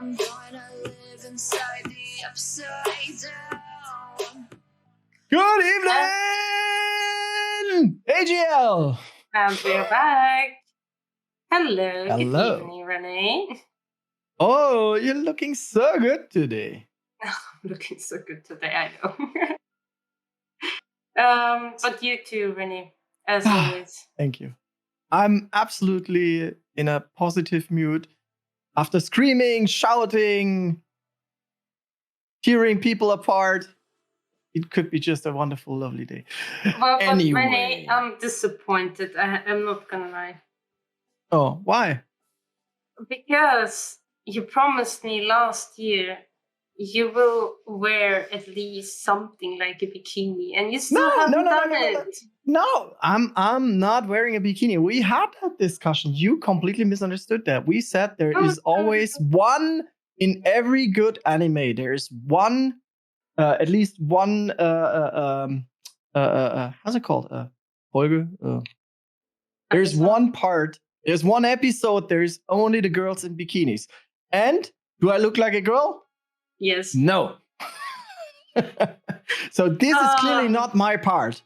I'm gonna live inside the upside down. Good evening, AGL. And we're back. Hello. Hello. Good evening, René. Oh, you're looking so good today. I'm looking so good today, I know. But you too, René, as always. Thank you. I'm absolutely in a positive mood. After screaming, shouting, tearing people apart, it could be just a wonderful, lovely day. Well, but Anyway. René, I'm disappointed. I'm not gonna lie. Oh, why? Because you promised me last year you will wear at least something like a bikini, and you still haven't done it. No, I'm not wearing a bikini. We had that discussion. You completely misunderstood that. We said there is always one in every good anime. There is one, at least one. How's it called? Folge. There's one part. There's one episode. There's only the girls in bikinis. And do I look like a girl? Yes. No. So this is clearly not my part.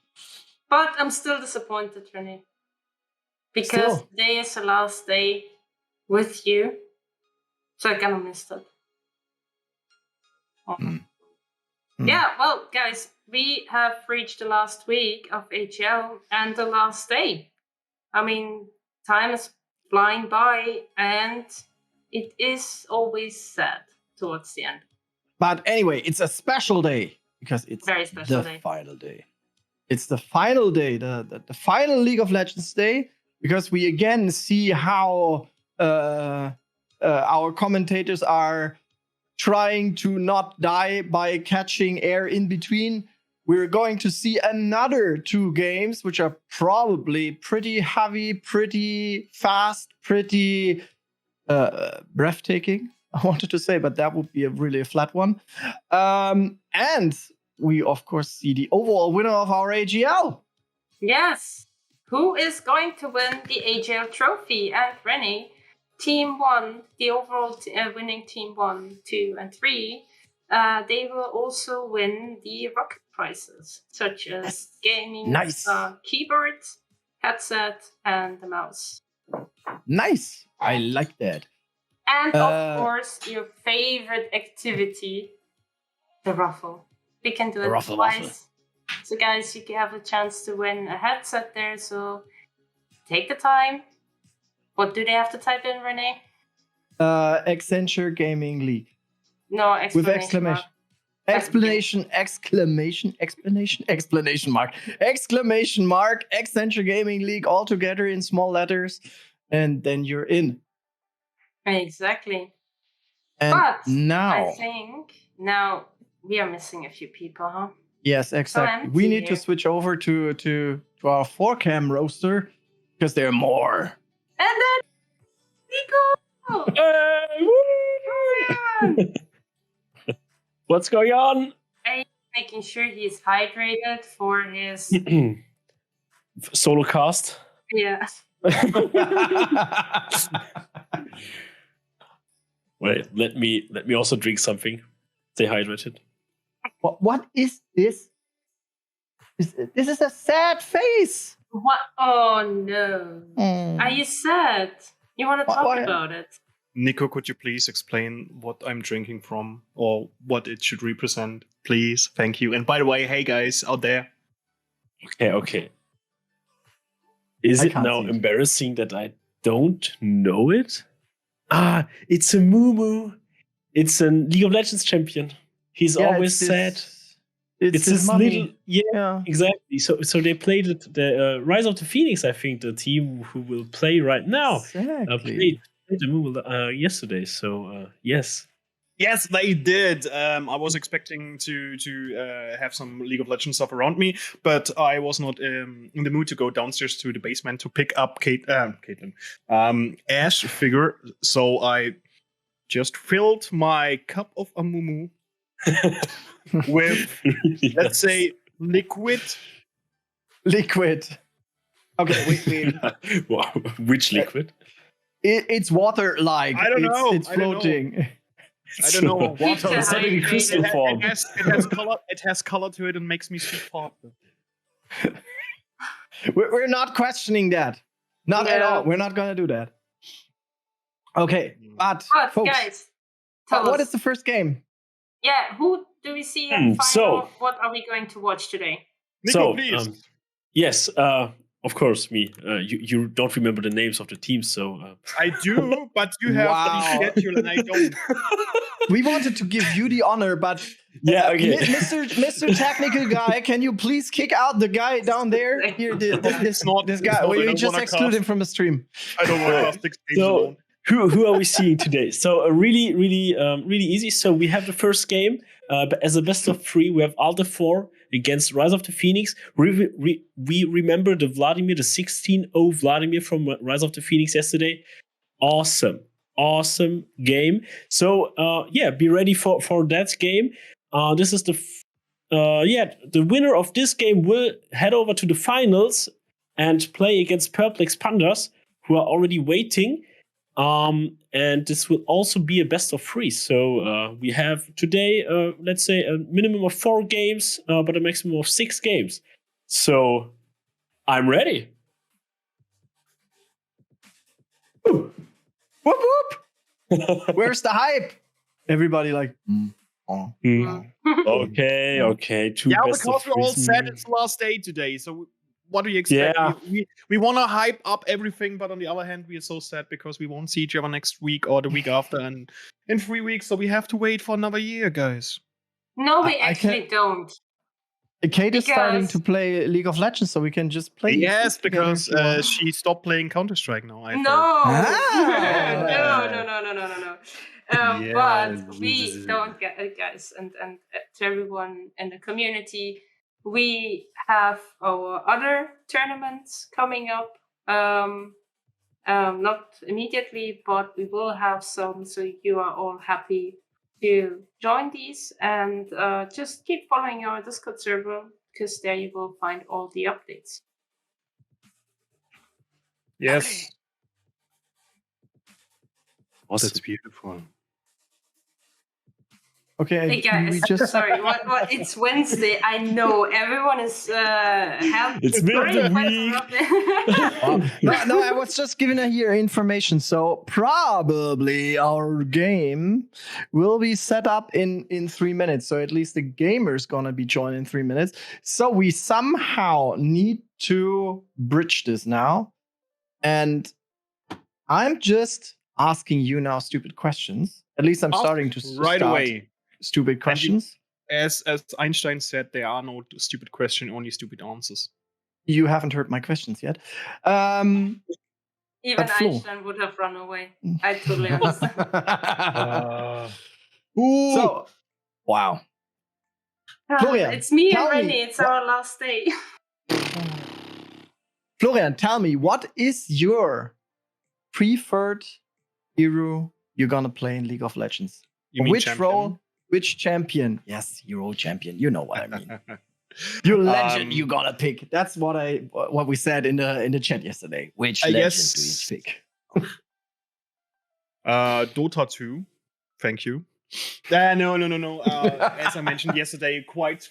But I'm still disappointed, René. Because today is the last day with you. So I'm gonna miss that. Yeah, well, guys, we have reached the last week of HL and the last day. I mean, time is flying by and it is always sad towards the end. But anyway, it's a special day because it's Very special the day. final day. It's the final day, the final League of Legends day, because we again see how our commentators are trying to not die by catching air in between. We're going to see another 2 games, which are probably pretty heavy, pretty fast, pretty breathtaking, I wanted to say, but that would be really a flat one. And we, of course, see the overall winner of our AGL. Yes. Who is going to win the AGL trophy? And René, Team 1, the overall winning Team 1, 2, and 3, they will also win the rocket prizes, such as gaming, keyboard, headset, and the mouse. Nice. I like that. And of course, your favorite activity, the raffle. We can do it twice. Raffle. So guys, you can have a chance to win a headset there. So take the time. What do they have to type in, René? Accenture Gaming League. No, exclamation with exclamation. Mark. Exclamation mark, Accenture Gaming League all together in small letters, and then you're in. Exactly. And but now I think now we are missing a few people, huh? Yes, exactly. We need to switch over to our 4-cam roster because there are more. And then Nico! What's going on? Making sure he's hydrated for his solo cast. Yeah. Wait, let me also drink something. Stay hydrated. What is this? This is a sad face. What? Oh no! Are you sad? You want to talk about it? Nico, could you please explain what I'm drinking from or what it should represent? Please. Thank you. And by the way, hey guys out there. Okay. Is it now embarrassing that I don't know it? It's a Moo. It's a League of Legends champion. He's always sad. It's his little... Yeah, exactly. So they played the Rise of the Phoenix, I think, the team who will play right now. Exactly. Played the Moo yesterday, so yes. Yes, they did. I was expecting to have some League of Legends stuff around me, but I was not in the mood to go downstairs to the basement to pick up Caitlin Ash figure. So I just filled my cup of Amumu with, let's say, liquid. Okay, wait. Which liquid? It's water-like. I don't know. It's floating. I don't know what. Keep the It's not in hydrated. crystal form. It has color to it and makes me see pop. We're not questioning that. Not at No. all. We're not gonna do that. Okay, but But folks, guys, tell what us. is the first game? Yeah, who do we see in final? So- What are we going to watch today? Nico, please. Yes, of course, me. You don't remember the names of the teams, so I do, but you have Wow. the schedule and I don't. We wanted to give you the honor, but yeah, okay. Mr. Technical guy, can you please kick out the guy down there? Here, this guy. I We don't just wanna exclude cast- him from the stream. I don't want to cast 6 games So- alone. Who are we seeing today? So really easy. So we have the first game but as a best of 3. We have Alta 4 against Rise of the Phoenix. We remember the 16-0 Vladimir from Rise of the Phoenix yesterday. Awesome game. So be ready for that game. This is the winner of this game will head over to the finals and play against Perplex Pandas, who are already waiting. And this will also be a best of 3. So we have today, let's say, a minimum of 4 games, but a maximum of 6 games. So I'm ready. Whoop whoop! Where's the hype? Everybody like. Okay. Two Yeah, best because of we're all 3s. sad it's the last day today. So what do you expect? Yeah. We want to hype up everything, but on the other hand, we are so sad because we won't see each other next week or the week after, and in 3 weeks. So we have to wait for another year, guys. No, we I actually don't. Kate is starting Because- to play League of Legends, so we can just play. Yes, together because if you want. she stopped playing Counter-Strike now. I No. Ah. No. Yes. But we don't get it, guys, and to everyone in the community, we have our other tournaments coming up. Not immediately, but we will have some, so you are all happy to join these, and just keep following our Discord server, because there you will find all the updates. Yes. That's beautiful. Okay, Hey guys, we just sorry, what? It's Wednesday. I know everyone is It's middle of the week. no, I was just giving here information. So probably our game will be set up in 3 minutes. So at least the gamer's gonna be joined in 3 minutes. So we somehow need to bridge this now. And I'm just asking you now stupid questions. At least I'm starting to right start away. stupid questions. As Einstein said, there are no stupid questions, only stupid answers. You haven't heard my questions yet. Even But Flo. Einstein would have run away. I totally understand. So, wow. Florian, It's me and tell me René. It's our last day. Florian, tell me, what is your preferred hero you're gonna play in League of Legends? You mean Which champion? role? Which champion? Yes, hero champion. You know what I mean. Your legend you gonna pick. That's what we said in the chat yesterday. Which I legend guess- do you pick? Dota 2. Thank you. No. As I mentioned yesterday,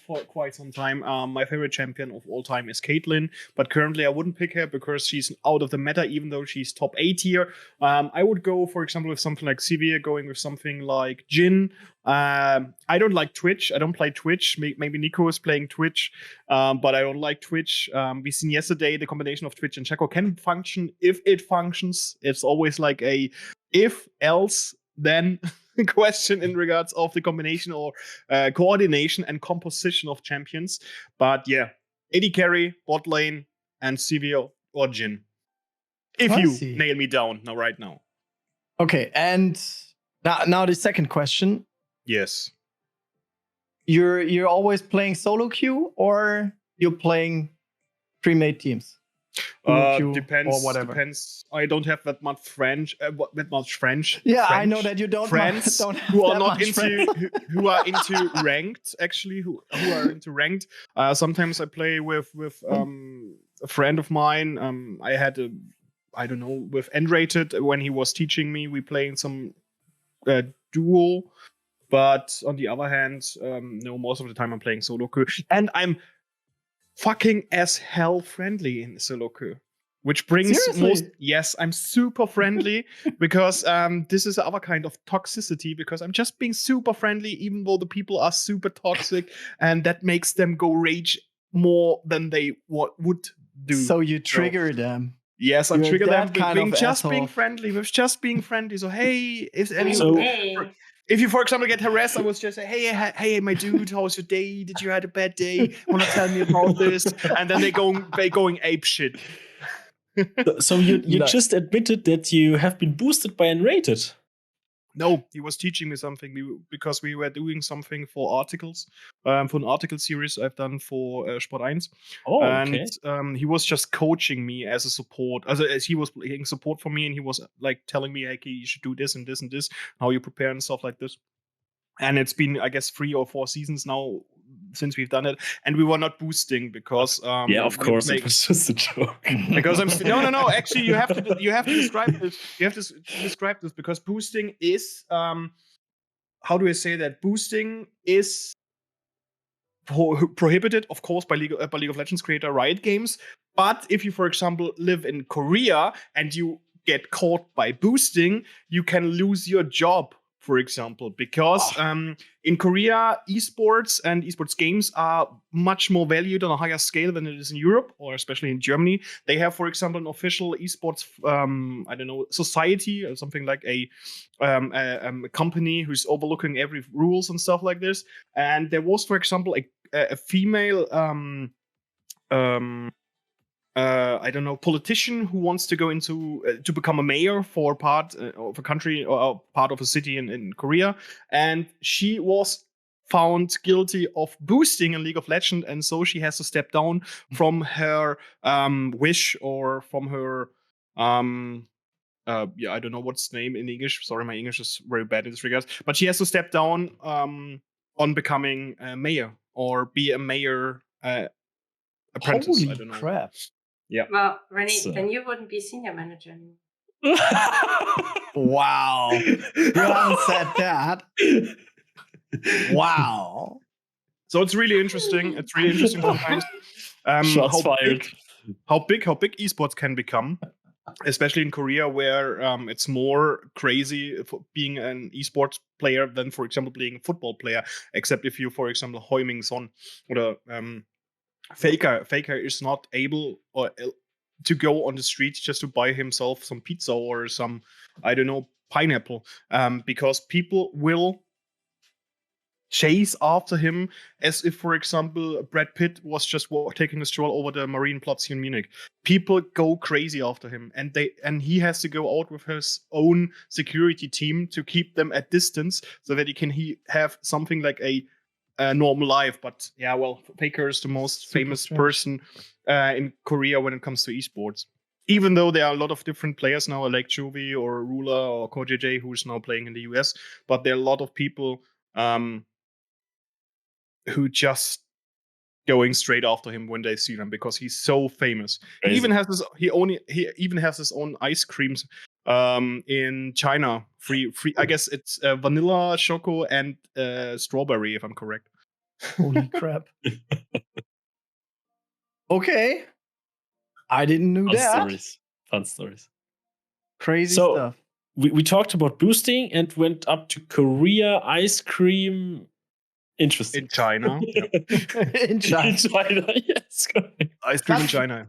for quite some time, my favorite champion of all time is Caitlyn. But currently, I wouldn't pick her because she's out of the meta, even though she's top 8 here. I would go, for example, with something like Sivir, going with something like Jhin. I don't like Twitch. I don't play Twitch. Maybe Nico is playing Twitch, but I don't like Twitch. We seen yesterday the combination of Twitch and Chaco can function if it functions. It's always like a if, else, then question in regards of the combination or coordination and composition of champions. But yeah, AD carry, bot lane, and Sivir or Jhin. If I you see. nail me down right now. Okay, and now the second question. Yes. You're always playing solo queue or you're playing pre-made teams? Queue Depends. or whatever. Depends. I don't have that much French. Yeah, I French know that you don't friends don't have who are that not much into friends. who are into ranked. Actually, who are into ranked. Sometimes I play with a friend of mine. I had I don't know, with N-rated when he was teaching me. We playing some duo. But on the other hand, no, most of the time I'm playing solo queue. And I'm fucking as hell friendly in solo queue. Which brings Seriously? Yes, I'm super friendly because this is another kind of toxicity because I'm just being super friendly even though the people are super toxic and that makes them go rage more than they would do. So you trigger them. Yes, I'm You're triggering them that kind with of just being asshole. friendly. With just being friendly. So hey, Hey. if you, for example, get harassed, I was just say, hey, my dude, how was your day? Did you have a bad day? Wanna tell me about this? And then they going ape shit. So you No. just admitted that you have been boosted by Unrated. No, he was teaching me something because we were doing something for articles, for an article series I've done for Sport 1. Oh, and okay. he was just coaching me as a support, as he was getting support for me, and he was like telling me, like, you should do this and this and this, how you prepare and stuff like this. And it's been, I guess, 3 or 4 seasons now since we've done it, and we were not boosting because Yeah, of course, it was just a joke. because I'm no. Actually, you have to describe this. You have to describe this because boosting is how do I say that? Boosting is prohibited, of course, by League of Legends creator Riot Games. But if you, for example, live in Korea and you get caught by boosting, you can lose your job. For example, because in Korea, eSports and eSports games are much more valued on a higher scale than it is in Europe, or especially in Germany. They have, for example, an official eSports, society or something like a company who's overlooking every rules and stuff like this. And there was, for example, a female politician who wants to go into to become a mayor for part of a country or part of a city in Korea, and she was found guilty of boosting in League of Legends, and so she has to step down from her wish or from her I don't know what's the name in English. Sorry, my English is very bad in this regard. But she has to step down on becoming a mayor or be a mayor apprentice. Holy I don't know. crap. Yeah. Well, René, So- then you wouldn't be senior manager anymore. Wow. You haven't said that. Wow. So it's really interesting. It's really interesting sometimes. Shots fired. How big esports can become, especially in Korea, where it's more crazy for being an esports player than, for example, being a football player. Except if you, for example, Heuming Son or Faker is not able or to go on the street just to buy himself some pizza or some, I don't know, pineapple, because people will chase after him as if, for example, Brad Pitt was just taking a stroll over the Marienplatz in Munich. People go crazy after him, and he has to go out with his own security team to keep them at distance so that he can have something like a normal life. But yeah, well, Faker is the most famous person in Korea when it comes to esports. Even though there are a lot of different players now, like Jovi or Rula or KoJJ, who's now playing in the US, but there are a lot of people who just going straight after him when they see him because he's so famous. Crazy. He even has his own ice creams in China. Free. I guess it's vanilla, choco, and strawberry, if I'm correct. Holy crap. Okay. I didn't know that. Fun stories. Crazy stuff. We talked about boosting and went up to Korea, ice cream. Interesting. In China. In China. In China, yes. Ice cream in China.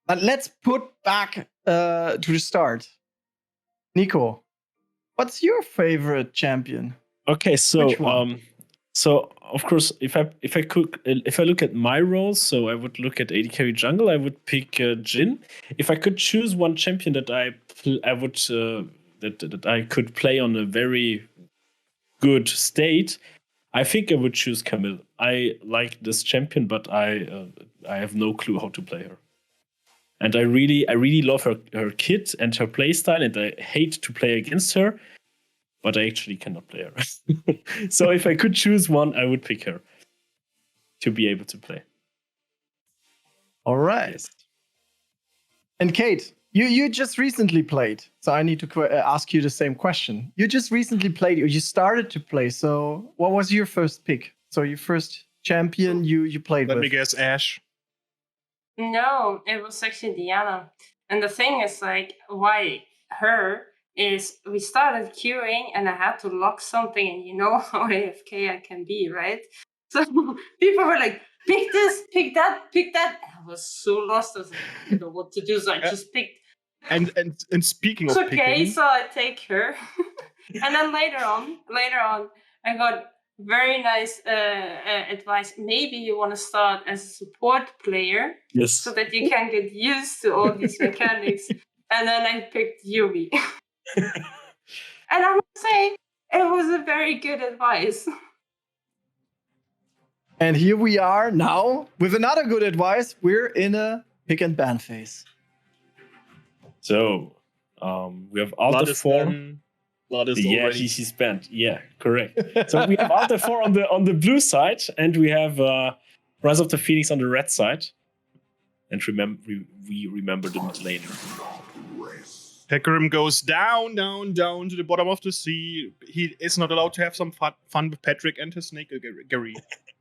But let's put back to the start. Nico, what's your favorite champion? Okay, so of course, if I look at my roles, so I would look at AD carry jungle. I would pick Jhin. If I could choose one champion that I could play on a very good state, I think I would choose Camille. I like this champion, but I have no clue how to play her. And I really love her kit and her playstyle, and I hate to play against her, but I actually cannot play her. So if I could choose one, I would pick her to be able to play. All right. Yes. And Kate, You just recently played, so I need to ask you the same question. You just recently played, or you started to play. So what was your first pick? So your first champion you played Let with? me guess, Ash. No, it was actually Diana. And the thing is, like, why her is we started queuing and I had to lock something, and you know how AFK I can be, right? So people were like, pick this, pick that, pick that. I was so lost. I was like, I don't know what to do, so I just picked. And speaking of It's okay, picking, so I take her. And then later on, I got very nice advice. Maybe you want to start as a support player, Yes. so that you can get used to all these mechanics. And then I picked Yumi. And I must say, it was a very good advice. And here we are now with another good advice. We're in a pick and ban phase. So we have Alter 4. Blood is Yeah, already. he's banned. Yeah, correct. So we have Alter 4 on the blue side, and we have Rise of the Phoenix on the red side. And we remember the mid laner. Hecarim goes down to the bottom of the sea. He is not allowed to have some fun with Patrick and his snake Gary.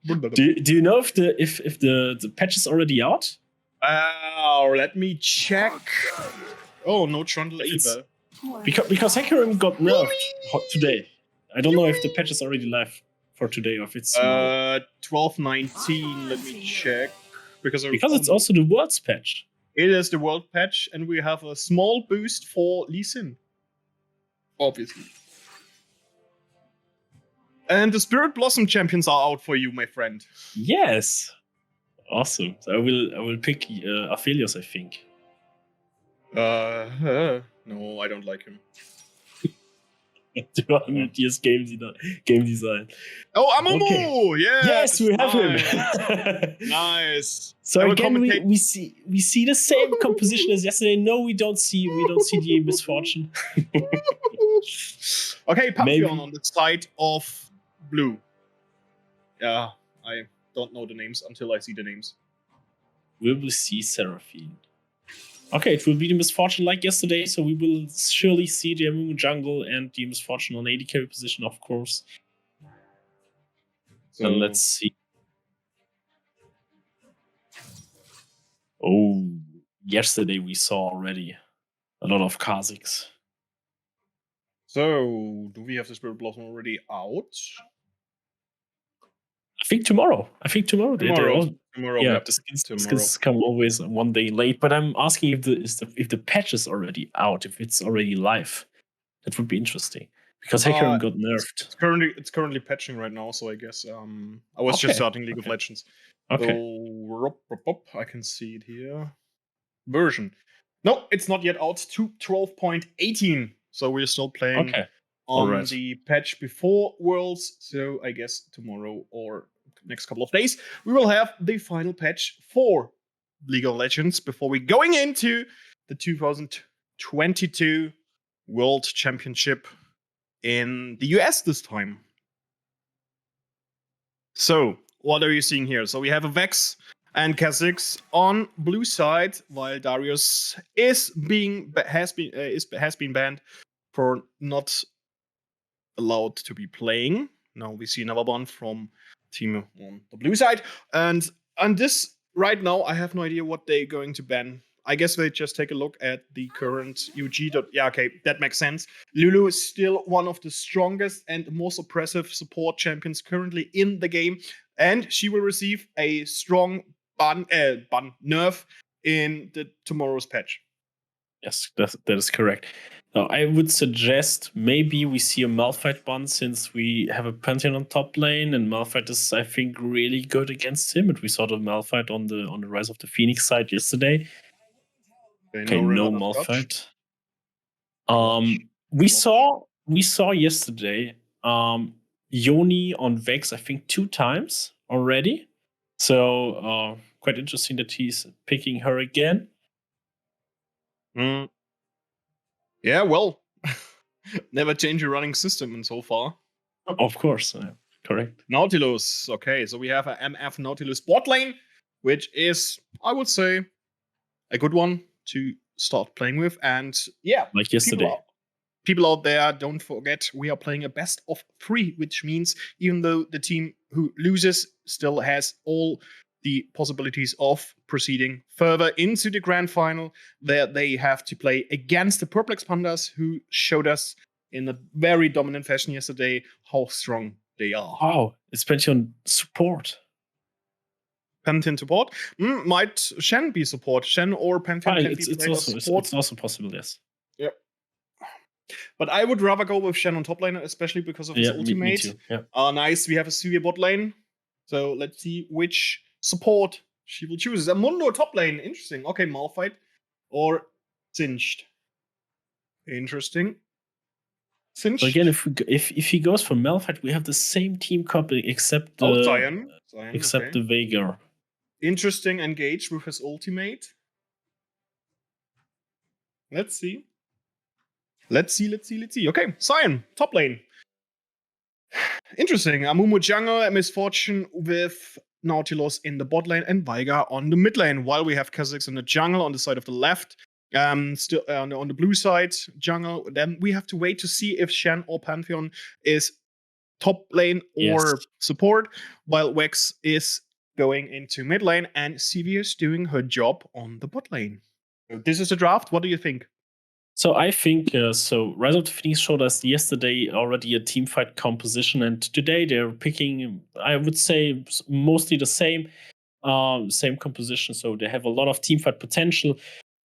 Do you know if the patch is already out? Let me check. Oh, no Trundle either. Because Hecarim got nerfed today. I don't know if the patch is already live for today or if it's 12:19. Let me check. Because it's also the Worlds patch. It is the world patch, and we have a small boost for Lee Sin. Obviously. And the Spirit Blossom champions are out for you, my friend. Yes. Awesome. So I will pick Aphelios, I think. No, I don't like him. 200 years game design. Oh, Amumu! Okay. Yeah. Yes, we have him. Nice. So again, we see the same composition as yesterday. No, we don't see the misfortune. Okay, Papillon on the side of blue. Yeah, I don't know the names until I see the names. We will see Seraphine. Okay, it will be the misfortune like yesterday, so we will surely see the Amumu jungle and the misfortune on AD carry position, of course. So let's see. Oh, yesterday we saw already a lot of Kazakhs. So, do we have the Spirit Blossom already out? I think tomorrow. Tomorrow. Yeah, the skins come always one day late. But I'm asking if the patch is already out, if it's already live. That would be interesting because Hecarim got nerfed. It's currently patching right now, so I guess I was just starting League of Legends. Okay. So, I can see it here. Version. No, it's not yet out to 12.18. So we're still playing on the patch before Worlds. So I guess tomorrow or next couple of days, we will have the final patch for League of Legends before we going into the 2022 World Championship in the US this time. So, what are you seeing here? So we have a Vex and Kha'Zix on blue side, while Darius has been banned for not allowed to be playing. Now we see another one from team on the blue side, and on this right now, I have no idea what they're going to ban. I guess they just take a look at the current UG. Yeah, okay, that makes sense. Lulu is still one of the strongest and most oppressive support champions currently in the game, and she will receive a strong nerf in the tomorrow's patch. Yes, that is correct. Now, I would suggest maybe we see a Malphite ban since we have a Pantheon on top lane, and Malphite is, I think, really good against him. And we saw the Malphite on the Rise of the Phoenix side yesterday. Okay, no Malphite. We saw yesterday Yoni on Vex, I think 2 times already. So quite interesting that he's picking her again. Yeah, well, never change your running system in so far. Of course, correct. Nautilus. Okay, so we have a MF Nautilus bot lane, which is, I would say, a good one to start playing with. And yeah, Like yesterday. People out there, don't forget, we are playing a best of 3, which means even though the team who loses still has all the possibilities of proceeding further into the grand final, there they have to play against the Perplex Pandas, who showed us in a very dominant fashion yesterday how strong they are. Oh, it's Pantheon support. Pantheon support? Might Shen be support? Shen or Pantheon can be played as support. It's also possible, yes. Yep. But I would rather go with Shen on top lane, especially because of his ultimate. Me too. Yeah. Nice. We have a Sivir bot lane. So let's see which support she will choose. A Mundo top lane. Interesting. Okay, Malphite or Singed. Interesting. Singed. So again, if he goes for Malphite, we have the same team copy except the Zion. Except the Veigar. Interesting engage with his ultimate. Let's see. Let's see. Okay, Zion, top lane. Interesting. Amumu jungle, a Misfortune with Nautilus in the bot lane and Veigar on the mid lane, while we have Kha'Zix in the jungle on the side of the left. Still on the blue side, jungle. Then we have to wait to see if Shen or Pantheon is top lane or support, while Wex is going into mid lane and Sivir is doing her job on the bot lane. This is a draft. What do you think? So I think, Rise of the Phoenix showed us yesterday already a team fight composition, and today they're picking, I would say, mostly the same composition. So they have a lot of team fight potential.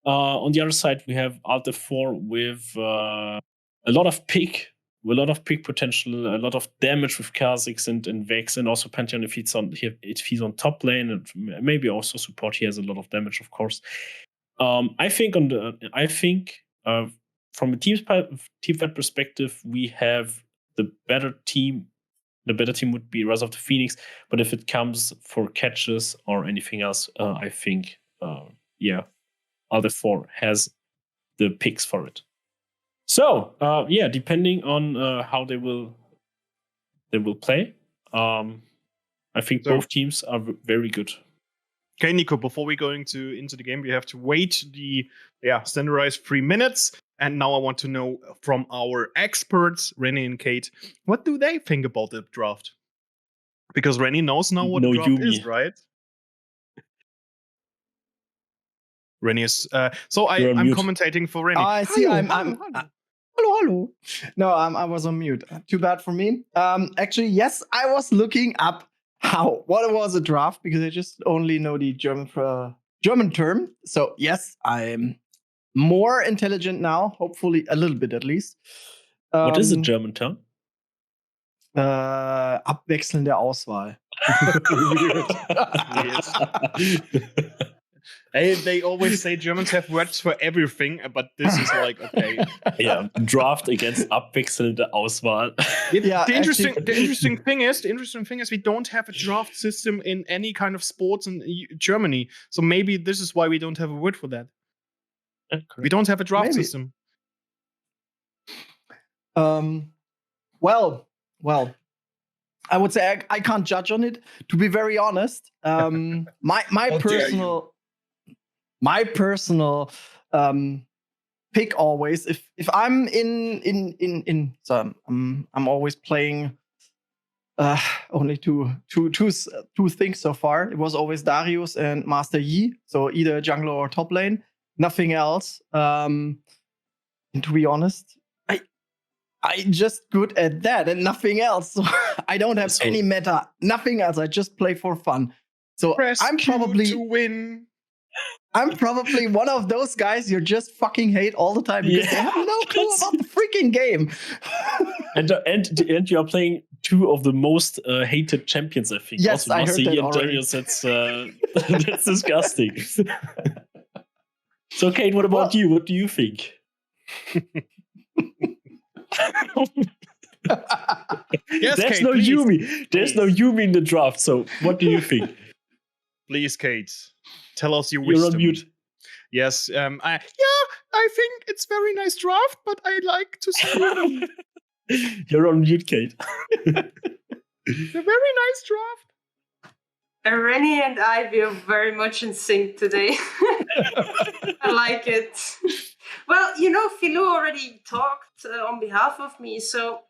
On the other side, we have Alter 4 with a lot of pick potential, a lot of damage with Kha'Zix and Vex, and also Pantheon if he's on top lane, and maybe also support. He has a lot of damage, of course. I think from a team fight perspective, we have the better team. The better team would be Rise of the Phoenix, but if it comes for catches or anything else, I think Alter 4 has the picks for it. So depending on how they will play, I think both teams are very good. Okay, Nico, before we go into the game, we have to wait the standardized 3 minutes. And now I want to know from our experts, René and Kate, what do they think about the draft? Because René knows now what the draft is, right? René is... so I'm commentating for René. I see. Hello. No, I was on mute. Too bad for me. Actually, yes, I was looking up what was a draft, because I just only know the German term. So yes, I'm more intelligent now, hopefully a little bit at least. What is a German term? Abwechselnde Auswahl. They always say Germans have words for everything, but this is like, okay. Yeah, draft against abwechselnde Auswahl. The interesting thing is we don't have a draft system in any kind of sports in Germany. So maybe this is why we don't have a word for that. We don't have a draft system. Well, I would say I can't judge on it. To be very honest, my personal pick always, if I'm in so I'm always playing only two things so far. It was always Darius and Master Yi, so either jungler or top lane, nothing else. And to be honest, I just good at that and nothing else. So I don't have any meta, nothing else. I just play for fun. So I'm probably to win. I'm probably one of those guys you just fucking hate all the time because they have no clue about the freaking game. and you are playing two of the most hated champions, I think. Yes, also, I heard that already. Darius, that's disgusting. So, Kate, what about you? What do you think? Yes, There's Kate, no please. Yuumi. There's no Yuumi in the draft. So, what do you think? Please, Kate, tell us your You're wisdom. on mute. Yes, I think it's very nice draft, but I like to see. You're on mute, Kate. A very nice draft. René and I, we are very much in sync today. I like it. Well, Fiilou already talked on behalf of me, so...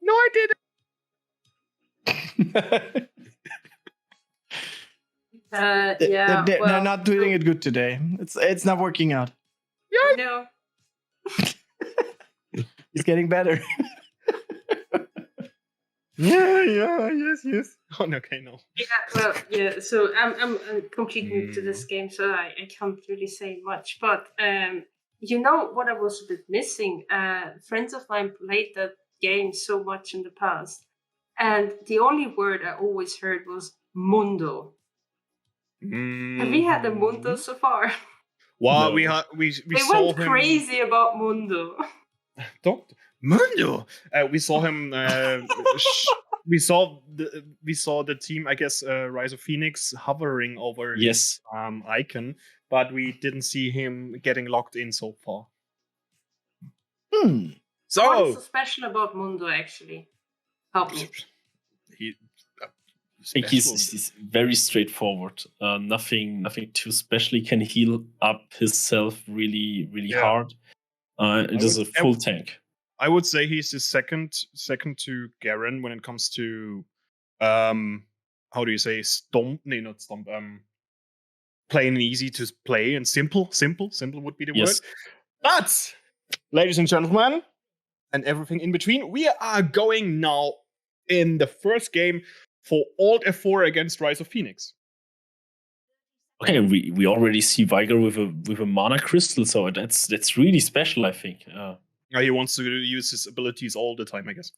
No, I didn't. They're not doing it good today. It's not working out. No. He's getting better. Yes. Oh, no, okay, no. So I'm completely new to this game, so I can't really say much. But what I was a bit missing? Friends of mine played that game so much in the past, and the only word I always heard was Mundo. Have we had a Mundo so far? Well, No. we They saw went him. crazy about Mundo. Mundo. We saw him. We saw the team. I guess Rise of Phoenix hovering over Yes. his icon, but we didn't see him getting locked in so far. Hmm. What is so special about Mundo, actually? Help me. He. I think he's very straightforward. Nothing too special. He can heal up himself really hard. It is a full tank. I would say he's the second to Garen when it comes to how do you say stomp? No, not stomp. Plain and easy to play and simple. Simple would be the word. But ladies and gentlemen, and everything in between, we are going now in the first game for Alt F4 against Rise of Phoenix. Okay, we already see Waguet with a mana crystal, so that's really special, I think. He wants to use his abilities all the time, I guess.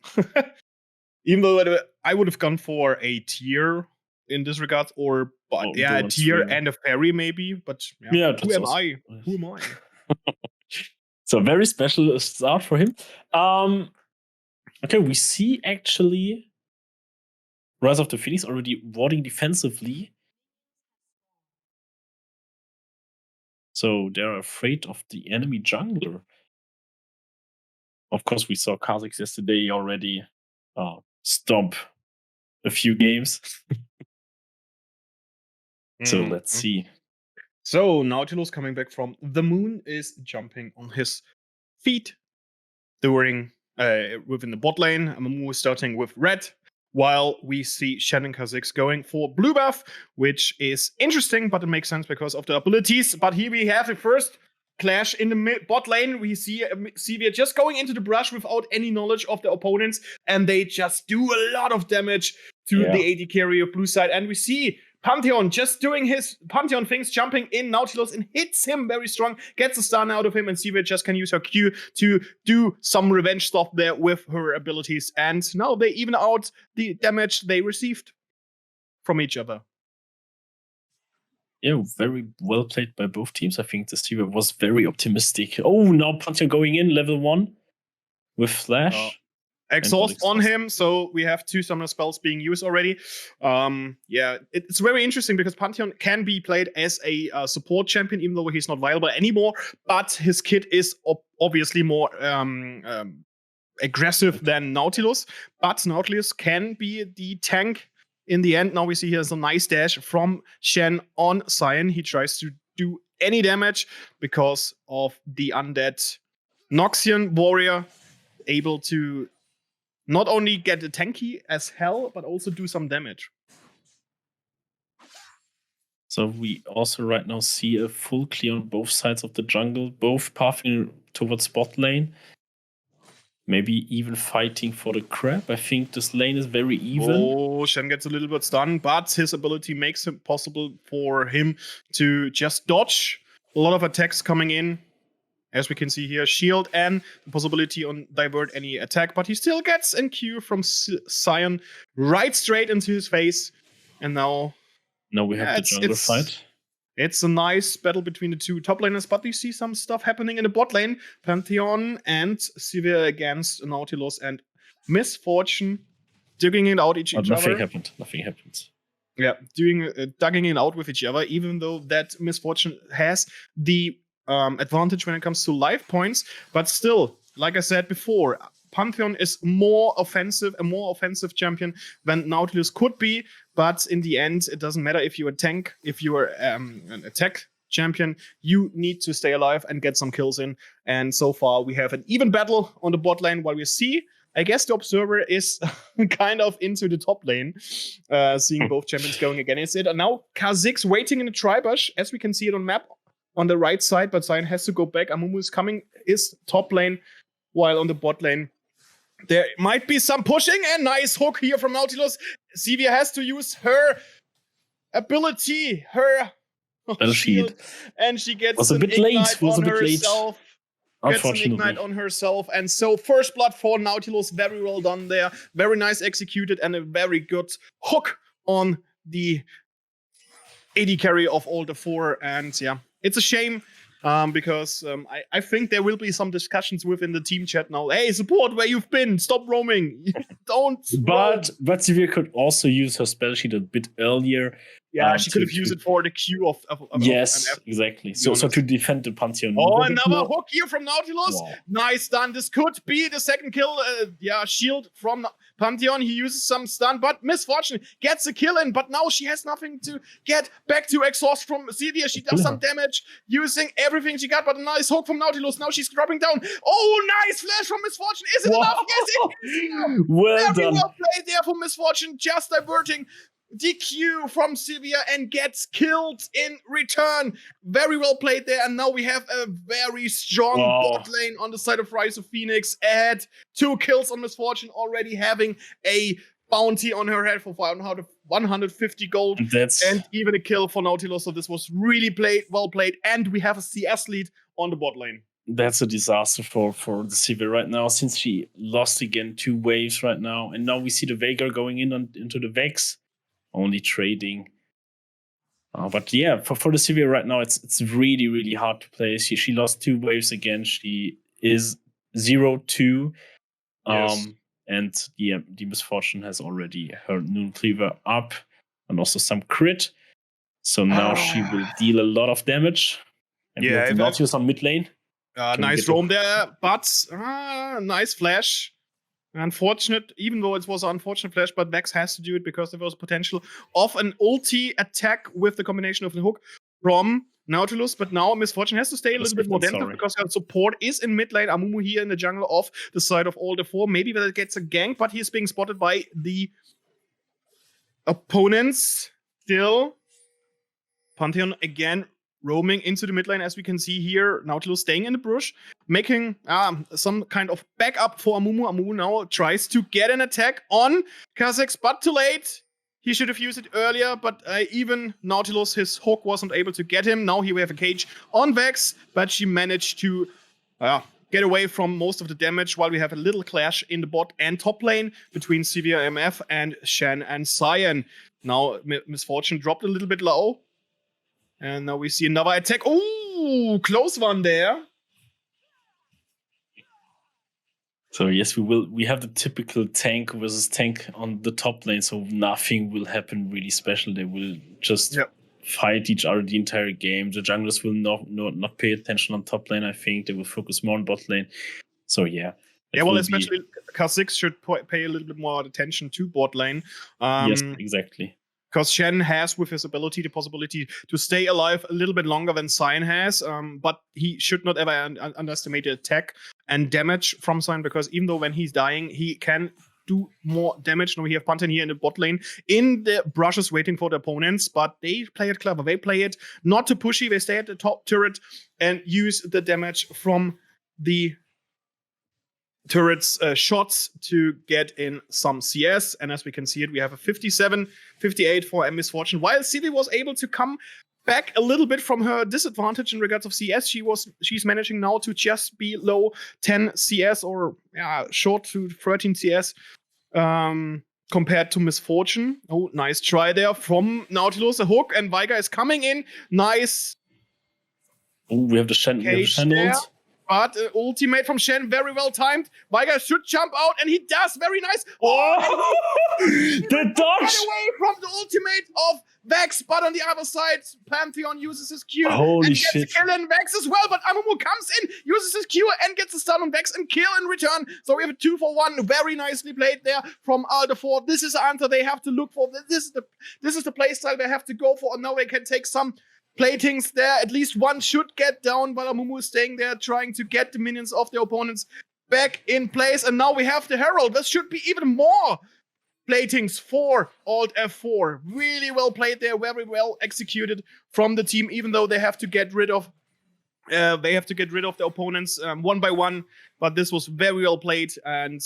Even though I would have gone for a tier in this regard, a tier and a fairy maybe. But who am I? Who am I? So very special start for him. Okay, we see actually Rise of the Phoenix already warding defensively. So they're afraid of the enemy jungler. Of course, we saw Kha'Zix yesterday already stomp a few games. So let's see. So Nautilus, coming back from the moon, is jumping on his feet during within the bot lane. Amumu is starting with red, while we see Shen and Kha'Zix going for blue buff, which is interesting, but it makes sense because of the abilities. But here we have the first clash in the bot lane. We see Sivir just going into the brush without any knowledge of the opponents, and they just do a lot of damage to the AD carry of blue side. And we see Pantheon just doing his Pantheon things, jumping in Nautilus and hits him very strong, gets a stun out of him, and Sivir just can use her Q to do some revenge stuff there with her abilities. And now they even out the damage they received from each other. Yeah, very well played by both teams. I think the Sivir was very optimistic. Oh, now Pantheon going in level 1 with Flash. Exhaust on him, so we have 2 summoner spells being used already. It's very interesting because Pantheon can be played as a support champion, even though he's not viable anymore. But his kit is obviously more aggressive than Nautilus. But Nautilus can be the tank in the end. Now we see he has a nice dash from Shen on Sion. He tries to do any damage because of the undead Noxian warrior, able to not only get a tanky as hell, but also do some damage. So we also right now see a full clear on both sides of the jungle, both pathing towards bot lane. Maybe even fighting for the crab. I think this lane is very even. Oh, Shen gets a little bit stunned, but his ability makes it possible for him to just dodge a lot of attacks coming in. As we can see here, shield and the possibility on divert any attack, but he still gets in Q from Sion right straight into his face. And now we have the jungle fight. It's a nice battle between the 2 top laners, but we see some stuff happening in the bot lane. Pantheon and Sivir against Nautilus and Misfortune digging it out each other. Nothing happened. Yeah, digging it out with each other, even though that Misfortune has the advantage when it comes to life points, but still, like I said before, Pantheon is a more offensive champion than Nautilus could be, But in the end, it doesn't matter if you're a tank, if you're an attack champion, you need to stay alive and get some kills in. And so far, we have an even battle on the bot lane, while we see, I guess the observer is kind of into the top lane, seeing both champions going against it. And now Kha'Zix waiting in the tri-bush, as we can see it on map, on the right side, but Sion has to go back. Amumu is coming, is top lane, while on the bot lane, there might be some pushing, and nice hook here from Nautilus. Sivir has to use her ability, her shield, and she gets an ignite on herself. Gets an ignite on herself, and so first blood for Nautilus. Very well done there. Very nice executed, and a very good hook on the AD carry of all the four. And yeah, it's a shame. Because I think there will be some discussions within the team chat now. Hey, support, where you've been? Stop roaming. Don't. But Sivir could also use her spell sheet a bit earlier. Yeah, she could have used it for the Q of yes, exactly. So to defend the Pantheon. Oh, another hook here from Nautilus. Wow. Nice stun. This could be the second kill. Shield from Pantheon. He uses some stun, but Misfortune gets a kill in. But now she has nothing to get back to exhaust from Sivir. She does some damage using everything she got, but a nice hook from Nautilus. Now she's dropping down. Oh, nice flash from Misfortune. Is it enough? Yes, it is. Well Very done. well played there for Misfortune. Just diverting DQ from Sivir and gets killed in return. Very well played there. And now we have a very strong bot lane on the side of Rise of Phoenix. Add 2 kills on Misfortune, already having a bounty on her head for 150 gold. And even a kill for Nautilus. So this was really well played. And we have a CS lead on the bot lane. That's a disaster for the Sivir right now, since she lost again 2 waves right now. And now we see the Veigar going into the Vex. Only trading. But yeah, for the Sivir right now, it's really, really hard to play. She lost 2 waves again. She is 0-2. Yes. And the Misfortune has already her Noon Cleaver up and also some crit. So now she will deal a lot of damage. And we have the Nautilus on mid lane. Nice roam there, but nice flash. Unfortunate, even though it was an unfortunate flash, but Vex has to do it because there was potential of an ulti attack with the combination of the hook from Nautilus. But now Misfortune has to stay a little bit more dense because her support is in mid lane. Amumu here in the jungle off the side of all the 4. Maybe that gets a gank, but he's being spotted by the opponents. Still, Pantheon again roaming into the mid lane, as we can see here. Nautilus staying in the bush, making some kind of backup for Amumu. Amumu now tries to get an attack on Kha'Zix, but too late. He should have used it earlier, but even Nautilus, his hook wasn't able to get him. Now here we have a cage on Vex, but she managed to get away from most of the damage, while we have a little clash in the bot and top lane between Sivir MF and Shen and Sion. Now Misfortune dropped a little bit low. And now we see another attack. Ooh, close one there. So yes, we have the typical tank versus tank on the top lane, so nothing will happen really special. They will just fight each other the entire game. The junglers will not pay attention on top lane, I think. They will focus more on bot lane. So yeah. Yeah, well, especially Kha'Zix should pay a little bit more attention to bot lane. Yes, exactly. Because Shen has, with his ability, the possibility to stay alive a little bit longer than Sion has. But he should not ever underestimate the attack and damage from Sion, because even though when he's dying, he can do more damage. Now we have Pantheon here in the bot lane, in the brushes waiting for the opponents, but they play it clever. They play it not too pushy. They stay at the top turret and use the damage from the turrets shots to get in some CS. And as we can see it, we have a 57-58 for Misfortune, while Sivir was able to come back a little bit from her disadvantage in regards of CS. She's managing now to just below 10 CS, or short to 13 CS compared to Misfortune. Oh, nice try there from Nautilus. A hook, and Waguet is coming in. Nice. Oh, we have the Shen ult. but ultimate from Shen, very well timed. Waguet should jump out, and he does, very nice. Oh! The dodge! Get away from the ultimate of Vex, but on the other side, Pantheon uses his Q Holy and gets shit. a kill in Vex as well, but Amumu comes in, uses his Q and gets a stun on Vex and kill in return. So we have a 2-for-1, very nicely played there from Alder4. This is the answer they have to look for. This is the playstyle they have to go for, and now they can take some platings there. At least one should get down, while Amumu is staying there, trying to get the minions of the opponents back in place. And now we have the Herald. This should be even more platings for Alt F4. Really well played there, very well executed from the team, even though they have to get rid of the opponents one by one. But this was very well played and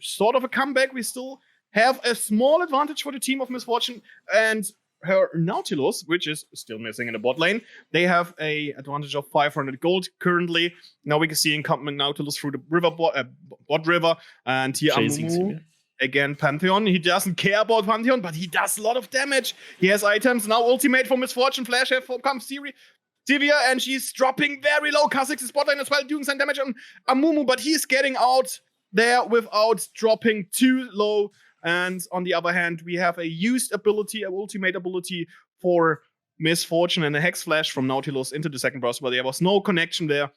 sort of a comeback. We still have a small advantage for the team of Misfortune and her Nautilus, which is still missing in the bot lane. They have a advantage of 500 gold currently. Now we can see incumbent Nautilus through the river bot river, and here Amumu again Pantheon. He doesn't care about Pantheon, but he does a lot of damage. He has items now. Ultimate from Misfortune. Flash here comes Severe, and she's dropping very low. Kha'Zix is bot lane as well, doing some damage on Amumu, but he's getting out there without dropping too low. And on the other hand, we have a used ability, an ultimate ability for Misfortune, and a Hex Flash from Nautilus into the second burst, where there was no connection there.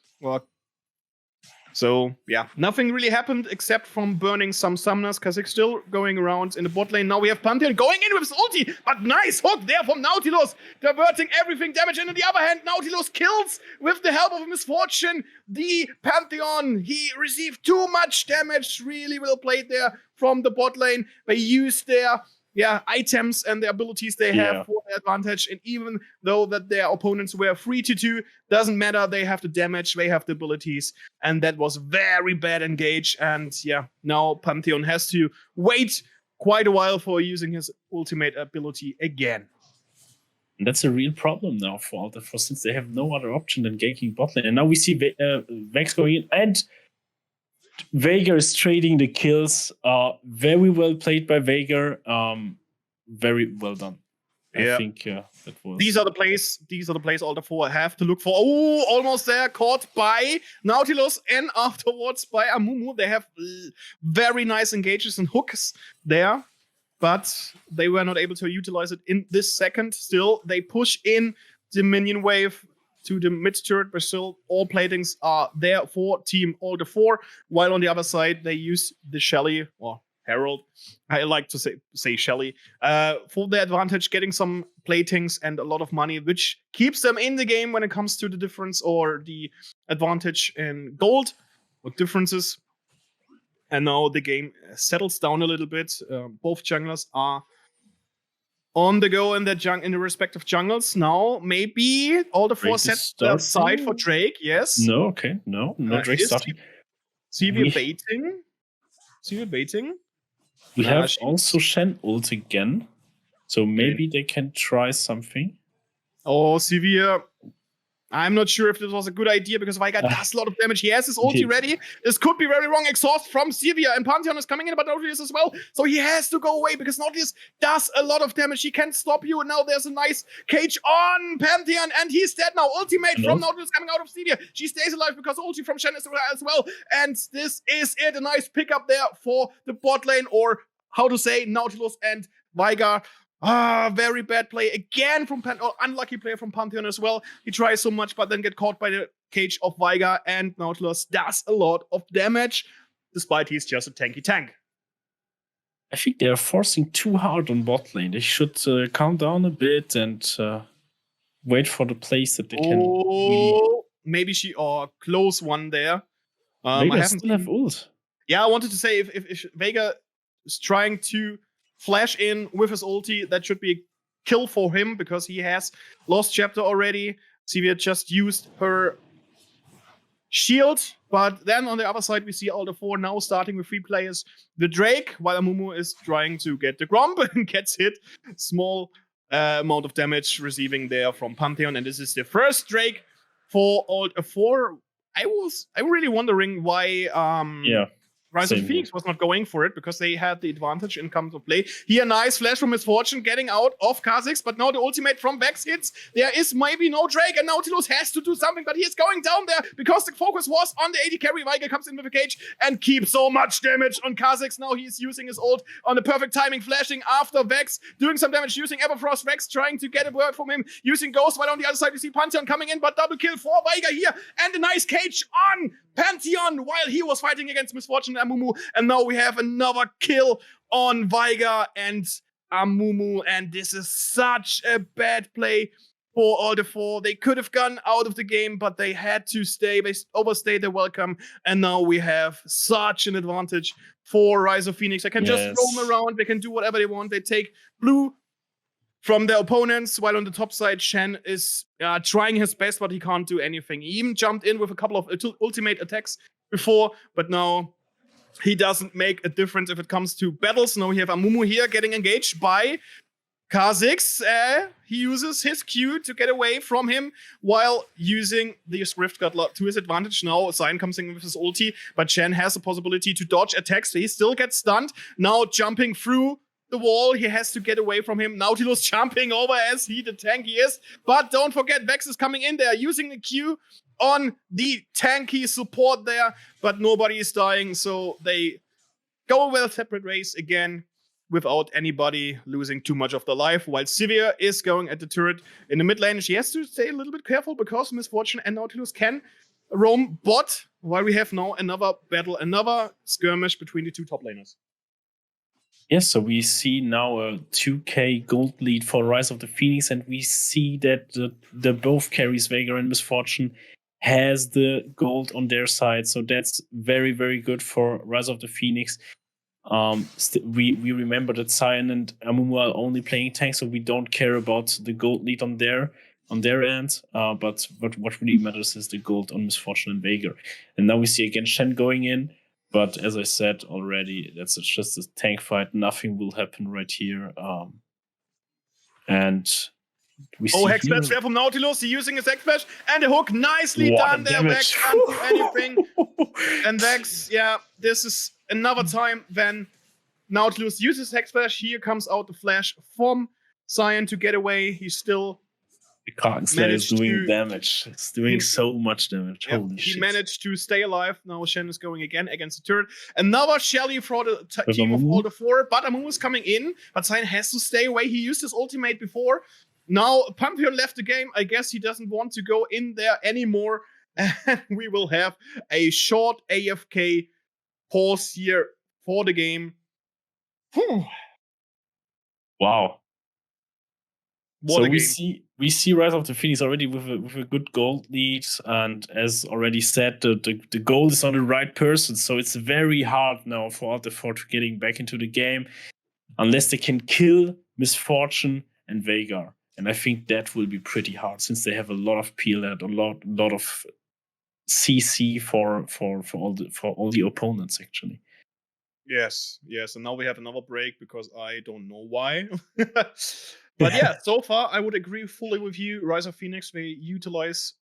So, yeah, nothing really happened except from burning some summoners. Kha'Zix still going around in the bot lane. Now we have Pantheon going in with his ulti, but nice hook there from Nautilus, diverting everything damage. And on the other hand, Nautilus kills with the help of Misfortune the Pantheon. He received too much damage. Really well played there from the bot lane. They used their items and the abilities they have for their advantage. And even though that their opponents were 3-2, doesn't matter. They have the damage, they have the abilities. And that was very bad engage. And now Pantheon has to wait quite a while for using his ultimate ability again. And that's a real problem now for Alder4, since they have no other option than ganking bot lane. And now we see Vex going in, and Veigar is trading the kills. Very well played by Veigar. Very well done. I think that was. These are the plays Alder4 have to look for. Oh, almost there, caught by Nautilus, and afterwards by Amumu. They have very nice engages and hooks there, but they were not able to utilize it in this second. Still, they push in the minion wave to the mid turret, but still all platings are there for Team Alder4, while on the other side they use the Shelly or Herald. I like to say Shelly for their advantage, getting some platings and a lot of money, which keeps them in the game when it comes to the difference or the advantage in gold or differences. And now the game settles down a little bit. Both junglers are on the go in the respective jungles. Now, maybe Alder4 sets the side for Drake, yes. No, okay. No Drake starting. Severe baiting. We have also Shen ult again. So maybe they can try something. Oh, Severe. I'm not sure if this was a good idea because Waguet does a lot of damage. He has his ulti ready. This could be very wrong. Exhaust from Severe, and Pantheon is coming in, but Nautilus as well. So he has to go away because Nautilus does a lot of damage. He can't stop you. And now there's a nice cage on Pantheon, and he's dead now. Ultimate from Nautilus coming out of Severe. She stays alive because ulti from Shen is as well. And this is it. A nice pickup there for the bot lane, or how to say, Nautilus and Waguet. Very bad play again from unlucky play from Pantheon as well. He tries so much, but then get caught by the cage of Waguet, and Nautilus does a lot of damage, despite he's just a tanky tank. I think they're forcing too hard on bot lane. They should calm down a bit and wait for the place that they can. Maybe close one there. Maybe I still have ult. Yeah, I wanted to say if Veigar is trying to flash in with his ulti, that should be a kill for him because he has lost chapter already. Severe just used her shield, but then on the other side we see Alder4 now starting with 3 players. The Drake, while Amumu is trying to get the Gromp and gets hit. Small amount of damage receiving there from Pantheon, and this is the first Drake for Alder4. I'm really wondering why Rise of Same Phoenix was not going for it because they had the advantage in come to play. Here, nice flash from Misfortune getting out of Kha'Zix, but now the ultimate from Vex hits. There is maybe no Drake, and Nautilus has to do something, but he is going down there because the focus was on the AD carry. Waguet comes in with a cage and keeps so much damage on Kha'Zix. Now he is using his ult on the perfect timing, flashing after Vex, doing some damage, using Everfrost. Vex trying to get a word from him, using Ghost, while on the other side we see Pantheon coming in, but double kill for Waguet here, and a nice cage on Pantheon while he was fighting against Misfortune and Amumu, and now we have another kill on Waguet and Amumu, and this is such a bad play for all the four. They could have gone out of the game, but they had to stay. They overstayed their welcome, and now we have such an advantage for Rise of Phoenix. They can just roam around, they can do whatever they want. They take blue from their opponents, while on the top side, Shen is trying his best, but he can't do anything. He even jumped in with a couple of ultimate attacks before, but now he doesn't make a difference if it comes to battles. Now we have Amumu here getting engaged by Kha'Zix. He uses his Q to get away from him while using the Rift Guard to his advantage. Now Zion comes in with his ulti, but Shen has the possibility to dodge attacks. So he still gets stunned. Now jumping through the wall, he has to get away from him. Nautilus jumping over as the tank he is. But don't forget, Vex is coming in there, using the Q on the tanky support there. But nobody is dying, so they go with a separate race again without anybody losing too much of their life. While Sivir is going at the turret in the mid lane. She has to stay a little bit careful because Misfortune and Nautilus can roam bot, while we have now another battle, another skirmish between the two top laners. Yes, so we see now a 2k gold lead for Rise of the Phoenix, and we see that the both carries, Veigar and Misfortune, has the gold on their side. So that's very, very good for Rise of the Phoenix. We remember that Zion and Amumu are only playing tanks, so we don't care about the gold lead on their end. But what really matters is the gold on Misfortune and Veigar. And now we see again Shen going in. But as I said already, that's just a tank fight. Nothing will happen right here. And we see Hex Splash there from Nautilus. He's using his Hex Splash. And the hook nicely done there. Vex can't do anything. And Vex, this is another time when Nautilus uses Hex Splash. Here comes out the flash from Zion to get away. He's still the Krankenslayer is doing damage. It's doing so much damage. Holy shit. He managed to stay alive. Now Shen is going again against the turret. Another Shelly for the team of all the four. But Amumu is coming in. But Zion has to stay away. He used his ultimate before. Now Pantheon left the game. I guess he doesn't want to go in there anymore. And we will have a short AFK pause here for the game. Whew. Wow. What so a we see Rise of the Phoenix already with a good gold lead, and as already said, the goal is on the right person. So it's very hard now for all the four to getting back into the game, unless they can kill Misfortune and Veigar. And I think that will be pretty hard since they have a lot of PL and a lot of CC for all the opponents actually. Yes, and now we have another break because I don't know why. But yeah, so far I would agree fully with you. Rise of Phoenix, they utilize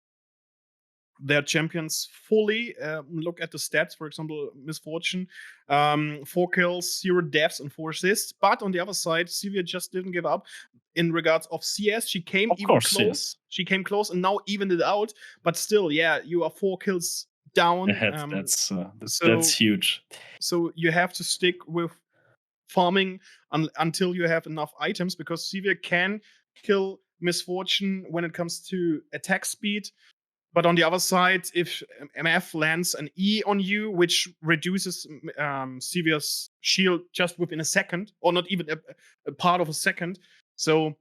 their champions fully. Look at the stats, for example, Misfortune, 4 kills, 0 deaths, and 4 assists. But on the other side, Sivir just didn't give up in regards of CS. She came close. Yes. She came close and now evened it out. But still, you are 4 kills down. That's huge. So you have to stick with farming until you have enough items, because Sivir can kill Misfortune when it comes to attack speed. But on the other side, if MF lands an E on you, which reduces Sivir's shield just within a second, or not even a part of a second. So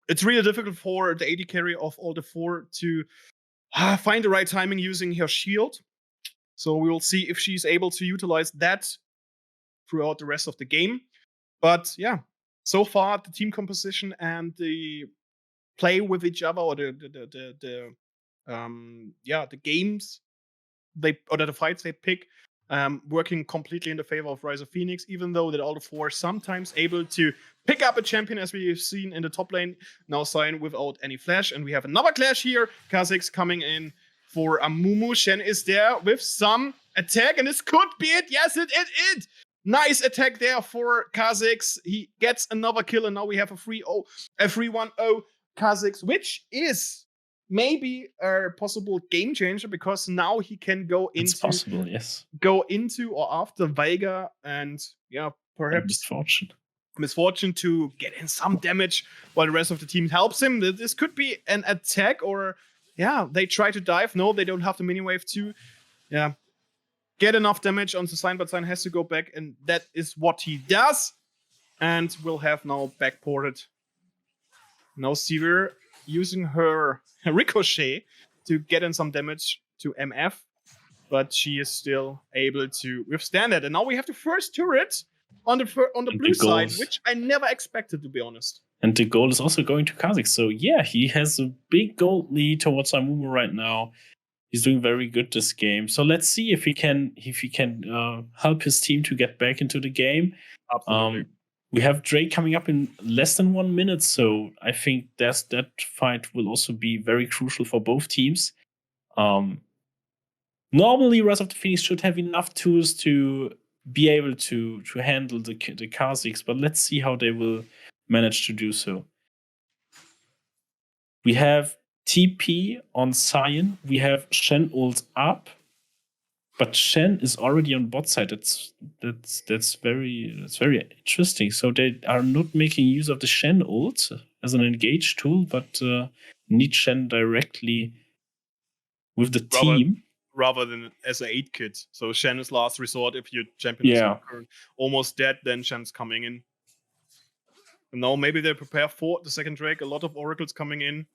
it's really difficult for the AD carry of all the 4 to find the right timing using her shield. So we will see if she's able to utilize that throughout the rest of the game. But yeah, so far the team composition and the play with each other, or the games the fights they pick, working completely in the favor of Rise of Phoenix, even though that all the 4 sometimes able to pick up a champion, as we've seen in the top lane, now Zion without any flash. And we have another clash here. Kha'Zix coming in for Amumu. Shen is there with some attack, and this could be it. Yes, it. Nice attack there for Kha'Zix. He gets another kill, and now we have a 3-1-0 Kha'Zix, which is maybe a possible game changer because now he can go into or after Veigar and perhaps misfortune to get in some damage while the rest of the team helps him. This could be an attack, or they try to dive. No, they don't have the mini wave to get enough damage on the sign, but sign has to go back, and that is what he does. And we'll have now backported. Now Sivir using her ricochet to get in some damage to MF, but she is still able to withstand it. And now we have the first turret on the blue side, which I never expected, to be honest. And the goal is also going to Kha'Zix. So he has a big gold lead towards Amumu right now. He's doing very good this game. So let's see if he can help his team to get back into the game. Absolutely. We have Drake coming up in less than 1 minute, so I think that fight will also be very crucial for both teams. Normally, Rise of the Phoenix should have enough tools to be able to handle the Kha'Zix, but let's see how they will manage to do so. We have TP on Sion. We have Shen ult up, but Shen is already on bot side. That's very interesting. So they are not making use of the Shen ult as an engage tool, but need Shen directly with the team. Rather than as an 8 kit. So Shen is last resort if your champion is almost dead, then Shen's coming in. And now maybe they prepare for the second Drake. A lot of oracles coming in.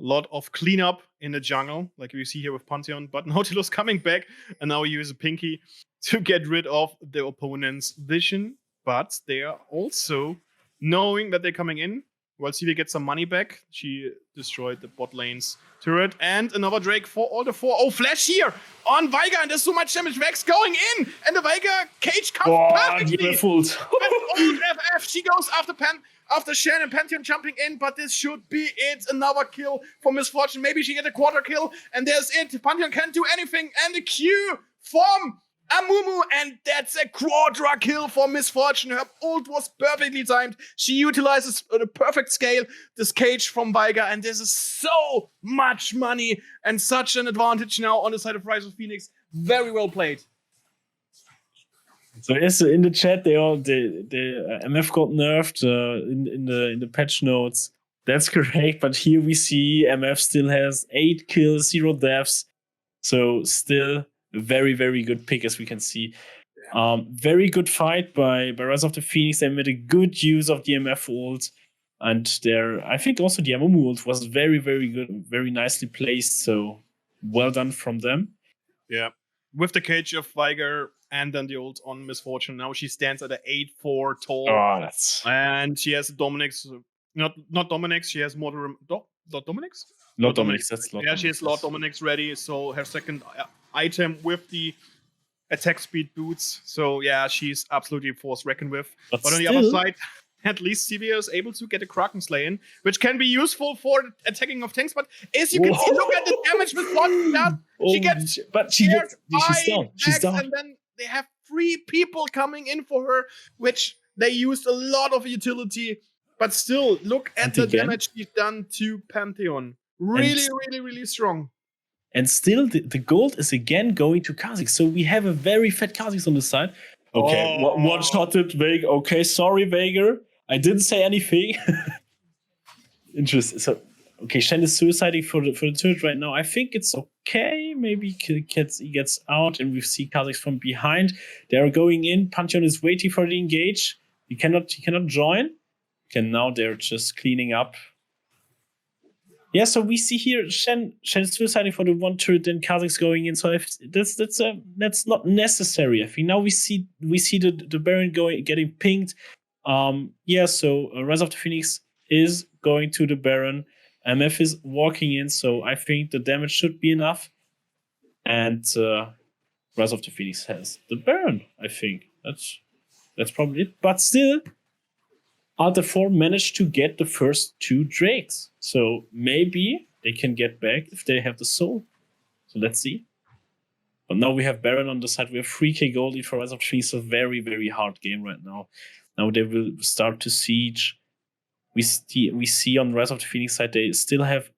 A lot of cleanup in the jungle, like we see here with Pantheon. But Nautilus coming back, and now he uses a Pinky to get rid of the opponent's vision. But they are also knowing that they're coming in. While CV gets some money back, she destroyed the bot lane's turret. And another Drake for all the 4. Oh, flash here on Veigar, and there's so much damage. Vex going in, and the Veigar cage comes perfectly. Old FF, she goes after Shen and Pantheon jumping in, but this should be it. Another kill for Misfortune. Maybe she get a quarter kill, and there's it. Pantheon can't do anything, and the Q from Amumu, and that's a quadra kill for Misfortune. Her ult was perfectly timed. She utilizes the perfect scale, this cage from Veigar, and this is so much money and such an advantage now on the side of Rise of Phoenix. Very well played. So yes, in the chat, the MF got nerfed in the patch notes. That's correct, but here we see MF still has 8 kills, 0 deaths. So still a very, very good pick, as we can see. Very good fight by Rise of the Phoenix. They made a good use of the MF ult. And I think also the Amumu ult was very, very good, very nicely placed. So well done from them. Yeah. With the cage of Veigar and then the ult on Misfortune. Now she stands at an 8-4 tall. And she has Dominic's, not Dominic's, she has more Dominic's? Lord Dominic's, that's Lord. Yeah, she has Lord Dominic's ready. So her second item with the attack speed boots. So yeah, she's absolutely force reckoned with. But on the other side, at least CV is able to get a Kraken Slay in, which can be useful for attacking of tanks. But as you can see, look at the damage with one down. She's down. And then they have 3 people coming in for her, which they used a lot of utility. But still, look at the damage she's done to Pantheon. Really strong. And still, the gold is again going to Kha'Zix. So we have a very fat Kha'Zix on the side. Okay, one-shotted Veigar. Okay, sorry, Veigar. I didn't say anything. Interesting. So, okay, Shen is suiciding for the turret right now. I think it's okay. Maybe he gets out, and we see Kha'Zix from behind. They're going in. Pantheon is waiting for the engage. He cannot join. Okay, now they're just cleaning up. Yeah, so we see here Shen suiciding for the 1 turret, then Kha'Zix going in. So that's not necessary. I think now we see the Baron getting pinged. So Rise of the Phoenix is going to the Baron. MF is walking in, so I think the damage should be enough. And Rise of the Phoenix has the Baron. I think that's probably it. But still, Alter 4 managed to get the first 2 Drakes. So maybe they can get back if they have the soul. So let's see. But now we have Balân on the side. We have 3k gold lead for Rise of Phoenix. A very, very hard game right now. Now they will start to siege. We see on Rise of the Phoenix side they still have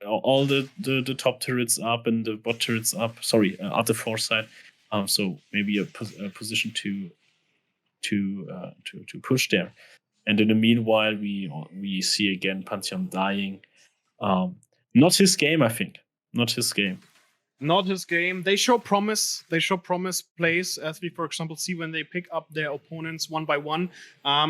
all the top turrets up and the bot turrets up. Sorry, at the 4 side. So maybe a position to push there. And in the meanwhile, we see again Pantheon dying. Not his game, I think. Not his game. Not his game. They show promise. They show promise plays, as we, for example, see when they pick up their opponents one by one.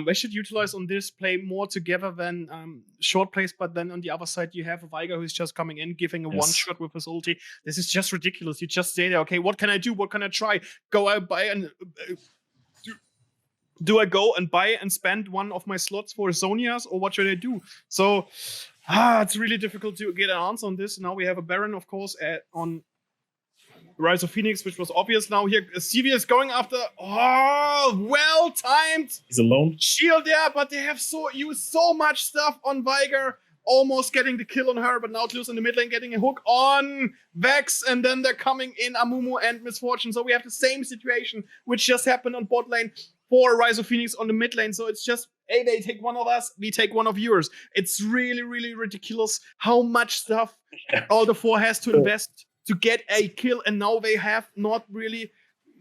They should utilize on this play more together than short plays. But then on the other side, you have a Waguet who's just coming in, giving a one shot with his ulti. This is just ridiculous. You just stay there. Okay, what can I do? What can I try? Go out, buy and do I go and buy and spend one of my slots for Zonias, or what should I do? So it's really difficult to get an answer on this. Now we have a Baron, of course, on Rise of Phoenix, which was obvious. Now here, CV is going after. Oh, well timed. He's alone. Shield there, but they have used so much stuff on Waguet, almost getting the kill on her. But Nautilus in the mid lane getting a hook on Vex, and then they're coming in Amumu and Misfortune. So we have the same situation which just happened on bot lane for Rise of Phoenix on the mid lane. So it's just, hey, they take one of us, we take one of yours. It's really, really ridiculous how much stuff all the 4 has to invest to get a kill, and now they have not really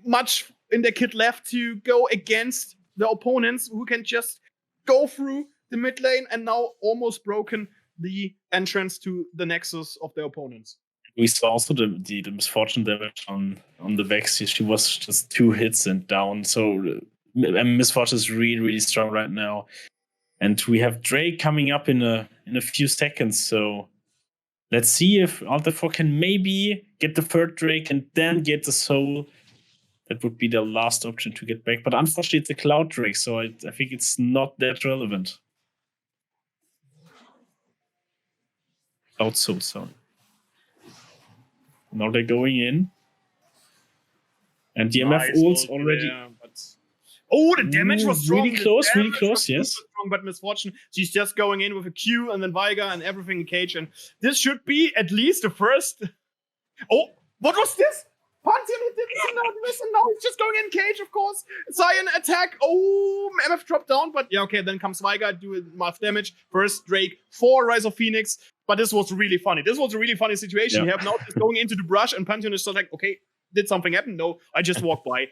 much in their kit left to go against the opponents who can just go through the mid lane and now almost broken the entrance to the nexus of their opponents. We saw also the Misfortune damage on the Vex. She was just 2 hits and down. So Misfortune is really, really strong right now. And we have Drake coming up in a few seconds, so let's see if Alter 4 can maybe get the 3rd Drake and then get the soul. That would be the last option to get back. But unfortunately, it's a Cloud Drake, so I think it's not that relevant. Cloud Soul, sorry. Now they're going in. And the MF ults already... Yeah, but... Oh, the damage was strong. Really close, yes. Strong, but Misfortune, she's just going in with a Q and then Waguet and everything in cage. And this should be at least the first. Oh, what was this? Pantheon, he didn't know this, and now he's just going in cage, of course. Zion attack. Oh, MF dropped down, but yeah, okay, then comes Waguet, doing enough damage. First Drake for Rise of Phoenix. But this was really funny. This was a really funny situation. Yeah. You have now just going into the brush, and Pantheon is just like, okay, did something happen? No, I just walked by.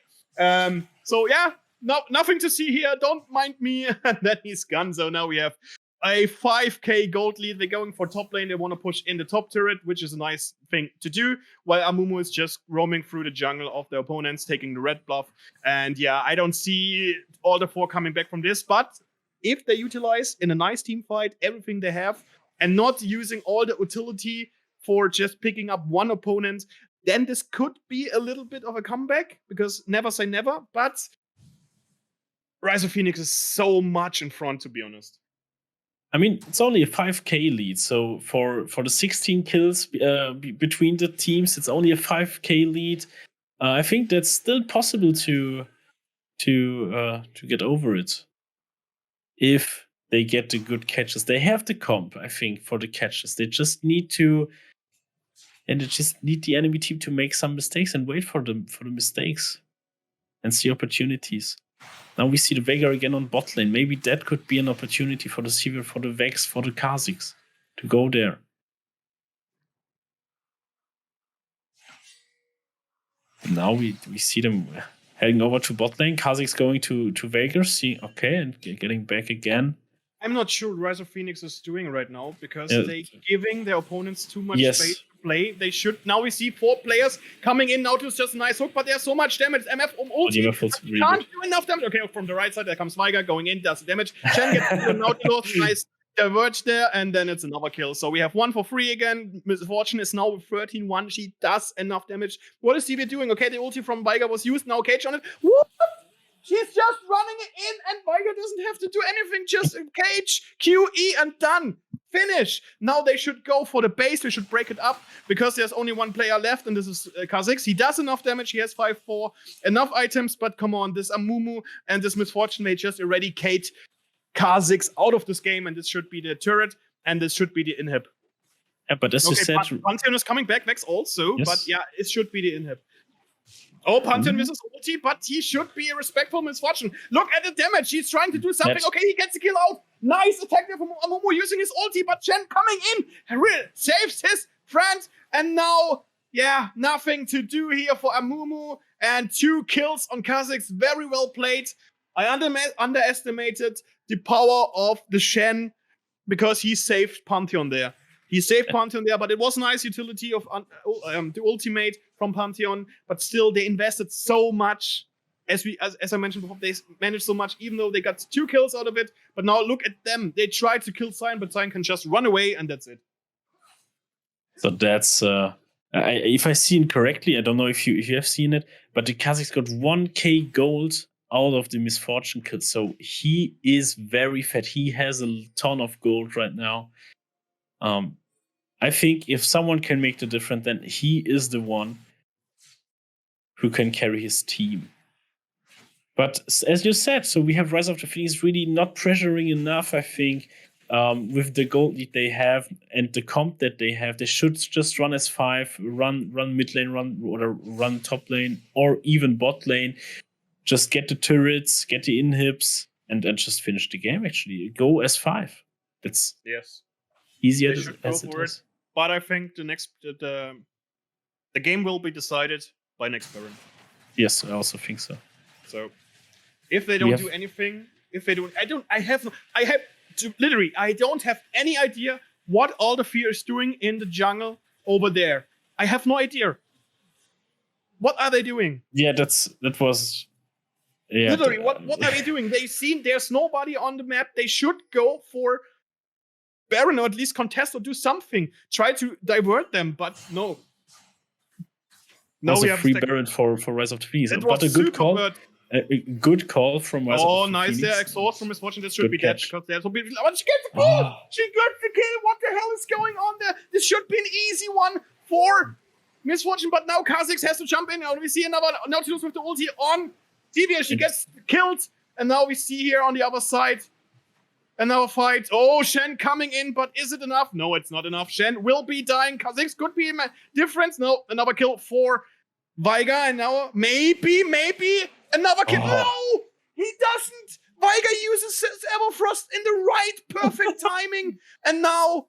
So yeah. No, nothing to see here. Don't mind me. And then he's gone. So now we have a 5k gold lead. They're going for top lane. They want to push in the top turret, which is a nice thing to do. While Amumu is just roaming through the jungle of their opponents, taking the red buff. And yeah, I don't see all the 4 coming back from this. But if they utilize in a nice team fight everything they have and not using all the utility for just picking up one opponent, then this could be a little bit of a comeback, because never say never. But Rise of Phoenix is so much in front, to be honest. I mean, it's only a 5k lead, so for the 16 kills between the teams, it's only a 5k lead. I think that's still possible to get over it if they get the good catches. They have the comp, I think, for the catches. They just need the enemy team to make some mistakes and wait for the mistakes and see opportunities. Now we see the Veigar again on bot lane. Maybe that could be an opportunity for the Sivir, for the Vex, for the Kha'Zix to go there. Now we see them heading over to bot lane. Kha'Zix going to Veigar, and getting back again. I'm not sure what Rise of Phoenix is doing right now, because they're giving their opponents too much space to play. They should. Now we see 4 players coming in. Nautilus just a nice hook, but there's so much damage. MF ulti can't do enough damage. Okay, from the right side there comes Waguet going in, does the damage. Chen gets the Nautilus, nice diverge there, and then it's another kill. So we have 1 for 3 again. Misfortune is now with 13-1. She does enough damage. What is CV doing? Okay, the ulti from Waguet was used. Now cage on it. What? She's just running it in, and Waguet doesn't have to do anything. Just cage, QE, and done. Finish. Now they should go for the base. They should break it up, because there's only 1 player left, and this is Kha'Zix. He does enough damage. He has 5-4. Enough items, but come on. This Amumu and this Misfortune may just eradicate Kha'Zix out of this game, and this should be the turret, and this should be the inhib. Yeah, but as you said... Pantheon is coming back, Vex also, but yeah, it should be the inhib. Oh, Pantheon misses ulti, but he should be a respectful Misfortune. Look at the damage. He's trying to do something. Okay, he gets the kill out. Nice attack there from Amumu using his ulti, but Shen coming in. Saves his friend. And now, nothing to do here for Amumu. And 2 kills on Kha'Zix. Very well played. I underestimated the power of the Shen because he saved Pantheon there. But it was nice utility of the ultimate from Pantheon. But still, they invested so much. As I mentioned before, they managed so much, even though they got 2 kills out of it. But now look at them. They tried to kill Sion, but Sion can just run away, and that's it. So that's if I see it correctly, I don't know if you have seen it, but the Kha'Zix got 1k gold out of the Misfortune kill. So he is very fat. He has a ton of gold right now. I think if someone can make the difference, then he is the one who can carry his team. But as you said, so we have Rise of the Phoenix really not pressuring enough, I think, with the gold lead they have and the comp that they have. They should just run S5, run mid lane, run top lane, or even bot lane. Just get the turrets, get the inhibs, and just finish the game, actually. Go S5. That's easier as it is. But I think the game will be decided by next Baron. Yes, I also think so. So if they don't do anything, I don't have any idea what all the fear is doing in the jungle over there. I have no idea. What are they doing? Yeah, that was. Yeah. Literally, what are they doing? They seen there's nobody on the map. They should go for Baron or at least contest or do something. Try to divert them, but no. No, we have free Baron for Rise of the Phoenix. But a good call. A good call from Rise of the Phoenix. Oh, nice. There, exhaust from Misfortune. This should be dead because there's a bit. But she gets the kill. She got the kill. What the hell is going on there? This should be an easy one for Misfortune, but now Kha'Zix has to jump in. Now we see another Nautilus with the ulti on Divya. She gets killed, and now we see here on the other side another fight. Oh, Shen coming in, but is it enough? No, it's not enough. Shen will be dying. Kha'Zix could be a difference. No, another kill for Waguet, and now maybe another kill. No, he doesn't. Waguet uses his Everfrost in the right perfect timing, and now,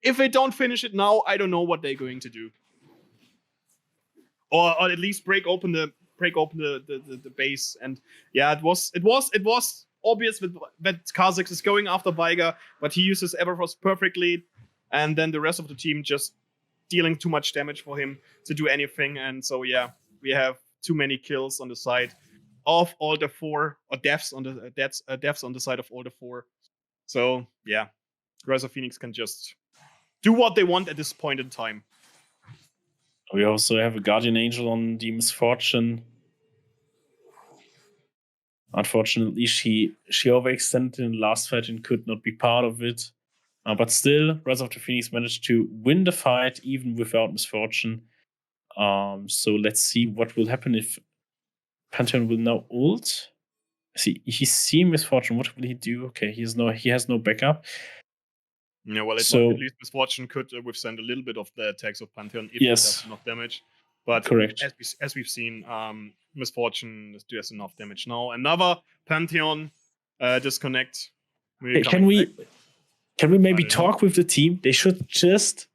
if they don't finish it now, I don't know what they're going to do, or at least break open the base. And it was obvious that Kha'Zix is going after Waguet, but he uses Everfrost perfectly, and then the rest of the team just dealing too much damage for him to do anything. And so we have too many kills on the side of all the 4, or deaths on the side of all the 4. So Rise of Phoenix can just do what they want at this point in time. We also have a Guardian Angel on the Misfortune. Unfortunately, she overextended in the last fight and could not be part of it. But still, Rise of the Phoenix managed to win the fight even without Misfortune. So let's see what will happen if Pantheon will now ult. See, he's seeing Misfortune. What will he do? Okay, he has no backup. Yeah, well, at least Misfortune could withstand a little bit of the attacks of Pantheon if it does enough damage. But correct. As we've seen, Misfortune does enough damage now. Another Pantheon disconnect. Can we maybe talk with the team? They should just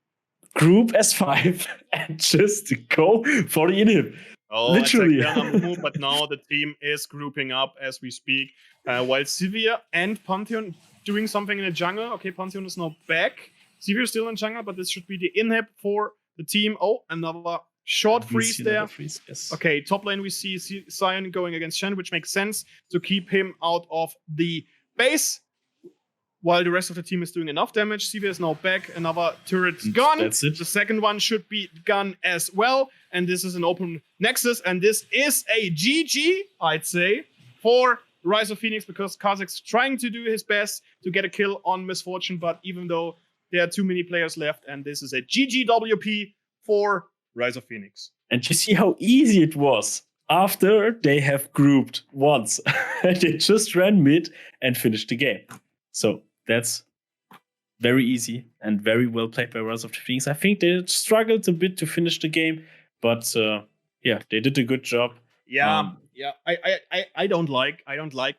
group S5 and just go for the inhib. Oh, literally. But now the team is grouping up as we speak. While Sivir and Pantheon doing something in the jungle. Okay, Pantheon is now back. Sivir is still in jungle, but this should be the inhib for the team. Oh, another short freeze there. Yes. Okay, top lane we see Sion going against Shen, which makes sense to keep him out of the base. While the rest of the team is doing enough damage. Sivir is now back. Another turret's gone. That's it. The second one should be gone as well. And this is an open Nexus. And this is a GG, I'd say, for Rise of Phoenix, because Kha'Zix trying to do his best to get a kill on Misfortune. But even though there are too many players left, and this is a GGWP for Rise of Phoenix. And you see how easy it was after they have grouped once. They just ran mid and finished the game. So that's very easy and very well played by Rise of the Phoenix. I think they struggled a bit to finish the game, but yeah, they did a good job. Yeah, I don't like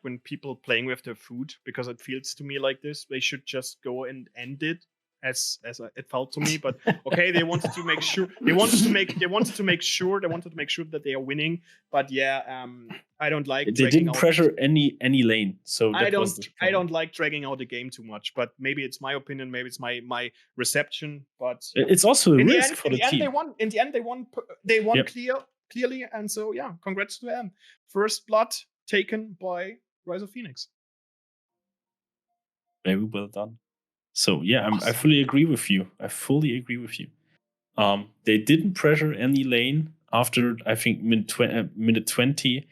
when people playing with their food, because it feels to me like this. They should just go and end it, as it felt to me. But okay, they wanted to make sure that they are winning. But yeah, I don't like. They didn't pressure any lane, so that I don't like dragging out the game too much. But maybe it's my opinion, maybe it's my reception. But it's also a risk for the team. In the end, they won clearly, and so yeah, congrats to them. First blood taken by Rise of Phoenix. Very well done. So yeah, I fully agree with you. They didn't pressure any lane after, I think, minute 20.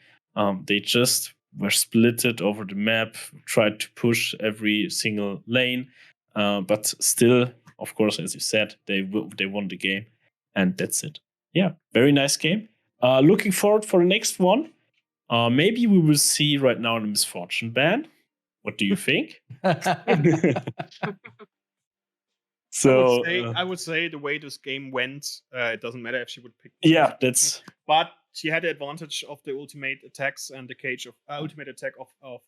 They just were splitted over the map, tried to push every single lane, but still, of course, as you said, they won the game, and that's it. Yeah, very nice game. Looking forward for the next one. Maybe we will see right now the Misfortune ban. What do you think? So I would say the way this game went, it doesn't matter if she would pick. Yeah, that's. But she had the advantage of the ultimate attacks and the cage of ultimate attack of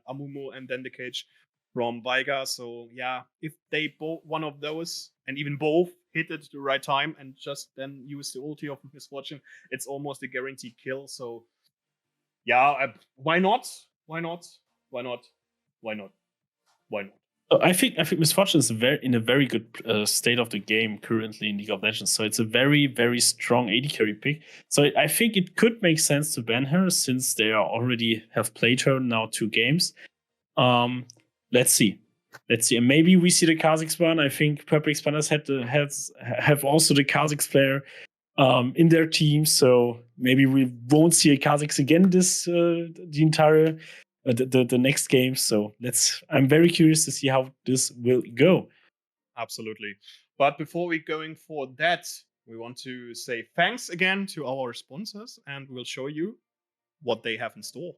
Amumu, and then the cage from Veiga. So yeah, if they both one of those and even both hit it at the right time and just then use the ulti of Misfortune, it's almost a guaranteed kill. So yeah, why not? I think Misfortune is in a very good state of the game currently in League of Legends. So it's a very, very strong AD carry pick. So I think it could make sense to ban her, since they already have played her now 2 games. Let's see, and maybe we see the Kha'Zix one. I think Purple Expanders have also the Kha'Zix player in their team. So maybe we won't see a Kha'Zix again the entire. The next game. So I'm very curious to see how this will go. Absolutely. But before we going for that, we want to say thanks again to our sponsors, and we'll show you what they have in store.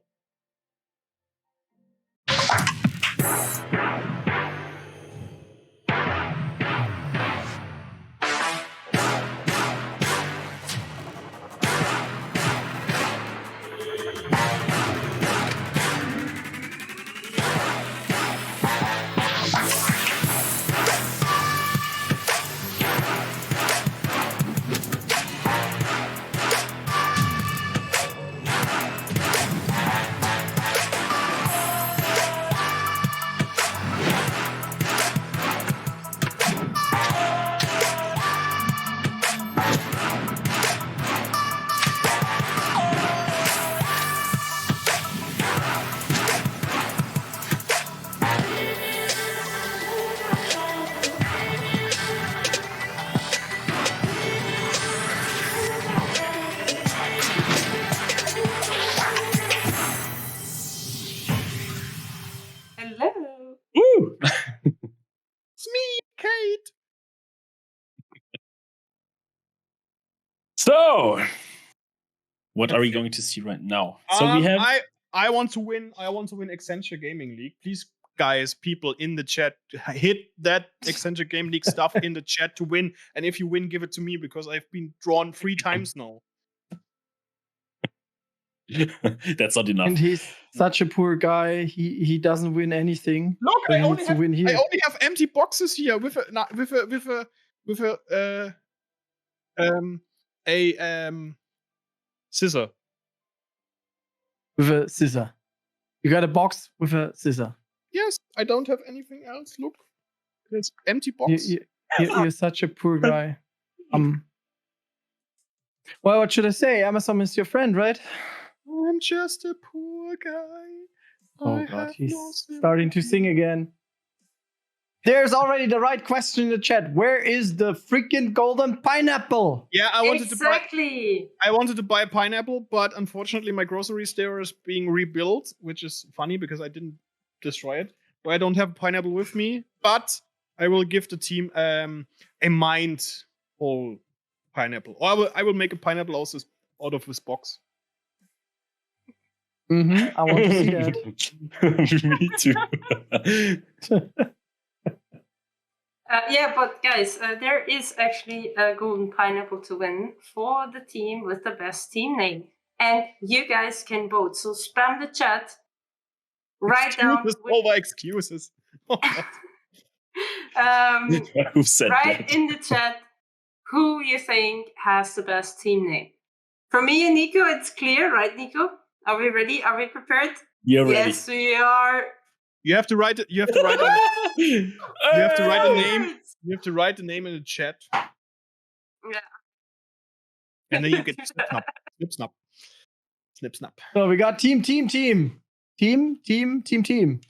So, what are we going to see right now? So we have. I want to win Accenture Gaming League. Please, guys, people in the chat, hit that Accenture Gaming League stuff in the chat to win. And if you win, give it to me, because I've been drawn 3 times now. That's not enough. And he's such a poor guy. He doesn't win anything. Look, I only have empty boxes here with a scissor. With a scissor. You got a box with a scissor. Yes, I don't have anything else. Look, it's empty box. You're such a poor guy. Well, what should I say? Amazon is your friend, right? I'm just a poor guy. Oh God, he's starting to sing again. There's already the right question in the chat. Where is the freaking golden pineapple? Yeah, I wanted to buy a pineapple, but unfortunately my grocery store is being rebuilt, which is funny because I didn't destroy it. So I don't have a pineapple with me, but I will give the team a mind-whole pineapple. Or I will make a pineapple out of this box. Mm-hmm. I want to see that. Me too. Yeah, but guys, there is actually a golden pineapple to win for the team with the best team name. And you guys can vote. So spam the chat. Write down. Over excuses. Who said Write that? in the chat who you think has the best team name. For me and Nico, it's clear, right, Nico? Are we ready? Are we prepared? You're ready. Yes, we are. You have to write it. You have to write it. You have to write the name. You have to write the name in the chat. Yeah. And then you get snip snap. Snip snap. Snip snap. So we got team. Team. Team. Team. Team to team.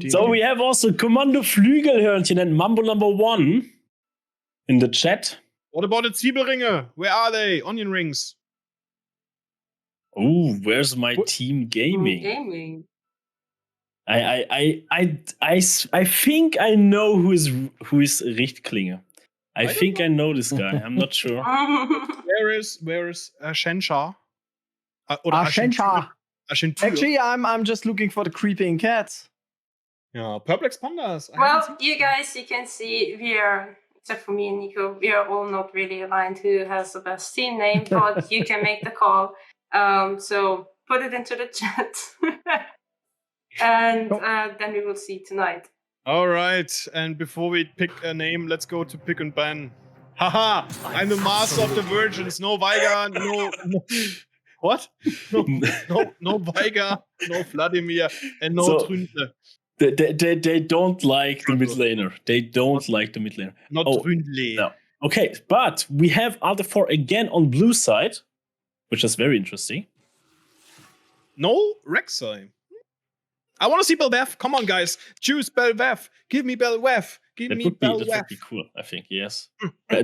So we have also Kommando Flügelhörnchen and Mambo number 1 in the chat. What about the Zwiebelringe? Where are they? Onion rings. Oh, where's my team gaming? I think I know who is Richtklinge. I think I know this guy. I'm not sure. Where is Accenture? Accenture. Accenture. Actually, I'm just looking for the creeping cats. Yeah, Perplex Pandas. Well, you guys, you can see we are, except for me and Nico, we are all not really aligned who has the best team name, but you can make the call. So put it into the chat. And then we will see tonight. All right, and before we pick a name, let's go to pick and ban. Haha! I'm the master of the virgins. No Weiger, no what? No Weiger, no Vladimir, and no Tründle. They don't like the mid laner. They don't like the mid laner. Not Tründle. No. Okay, but we have Alter 4 again on blue side, which is very interesting. No Rek'Sai. I want to see Belveth. Come on, guys. Choose Belveth. Give me Belveth. That would be cool, I think, yes.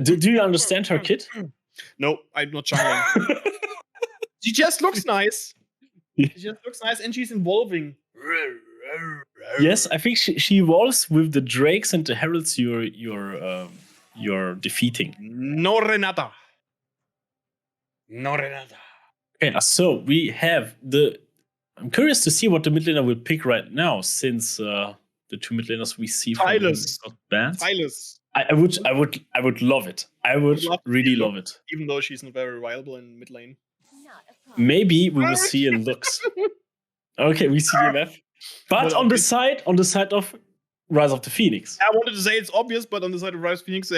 Do you understand her kit? No, I'm not jungling. She just looks nice. And she's evolving. Yes, I think she evolves with the drakes and the heralds you're defeating. No Renata. Okay, so we have I'm curious to see what the mid laner will pick right now, since the 2 mid laners we see from got banned. I would love it. I would really love it. Even though she's not very reliable in mid lane. Maybe we will see a Lux. Okay, we see DMF. But on the side of Rise of the Phoenix. I wanted to say it's obvious, but on the side of Rise of the Phoenix,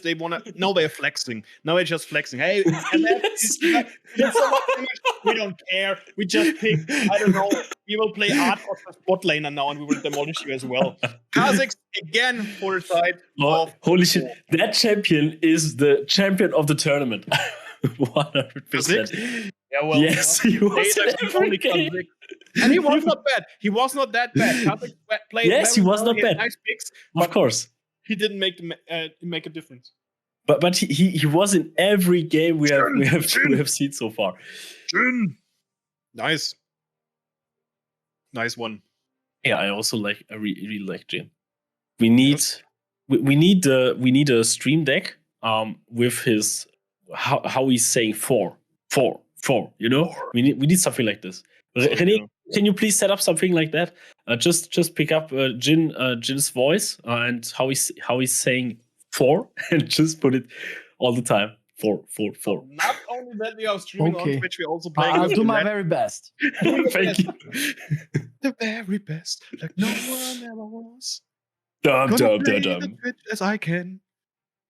they want to. Now they're flexing. Now they're just flexing. Hey, we don't care. We just pick. I don't know. We will play Art of the spot laner now, and we will demolish you as well. Kha'Zix again for the side. Holy shit! That champion is the champion of the tournament. 100%. Yeah, well, yes, he was. And he was not bad. He was not that bad. Yes, he was not bad. Nice picks, of course, he didn't make a difference. But he was in every game we have seen so far. Nice one. Yeah, I also really like Jin. We need a stream deck with his how he's saying 4. You know, we need something like this. René, can you please set up something like that? Just pick up Jin's voice and how he's saying 4 and just put it all the time. 4. Not only that we are streaming on Twitch, we're also playing. I'll do my very best. Thank you. The very best, like no one ever was. Dum. Twitch as I can.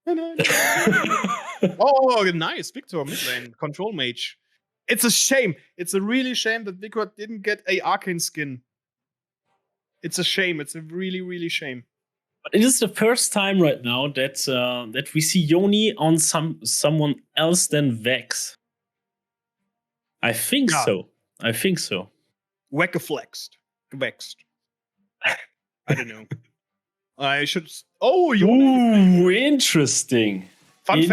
Oh, nice, Victor midlane control mage. It's a shame. It's a really shame that Victor didn't get a arcane skin. It's a shame. It's a really shame. But it is the first time right now that we see Yoni on someone else than Vex. I think so. Waguet vexed. I don't know. I should. Oh, Yoni. Ooh, interesting. Fun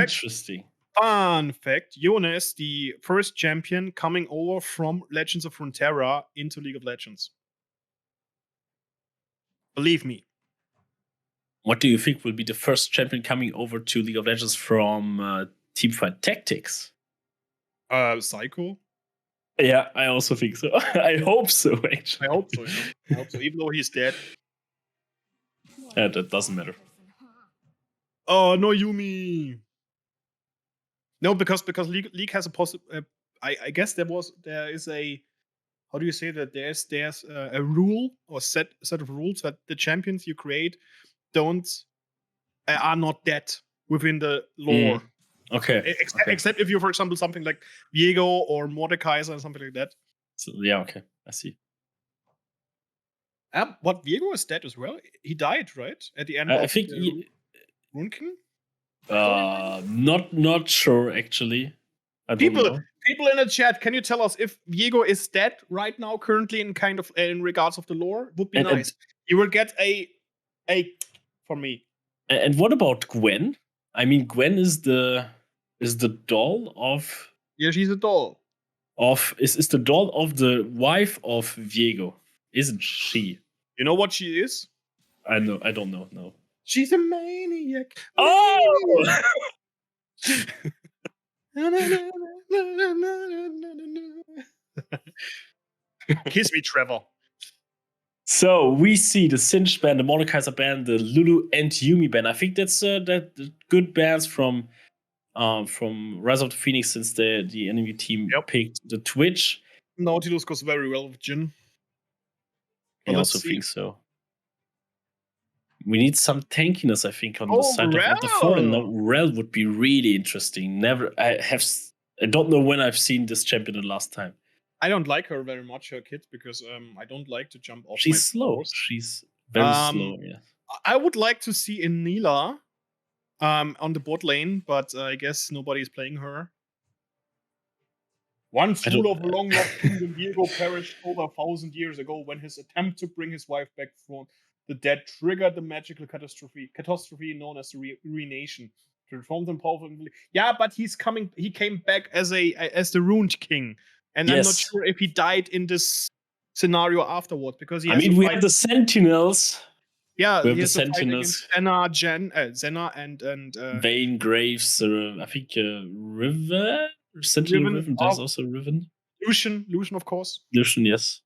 fact: Yone is the first champion coming over from Legends of Runeterra into League of Legends. Believe me. What do you think will be the first champion coming over to League of Legends from Teamfight Tactics? Psycho. Yeah, I also think so. I hope so, actually. I hope so. I hope so. Even though he's dead. That doesn't matter. Oh no, Yumi. No, because League has a I guess there is a, how do you say that? There's a rule or set of rules that the champions you create are not dead within the lore. Okay. Except if you, for example, something like Viego or Mordekaiser or something like that. So, yeah, okay. I see. But Viego is dead as well. He died, right? At the end I of think Rune King? not sure actually. I don't People know. in the chat, can you tell us if Viego is dead right now, currently in kind of in regards of the lore? Would be nice. You will get a from me. And what about Gwen? I mean, Gwen is the doll of. Yeah, she's a doll. Is the doll of the wife of Viego, isn't she? You know what she is? I don't know. No. She's a maniac. Oh! Kiss me, Trevor. So we see the Sinch band, the Mordekaiser band, the Lulu and Yumi band. I think that's that good bands from Rise of the Phoenix, since the enemy team picked the Twitch. Nautilus goes very well with Jin. I also think so. We need some tankiness, I think, on the side of the foreign. Now, Rel would be really interesting. I don't know when I've seen this champion the last time. I don't like her very much, her kid, because I don't like to jump off. She's slow. Floors. She's very slow. Yeah. I would like to see Enila on the bot lane, but I guess nobody's playing her. One fool of a long-lost kingdom, Viego, perished over 1,000 years ago when his attempt to bring his wife back from the dead triggered the magical catastrophe known as the Renation. Transformed him powerfully. Yeah, but he came back as the Ruined King. And I'm not sure if he died in this scenario afterwards, because we have the Sentinels. Yeah, we have the Sentinels. Senna and Vayne, Graves, I think Riven. Sentinel Riven. There's also Riven. Lucian, of course. Lucian, yes.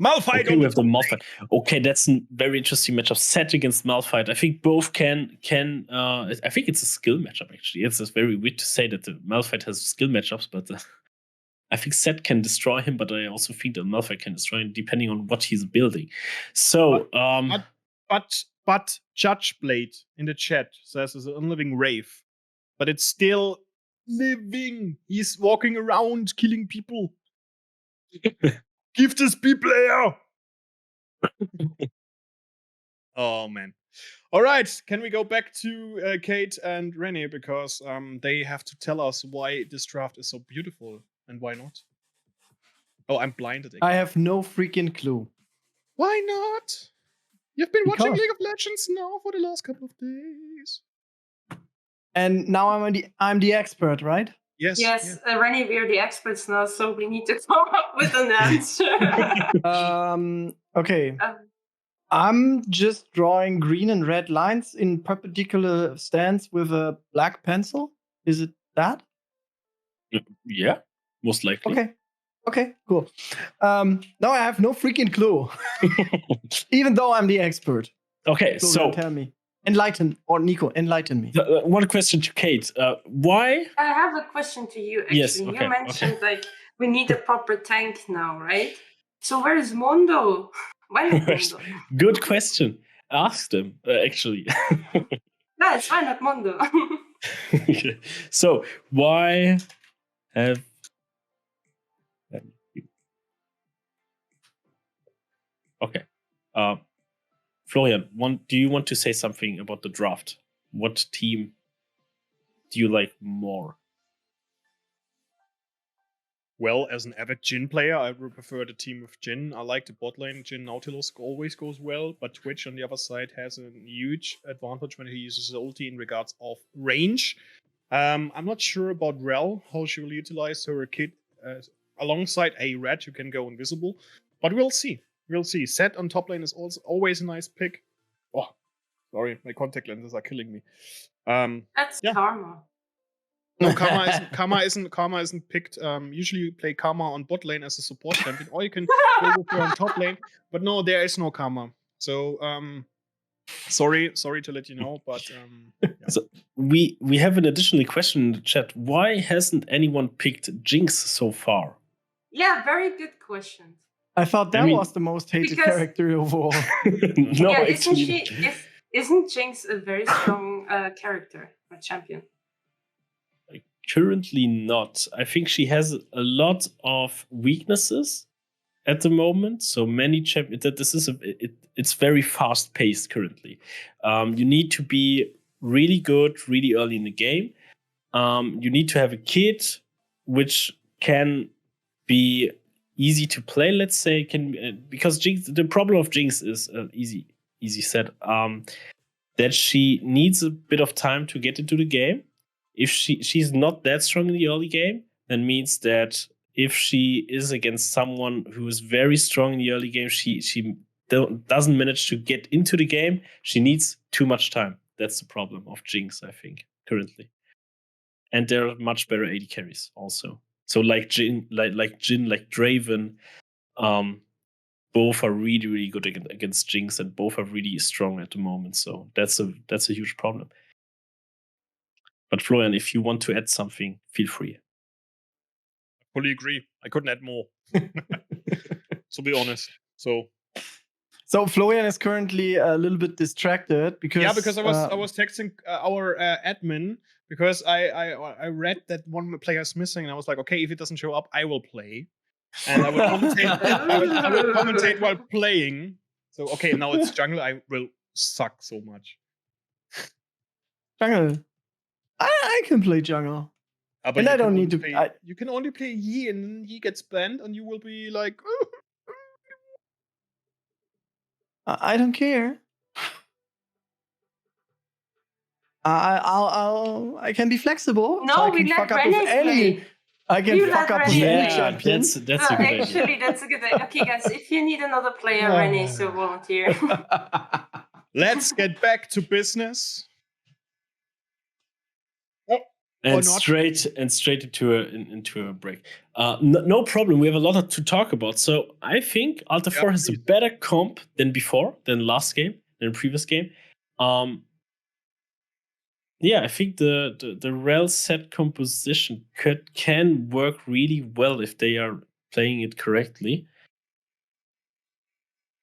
Malphite. Okay, we have the Malphite. Okay, that's a very interesting matchup. Set against Malphite. I think both can. I think it's a skill matchup. Actually, it's just very weird to say that the Malphite has skill matchups, but I think Set can destroy him. But I also think that Malphite can destroy him depending on what he's building. So, but Judge Blade in the chat says it's an unliving wraith, but it's still living. He's walking around killing people. Give this people air. Oh man. All right, can we go back to Kate and René, because they have to tell us why this draft is so beautiful and why not. Oh, I'm blinded again. I have no freaking clue. Why not? You've been watching League of Legends now for the last couple of days. And now I'm the expert, right? Yes. René, we're the experts now, so we need to come up with an answer. Okay. I'm just drawing green and red lines in perpendicular stance with a black pencil. Is it that? Yeah, most likely. Okay, cool. No, I have no freaking clue. Even though I'm the expert. Okay, so tell me. Enlighten me. One question to Kate. Why? I have a question to you, actually. Yes, okay, you mentioned we need a proper tank now, right? So where is Mondo? When is Mondo? Good question. Ask them, actually. No, it's fine, not Mondo. So why have Okay. Florian, do you want to say something about the draft? What team do you like more? Well, as an avid Jhin player, I would prefer the team with Jhin. I like the bot lane. Jhin Nautilus always goes well, but Twitch on the other side has a huge advantage when he uses his ulti in regards of range. I'm not sure about Rel, how she will utilize her kit alongside a red who can go invisible, but we'll see. We'll see. Set on top lane is also always a nice pick. Oh, sorry, my contact lenses are killing me. That's karma. No, Karma isn't picked. Usually you play Karma on bot lane as a support champion, or you can go with her on top lane. But no, there is no Karma. So sorry to let you know, but yeah. So we have an additional question in the chat. Why hasn't anyone picked Jinx so far? Yeah, very good question. I thought that was the most hated character overall. No, yeah, actually. Isn't Jinx a very strong character or champion? Currently not. I think she has a lot of weaknesses at the moment. So many it's very fast paced currently. You need to be really good really early in the game. You need to have a kit which can be easy to play. Let's say because Jinx, the problem of Jinx is easy said. That she needs a bit of time to get into the game. If she's not that strong in the early game, then means that if she is against someone who is very strong in the early game, she doesn't manage to get into the game. She needs too much time. That's the problem of Jinx, I think, currently. And there are much better AD carries also. So like Jhin, like Draven, both are really, really good against Jinx, and both are really strong at the moment. So that's a huge problem. But Florian, if you want to add something, feel free. I fully agree. I couldn't add more. To be honest. So Florian is currently a little bit distracted because I was texting our admin because I read that one player is missing, and I was like, okay, if it doesn't show up, I will play, and I will commentate. I will commentate while playing. So okay, now it's jungle. I will suck so much. Jungle. I can play jungle. And I don't need to play. You can only play Yi, and then Yi gets banned, and you will be like, I don't care. I can be flexible. No, so I we can let fuck up René with any. play. I can fuck up with any champion. That's a good idea. Actually, that's a good idea. Okay, guys, if you need another player, René, so volunteer. Let's get back to business. And straight into a break. No problem. We have a lot to talk about. So I think Alta 4 has a better comp than last game, than previous game. I think the rel set composition can work really well if they are playing it correctly.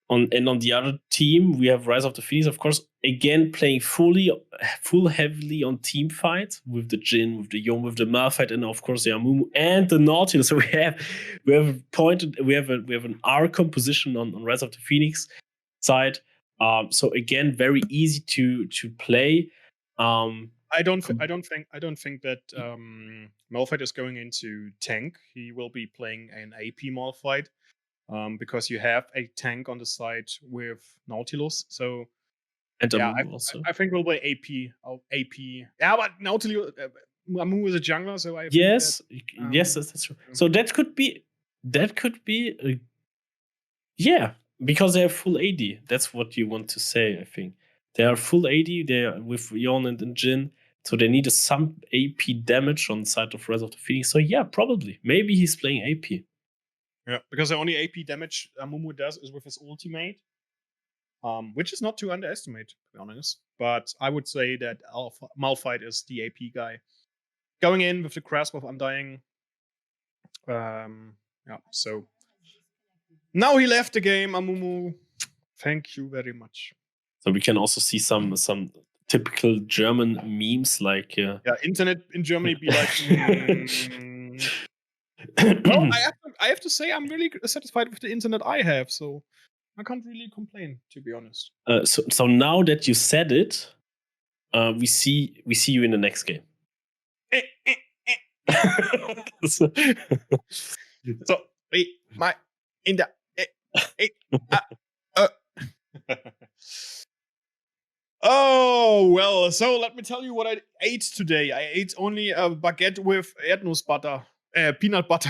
On the other team, we have Rise of the Phoenix, of course, again playing heavily on team fight with the Jhin, with the Yone, with the Malphite, and of course the Amumu and the Nautilus. So we have an R composition on Rise of the Phoenix side. So again, very easy to play. I don't think that Malphite is going into tank. He will be playing an AP Malphite. Because you have a tank on the side with Nautilus, so and also. I think we'll play AP. Yeah, but Nautilus, Amu is a jungler, so I yes, that's true. So that could be, because they have full AD. That's what you want to say. I think they are full AD. They are with Yone and Jhin, so they need some AP damage on the side of Rise of the Phoenix. So yeah, probably, maybe he's playing AP. Yeah, because the only AP damage Amumu does is with his ultimate, which is not to underestimate, to be honest. But I would say that Malphite is the AP guy. Going in with the grasp of Undying. So now he left the game, Amumu. Thank you very much. So we can also see some typical German memes like... internet in Germany be like... Well, I have to say I'm really satisfied with the internet I have, so I can't really complain, to be honest. So now that you said it, we see you in the next game. So Oh well, so let me tell you what I ate today. I ate only a baguette with Erdnussbutter. Peanut butter.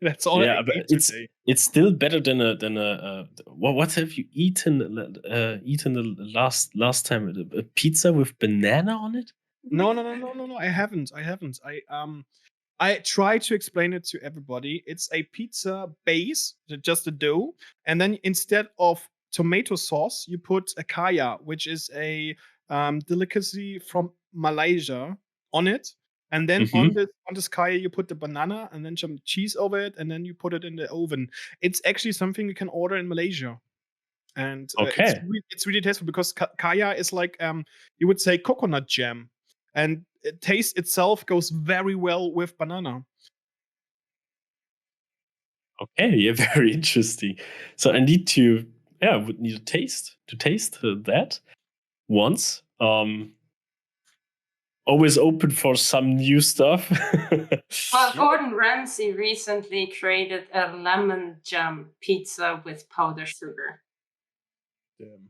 That's all. Yeah, but it's still better than a. What have you eaten? Eaten the last time? A pizza with banana on it? No. I haven't. I try to explain it to everybody. It's a pizza base, just a dough, and then instead of tomato sauce, you put a kaya, which is a delicacy from Malaysia, on it. And then on this kaya, you put the banana and then some cheese over it, and then you put it in the oven. It's actually something you can order in Malaysia, and it's really tasteful because kaya is like you would say coconut jam, and taste itself goes very well with banana. Okay, yeah, very interesting. So I need to, would need to taste that once. Always open for some new stuff. Well, Gordon Ramsay recently created a lemon jam pizza with powdered sugar. Damn.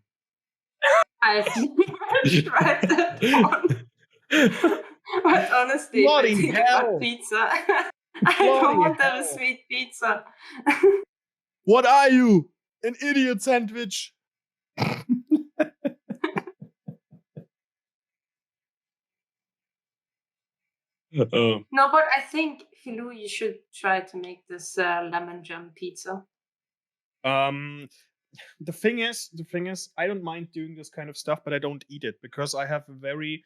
I've never tried that one. But honestly, if I Bloody think hell. about pizza, I don't want to have a sweet pizza. What are you? An idiot sandwich. No, but I think, Fiilou, you should try to make this lemon jam pizza. The thing is, I don't mind doing this kind of stuff, but I don't eat it because I have a very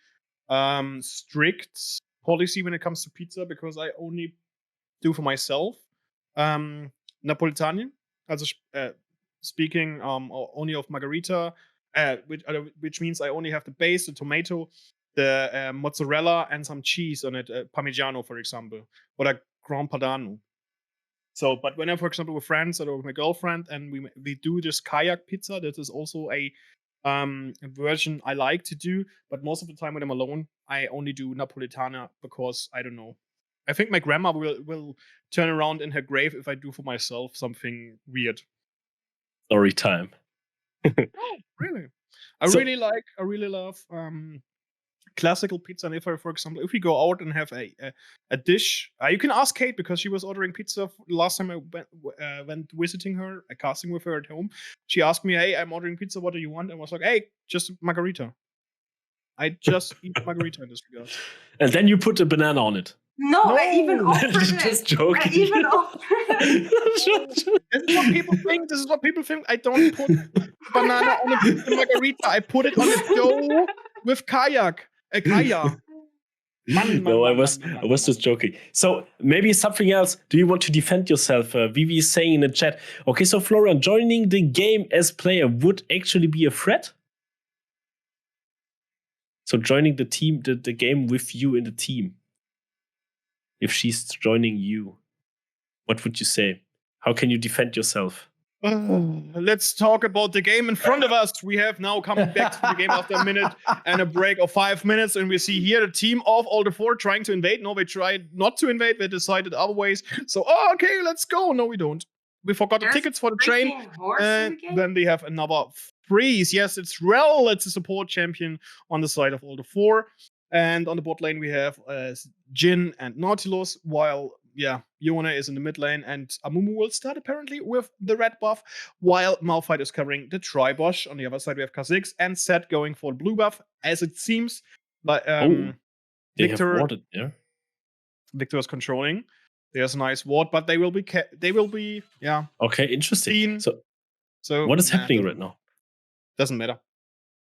strict policy when it comes to pizza, because I only do for myself Napolitanian, also speaking only of margarita, which means I only have the base, the tomato, the mozzarella, and some cheese on it, Parmigiano, for example, or a Gran Padano. So, but when I'm, for example, with friends or with my girlfriend, and we do this kayak pizza, that is also a version I like to do. But most of the time when I'm alone, I only do Napolitana because I don't know. I think my grandma will turn around in her grave if I do for myself something weird. Story time. Oh, really? I really love classical pizza. And if I, for example, if we go out and have a dish, you can ask Kate, because she was ordering pizza last time I went visiting her, casting with her at home. She asked me, "Hey, I'm ordering pizza. What do you want?" And I was like, "Hey, just margarita. I just eat margarita in this regard." And then you put a banana on it. No, I even offered it. Just joking. I even offered it. This is what people think. I don't put banana on a pizza margarita. I put it on a dough with kaya. No, I was just joking. So maybe something else. Do you want to defend yourself? Vivi is saying in the chat. Okay, so Florian, joining the game as player would actually be a threat. So joining the team, the game with you in the team. If she's joining you, what would you say? How can you defend yourself? Let's talk about the game in front of us. We have now come back to the game after a minute and a break of 5 minutes. And we see here the team of all the four trying to invade. No, they tried not to invade. They decided otherwise. So, okay, let's go. No, we don't. We forgot the tickets for the train. And then they have another freeze. Yes, it's Rel. It's a support champion on the side of all the four. And on the bot lane, we have Jin and Nautilus, while, Yona is in the mid lane, and Amumu will start apparently with the red buff, while Malphite is covering the Tribosh. On the other side, we have Kha'Zix and Set going for the blue buff, as it seems. But Victor is controlling. There's a nice ward, but they will be Okay, interesting. Seen. So what is happening right now? Doesn't matter,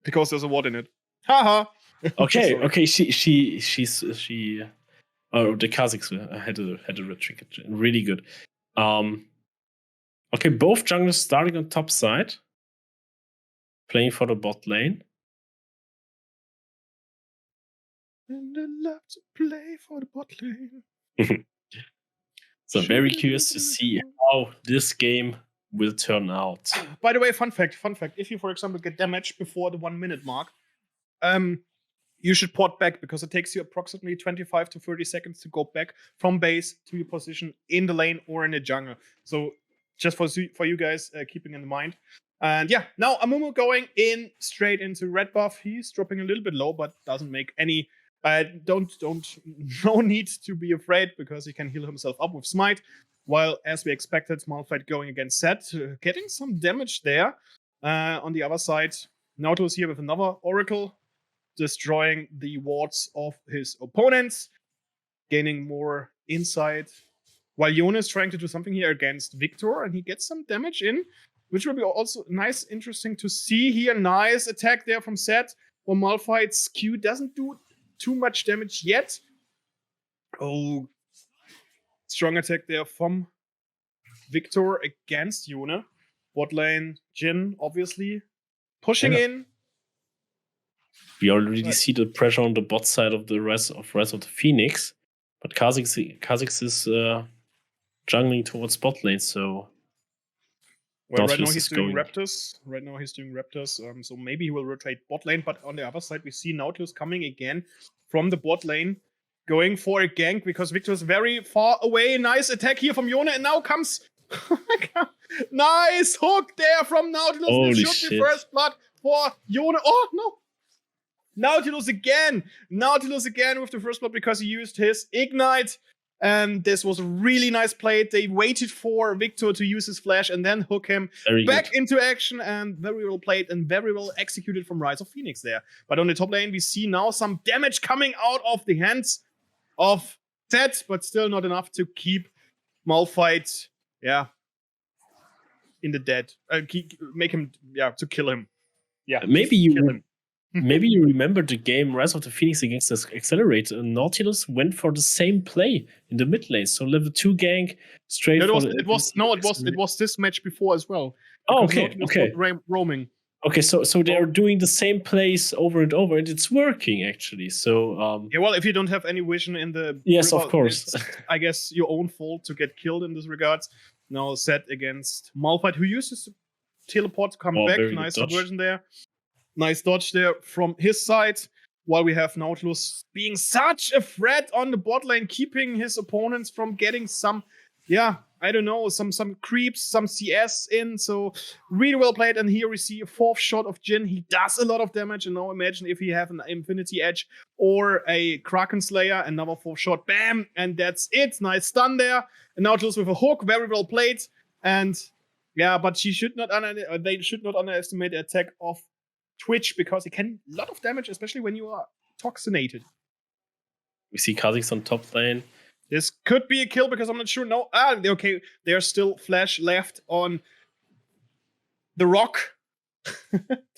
because there's a ward in it. Haha. Okay. Oh, the Kha'Zix had a red trinket. Really good. Okay, both junglers starting on top side, playing for the bot lane. And I love to play for the bot lane. So very curious to see how this game will turn out. By the way, fun fact. If you, for example, get damaged before the 1 minute mark, you should port back, because it takes you approximately 25 to 30 seconds to go back from base to your position in the lane or in the jungle. So just for you guys keeping in mind. And now Amumu going in straight into red buff. He's dropping a little bit low, but doesn't make any. No need to be afraid, because he can heal himself up with smite. While, as we expected, Malphite going against Set, getting some damage there. On the other side, Nautilus here with another Oracle. destroying the wards of his opponents, gaining more insight. While Yone is trying to do something here against Victor, and he gets some damage in, which will be also nice, interesting to see here. Nice attack there from Zed. While Malphite's Q doesn't do too much damage yet. Oh, strong attack there from Victor against Yone. Bot lane, Jhin, obviously, pushing in. We already see the pressure on the bot side of the rest of the Phoenix. But Kha'Zix is jungling towards bot lane, so... Well, right now he's doing Raptors. So maybe he will rotate bot lane. But on the other side, we see Nautilus coming again from the bot lane, going for a gank because Victor is very far away. Nice attack here from Yone, and now comes nice hook there from Nautilus. Holy it should be first blood for Yone. Oh no! Nautilus again with the first blood because he used his ignite. And this was a really nice play. They waited for Victor to use his flash and then hook him back into action, and very well played and very well executed from Rise of Phoenix there. But on the top lane, we see now some damage coming out of the hands of Zed, but still not enough to keep Malphite, in the dead. Make him, to kill him. Yeah, Maybe you remember the game Rise of the Phoenix against the Accelerator. Nautilus went for the same play in the mid lane. So level 2 gank straight. It was this match before as well. Oh, okay. Roaming. Okay, so they're doing the same plays over and over, and it's working actually. So well, if you don't have any vision in the yes, river, of course, it's, I guess your own fault to get killed in this regards. Now Zed against Malphite, who uses teleport to come back. Nice version there. Nice dodge there from his side. While we have Nautilus being such a threat on the bot lane, keeping his opponents from getting some, some creeps, some CS in. So really well played. And here we see a 4th shot of Jhin. He does a lot of damage. And now imagine if he have an Infinity Edge or a Kraken Slayer, another 4th shot, bam, and that's it. Nice stun there. And Nautilus with a hook, very well played. And but they should not underestimate the attack of Twitch, because it can a lot of damage, especially when you are toxinated. We see Kha'Zix on top lane. This could be a kill because I'm not sure. No, okay. There's still flash left on the rock.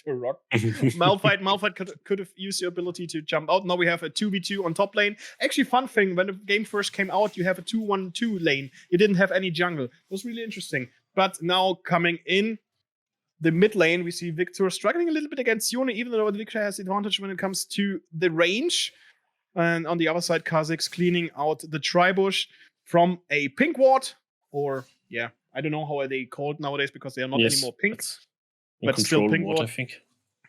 The rock. Malphite could have used the ability to jump out. Now we have a 2v2 on top lane. Actually, fun thing, when the game first came out, you have a 2-1-2 lane. You didn't have any jungle. It was really interesting. But now coming in the mid lane, we see Victor struggling a little bit against Yone, even though Victor has advantage when it comes to the range. And on the other side, Kha'Zix cleaning out the Tribush from a pink ward. Or, I don't know how they called nowadays because they are not anymore pink. But still pink ward, I think.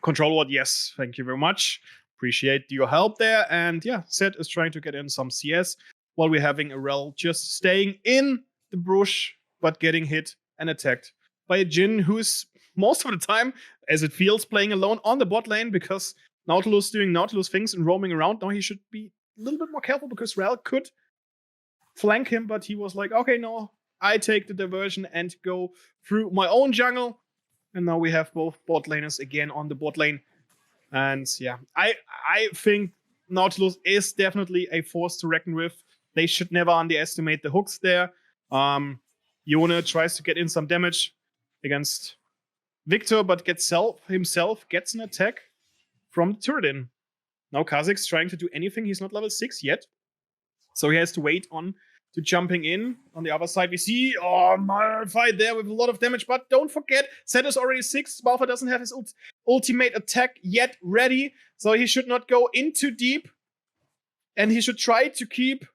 Control ward, yes. Thank you very much. Appreciate your help there. And Zed is trying to get in some CS while we're having a Rel just staying in the bush, but getting hit and attacked by a Jhin who's most of the time, as it feels, playing alone on the bot lane because Nautilus doing Nautilus things and roaming around. Now he should be a little bit more careful because Rel could flank him, but he was like, okay, no, I take the diversion and go through my own jungle. And now we have both bot laners again on the bot lane. And I think Nautilus is definitely a force to reckon with. They should never underestimate the hooks there. Yone tries to get in some damage against Victor, but gets an attack from the turret in. Now Kha'Zix trying to do anything. He's not level 6 yet. So he has to wait on to jumping in. On the other side, we see Malphite there with a lot of damage. But don't forget, Zed is already 6. Malphite doesn't have his ultimate attack yet ready. So he should not go in too deep. And he should try to keep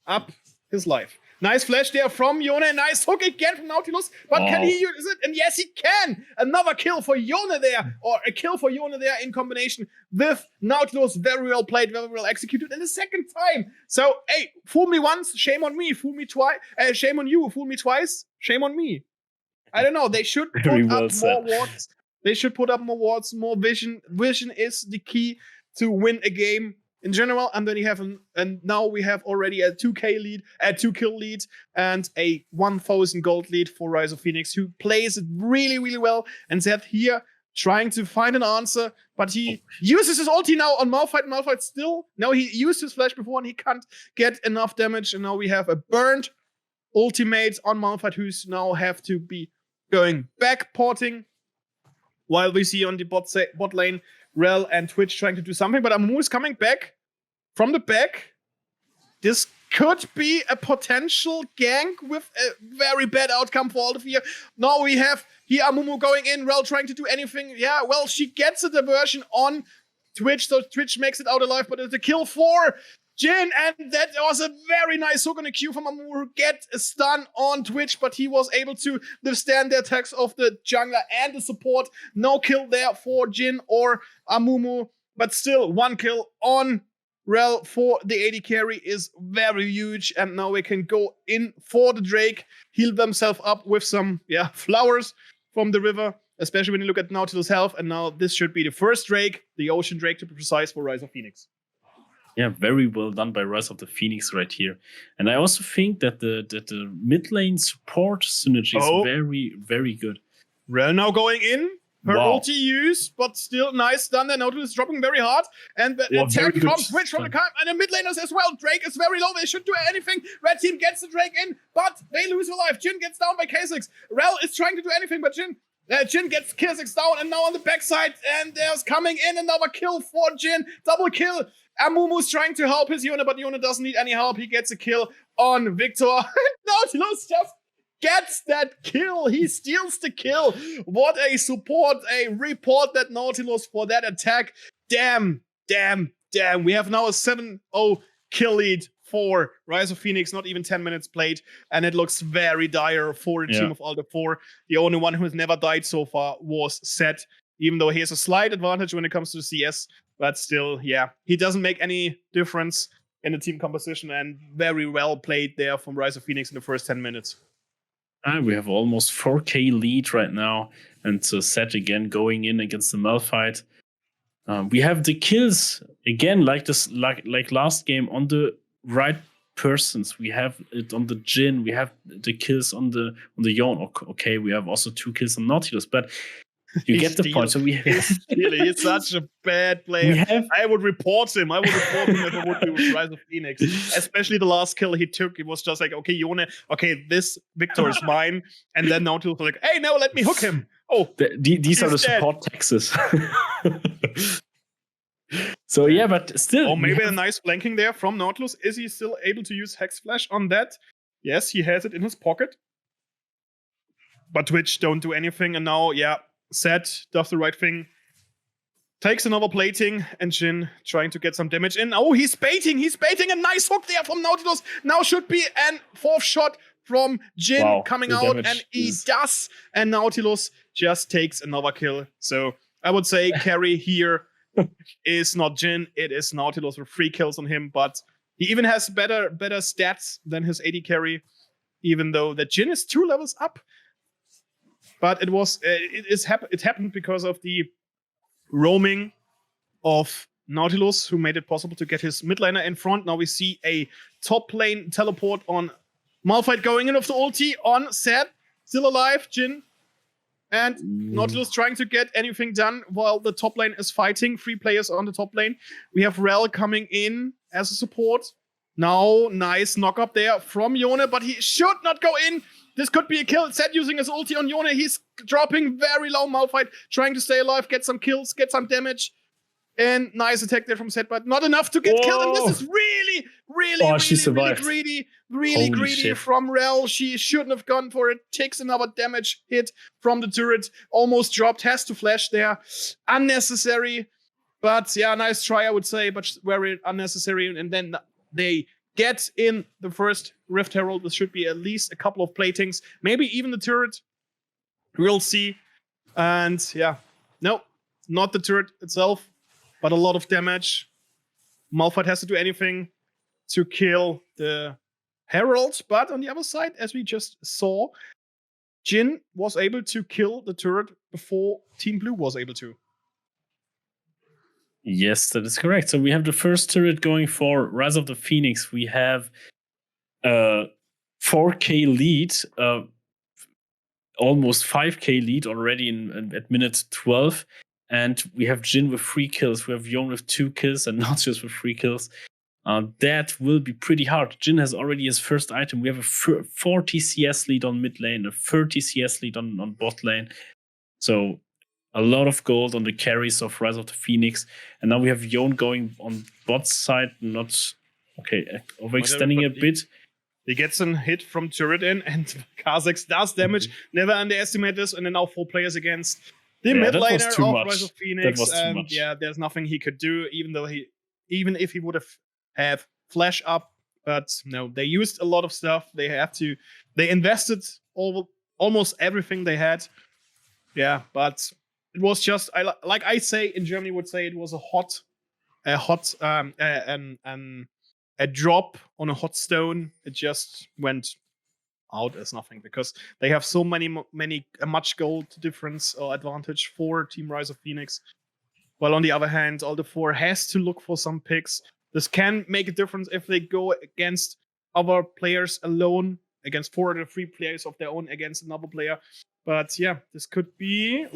up his life. Nice flash there from Yone. Nice hook again from Nautilus. But can he use it? And yes, he can. Another kill for Yone there. Or a kill for Yone there in combination with Nautilus. Very well played, very well executed. And the second time. So, hey, fool me once, shame on me. Fool me twice, shame on you. Fool me twice, shame on me. I don't know. They should put up more wards. They should put up more wards, more vision. Vision is the key to win a game in general, and then now we have already a 2k lead, a 2-kill lead, and a 1,000 gold lead for Rise of Phoenix, who plays it really, really well. And Zed here trying to find an answer, but he uses his ulti now on Malphite. Malphite still, no, he used his flash before and he can't get enough damage. And now we have a burned ultimate on Malphite, who's now have to be going back porting. While we see on the bot lane, Rel and Twitch trying to do something, but Amumu is coming back from the back. This could be a potential gank with a very bad outcome for all of you. Now we have here Amumu going in, Rel trying to do anything. Yeah, well, she gets a diversion on Twitch, so Twitch makes it out alive, but it's a kill for Jhin, and that was a very nice hook on a Q from Amumu, get a stun on Twitch, but he was able to withstand the attacks of the jungler and the support. No kill there for Jhin or Amumu, but still 1 kill on Rel for the AD carry is very huge, and now we can go in for the Drake, heal themselves up with some flowers from the river, especially when you look at Nautilus' health, and now this should be the first Drake, the Ocean Drake to be precise, for Rise of Phoenix. Yeah, very well done by Rise of the Phoenix right here. And I also think that the mid lane support synergy is very, very good. Rel now going in. Her ulti used, but still nice stun. The Nautilus dropping very hard. And the attack from Twitch from the camp. And the mid laners as well. Drake is very low. They should do anything. Red team gets the Drake in, but they lose their life. Jhin gets down by K6. Rel is trying to do anything, but Jhin gets K6 down. And now on the backside. And there's coming in another kill for Jhin. Double kill. Amumu's trying to help his Yone, but Yone doesn't need any help. He gets a kill on Victor. Nautilus just gets that kill. He steals the kill. What a support, a report that Nautilus for that attack. Damn. We have now a 7-0 kill lead for Rise of Phoenix, not even 10 minutes played, and it looks very dire for the team of Alder 4. The only one who has never died so far was Set, even though he has a slight advantage when it comes to the CS, but still, he doesn't make any difference in the team composition, and very well played there from Rise of Phoenix in the first 10 minutes. We have almost 4k lead right now, and so Set again going in against the Malphite. We have the kills again, like last game, on the right persons. We have it on the Jhin. We have the kills on the Yone. Okay, we have also 2 kills on Nautilus, but you get the point. So he's such a bad player. I would report him. If I would be with Rise of Phoenix. Especially the last kill he took. It was just like, okay, this Victor is mine. And then Nautilus was like, hey, no, let me hook him. These are the support taxes. So but still. Or maybe a nice flanking there from Nautilus. Is he still able to use Hex Flash on that? Yes, he has it in his pocket. But Twitch don't do anything. And now, Set does the right thing. Takes another plating, and Jhin trying to get some damage in. Oh, he's baiting. A nice hook there from Nautilus. Now should be an 4th shot from Jhin coming out, and he does. And Nautilus just takes another kill. So I would say carry here is not Jhin. It is Nautilus with 3 kills on him. But he even has better stats than his AD carry, even though that Jhin is 2 levels up. But it happened because of the roaming of Nautilus, who made it possible to get his mid laner in front. Now we see a top lane teleport on Malphite going in with the ulti on Set. Still alive, Jhin. And Nautilus trying to get anything done while the top lane is fighting. 3 players on the top lane. We have Rel coming in as a support. Now, nice knock up there from Yone, but he should not go in. This could be a kill. Set using his ulti on Yone. He's dropping very low. Malphite trying to stay alive, get some kills, get some damage. And nice attack there from Set, but not enough to get killed. And this is really greedy. Really greedy from Rel. She shouldn't have gone for it. Takes another damage hit from the turret. Almost dropped. Has to flash there. Unnecessary. But nice try, I would say, but very unnecessary. And then they get in the first Rift Herald. This should be at least a couple of platings. Maybe even the turret. We'll see. And no, not the turret itself, but a lot of damage. Malphite has to do anything to kill the Herald. But on the other side, as we just saw, Jhin was able to kill the turret before Team Blue was able to. Yes, that is correct. So we have the first turret going for Rise of the Phoenix. We have a 4k lead. almost 5k lead already at minute 12. And we have Jin with 3 kills. We have Yon with 2 kills and not just with 3 kills. That will be pretty hard. Jin has already his first item. We have a 40 CS lead on mid lane, a 30 CS lead on bot lane. So a lot of gold on the carries of Rise of the Phoenix. And now we have Yon going on bot side, not overextending a bit. He gets a hit from turret in, and Kha'Zix does damage. Never underestimate this. And then now 4 players against the mid laner of Rise of Phoenix. And there's nothing he could do, even if he would have flash up. But no, they used a lot of stuff. They invested almost everything they had. Yeah, but it was just like I say in Germany would say it was a drop on a hot stone. It just went out as nothing because they have so much gold difference or advantage for Team Rise of Phoenix. While on the other hand, all the 4 has to look for some picks. This can make a difference if they go against other players alone, against 4 or 3 players of their own against another player. But yeah, this could be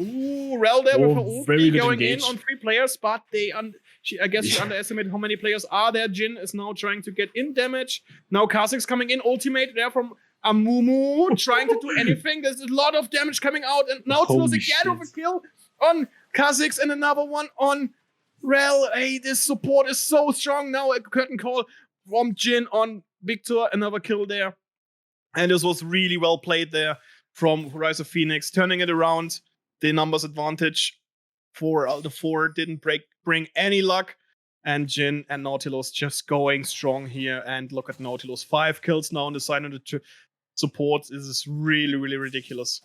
Rel there with her ulti going in on 3 players, but I guess she underestimated how many players are there. Jin is now trying to get in damage. Now Kha'Zix coming in, ultimate there from Amumu, trying to do anything. There's a lot of damage coming out, and now Nautilus again with a kill on Kha'Zix and another one on Rel. Hey, this support is so strong. Now a curtain call from Jin on Victor, another kill there. And this was really well played there from Rise of Phoenix, turning it around. The numbers advantage for the 4 didn't bring any luck. And Jin and Nautilus just going strong here. And look at Nautilus, 5 kills now on the side of the support. This is really, really ridiculous.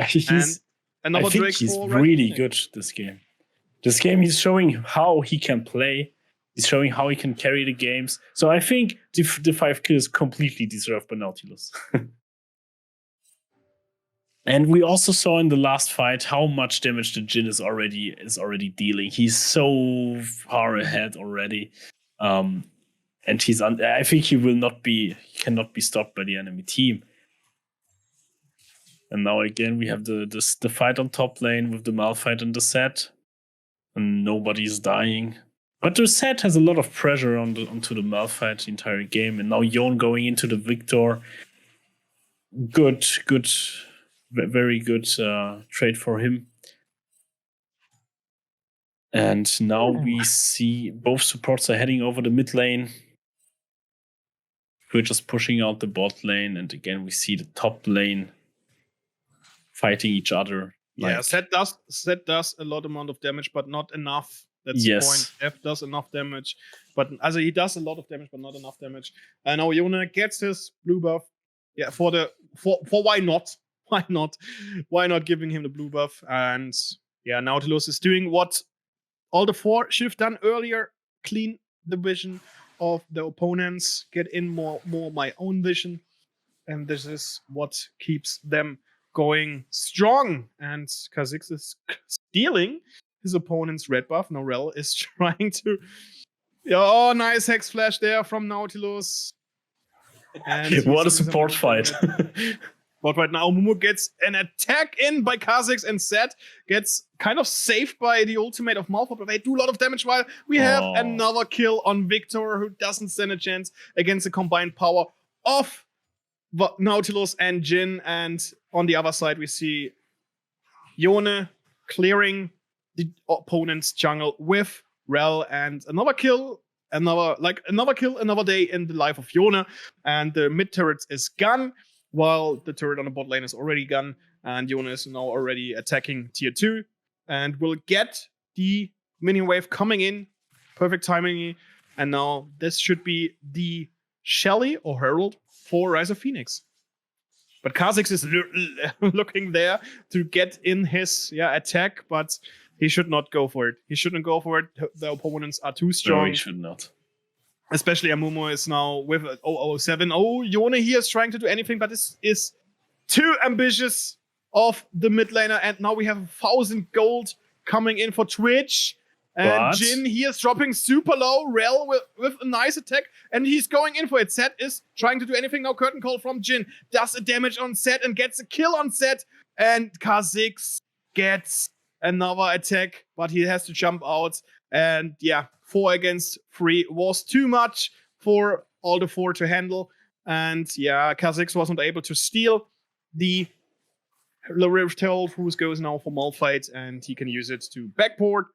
He's really good this game. This game, he's showing how he can play. He's showing how he can carry the games. So I think the 5 kills completely deserved by Nautilus. And we also saw in the last fight how much damage the Jin is already dealing. He's so far ahead already, and I think he cannot be stopped by the enemy team. And now again we have the fight on top lane with the Malphite and the Set, and nobody's dying. But the Set has a lot of pressure onto the Malphite the entire game, and now Yon going into the Victor. Good. Very good trade for him. And now we see both supports are heading over the mid lane. We're just pushing out the bot lane. And again, we see the top lane fighting each other. Yeah, Set does a lot amount of damage, but not enough. That's the point. F does enough damage. But he does a lot of damage, but not enough damage. And now Yona gets his blue buff. Yeah, for why not? Why not giving him the blue buff? And yeah, Nautilus is doing what all the 4 should have done earlier. Clean the vision of the opponents. Get in more my own vision. And this is what keeps them going strong. And Kha'Zix is stealing his opponent's red buff. Now Rel is trying to... Oh, nice Hex Flash there from Nautilus. And what a support fight. But right now, Mumu gets an attack in by Kha'Zix, and Set gets kind of saved by the ultimate of Malphite, but they do a lot of damage while we have another kill on Victor, who doesn't stand a chance against the combined power of Nautilus and Jin. And on the other side, we see Yone clearing the opponent's jungle with Rel, and another kill, another day in the life of Yone. And the mid turret is gone, while the turret on the bot lane is already gone, and Yone is now already attacking tier 2, and will get the minion wave coming in. Perfect timing. And now this should be the Shelly or Herald for Rise of Phoenix. But Kha'Zix is looking there to get in his attack, but he should not go for it. He shouldn't go for it. The opponents are too strong. No, he should not. Especially Amumu is now with 007. Yone here is trying to do anything, but this is too ambitious of the mid laner. And now we have 1,000 gold coming in for Twitch. And But- Jin here is dropping super low. Rel with a nice attack. And he's going in for it. Zed is trying to do anything now. Curtain call from Jin. Does a damage on Zed and gets a kill on Zed. And Kha'Zix gets another attack. But he has to jump out. And yeah, 4 against 3 was too much for all the 4 to handle. And yeah, Kha'Zix was not able to steal the Rift Herald, who goes now for Malphite. And he can use it to backport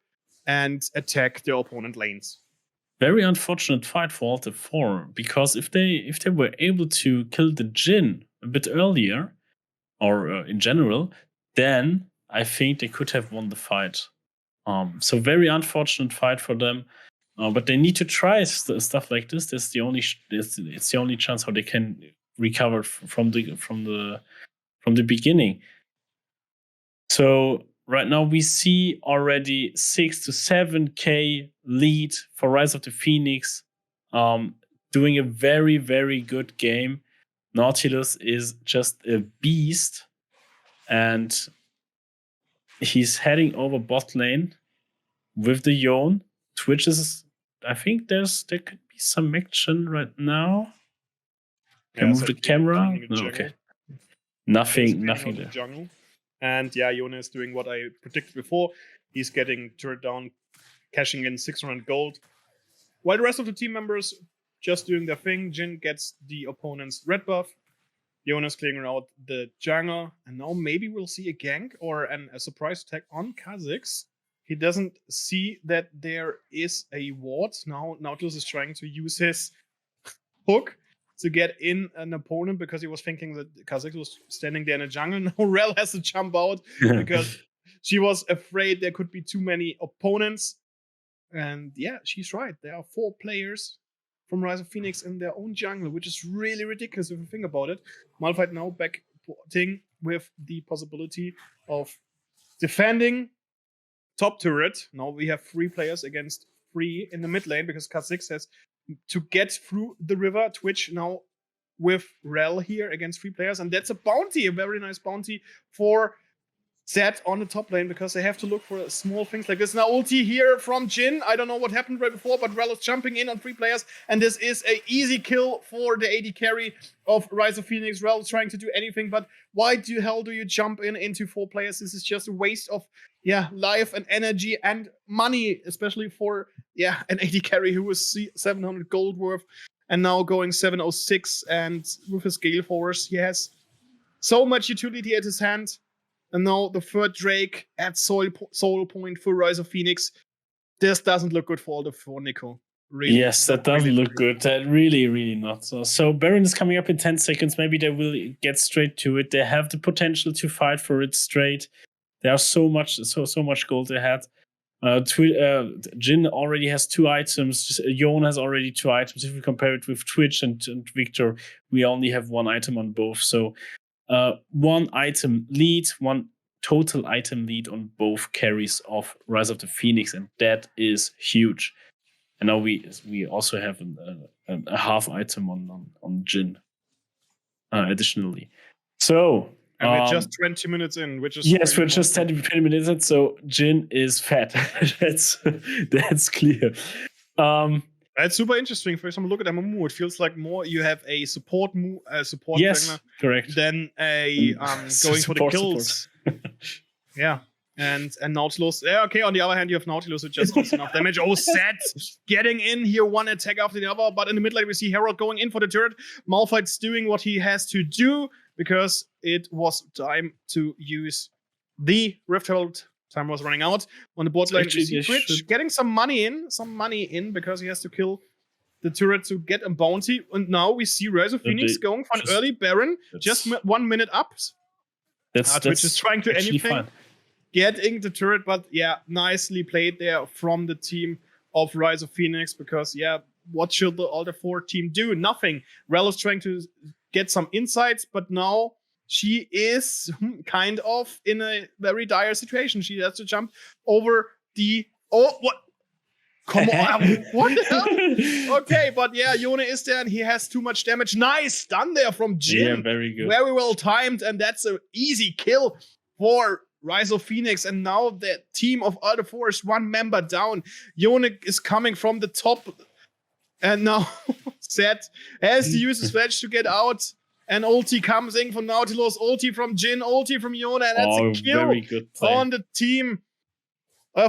and attack the opponent lanes. Very unfortunate fight for all the 4, because if they were able to kill the Jin a bit earlier, or in general, then I think they could have won the fight. So very unfortunate fight for them, but they need to try stuff like this. That's the only it's the only chance how they can recover from the beginning. So right now we see already 6 to 7K lead for Rise of the Phoenix, doing a very, very good game. Nautilus is just a beast, and he's heading over bot lane with the Yone. Twitch is, I think there could be some action right now. Can move the camera? No, okay. Nothing there. Jungle. And yeah, Yone is doing what I predicted before. He's getting turret down, cashing in 600 gold. While the rest of the team members just doing their thing, Jin gets the opponent's red buff. Yone is clearing out the jungle. And now maybe we'll see a gank or a surprise attack on Kha'Zix. He doesn't see that there is a ward. Now Nautilus is trying to use his hook to get in an opponent because he was thinking that Kha'Zix was standing there in a jungle. Now Rel has to jump out because she was afraid there could be too many opponents. And yeah, she's right. There are 4 players from Rise of Phoenix in their own jungle, which is really ridiculous if you think about it. Malphite now backporting with the possibility of defending top turret. Now we have 3 players against 3 in the mid lane because Kha'Zix has to get through the river. Twitch now with Rel here against 3 players, and that's a bounty, a very nice bounty for Zed on the top lane because they have to look for small things like this. Now ulti here from Jin. I don't know what happened right before, but Rel is jumping in on 3 players, and this is an easy kill for the AD carry of Rise of Phoenix. Rel is trying to do anything, but why the hell do you jump into 4 players? This is just a waste of life and energy and money, especially for an AD carry who was 700 gold worth and now going 706, and with his Gale Force, he has so much utility at his hand. And now the 3rd Drake at soul point for Rise of Phoenix. This doesn't look good for all the 4, Nico. Really. Yes, that doesn't look good. That really, really not. So Baron is coming up in 10 seconds. Maybe they will get straight to it. They have the potential to fight for it straight. There are so much gold ahead. Jin already has 2 items. Yone has already 2 items. If we compare it with Twitch and Victor, we only have 1 item on both. So 1 item lead, 1 total item lead on both carries of Rise of the Phoenix, and that is huge. And now we also have a half item on Jin additionally. So and we're just 20 minutes in, which is we're just 20 minutes in. So Jin is fat. that's clear. It's super interesting. For example, look at MMO. It feels like more you have a support yes, correct. than a going for the kills. Yeah. And Nautilus. Yeah, okay, on the other hand, you have Nautilus with just enough damage. Oh, Zed getting in here, 1 attack after the other. But in the mid lane, we see Herald going in for the turret. Malphite's doing what he has to do because it was time to use the Rift Herald. Time was running out. On the bot lane, we see Twitch getting some money in because he has to kill the turret to get a bounty. And now we see Rise of Phoenix going for an early Baron, just 1 minute up. Twitch is trying to anything. Fine. Getting the turret, but nicely played there from the team of Rise of Phoenix because, what should the other 4 team do? Nothing. Rel is trying to get some insights, but now she is kind of in a very dire situation. She has to jump over the... Oh, what? Come on. What the hell? Okay, but Yone is there and he has too much damage. Nice done there from Jin. Yeah, very good. Very well timed, and that's an easy kill for Rise of Phoenix, and now the team of Alder 4 is one member down. Yone is coming from the top, and now Zed has to use his flash to get out. And ulti comes in from Nautilus, ulti from Jin, ulti from Yone, and that's a kill very good play. on the team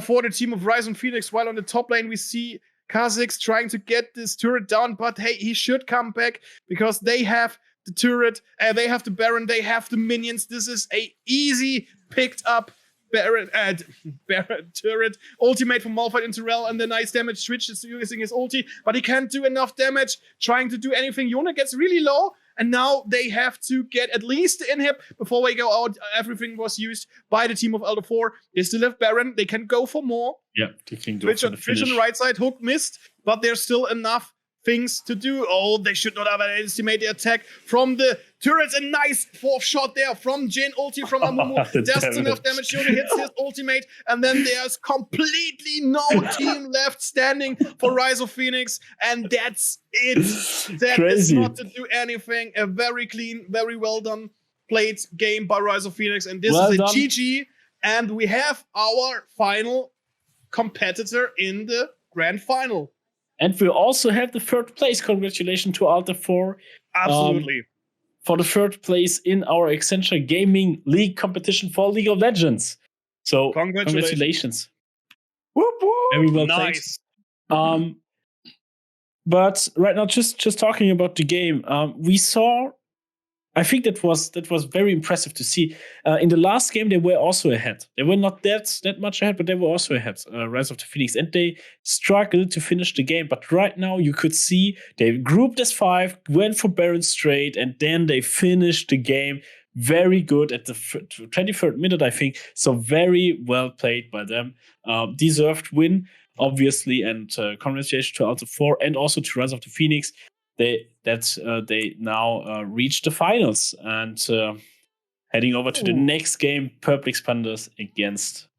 for the team of Rise of Phoenix. While on the top lane we see Kha'Zix trying to get this turret down, but hey, he should come back because they have the turret, they have the Baron, they have the minions. This is a easy picked up Baron turret. Ultimate from Malphite into Rel, and the nice damage. Twitch is using his ulti, but he can't do enough damage trying to do anything. Yone gets really low, and now they have to get at least the inhib before they go out. Everything was used by the team of Elder 4. They still have Baron. They can go for more. Yeah, they can go Twitch for the on finish. the right side, Hook missed, but there's still enough things to do. Oh, they should not have underestimated the attack from the turrets. A nice fourth shot there from Jin, ulti from Amumu. Just enough damage. Yone hits his ultimate, and then there's completely no team left standing for Rise of Phoenix, and that's it. That is not to do anything. A very clean, very well done played game by Rise of Phoenix, and this is a GG. And we have our final competitor in the grand final. And we also have the third place. Congratulations to Alter 4. Absolutely. For the third place in our Accenture Gaming League competition for League of Legends. So, congratulations. Whoop, whoop. Very well Nice. played. But right now, just talking about the game, we saw. I think that was very impressive to see. In the last game, they were also ahead. They were not that much ahead, but they were also ahead. Rise of the Phoenix, and they struggled to finish the game. But right now, you could see they grouped as 5, went for Baron straight, and then they finished the game very good at the 23rd minute, I think. So very well played by them. Deserved win, obviously, and congratulations to Alter 4 and also to Rise of the Phoenix. They now reached the finals and heading over to the next game, Purple Expanders against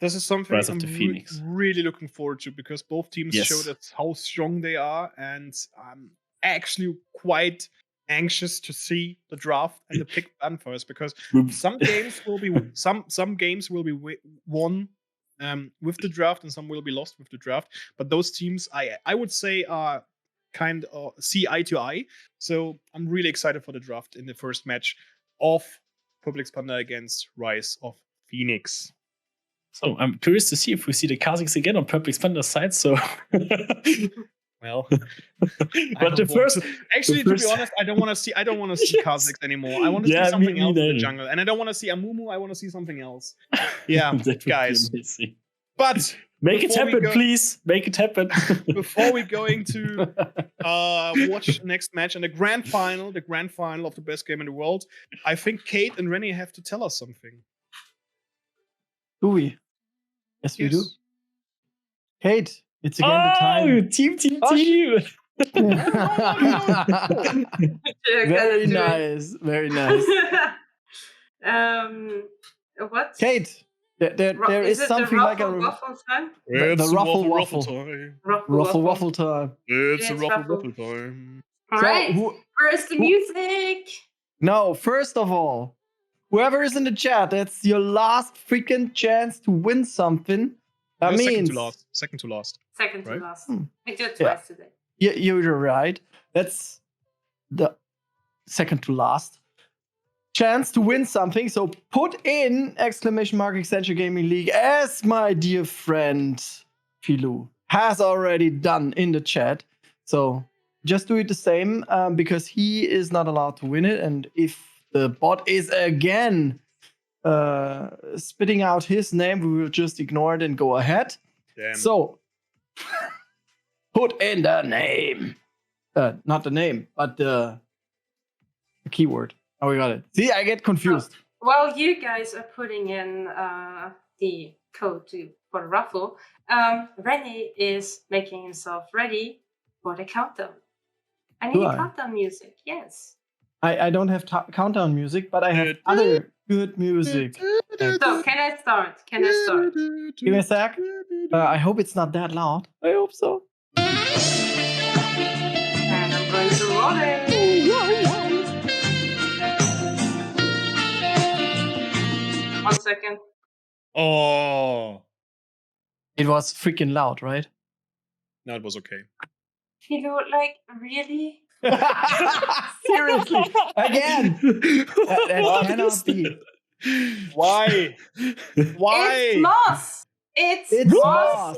This is something Rise of I'm the Phoenix. really looking forward to, because both teams showed us how strong they are, and I'm actually quite anxious to see the draft and the pick done first, because some games will be some games will be won with the draft, and some will be lost with the draft. But those teams, I would say, are kind of see eye to eye. So I'm really excited for the draft in the first match of Purple Expander against Rise of Phoenix. So I'm curious to see if we see the Kha'Zix again on Purple Expander's side. So, well, but the first, to be honest, I don't want to see Kha'Zix anymore. I want to see something else in the jungle, and I don't want to see Amumu. I want to see something else. Yeah, guys. But make it happen, please. Make it happen. Before we're going to watch the next match and the grand final of the best game in the world, I think Kate and René have to tell us something. Do we? Yes, we do. Kate, it's again the time. Team. Very nice. Very nice. What? Kate, there is something like a ruffle time. The ruffle time. Ruffle time. It's a ruffle time. All right. Where's the music? No, first of all, whoever is in the chat, that's your last freaking chance to win something. That means second to last. We did twice today. Yeah, you're right. That's the second to last chance to win something. So put in ! Accenture Gaming League, as my dear friend Fiilou has already done in the chat. So just do it the same, because he is not allowed to win it. And if the bot is again spitting out his name, we will just ignore it and go ahead. Damn. So put in the name. Not the name, but the keyword. Oh, we got it. See, I get confused. While you guys are putting in the code for the raffle, René is making himself ready for the countdown. I need countdown music, yes. I don't have countdown music, but I have other good music. So, can I start? Give me a sec. I hope it's not that loud. I hope so. And I'm going to roll it. 1 second. Oh, It was freaking loud, right? no, it was okay. Fiilou, like, really? Seriously, again. That cannot be. Why? Why? It's Moss. It's It's Moss. Moss.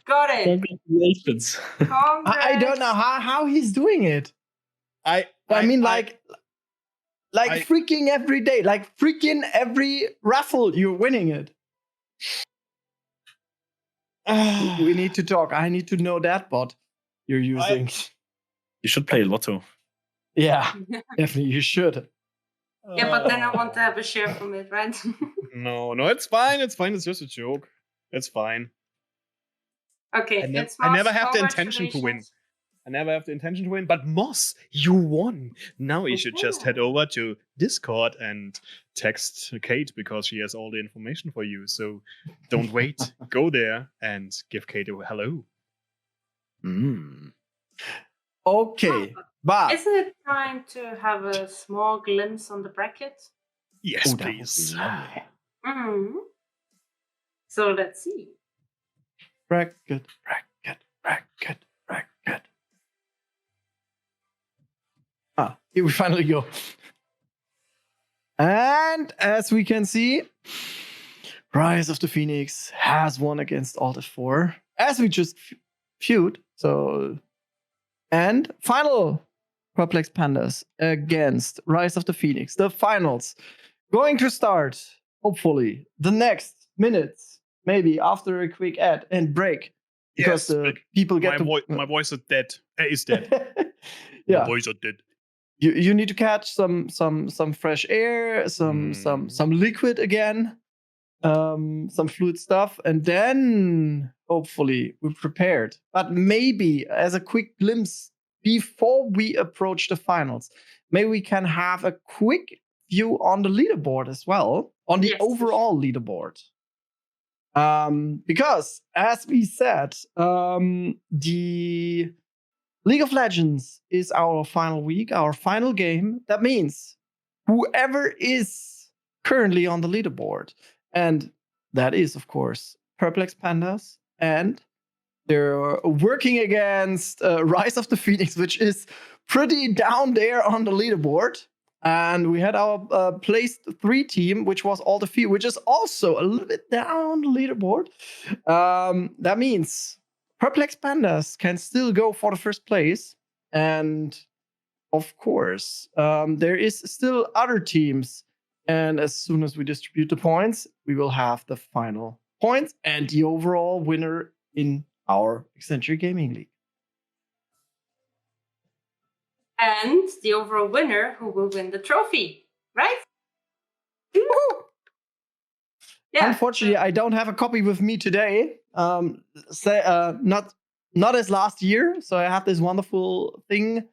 Got it. Congratulations. I don't know how he's doing it. I mean, like freaking every day, like freaking every raffle, you're winning it. We need to talk. I need to know that bot you're using. You should play Lotto. Yeah, definitely you should. Yeah, but then I want to have a share from it, right? No, it's fine. It's fine. It's just a joke. It's fine. Okay, I it's never Moss. have the intention to win. I never have the intention to win. But Moss, you won. Now you should just head over to Discord and text Kate because she has all the information for you. So don't wait. Go there and give Kate a hello. Okay, but Isn't it time to have a small glimpse on the bracket? Yes, that would be please. lovely. Mm-hmm. So let's see. Bracket. Ah, here we finally go. And as we can see, Rise of the Phoenix has won against Alt F4, as we just feud. So, and final Perplex Pandas against Rise of the Phoenix. The finals going to start, hopefully, the next minutes, maybe after a quick ad and break. Because the people get my voice is dead. Is dead. Yeah. My voice is dead. You need to catch some fresh air, some liquid again, some fluid stuff, and then hopefully we're prepared. But maybe as a quick glimpse before we approach the finals, maybe we can have a quick view on the leaderboard as well, on the overall leaderboard. Because as we said, the League of Legends is our final week, our final game. That means whoever is currently on the leaderboard, and that is, of course, Perplex Pandas, and they're working against Rise of the Phoenix, which is pretty down there on the leaderboard. And we had our placed 3 team, which was All the Few, which is also a little bit down on the leaderboard. That means Perplex Pandas can still go for the first place. And of course, there is still other teams. And as soon as we distribute the points, we will have the final points and the overall winner in our Accenture Gaming League. And the overall winner who will win the trophy, right? Yeah. Unfortunately, I don't have a copy with me today. Not as last year. So I have this wonderful thing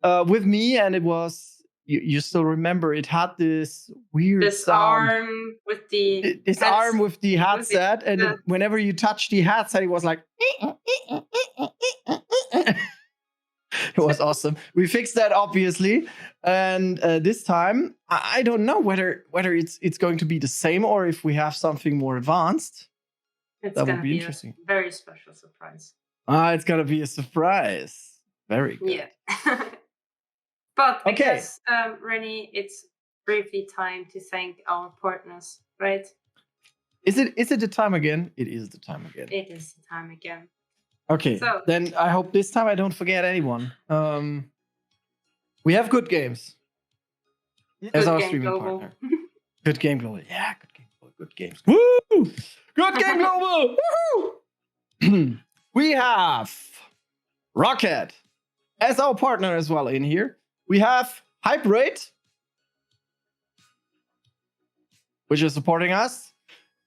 with me, and it was you still remember it had this weird sound. arm with the arm with the headset, and whenever you touch the headset, it was like. It was awesome. We fixed that obviously, and this time I don't know whether it's going to be the same or if we have something more advanced. That would be interesting. A very special surprise. It's gonna be a surprise. Very good. Yeah. But I guess, René, it's briefly time to thank our partners, right? Is it the time again? It is the time again. It is the time again. Okay, so, then I hope this time I don't forget anyone. We have Good Games as our streaming partner. Good Game Global. Yeah, Good Game Global. Good Games. Woo! Good Game Global! Woohoo! We have Rocket as our partner as well in here. We have Hype Rate, which is supporting us.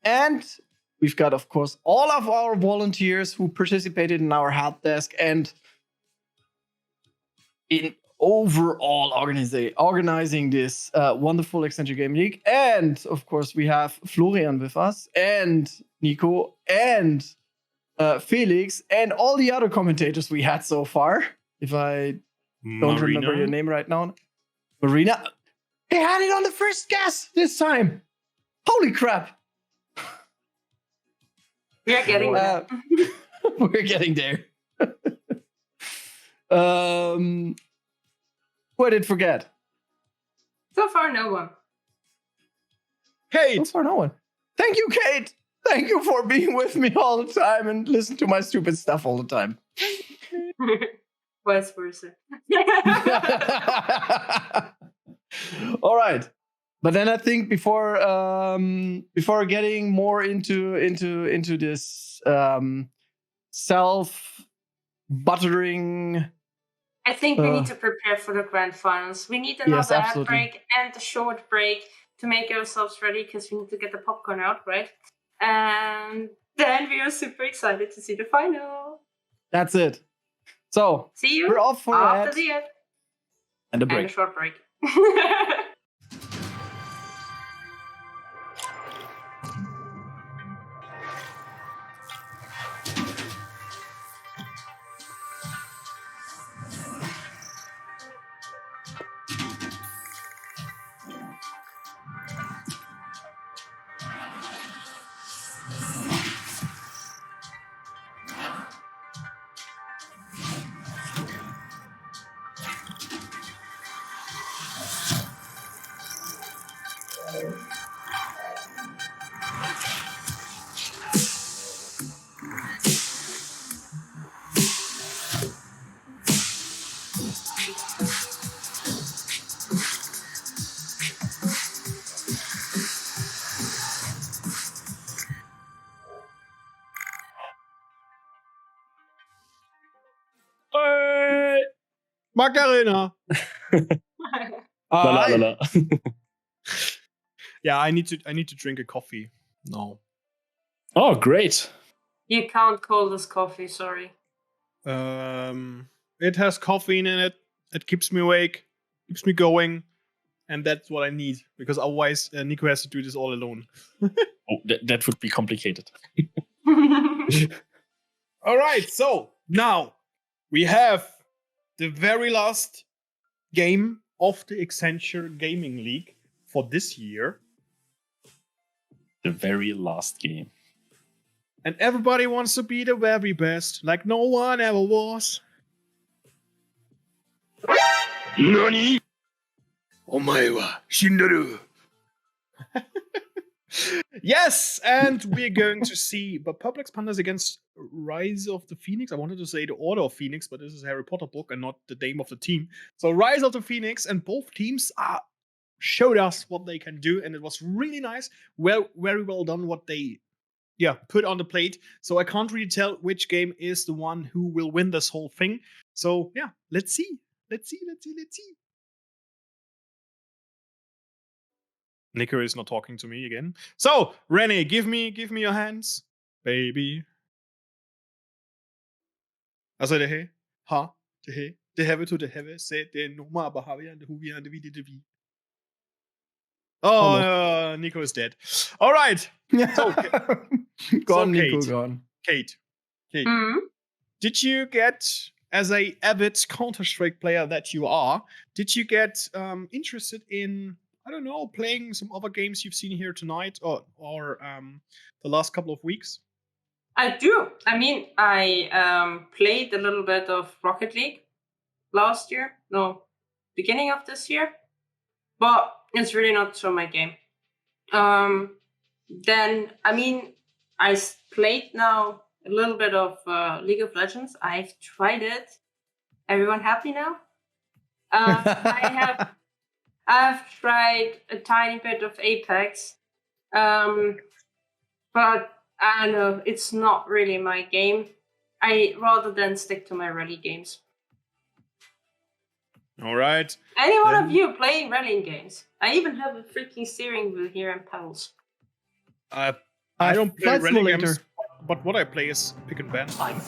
And we've got, of course, all of our volunteers who participated in our help desk and in overall organizing this wonderful Accenture Game League. And, of course, we have Florian with us, and Nico, and Felix, and all the other commentators we had so far. If I don't remember your name right now. Marina. They had it on the first guess this time. Holy crap. We are getting there. We're getting there. Who I did forget? So far, no one. Kate! So far, no one. Thank you, Kate. Thank you for being with me all the time and listen to my stupid stuff all the time. Vice versa. All right, but then I think before getting more into this self buttering, I think we need to prepare for the grand finals. We need another ad break and a short break to make ourselves ready because we need to get the popcorn out, right? And then we are super excited to see the final. That's it. So see you we're off for after the ad and a break. And a short break. Macarena. La, la, la. Yeah, I need to drink a coffee. No. Oh, great. You can't call this coffee, sorry. It has caffeine in it. It keeps me awake, keeps me going, and that's what I need because otherwise Nico has to do this all alone. Oh, that would be complicated. All right, so now we have the very last game of the Accenture Gaming League for this year. The very last game. And everybody wants to be the very best, like no one ever was. NANI? Omae wa shinderu. Yes, and we're going to see the Perplex Pandas against Rise of the Phoenix. I wanted to say the Order of Phoenix, but this is a Harry Potter book and not the name of the team. So Rise of the Phoenix, and both teams showed us what they can do, and it was really nice. Well, very well done what they put on the plate. So I can't really tell which game is the one who will win this whole thing. So yeah, let's see. Nico is not talking to me again. So, René, give me your hands, baby. Altså det her, det her, det have to the have, say det nummer aber have and who we and the vi. Oh, Nico is dead. All right. So, gone, Kate, Nico, gone. Kate. Mm-hmm. Did you get, as a avid Counter-Strike player that you are, did you get interested in, I don't know, playing some other games you've seen here tonight or the last couple of weeks? I do. I mean, I played a little bit of Rocket League beginning of this year, but it's really not so my game. Then, I mean, I played now a little bit of League of Legends. I've tried it. Everyone happy now? I've tried a tiny bit of Apex, but I don't know, it's not really my game. I rather than stick to my rally games. All right. Any one of you playing rallying games? I even have a freaking steering wheel here and pedals. I don't play rally games, but what I play is pick and ban. I'm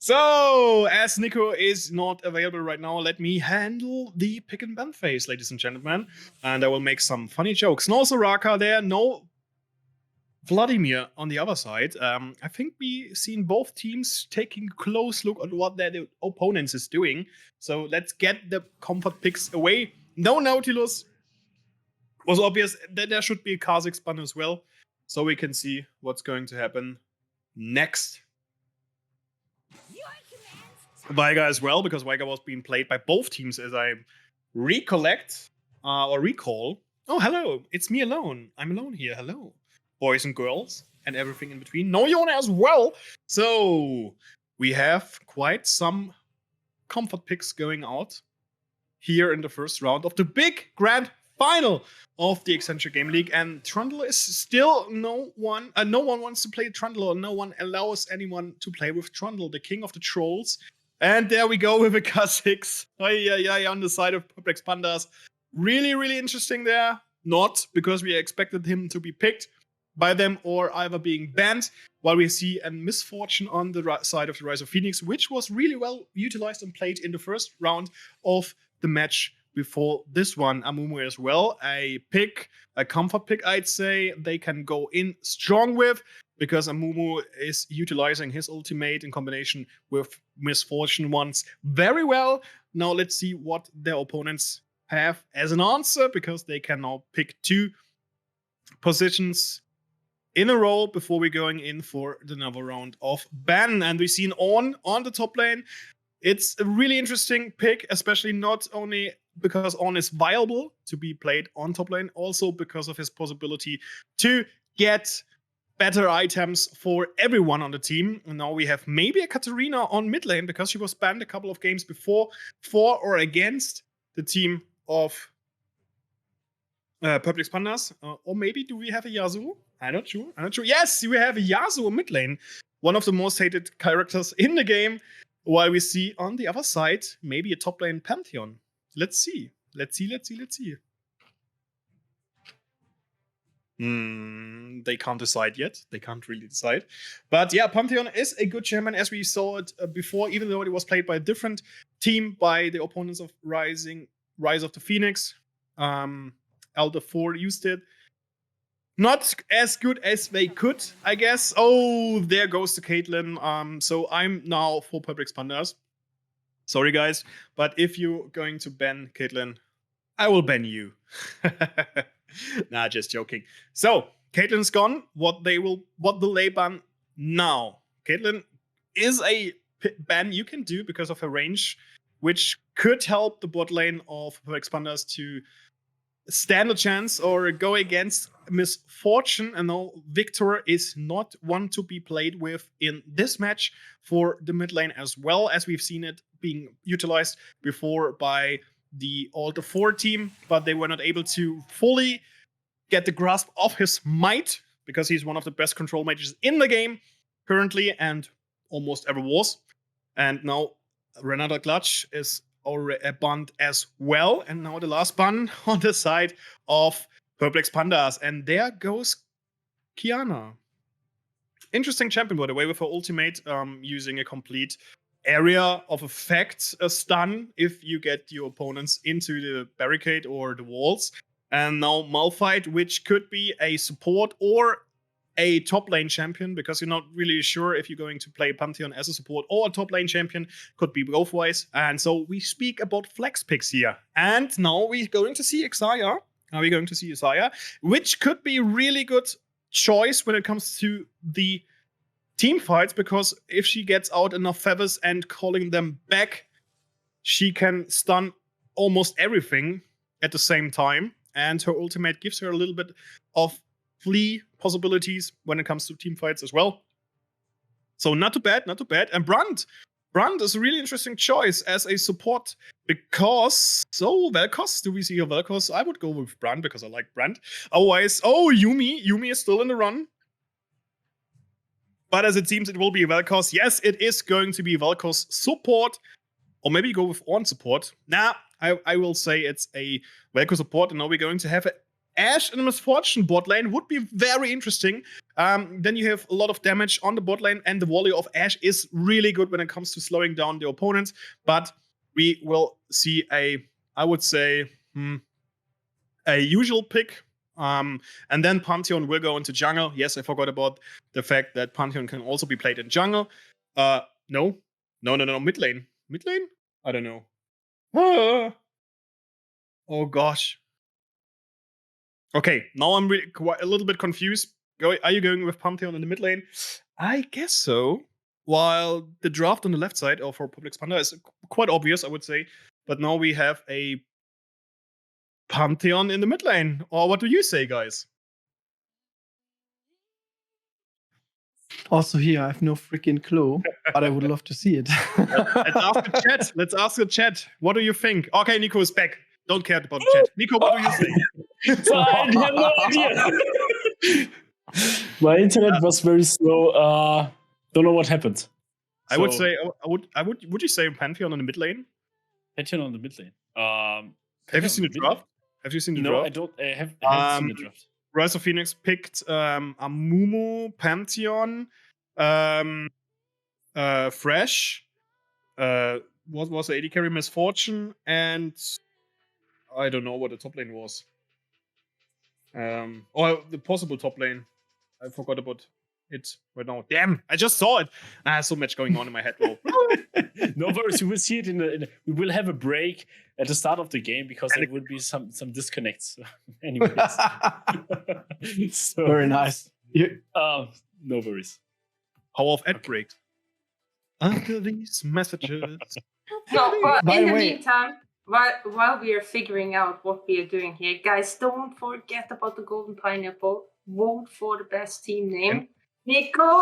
So, as Nico is not available right now, let me handle the pick and ban phase, ladies and gentlemen. And I will make some funny jokes. No Soraka there, no Vladimir on the other side. I think we seen both teams taking a close look at what their opponents is doing. So let's get the comfort picks away. No Nautilus. was obvious that there should be a Kha'Zix ban as well, so we can see what's going to happen next. Waguet as well, because Waguet was being played by both teams, as I recollect or recall. Oh, hello, it's me alone. I'm alone here. Hello, boys and girls, and everything in between. No Yona as well. So we have quite some comfort picks going out here in the first round of the big grand final of the Accenture Game League, and Trundle is still no one wants to play Trundle, or no one allows anyone to play with Trundle, the king of the trolls. And there we go with a Kha'Zix on the side of Perplex Pandas. Really, really interesting there. Not because we expected him to be picked by them or either being banned, while we see a misfortune on the side of the Rise of Phoenix, which was really well utilized and played in the first round of the match before this one. Amumu as well, a comfort pick, I'd say. They can go in strong with, because Amumu is utilizing his ultimate in combination with Misfortune once very well. Now let's see what their opponents have as an answer, because they can now pick 2 positions in a row before we're going in for another round of ban. And we've seen on the top lane. It's a really interesting pick, especially not only because On is viable to be played on top lane, also because of his possibility to get better items for everyone on the team. And now we have maybe a Katarina on mid lane, because she was banned a couple of games before for or against the team of Perplex Pandas. Or maybe do we have a Yasuo? I'm not sure. Yes, we have a Yasuo mid lane, one of the most hated characters in the game. While we see on the other side, maybe a top lane Pantheon. Let's see. They can't decide yet. They can't really decide. But yeah, Pantheon is a good champion, as we saw it before, even though it was played by a different team, by the opponents of Rise of the Phoenix. Elder 4 used it. Not as good as they could, I guess. Oh, there goes the Caitlyn. So I'm now for Perplex Pandas. Sorry, guys. But if you're going to ban Caitlyn, I will ban you. Nah, just joking. So, Caitlyn's gone. What will they ban now? Caitlyn is a ban you can do because of her range, which could help the bot lane of Perplex Pandas to stand a chance or go against Misfortune. And now Victor is not one to be played with in this match for the mid lane, as well as we've seen it being utilized before by the Alter 4 team, but they were not able to fully get the grasp of his might, because he's one of the best control mages in the game currently, and almost ever was. And now Renata Clutch is already banned as well. And now the last ban on the side of Perplex Pandas. And there goes Kiana. Interesting champion, by the way, with her ultimate, using a complete area of effect stun if you get your opponents into the barricade or the walls. And now Malphite, which could be a support or a top lane champion, because you're not really sure if you're going to play Pantheon as a support or a top lane champion. Could be both ways. And so we speak about flex picks here. And now we're going to see Xayah. Which could be really good choice when it comes to the team fights, because if she gets out enough feathers and calling them back, she can stun almost everything at the same time. And her ultimate gives her a little bit of flee possibilities when it comes to team fights as well. So not too bad. And Brand is a really interesting choice as a support, because Vel'Koz, do we see a Vel'Koz? I would go with Brand because I like Brand. Otherwise, Yuumi is still in the run. But as it seems, it will be Vel'Koz. Yes, it is going to be Vel'Koz support, or maybe go with Ornn support. Nah, I will say it's a Vel'Koz support, and now we're going to have Ashe and a Misfortune bot lane. Would be very interesting. Then you have a lot of damage on the bot lane, and the volley of Ashe is really good when it comes to slowing down the opponents. But we will see I would say, a usual pick. And then Pantheon will go into jungle. Yes, I forgot about the fact that Pantheon can also be played in jungle. No, mid lane. I don't know. Oh gosh. Okay, now I'm quite a little bit confused. Are you going with Pantheon in the mid lane? I guess so. While the draft on the left side for Public Expander is quite obvious, I would say. But now we have a Pantheon in the mid lane. Or what do you say, guys? Also here, I have no freaking clue, but I would love to see it. Let's ask the chat. Let's ask the chat. What do you think? Okay, Nico is back. Don't care about the chat. Nico, what do you say? I have no idea. My internet was very slow. Don't know what happened. I would say, would you say Pantheon on the mid lane? Pantheon on the mid lane. Have you seen the draft? Have you seen the no, draft? I don't. I haven't seen the draft. Rise of Phoenix picked Amumu, Pantheon, Fresh, what was the AD carry? Misfortune, and I don't know what the top lane was. Or the possible top lane. I forgot about it right now. Damn, I just saw it. I have so much going on in my head. No worries, you will see it we will have a break at the start of the game because there will be some disconnects. Anyways. So, Very nice. no worries. How of ad break? After these messages. No, but By in the the way- meantime, while we are figuring out what we are doing here, guys, don't forget about the Golden Pineapple. Vote for the best team name. Nico!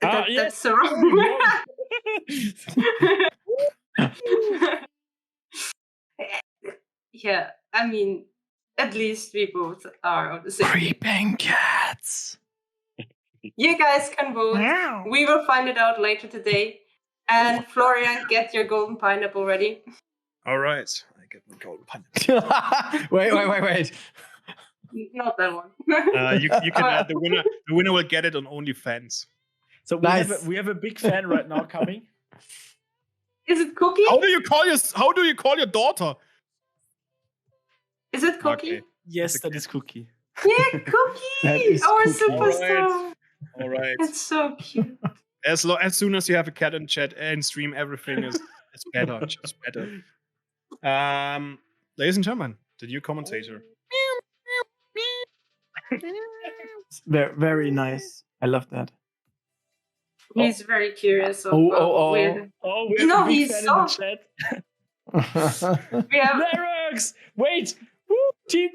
Yes. That's wrong. Yeah, I mean, at least we both are on the same. Creeping cats. You guys can vote. We will find it out later today. And Florian, get your Golden Pineapple ready. All right, I get my golden pineapple. Wait. Not that one. You can add the winner. The winner will get it on OnlyFans. So we, Nice. we have a big fan right now coming. Is it Cookie? How do you call your daughter? Is it Cookie? Okay. Yes, that is Cookie. Yeah, That Cookie! is Our Cookie. superstar. All right. It's so cute. As soon as you have a cat in chat and stream, everything is better, just better. Ladies and gentlemen, the new commentator. Very, very nice. I love that. He's very curious. Of, Oh. weird- Oh, we have No, a big he's fan so- in the chat. We have. Merz! Wait! Woo! Team!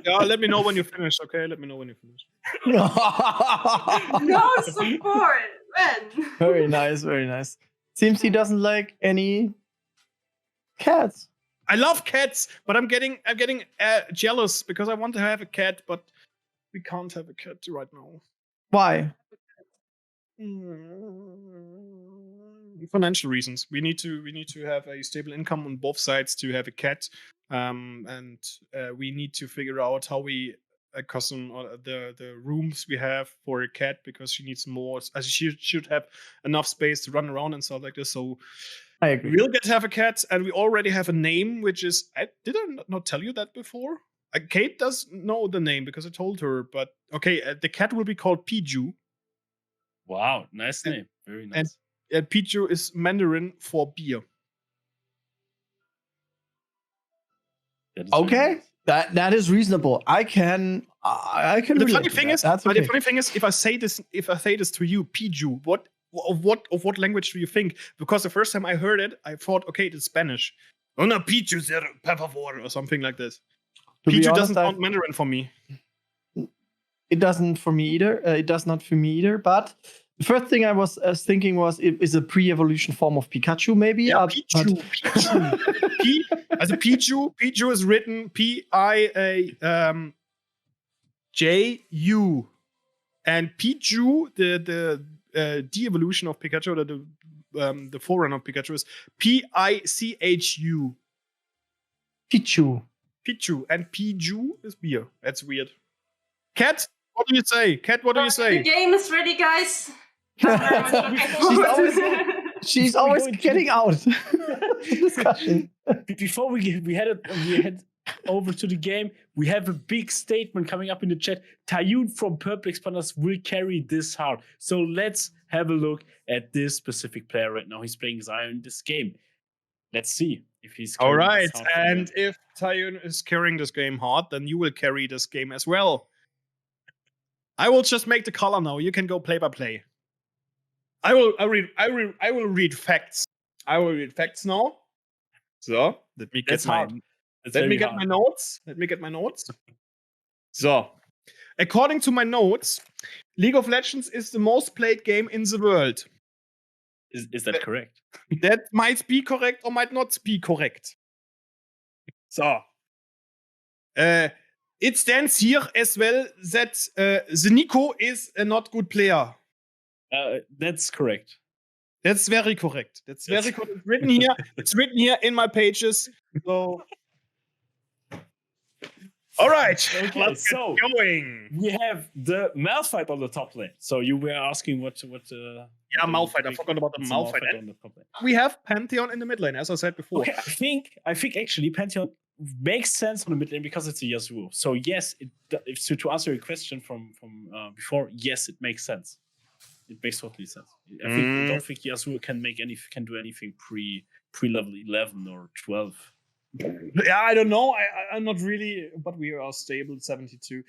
Yeah, let me know when you finish. Okay, let me know when you finish. No support, man. Very nice, very nice. Seems he doesn't like any cats. I love cats, but I'm getting jealous because I want to have a cat, but we can't have a cat right now. Why? Financial reasons. We need to have a stable income on both sides to have a cat, and we need to figure out how we accustom the rooms we have for a cat because she needs more. As she should have enough space to run around and stuff like this. So I agree. we'll get to have a cat, and we already have a name, which is did I not tell you that before? Kate does know the name because I told her. But okay, the cat will be called Piju. Wow, nice name. Very nice. Piju is Mandarin for beer. That is very Okay, nice. that is reasonable. I can The relate funny to thing that. is, That's but okay. the funny thing is, if I say this to you, Piju, of what language do you think? Because the first time I heard it, I thought, okay, it's Spanish. Oh no, Piju, por favor, or something like this. To be Piju honest, doesn't sound Mandarin for me. It doesn't for me either. It does not for me either. But the first thing I was thinking was it is a pre-evolution form of Pikachu, maybe. Yeah, but- Piju. Also Piju is written Piaju, and Piju, the de-evolution of Pikachu, or the forerunner of Pikachu, is Pichu. Pichu. Pichu, and Piju is beer. That's weird. Cat, what do you say? Cat, what do you The say? game is ready, guys. I'm very much looking forward to it. She's Before we always go into getting out. Discussion. Before we head over to the game, we have a big statement coming up in the chat. Tayun from Purple Expanders will carry this hard. So let's have a look at this specific player right now. He's playing Zion in this game. Let's see. If he's All carrying right, this hard for and them. if Taeyun is carrying this game hard, then you will carry this game as well. I will just make the color now. You can go play by play. I will read facts. I will read facts now. So let me That's get my hard. That's let me very get hard. my notes. Let me get my notes. So, according to my notes, League of Legends is the most played game in the world. Is that correct? That might be correct or might not be correct. So, it stands here as well that the Nico is a not good player. That's correct. That's very correct. That's very correct. It's written here. It's written here in my pages. So, all right. Okay, Let's get so going. we have the Malphite on the top lane. So you were asking what Yeah, Malphite. I forgot about the Malphite. on the top lane. We have Pantheon in the mid lane, as I said before. Okay, I think actually Pantheon makes sense on the mid lane because it's a Yasuo. So yes, to answer your question from before, yes, it makes sense. It makes totally sense. I don't think Yasuo can do anything pre level 11 or 12. Yeah, I don't know. I'm not really, but we are stable at 72.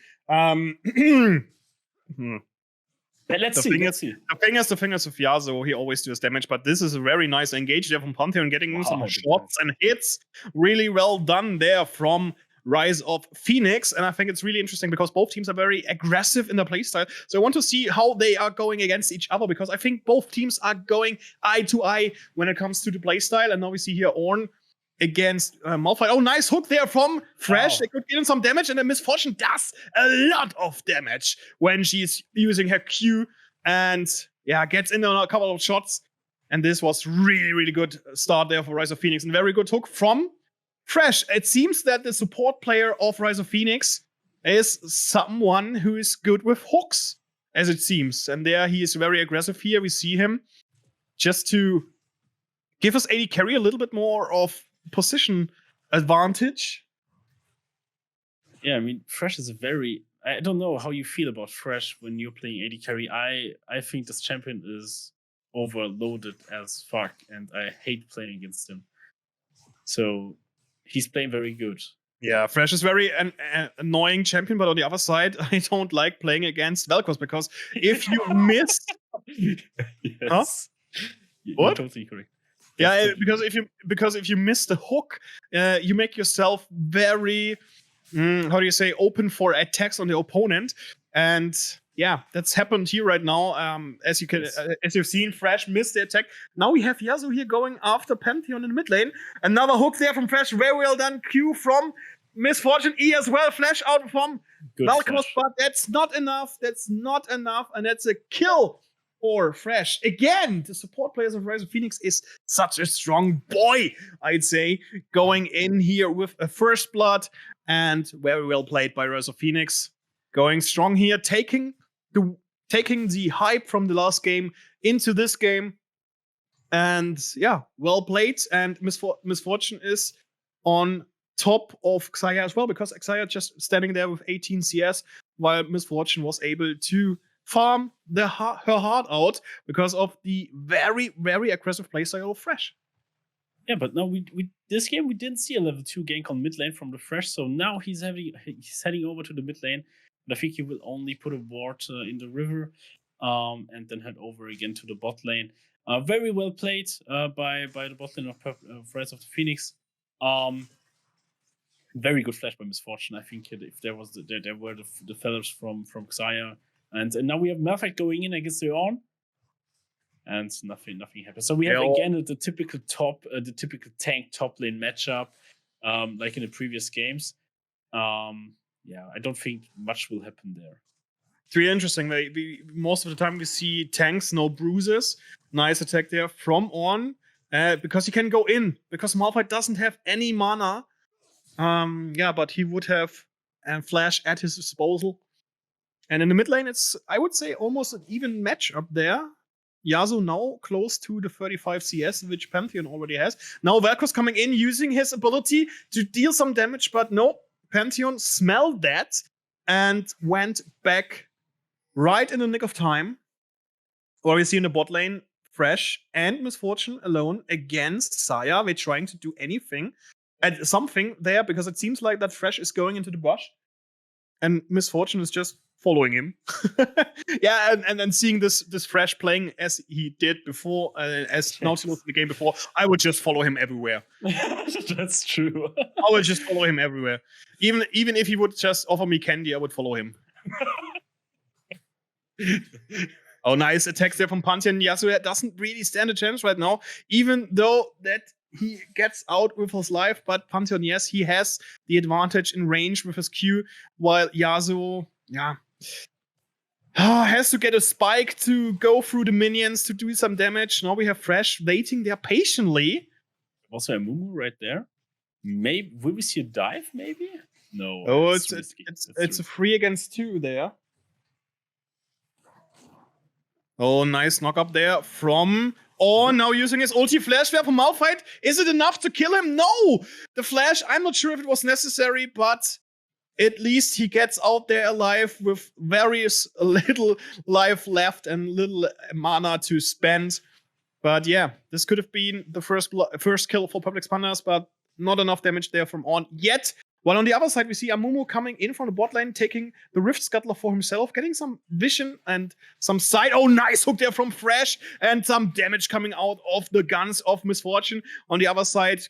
Let's see. The fingers of Yasuo, he always does damage, but this is a very nice engage there from Pantheon, getting some shots and hits. Really well done there from Rise of Phoenix, and I think it's really interesting because both teams are very aggressive in their playstyle. So I want to see how they are going against each other because I think both teams are going eye to eye when it comes to the playstyle. And now we see here Ornn against Malphite. Oh, nice hook there from Fresh. They could get in some damage, and then Misfortune does a lot of damage when she's using her Q and gets in on a couple of shots. And this was really, really good start there for Rise of Phoenix, and very good hook from Fresh. It seems that the support player of Rise of Phoenix is someone who is good with hooks, as it seems. And there he is very aggressive here. We see him just to give us AD carry a little bit more of position advantage. Yeah, I mean, Fresh is I don't know how you feel about Fresh when you're playing AD carry. I think this champion is overloaded as fuck, and I hate playing against him. So he's playing very good. Yeah, Fresh is very annoying champion, but on the other side, I don't like playing against Vel'Koz because if you miss, yes, you're what? Totally correct. Yeah, because if you miss the hook, you make yourself very open for attacks on the opponent, and yeah, that's happened here right now. As you've seen, Fresh missed the attack. Now we have Yasuo here going after Pantheon in the mid lane. Another hook there from Fresh, very well done. Q from Misfortune, E as well. Flash out from Vel'Koz, but that's not enough. That's not enough, and that's a kill for Fresh. Again, the support players of Rise of Phoenix is such a strong boy, I'd say, going in here with a first blood, and very well played by Rise of Phoenix. Going strong here, taking the hype from the last game into this game. And yeah, well played. And Misfortune is on top of Xayah as well, because Xayah just standing there with 18 CS, while Misfortune was able to farm her heart out because of the very, very aggressive playstyle of Fresh. Yeah, but no, this game we didn't see a level 2 gank on mid lane from the Fresh, so now he's heading over to the mid lane. But I think he will only put a ward in the river, and then head over again to the bot lane. Very well played by the bot lane of Rise of the Phoenix. Very good flash by Misfortune. I think if there were the fellows from Xayah, and now we have Malphite going in against their own, and nothing happens. So we have again the typical tank top lane matchup, like in the previous games. Yeah, I don't think much will happen there. It's really interesting. Most of the time we see tanks, no bruises. Nice attack there from Ornn, because he can go in, because Malphite doesn't have any mana. But he would have Flash at his disposal. And in the mid lane, it's, I would say, almost an even match up there. Yasuo now close to the 35 CS, which Pantheon already has. Now Vel'Koz coming in, using his ability to deal some damage, but no, Pantheon smelled that and went back right in the nick of time. Or we see in the bot lane, Fresh and Misfortune alone against Saya. They're trying to do anything and something there because it seems like that Fresh is going into the bush and Misfortune is just following him. Yeah, and then seeing this Fresh playing as he did before, as Nautilus in the game before, I would just follow him everywhere. That's true. I would just follow him everywhere. Even if he would just offer me candy, I would follow him. Oh, nice attacks there from Pantheon. Yasuo doesn't really stand a chance right now, even though that he gets out with his life. But Pantheon, yes, he has the advantage in range with his Q, while Yasuo, has to get a spike to go through the minions to do some damage. Now we have Fresh waiting there patiently. Also a Mumu right there. Maybe will we see a dive? Maybe no. Oh, it's a 3 against 2 there. Oh, nice knock up there from now using his ulti flash there from Malphite. Is it enough to kill him? No! The flash, I'm not sure if it was necessary, but at least he gets out there alive with various little life left and little mana to spend. But yeah, this could have been the first kill for Public Spanners, but not enough damage there from On yet. While on the other side, we see Amumu coming in from the bot lane, taking the Rift Scuttler for himself, getting some vision and some sight. Oh, nice hook there from Fresh, and some damage coming out of the guns of Misfortune. On the other side,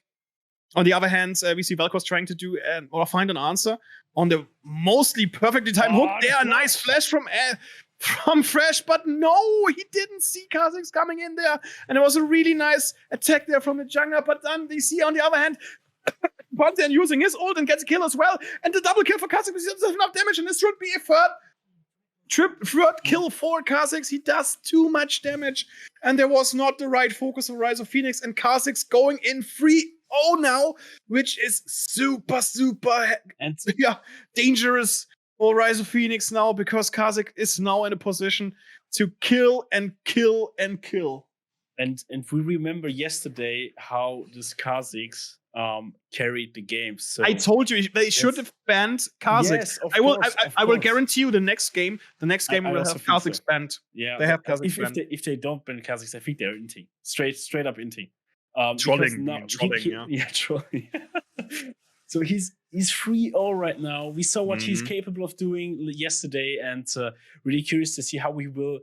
on the other hand, we see Vel'Koz trying to do or find an answer on the mostly perfectly timed hook there. A nice flash from Fresh, but no, he didn't see Kha'Zix coming in there. And it was a really nice attack there from the jungler, but then they see on the other hand, Pantheon using his ult and gets a kill as well. And the double kill for Kha'Zix, he doesn't have enough damage, and this should be a third kill for Kha'Zix. He does too much damage, and there was not the right focus on Rise of Phoenix, and Kha'Zix going in 3-0 now, which is super and dangerous for Rise of Phoenix now, because Kha'Zix is now in a position to kill and kill and kill. And we remember yesterday how this Kha'Zix carried the game. So I told you they should have banned Kha'Zix. Yes, I will guarantee you the next game will have Kha'Zix banned. Yeah, they have Kha'Zix banned. If they don't ban Kha'Zix, I think they're inting. Straight up inting. Trolling. Trolling. So he's 3-0 right now. We saw what he's capable of doing yesterday, and really curious to see how we will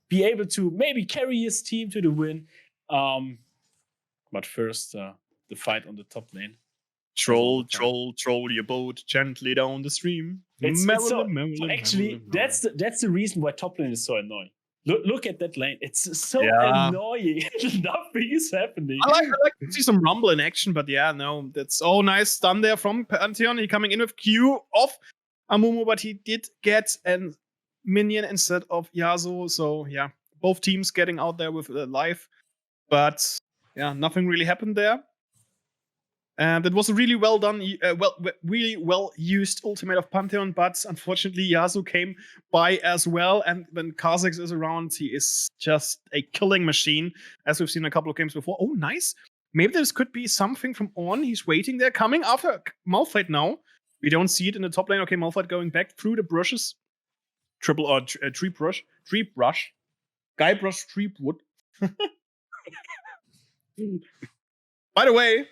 be able to maybe carry his team to the win. But first, the fight on the top lane. Troll your boat gently down the stream. Actually, that's the reason why top lane is so annoying. Look at that lane. It's so annoying. Nothing is happening. I like to see some Rumble in action, but that's all nice stun there from Pantheon. He coming in with Q off Amumu, but he did get a minion instead of Yasuo. So both teams getting out there with life. But nothing really happened there. And it was a really well done, really well used ultimate of Pantheon, but unfortunately Yasuo came by as well. And when Kha'Zix is around, he is just a killing machine, as we've seen a couple of games before. Oh, nice. Maybe this could be something from On. He's waiting there, coming after Malphite now. We don't see it in the top lane. Okay, Malphite going back through the brushes. Tree brush. Guy brush, tree wood. By the way,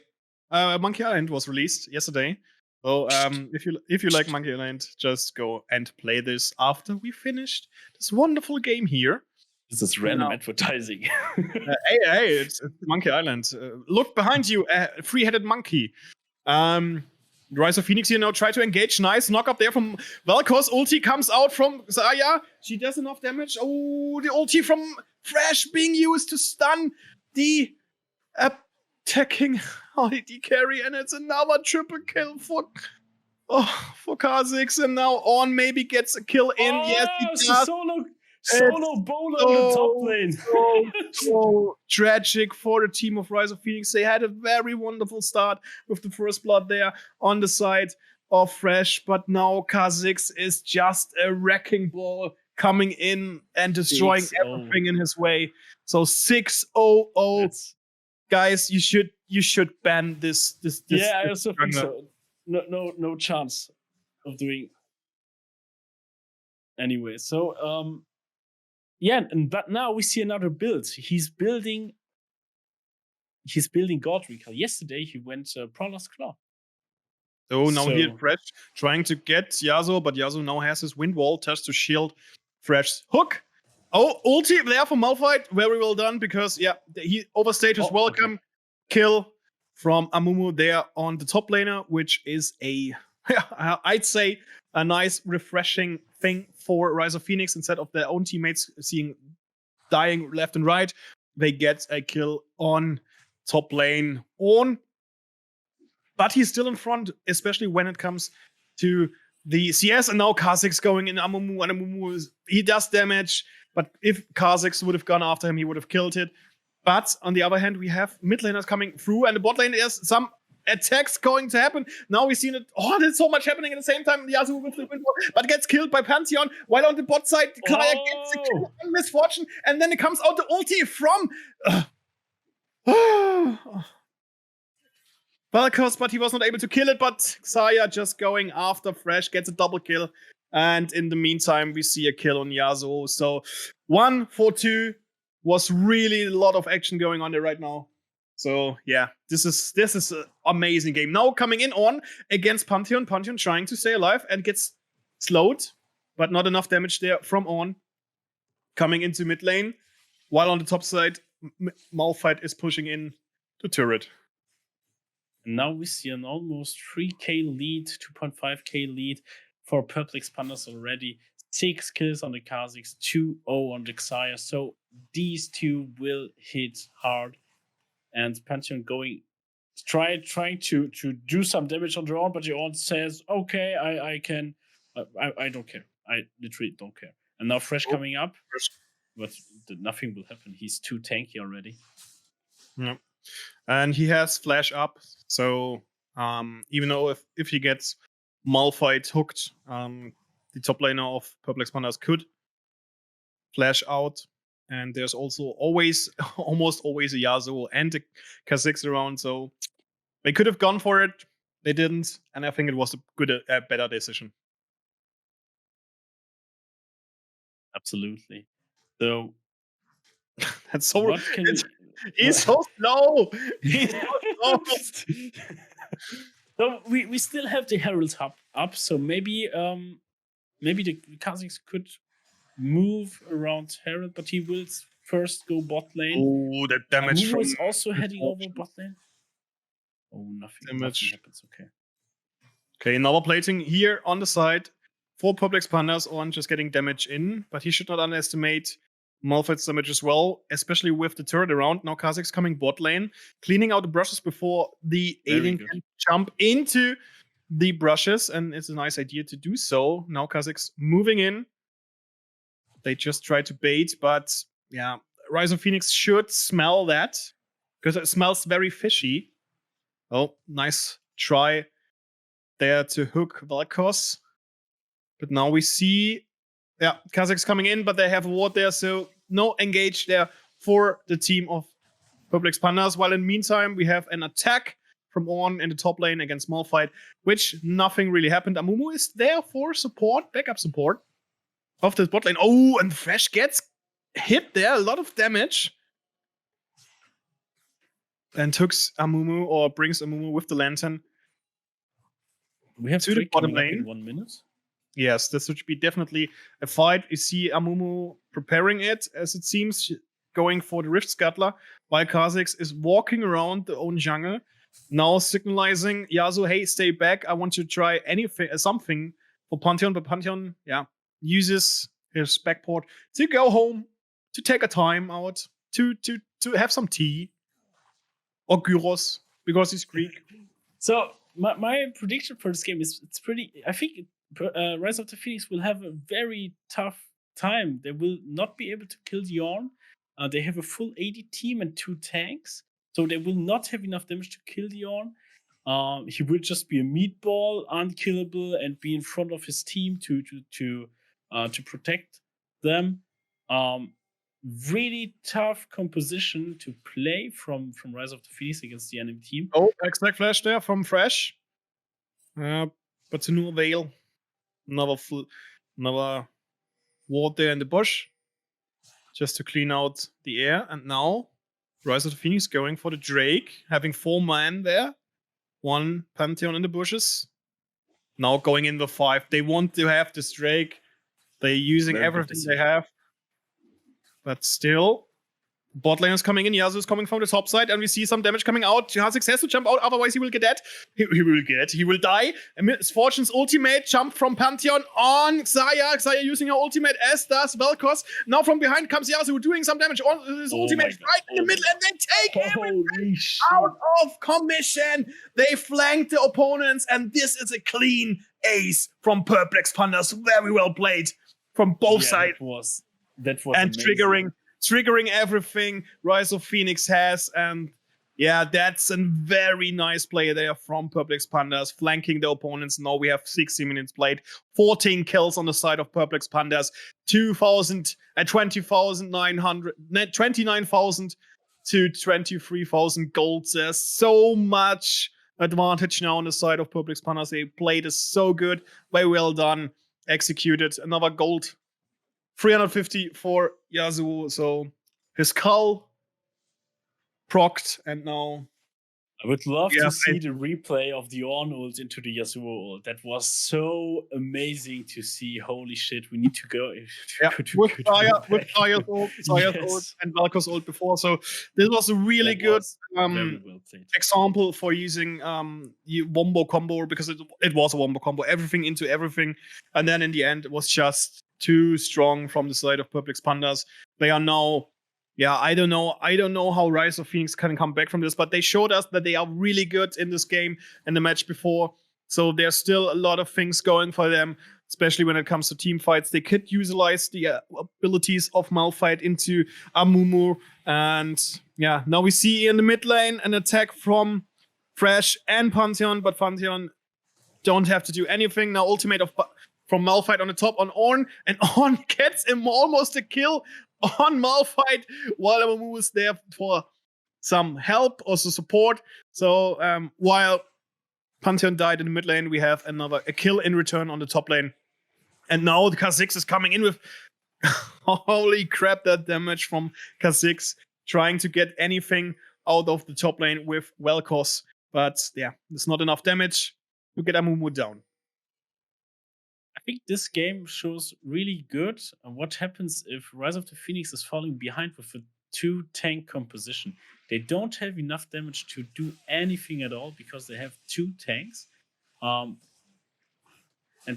Monkey Island was released yesterday. So if you like Monkey Island, just go and play this after we finished this wonderful game here. This is random advertising. Hey, it's Monkey Island. Look behind you, a three-headed monkey. Rise of Phoenix here now try to engage. Nice knock up there from Vel'Koz. Ulti comes out from Saya. She does enough damage. Oh, the ulti from Fresh being used to stun the attacking AD carry, and it's another triple kill for Kha'Zix, and now On maybe gets a kill in. Yes, he does. Solo bowler on the top lane. So tragic for the team of Rise of Phoenix. They had a very wonderful start with the first blood there on the side of Fresh, but now Kha'Zix is just a wrecking ball coming in and destroying everything in his way. So 6-0. Guys, you should ban this. I also think so. No chance of doing anyway. So Yeah, but now we see another build. He's building God Recall. Yesterday he went Prowler's Claw. So now here Fresh trying to get Yasuo, but Yasuo now has his wind wall touch to shield Fresh's hook. Oh, ulti there for Malphite. Very well done, because he overstayed his welcome. Okay. Kill from Amumu there on the top laner, which is I'd say a nice refreshing thing for Rise of Phoenix. Instead of their own teammates dying left and right, they get a kill on top lane on. But he's still in front, especially when it comes to the CS. And now Kha'Zix going in Amumu, and Amumu he does damage. But if Kha'Zix would have gone after him, he would have killed it. But on the other hand, we have mid laners coming through, and the bot lane is some attacks going to happen. Now we've seen it. Oh, there's so much happening at the same time. Yasuo with the wind wall, but gets killed by Pantheon. While on the bot side, Kaya gets a kill on Misfortune, and then it comes out the ulti from Valkos, but he was not able to kill it. But Xayah just going after Fresh, gets a double kill. And in the meantime, we see a kill on Yasuo. So 1-4-2 was really a lot of action going on there right now. So yeah, this is an amazing game. Now coming in on against Pantheon. Pantheon trying to stay alive and gets slowed, but not enough damage there from On. Coming into mid lane, while on the top side, Malphite is pushing in the turret. And now we see an almost 3k lead, 2.5k lead for Purple Expanders already. 6 kills on the Kha'Zix, 2-0 on the Xayah. So these two will hit hard. And Pantheon trying to do some damage on their own, but their own says, okay, I can. I don't care. I literally don't care. And now Fresh coming up, but nothing will happen. He's too tanky already. Yep. And he has flash up, so even though if he gets Malphite hooked, the top laner of Purple Expanders could flash out. And there's also almost always a Yasuo and a Kha'Zix around, so they could have gone for it. They didn't, and I think it was a better decision. Absolutely. So that's so. He's so slow. He's so slow. So we still have the Herald hub up, so maybe the Kha'Zix could move around Herald, but he will first go bot lane. Oh, that damage from is also heading over bot lane. Oh, nothing happens. Okay, another plating here on the side for Purple Expanders on just getting damage in, but he should not underestimate Malphite's damage as well, especially with the turret around. Now Kha'Zix coming bot lane, cleaning out the brushes before the alien can jump into the brushes, and it's a nice idea to do so. Now Kha'Zix moving in. They just try to bait, but yeah, Rise of Phoenix should smell that, because it smells very fishy. Oh, nice try there to hook Valkos. But now we see, Kha'Zix coming in, but they have a ward there, so no engage there for the team of Purple Expanders. While in the meantime, we have an attack from On in the top lane against Malphite, which nothing really happened. Amumu is there for support, backup support of the bot lane. Oh, and Fresh gets hit there, a lot of damage. And brings Amumu with the lantern. We have to the bottom lane in 1 minute. Yes, this would be definitely a fight. You see Amumu preparing it, as it seems, going for the Rift Scuttler, while Kha'Zix is walking around the own jungle, now signalizing Yasuo, hey, stay back. I want to try something for Pantheon, but Pantheon, uses his backport to go home, to take a time out, to have some tea or gyros, because he's Greek. So my prediction for this game is I think Rise of the Phoenix will have a very tough time. They will not be able to kill Yorn. They have a full AD team and 2 tanks, so they will not have enough damage to kill Yorn. He will just be a meatball, unkillable, and be in front of his team to protect them. Really tough composition to play from Rise of the Phoenix against the enemy team. Oh, X-Stack Flash there from Fresh. But to no avail. Another ward there in the bush. just to clean out the air. And now Rise of the Phoenix going for the Drake, having 4 men there. 1 Pantheon in the bushes. Now going in the 5. They want to have this Drake. They're using everything they have. But still, bot lane is coming in. Yasuo is coming from the top side, and we see some damage coming out. Kha'Zix has to jump out, otherwise he will get dead. He will die. Fortune's ultimate jump from Pantheon on Xayah. Xayah using her ultimate, as does Vel'Koz. Now from behind comes Yasuo doing some damage on his ultimate right in the middle, and they take everything out of commission. They flank the opponents, and this is a clean ace from Perplex Pandas. Very well played from both sides. That was and amazing. triggering everything Rise of Phoenix has. And yeah, that's a very nice play there from Perplex Pandas, flanking the opponents. Now we have 60 minutes played, 14 kills on the side of Perplex Pandas, 29,000 to 23,000 gold. There's so much advantage now on the side of Perplex Pandas. They played is so good, very well done, executed. Another gold. 350 for Yasuo, so his skull procced, and now... I would love to see the replay of the Ornn ult into the Yasuo ult. That was so amazing to see. Holy shit, we need to go. With Xayah's ult and Vel'Koz ult before, so this was a really good example for using wombo combo, because it was a wombo combo, everything into everything, and then in the end it was just too strong from the side of Perplex Pandas. They are now, I don't know how Rise of Phoenix can come back from this, but they showed us that they are really good in this game and the match before. So there's still a lot of things going for them, especially when it comes to team fights. They could utilize the abilities of Malphite into Amumu. And now we see in the mid lane an attack from Thresh and Pantheon, but Pantheon don't have to do anything. Now ultimate from Malphite on the top on Ornn, and Ornn gets him almost a kill on Malphite while Amumu is there for some help, also support. So while Pantheon died in the mid lane, we have a kill in return on the top lane. And now the Kha'Zix is coming in with holy crap, that damage from Kha'Zix, trying to get anything out of the top lane with Vel'Koz. But it's not enough damage to get Amumu down. I think this game shows really good what happens if Rise of the Phoenix is falling behind with a 2-tank composition. They don't have enough damage to do anything at all because they have 2 tanks, and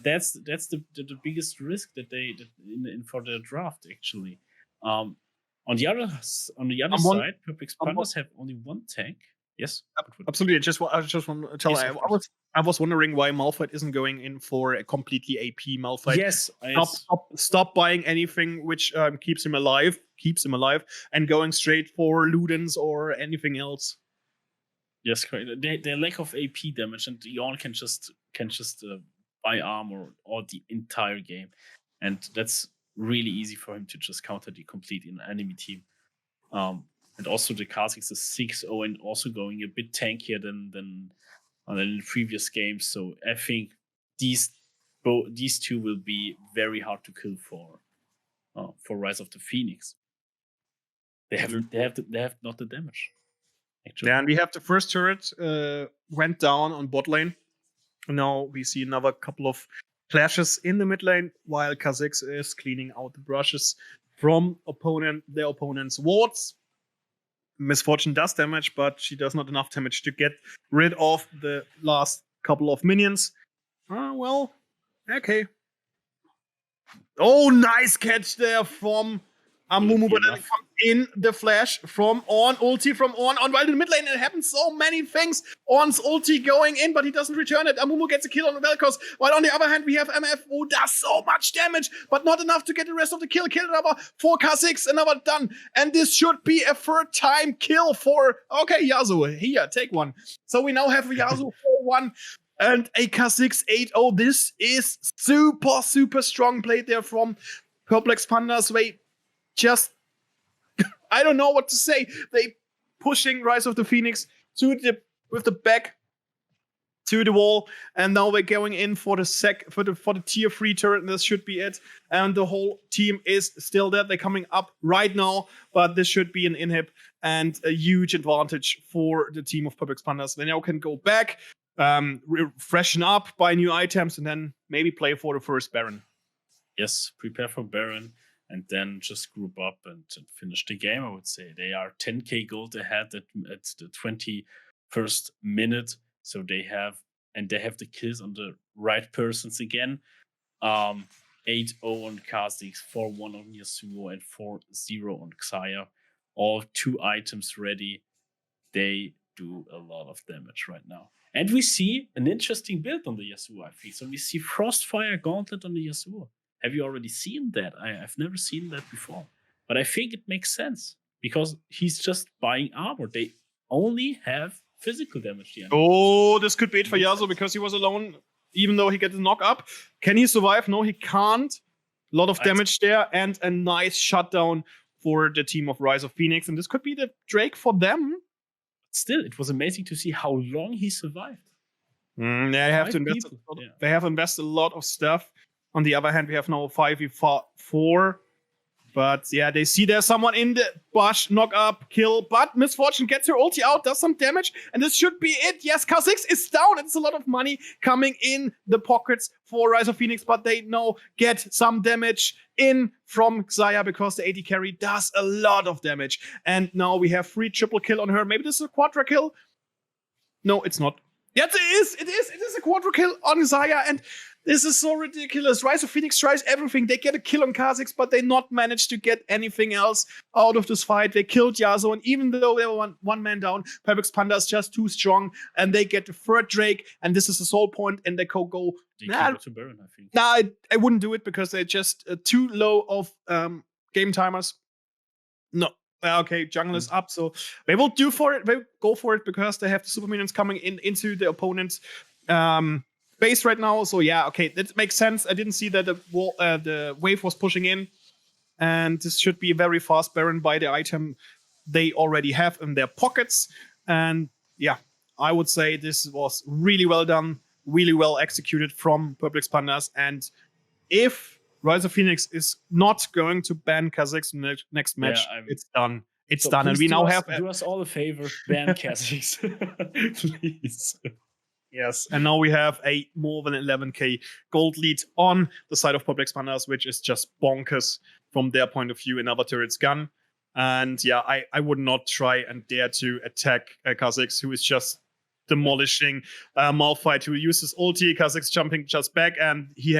that's the biggest risk that they for their draft actually. On the other side, Perplex Pandas have only 1 tank. Yes, absolutely. I just want to tell. I was wondering why Malphite isn't going in for a completely AP Malphite. Yes, stop buying anything which keeps him alive, and going straight for Ludens or anything else. Yes, correct. Their lack of AP damage, and Ornn can just buy armor or the entire game, and that's really easy for him to just counter the complete enemy team. And also the Kha'Zix is 6-0 and also going a bit tankier than in the previous games. So I think these 2 will be very hard to kill for Rise of the Phoenix. They have not the damage. Actually. Yeah, and we have the first turret went down on bot lane. Now we see another couple of clashes in the mid lane, while Kha'Zix is cleaning out the brushes from their opponent's wards. Misfortune does damage, but she does not enough damage to get rid of the last couple of minions. Okay. Oh, nice catch there from Amumu, but then it comes in the flash from Ornn, ulti from Ornn. On while in the mid lane, it happens so many things. Ornn's ulti going in, but he doesn't return it. Amumu gets a kill on Vel'Koz, while on the other hand, we have MF, who does so much damage, but not enough to get the rest of the kill. Kill another for Kha'Zix, another done. And this should be a 3rd time kill for, Yasuo. Here, take one. So we now have Yasuo 4-1. And a Kha'Zix 8-0. This is super, super strong play there from Perplex Pandas. They just, I don't know what to say. They pushing Rise of the Phoenix with the back to the wall, and now we're going in for the tier 3 turret, and this should be it. And the whole team is still there. They're coming up right now, but this should be an inhib and a huge advantage for the team of Public Pandas. They now can go back, freshen up, buy new items, and then maybe play for the first Baron. Yes, prepare for Baron, and then just group up and finish the game. I would say they are 10k gold ahead at the 21st minute. So they have the kills on the right persons again. 8-0 on Kha'Zix, 4-1 on Yasuo, and 4-0 on Xayah. All 2 items ready. They do a lot of damage right now. And we see an interesting build on the Yasuo, I think. So we see Frostfire Gauntlet on the Yasuo. Have you already seen that? I've never seen that before. But I think it makes sense because he's just buying armor. They only have physical damage. Oh, this could be it for Yasuo because he was alone, even though he gets a knock up. Can he survive? No, he can't. A lot of damage there and a nice shutdown for the team of Rise of Phoenix. And this could be the Drake for them. Still, it was amazing to see how long he survived. They have to invest. They have invested a lot of stuff. On the other hand, we have now 5v4. But yeah, they see there's someone in the bush, knock up, kill. But Misfortune gets her ulti out, does some damage, and this should be it. Yes, Kha'Zix is down. It's a lot of money coming in the pockets for Rise of Phoenix, but they now get some damage in from Xayah because the AD carry does a lot of damage. And now we have 3 triple kill on her. Maybe this is a quadra kill. No, it's not. Yes, it is. It is a quadra kill on Xayah, and this is so ridiculous. Rise of Phoenix tries everything. They get a kill on Kha'Zix, but they not manage to get anything else out of this fight. They killed Yasuo, and even though they were one man down, Public Panda is just too strong, and they get the 3rd Drake, and this is the soul point, and they go. They go to Baron, I think. Nah, I wouldn't do it because they're just too low of game timers. No. Okay, jungle is up, so they will do for it. They go for it because they have the super minions coming into the opponent's base right now. So yeah, okay, that makes sense. I didn't see that the wave was pushing in, and this should be a very fast Baron by the item they already have in their pockets. And yeah, I would say this was really well done, really well executed from Public Pandas. And if Rise of Phoenix is not going to ban Kha'Zix in the next match, it's done. It's done, and we now have do us all a favor, ban Kha'Zix, please. Yes, and now we have a more than 11k gold lead on the side of Public Pandas, which is just bonkers from their point of view. Another turret's gone, and yeah, I would not try and dare to attack Kha'Zix, who is just demolishing Malphite, who uses ulti. Kha'Zix jumping just back, and he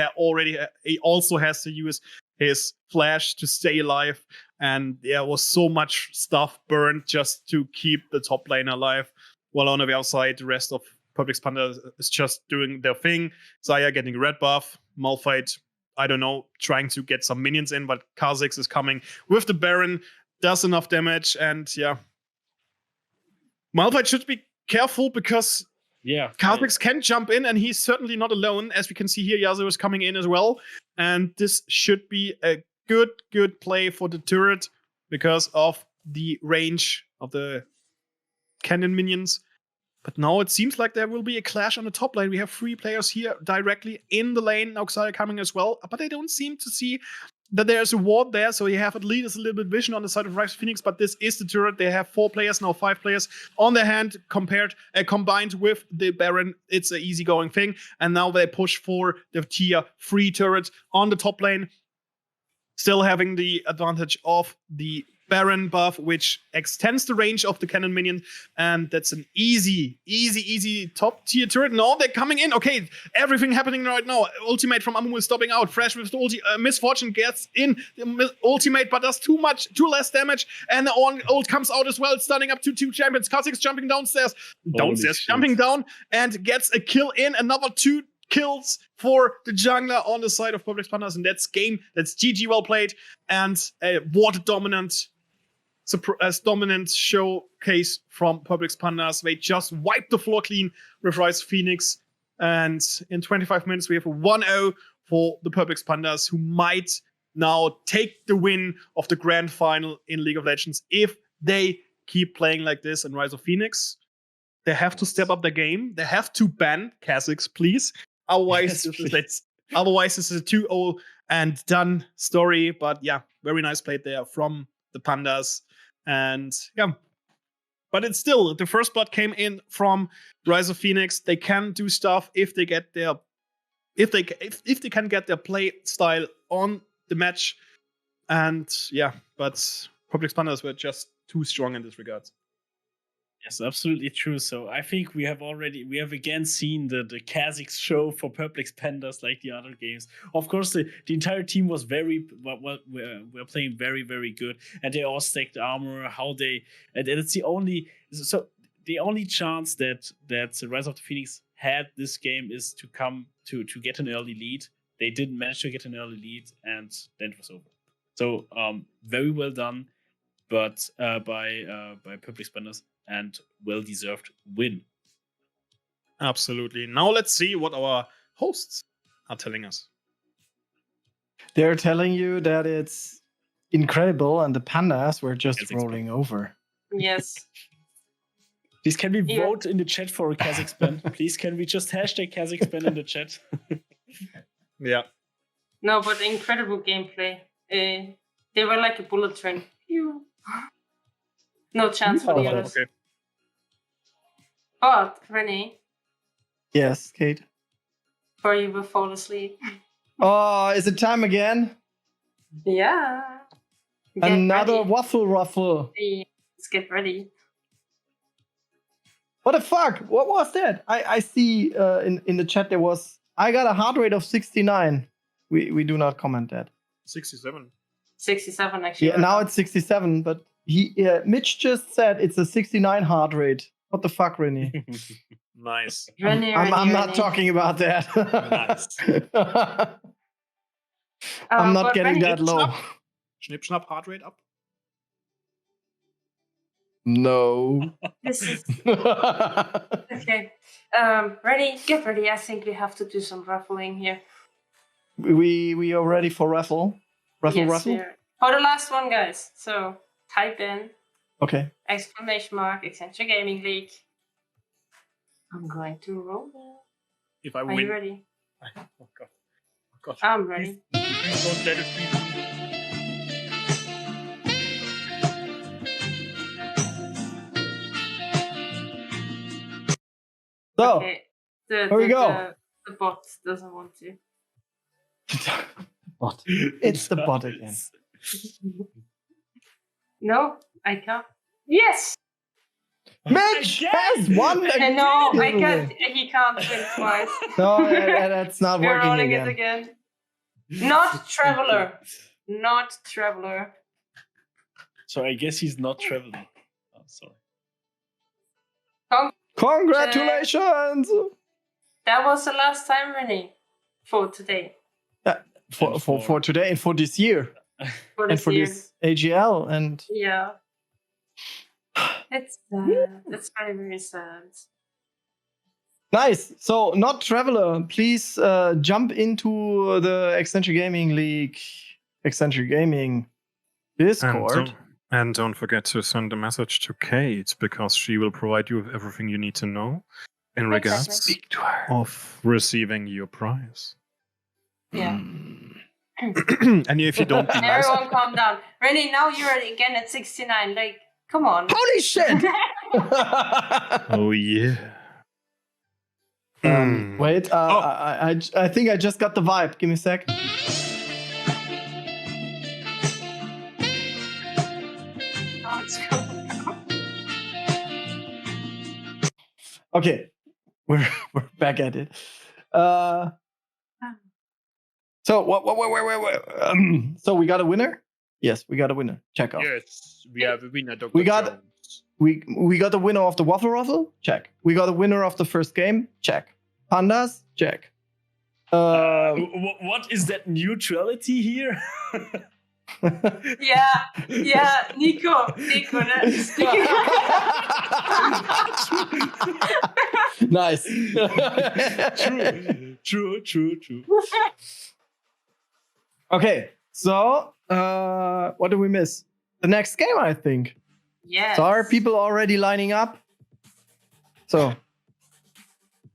also has to use his flash to stay alive. And there was so much stuff burned just to keep the top lane alive. While on the outside, the rest of Public Panda is just doing their thing. Xayah getting a red buff. Malphite, I don't know, trying to get some minions in, but Kha'Zix is coming with the Baron, does enough damage, and yeah. Malphite should be careful because Kha'Zix can jump in, and he's certainly not alone. As we can see here, Yasuo is coming in as well. And this should be a good play for the turret because of the range of the cannon minions. But now it seems like there will be a clash on the top lane. We have 3 players here directly in the lane. Now Xayah coming as well. But they don't seem to see that there's a ward there. So you have at least a little bit vision on the side of Rise of Phoenix. But this is the turret. They have 4 players, now 5 players on their hand combined with the Baron. It's an easygoing thing. And now they push for the tier 3 turret on the top lane. Still having the advantage of the Baron buff, which extends the range of the cannon minion, and that's an easy top tier turret. No, they're coming in. Okay, everything happening right now. Ultimate from Amumu is stopping out. Fresh with the ulti. Misfortune gets in the ultimate, but does too less damage. And the ult comes out as well, stunning up to 2 champions. Kha'Zix jumping jumping down, and gets a kill in. Another 2 kills for the jungler on the side of Public Pandas, and that's game. That's GG well played, and what a dominant showcase from Public Pandas. They just wiped the floor clean with Rise of Phoenix, and in 25 minutes we have a 1-0 for the Public Pandas, who might now take the win of the grand final in League of Legends if they keep playing like this. And Rise of Phoenix, They have to step up the game. They have to ban Kazakhs, please. Otherwise, otherwise this is a 2-0 and done story. But yeah, very nice play there from the Pandas. And yeah, but it's still, the first blood came in from Rise of Phoenix. They can do stuff if they get their, if they can get their play style on the match. And yeah, but Public Pandas were just too strong in this regard. Yes, absolutely true. So I think we have again seen the Kazakhs show for Perplex Pandas like the other games. Of course, the entire team was we're playing very, very good, and they all stacked armor. And it's the only chance that Rise of the Phoenix had this game is to come to get an early lead. They didn't manage to get an early lead, and then it was over. So very well done, but by Perplex Pandas. And well-deserved win. Absolutely. Now let's see what our hosts are telling us. They're telling you that it's incredible and the Pandas were just rolling over. Yes. Please, can we vote in the chat for a Kazakhstan? Please, can we just hashtag Kazakhstan in the chat? Yeah. No, but incredible gameplay. They were like a bullet train. Phew. No chance for the others. Okay. But, René. Yes, Kate. Before you will fall asleep. Oh, is it time again? Yeah. Get Another ready. waffle ruffle. Hey, let's get ready. What the fuck? What was that? I see in the chat there was, I got a heart rate of 69. We do not comment that. 67. 67 actually. Yeah, now it's 67, but Mitch just said it's a 69 heart rate. What the fuck, René? Nice. René, I'm not René. talking about that. Nice. I'm not but getting René, that low. Schnipp, schnapp, heart rate up. No. This is okay. Ready? Get ready. I think we have to do some ruffling here. we are ready for raffle. Yes, Raffle? we are. For the last one, guys. So type in Okay. Accenture Gaming League. I'm going to roll. If I Are win. you ready? Oh god. Oh god. I'm ready. Please don't let it be. So, Okay. here we go. The bot doesn't want to. bot. It's the bot again. No, I can't. Yes! Mitch has won again. No, I can't. He can't win twice. No, that's not We're working rolling again. it again. Not Traveler. Not Traveler. So I guess he's not traveling. Oh, sorry. Congratulations! That was the last time, René, for today. For today and for this year. For And this for year. this AGL. And Yeah. It's sad. It's very, very sad. nice. So, not Traveler, please jump into the Accenture Gaming League, Accenture Gaming Discord. And don't forget to send a message to Kate, because she will provide you with everything you need to know in regards Exactly. to her. of receiving your prize. Yeah. And if you don't be nice, Everyone calm down. René, now you're again at 69. Like, come on. Holy shit! oh yeah. Wait, I think I just got the vibe. Give me a sec. Oh, it's cool. Okay, we're back at it. So what? So we got a winner. Yes, we got a winner. Check off. Yes, we have a winner, Dr. We got- Jones. We got the winner of the Waffle Ruffle. Check. We got a winner of the first game. Check. Pandas. Check. What is that neutrality here? Yeah, Nico, that's Nice. True. Okay, so what do we miss? The next game, I think. Yes. So are people already lining up? So,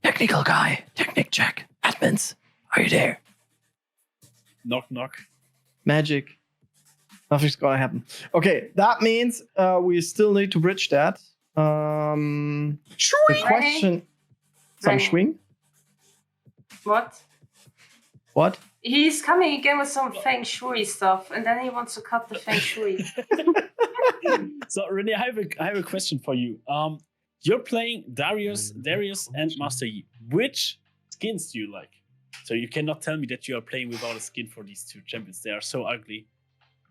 technical guy, technic check, admins, are you there? Knock, knock. Magic. Nothing's gonna happen. Okay, that means we still need to bridge that. The question. Some René. swing? What? What? He's coming again with some feng shui stuff, and then he wants to cut the feng shui. So René, I have a question for you. You're playing Darius, and Master Yi. Which skins do you like? So you cannot tell me that you are playing without a skin for these two champions. They are so ugly.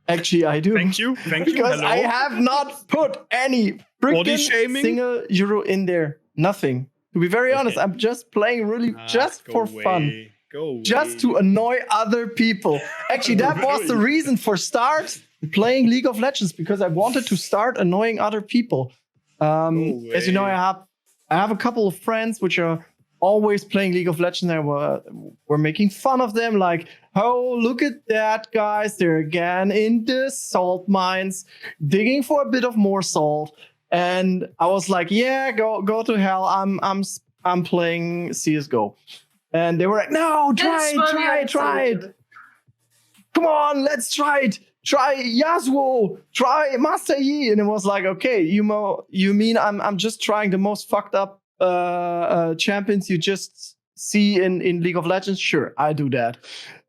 Actually, I do. Thank you. Because Hello. I have not put any Body freaking shaming? single euro in there. Nothing. To be very honest, Okay. I'm just playing really just Go for away. fun. Go away. Just to annoy other people. Actually, that was the reason for start playing League of Legends, because I wanted to start annoying other people. As you know, I have a couple of friends which are always playing League of Legends, and we're making fun of them, like, oh, look at that, guys, they're again in the salt mines digging for a bit of more salt. And I was like, yeah, go to hell, I'm playing CSGO. And they were like, no, try it. Come on, let's try it. Try Yasuo, try Master Yi. And it was like, okay, you mean I'm just trying the most fucked up champions you just see in League of Legends? Sure, I do that.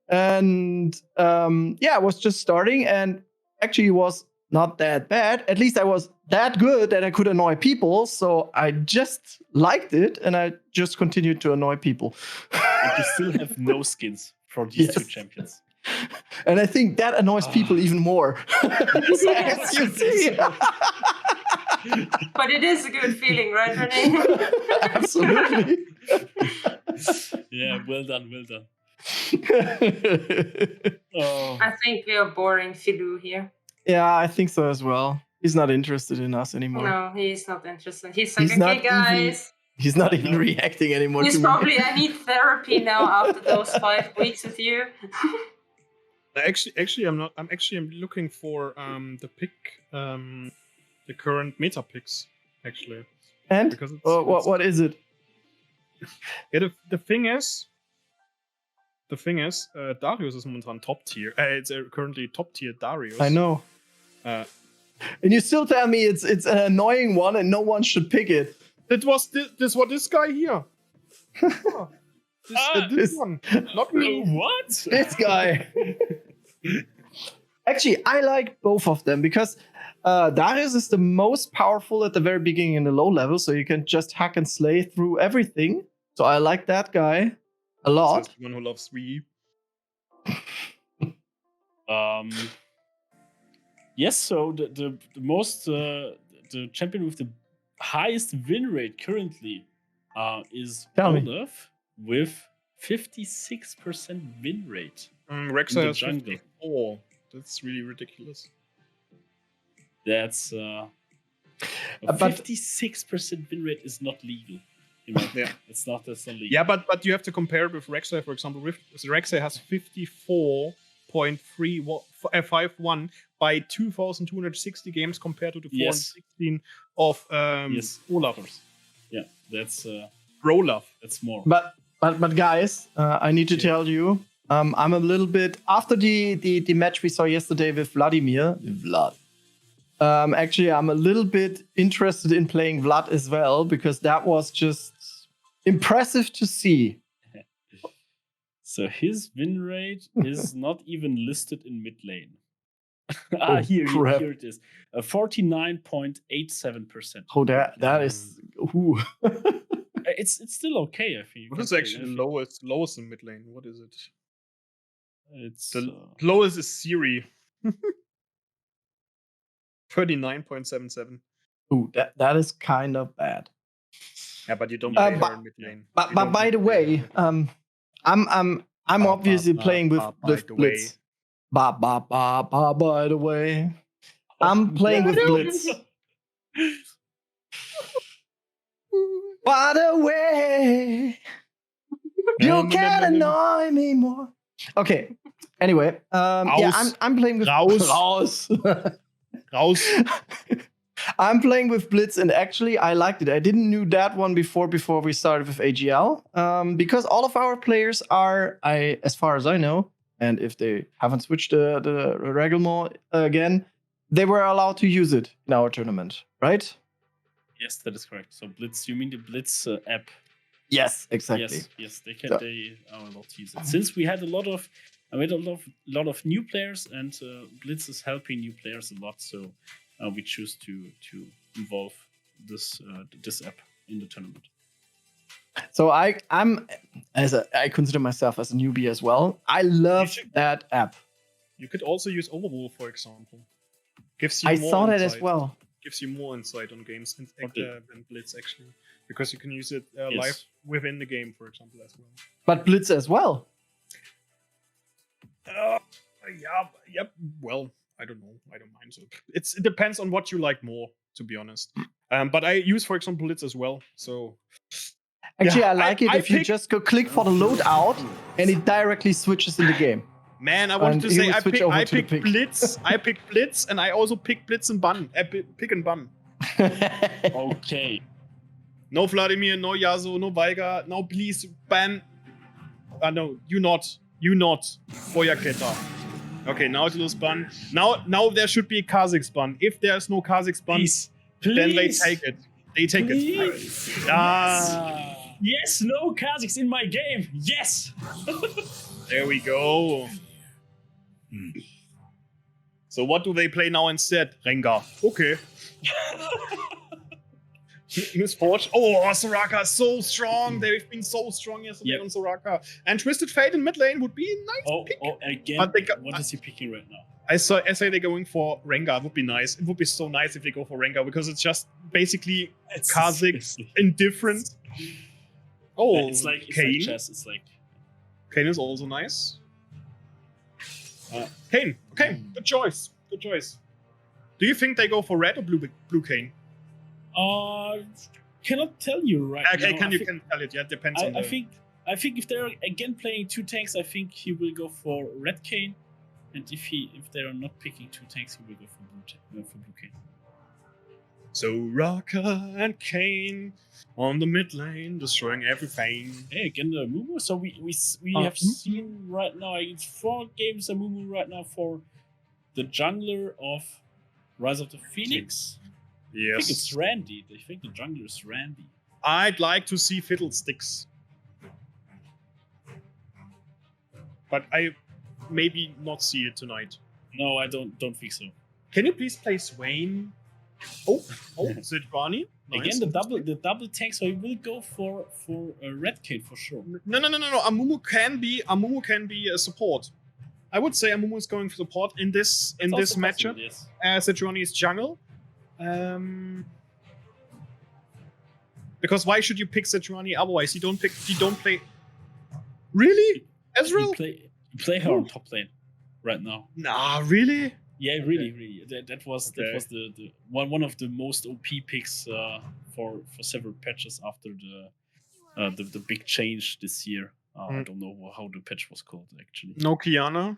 And I was just starting, and actually it was not that bad. At least I was that good that I could annoy people. So I just liked it, and I just continued to annoy people. And you still have no skins for these two champions. And I think that annoys people even more. As you see. But it is a good feeling, right, René? Absolutely. Yeah, well done. Oh. I think we are boring Fiilou here. Yeah, I think so as well. He's not interested in us anymore. No, he's not interested. He's like, He's okay, guys. He's not even reacting anymore. He's to probably, me. I need therapy now after those 5 weeks with you. Actually, I'm not. I'm looking for the pick, the current meta picks. Actually, And because it's, what is it? Yeah, the thing is, Darius is momentan top tier. It's currently top tier Darius. I know. Uh, And you still tell me it's an annoying one and no one should pick it. It was this guy here. This one, not me. What? This guy. Actually, I like both of them because Darius is the most powerful at the very beginning in the low level, so you can just hack and slay through everything. So I like that guy a lot. Says the one who loves Wii. Yes. So the most the champion with the highest win rate currently is Tell me. Olaf with 56% win rate. Rexa In the has jungle. 54. That's really ridiculous. That's But 56% win rate is not legal. Yeah. That's not legal. Yeah, but you have to compare it with Rexa, for example. Rexa has 54.51 by 2,260 games compared to the 416 of Olaf. Yeah, that's Olaf. that's more. But guys, I need to tell you, I'm a little bit after the match we saw yesterday with Vlad. Actually, I'm a little bit interested in playing Vlad as well because that was just impressive to see. So his win rate is not even listed in mid lane. Here it is. 49.87%. Oh, that is. Ooh. It's still okay, I think. What is actually lowest in mid lane? What is it? It's The lowest is Siri. 39.77. Ooh, that is kind of bad. Yeah, but you don't play her in mid lane. But by the way, I'm obviously playing with Blitz. By the way, I'm playing with Blitz. By the way, you can't annoy me more. Okay. Anyway, yeah, I'm playing with Raus. Raus. I'm playing with Blitz, and actually, I liked it. I didn't knew that one before we started with AGL, because all of our players are, as far as I know, and if they haven't switched the reglement again, they were allowed to use it in our tournament, right? Yes, that is correct. So Blitz, you mean the Blitz app? Yes, exactly. Yes, they can. They are allowed to use it. Since we had a lot of new players, and Blitz is helping new players a lot, so we choose to involve this app in the tournament. So I consider myself as a newbie as well. I love that app. You could also use Overwolf, for example. Gives you I more saw that insight. as well. Gives you more insight on games than Blitz, actually, because you can use it Yes. live within the game, for example, as well. But Blitz as well. Yep. Well, I don't know. I don't mind. So it depends on what you like more, to be honest. But I use, for example, Blitz as well. So Actually, yeah, I like it if you just go click for the loadout and it directly switches in the game. Man, I wanted And to he say will I switch over to the pick pick. Blitz. I pick Blitz, and I also pick Blitz and Bun. Pick and Bun. Okay. No Vladimir, no Yasuo, no Veigar. No, please ban. No, you not. Feuerketter. Okay, Nautilus Bun. Now there should be a Kha'Zix Bun. If there's no Kha'Zix Bun, then they take it. They take it. Yes, no Kha'Zix in my game. Yes. There we go. So what do they play now instead? Rengar. Okay. Miss Forge. Oh, Soraka is so strong. They've been so strong yesterday on Soraka. And Twisted Fate in mid lane would be a nice pick. Oh, again. But What is he picking right now? I say they're going for Rengar. It would be nice. It would be so nice if they go for Rengar, because it's just basically Kha'Zix indifferent. Oh, it's like Kayn. chess. It's like Kayn is also nice. Kayn. Okay, good choice. Good choice. Do you think they go for red or blue Kayn? Cannot tell you right now. Okay, can tell it. Yeah, depends on I think if they're again playing two tanks, I think he will go for red Kayn, and if they are not picking two tanks, he will go for blue Kayn. Soraka and Kayn on the mid lane, destroying everything. Hey, again the Mumu. So we have seen right now, it's 4 games of Mumu right now for the jungler of Rise of the Phoenix. Yes. I think it's Randy. I think the jungler is Randy. I'd like to see Fiddlesticks. But I maybe not see it tonight. No, I don't think so. Can you please play Swain? Oh, Sidrani. Nice. Again, the double tank, so he will go for a red Kayn for sure. No. Amumu can be a support. I would say Amumu is going for support in this matchup. Yes. Sidrani is jungle. Because why should you pick Sidrani otherwise? You don't play. Really? Ezreal? You play her on top lane right now. Nah, really? Yeah, really. That was the one of the most OP picks for several patches after the big change this year. I don't know how the patch was called actually. No Kiana.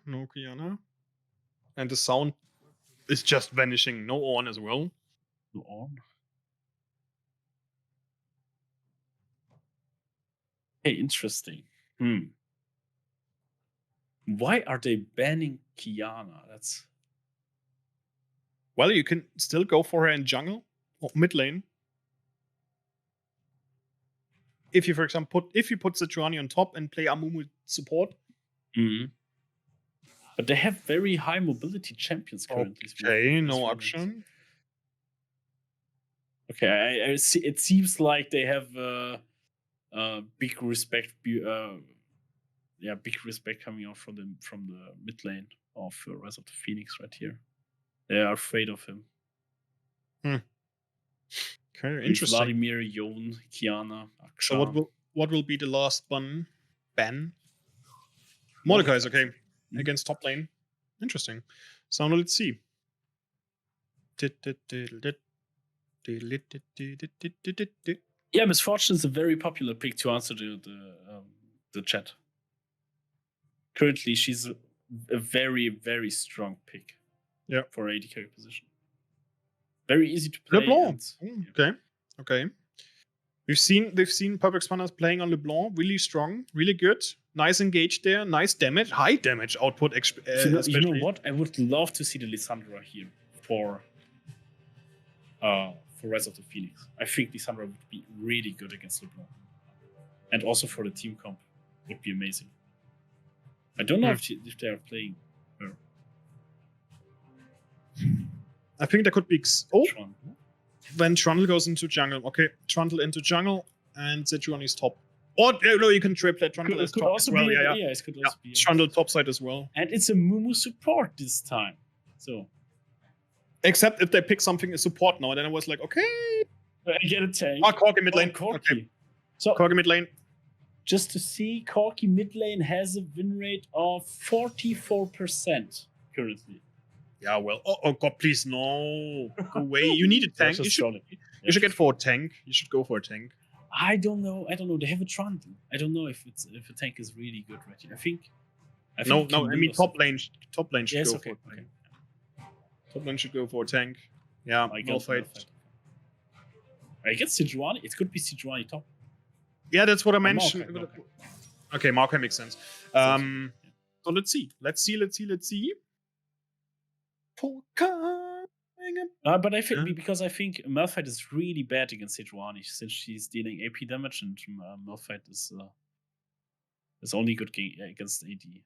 And the sound is just vanishing. No Ornn as well. No Ornn. Hey, interesting. Why are they banning Kiana? That's well, you can still go for her in jungle or mid lane. If you, for example, put Sidrani on top and play Amumu support. But they have very high mobility champions currently. Okay, no option. Okay, I see. It seems like they have big respect. Big respect coming out from the mid lane of Rise of the Phoenix right here. They are afraid of him. Okay, interesting. Vladimir, Yon, Kiana, Akshan. So what will be the last one? Ban? Mordecai is okay against top lane. Interesting. So now let's see. Yeah, Misfortune is a very popular pick to answer the chat. Currently, she's a very, very strong pick. Yeah. For AD carry position. Very easy to play. LeBlanc. and- Okay. We've seen Public Spanners playing on LeBlanc, really strong, really good, nice engaged there, nice damage, high damage output. You know Especially. what? I would love to see the Lissandra here for Rise of the Phoenix. I think Lissandra would be really good against LeBlanc, and also for the team comp would be amazing. I don't know if they are playing her. I think there could be. Tron. When Trundle goes into jungle. Okay, Trundle into jungle, and Sejuani's top. Or no, you can triplet Trundle as Could top also as well. be. Yeah. It could also be. Trundle topside as well. And it's a Mumu support this time. So Except if they pick something as support now, then I was like, okay. I get a tank. Corki mid lane. Corki. Okay. So Corki mid lane. just to see, Corki mid lane has a win rate of 44% currently. Yeah, well. Oh God, please no. Go away. You need a tank. You should get for a tank. You should go for a tank. I don't know. They have a Trundle. I don't know if a tank is really good right here. I think No. I mean Camille's- top lane should Yes, go okay. for a tank. Top lane should go for a tank. Yeah, I no guess. fight. I guess Sejuani. It could be Sejuani top. Yeah, that's what I Or mentioned. Maokai. Okay, Maokai makes sense. So let's see. But I think because I think Malphite is really bad against Sejuani since she's dealing AP damage, and Malphite is only good against AD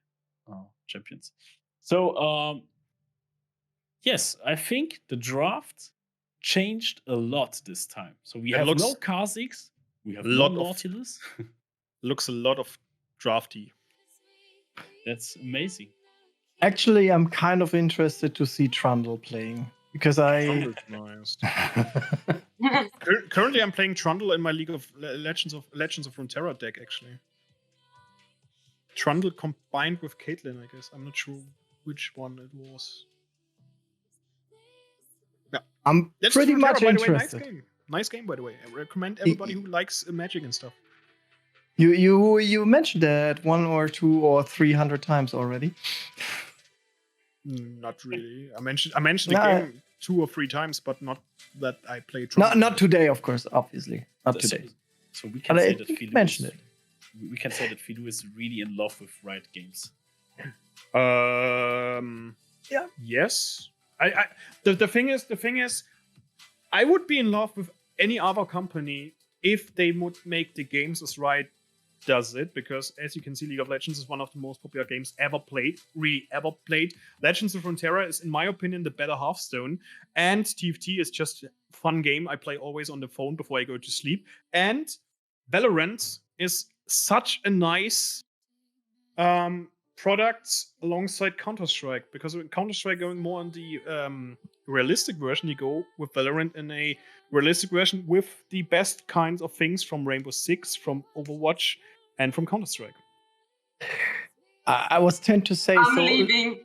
champions. So yes, I think the draft changed a lot this time. So we have no Kha'Zix, we have no Nautilus. Looks a lot of drafty. That's amazing. Actually, I'm kind of interested to see Trundle playing because I. Nice. Currently, I'm playing Trundle in my League of Legends of Runeterra deck. Actually, Trundle combined with Caitlyn. I guess I'm not sure which one it was. Yeah, I'm that's pretty Runeterra, much by the way. interested. Nice game, by the way. I recommend everybody who likes Magic and stuff. You mentioned that 1 or 2 or 300 times already. Not really. I mentioned the game 2 or 3 times, but not that I played. Not today, of course. Obviously, not today. So we can But say I that think you Fiilou mentioned it. We can say that Fiilou is really in love with Riot Games. Yeah. Yes. The thing is, I would be in love with any other company if they would make the games as Riot does it, because as you can see, League of Legends is one of the most popular games ever played. Legends of Runeterra is, in my opinion, the better Hearthstone, and TFT is just a fun game I play always on the phone before I go to sleep. And Valorant is such a nice product alongside Counter-Strike, because with Counter-Strike going more on the realistic version, you go with Valorant in a realistic version with the best kinds of things from Rainbow Six, from Overwatch, and from Counter-Strike. I was tend to say I'm so. leaving.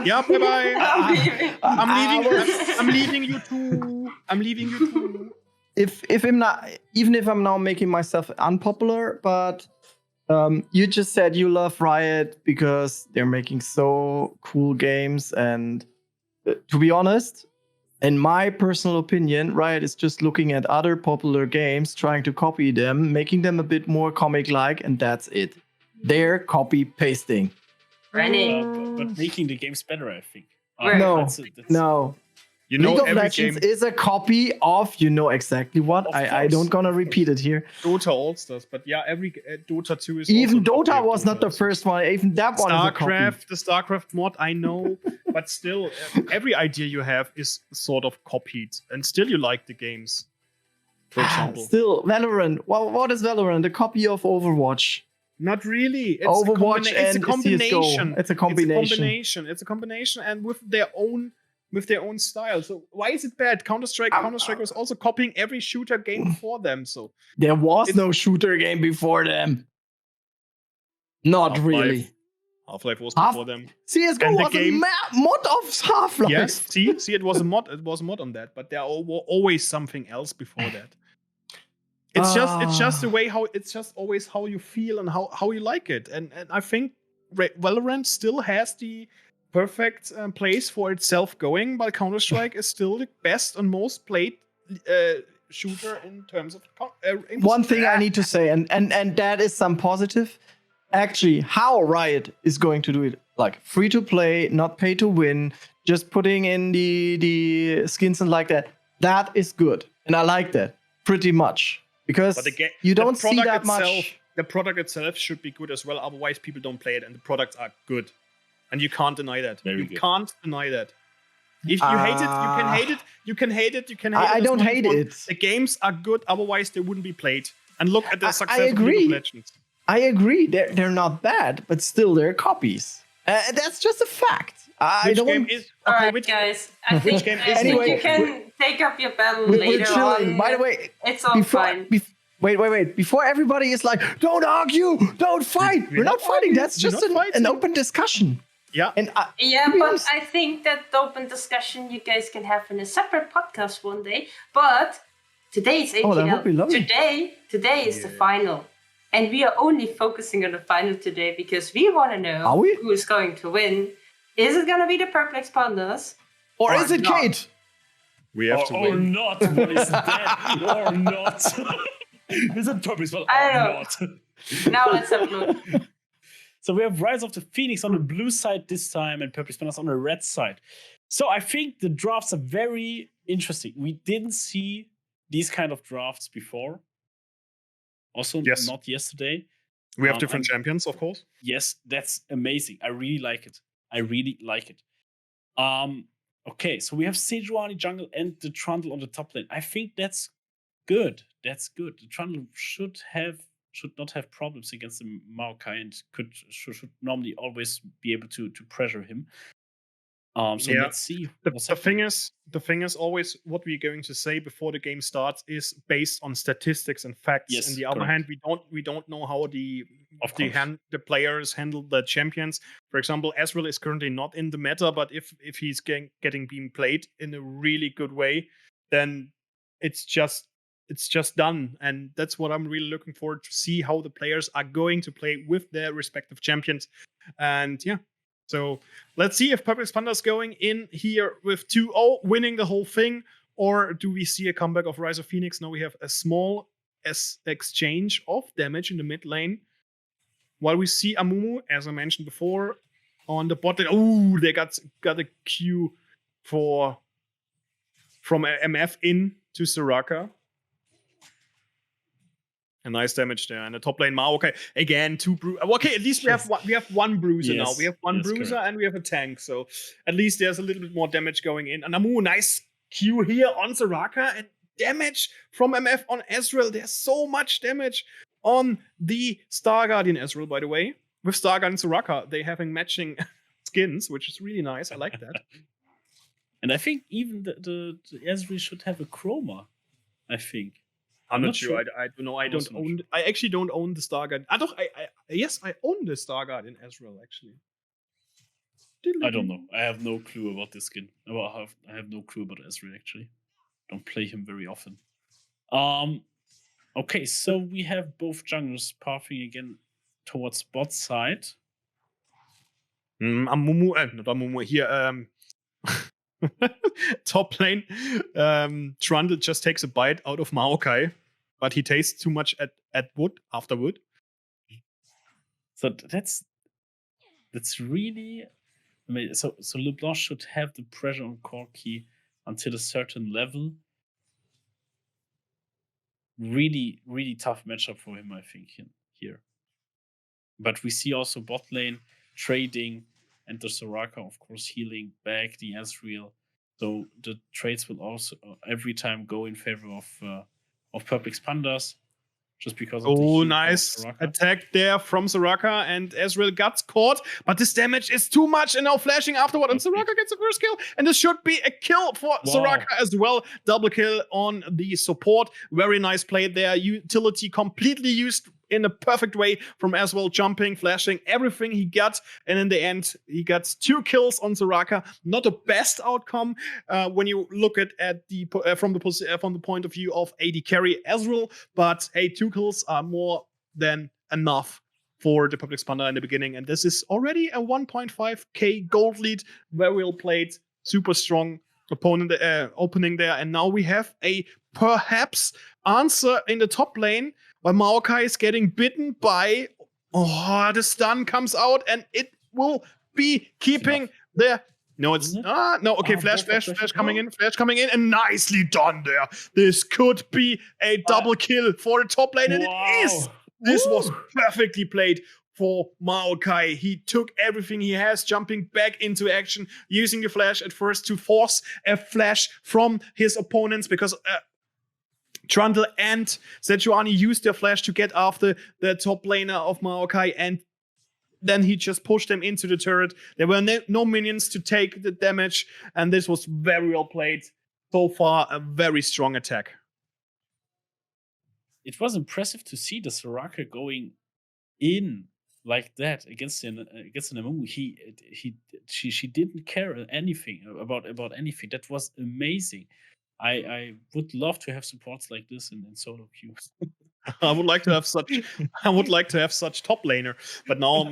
Yeah, bye-bye. I'm leaving. I'm leaving you too. If I'm not, even if I'm now making myself unpopular, but you just said you love Riot because they're making so cool games, and to be honest, in my personal opinion, Riot is just looking at other popular games, trying to copy them, making them a bit more comic-like, and that's it. They're copy-pasting. René. But making the games better, I think. No. No. You know, League of every Legends game is a copy of, you know exactly what. Of I course. don't gonna repeat it here. Dota All-Stars, but yeah, every Dota 2 is Even also a copy Dota of was not the Dota. first one. Even that one is a copy. The StarCraft mod, I know, but still, every idea you have is sort of copied, and still you like the games. For example, Still, Valorant. Well, what is Valorant? A copy of Overwatch. not really. It's Overwatch it's a and combination. CS:GO. It's a combination. It's a combination, and with their own style. So why is it bad? Counter-Strike was also copying every shooter game before them. So There was no shooter game before them. Not Half-Life. really. Half-Life was Half- before them. CS:GO And the was game- a mod of Half-Life. Yes, see, it was a mod. It was a mod on that, but there were always something else before that. It's just the way it's just always how you feel and how you like it. And I think Valorant still has the perfect place for itself going, but Counter-Strike is still the best and most played shooter in terms of One thing I need to say, and that is some positive. Actually, how Riot is going to do it, like free to play, not pay to win, just putting in the skins and like that. That is good, and I like that pretty much because you don't see that much. The product itself should be good as well. Otherwise, people don't play it, and the products are good, and you can't deny that. Can't deny that. If you hate it, you can hate it. You can hate it. You can hate it. I don't hate it. The games are good. Otherwise, they wouldn't be played. And look at the success I agree. of League of Legends. I agree. They're not bad, but still they're copies. That's just a fact. Which game is? All Okay, right, guys. I think Anyway, you can take up your battle we're later chilling. on. By the way, it's all fine. Wait. Before everybody is like, don't argue, don't fight. We're not fighting. That's just an open discussion. Yeah. And But I think that the open discussion you guys can have in a separate podcast one day. But today's that would be lovely. Today is the final. And we are only focusing on the final today because we want to know who is going to win. Is it going to be the Perplex Pandas? Or is it not? Kate? We have to Or win. not. What is that? Or not. Is it Perplex Pandas I or don't know. Now let's have a look. So we have Rise of the Phoenix on the blue side this time and Perplex Pandas on the red side. So I think the drafts are very interesting. We didn't see these kind of drafts before. Also, not yesterday. We have different champions, of course. Yes, that's amazing. I really like it. Okay, so we have Sejuani jungle and the Trundle on the top lane. I think that's good. The Trundle should not have problems against the Maokai and should normally always be able to pressure him. Let's see. The thing is always what we're going to say before the game starts is based on statistics and facts. Yes, on the other hand, we don't know how the players handle the champions. For example, Ezreal is currently not in the meta, but if he's getting being played in a really good way, then it's just done. And that's what I'm really looking forward to see, how the players are going to play with their respective champions. And yeah. So let's see if Perplex Pandas going in here with 2-0, winning the whole thing, or do we see a comeback of Rise of Phoenix? Now we have a small exchange of damage in the mid lane, while we see Amumu, as I mentioned before, on the bot lane. Oh, they got a Q from MF in to Soraka. A nice damage there. And the top lane Mao. Okay, again, okay, at least we have one bruiser now. We have one bruiser correct. And we have a tank. So at least there's a little bit more damage going in. And Amu, nice Q here on Soraka. And damage from MF on Ezreal. There's so much damage on the Star Guardian Ezreal, by the way. With Star Guardian Soraka, they having matching skins, which is really nice. I like that. And I think even the Ezreal should have a chroma. I think. I'm not sure. I don't know. I actually don't own the Star Guardian. Yes, I own the Star Guardian Ezreal, actually. I don't know. I have no clue about this skin. I have no clue about Ezreal, actually. Don't play him very often. Okay, so we have both junglers pathing again towards bot side. Amumu, not Amumu, here, top lane. Trundle just takes a bite out of Maokai, but he tastes too much at wood after wood. So that's really. I mean, so LeBlanc should have the pressure on Corki until a certain level. Really, really tough matchup for him, I think, here. But we see also bot lane trading. And the Soraka, of course, healing back the Ezreal. So the trades will also every time go in favor of Perplex Pandas, just because of the nice attack there from Soraka, and Ezreal got caught, but this damage is too much, and now flashing afterward, and Soraka gets the first kill, and this should be a kill for Soraka as well. Double kill on the support. Very nice play there. Utility completely used in a perfect way from Ezreal, jumping, flashing, everything he got. And in the end, he got 2 kills on Soraka. Not the best outcome when you look at the from the point of view of AD carry Ezreal. But hey, 2 kills are more than enough for the Public Panda in the beginning. And this is already a 1.5k gold lead. Very well played. Super strong opponent opening there. And now we have a perhaps answer in the top lane, but Maokai is getting bitten by... Oh, the stun comes out, and it will be keeping the... No, it's... no, okay, flash coming in, and nicely done there. This could be a double kill for the top lane, and it is! This was perfectly played for Maokai. He took everything he has, jumping back into action, using the flash at first to force a flash from his opponents, because... Trundle and Sejuani used their flash to get after the top laner of Maokai, and then he just pushed them into the turret. There were no minions to take the damage, and this was very well played. So far, a very strong attack. It was impressive to see the Soraka going in like that against an Amumu. She didn't care anything about anything. That was amazing. I would love to have supports like this in solo queues. I would like to have such. I would like to have such top laner. But now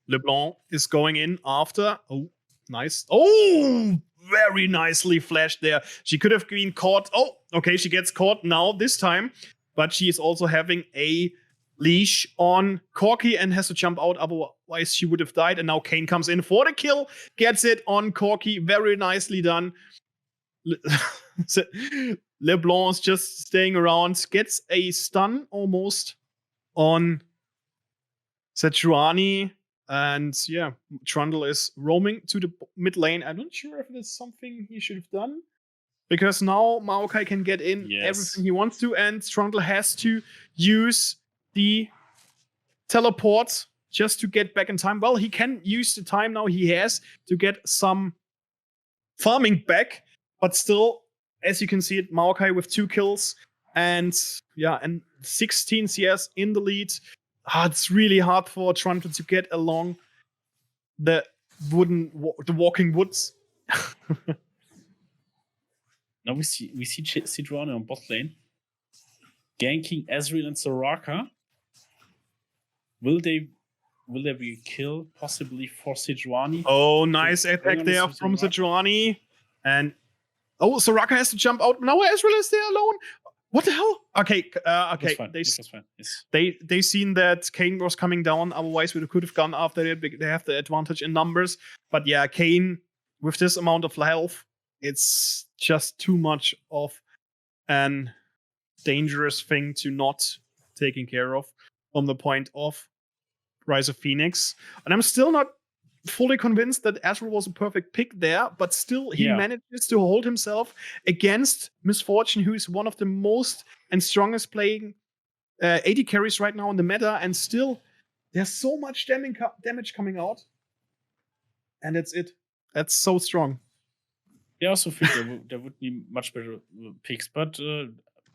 LeBlanc is going in after. Oh, nice. Oh, very nicely flashed there. She could have been caught. Oh, okay, she gets caught now this time. But she is also having a leash on Corki and has to jump out. Otherwise, she would have died. And now Kane comes in for the kill. Gets it on Corki. Very nicely done. LeBlanc's just staying around, gets a stun almost on Sejuani, and yeah, Trundle is roaming to the mid lane. I'm not sure if it's something he should have done, because now Maokai can get in everything he wants to, and Trundle has to use the teleport just to get back in time. Well, he can use the time now he has to get some farming back. But still, as you can see it, Maokai with 2 kills and 16 CS in the lead. It's really hard for Trundle to get along the walking woods. Now we see Sejuani on bot lane ganking Ezreal and Soraka. Will there be a kill possibly for Sejuani? Oh, nice attack there from Sejuani. And Soraka has to jump out. Now Ezreal is there alone. What the hell? Okay. That's fine. Yes. They seen that Kane was coming down. Otherwise, we could have gone after it. They have the advantage in numbers. But yeah, Kane with this amount of health, it's just too much of an dangerous thing to not taking care of from the point of Rise of Phoenix. And I'm still not fully convinced that Ezreal was a perfect pick there, but still he manages to hold himself against Misfortune, who is one of the most and strongest playing AD carries right now in the meta, and still there's so much damage coming out, and that's it. That's so strong. I also think there would be much better picks, but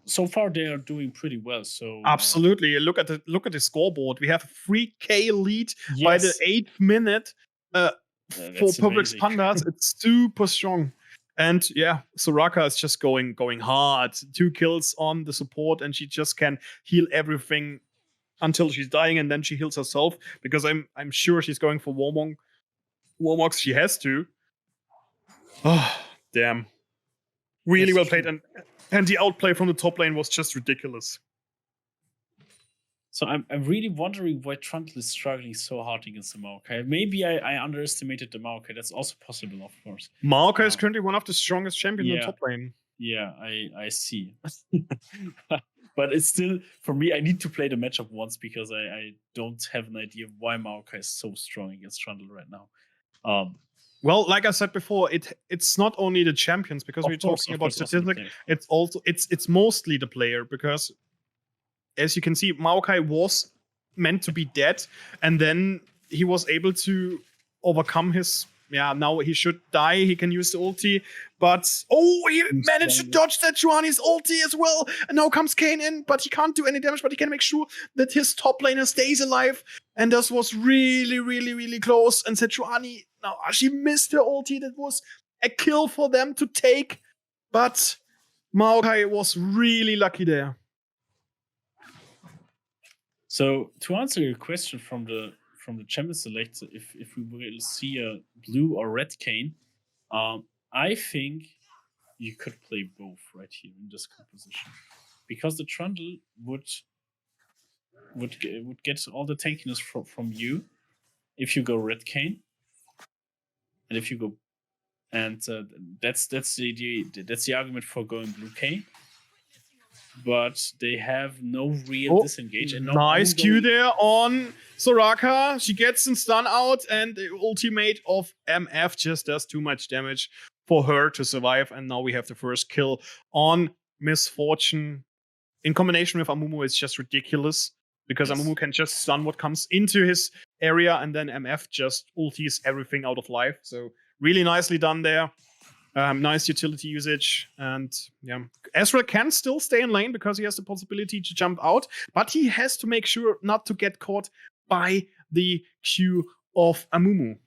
so far they are doing pretty well. So absolutely, look at the scoreboard. We have a 3K lead by the 8th minute. For Public Pandas, it's super strong. And yeah, Soraka is just going hard. 2 kills on the support, and she just can heal everything until she's dying, and then she heals herself, because I'm sure she's going for Warmogs. She has to. Oh, damn. Really well played, and the outplay from the top lane was just ridiculous. So I'm really wondering why Trundle is struggling so hard against the Maokai. Maybe I underestimated the Maokai. That's also possible, of course. Maokai is currently one of the strongest champions in the top lane. Yeah, I see. But it's still, for me, I need to play the matchup once, because I don't have an idea why Maokai is so strong against Trundle right now. Well, like I said before, it's not only the champions, because we're talking about statistics. It's mostly the player, because as you can see, Maokai was meant to be dead, and then he was able to overcome his... Yeah, now he should die. He can use the ulti, but he managed to dodge that Sejuani's ulti as well. And now comes Kane in, but he can't do any damage, but he can make sure that his top laner stays alive. And this was really, really, really close. And Sejuani, now she missed her ulti. That was a kill for them to take, but Maokai was really lucky there. So to answer your question from the champion select, if we will see a blue or red Kane, I think you could play both right here in this composition, because the Trundle would get all the tankiness from you if you go red Kane, and if you go, and that's the argument for going blue Kane. But they have no real disengage. And nice Q there on Soraka. She gets some stun out, and the ultimate of MF just does too much damage for her to survive. And now we have the first kill on Misfortune. In combination with Amumu, it's just ridiculous, because Amumu can just stun what comes into his area, and then MF just ultis everything out of life. So really nicely done there. Nice utility usage, and yeah, Ezreal can still stay in lane because he has the possibility to jump out, but he has to make sure not to get caught by the Q of Amumu.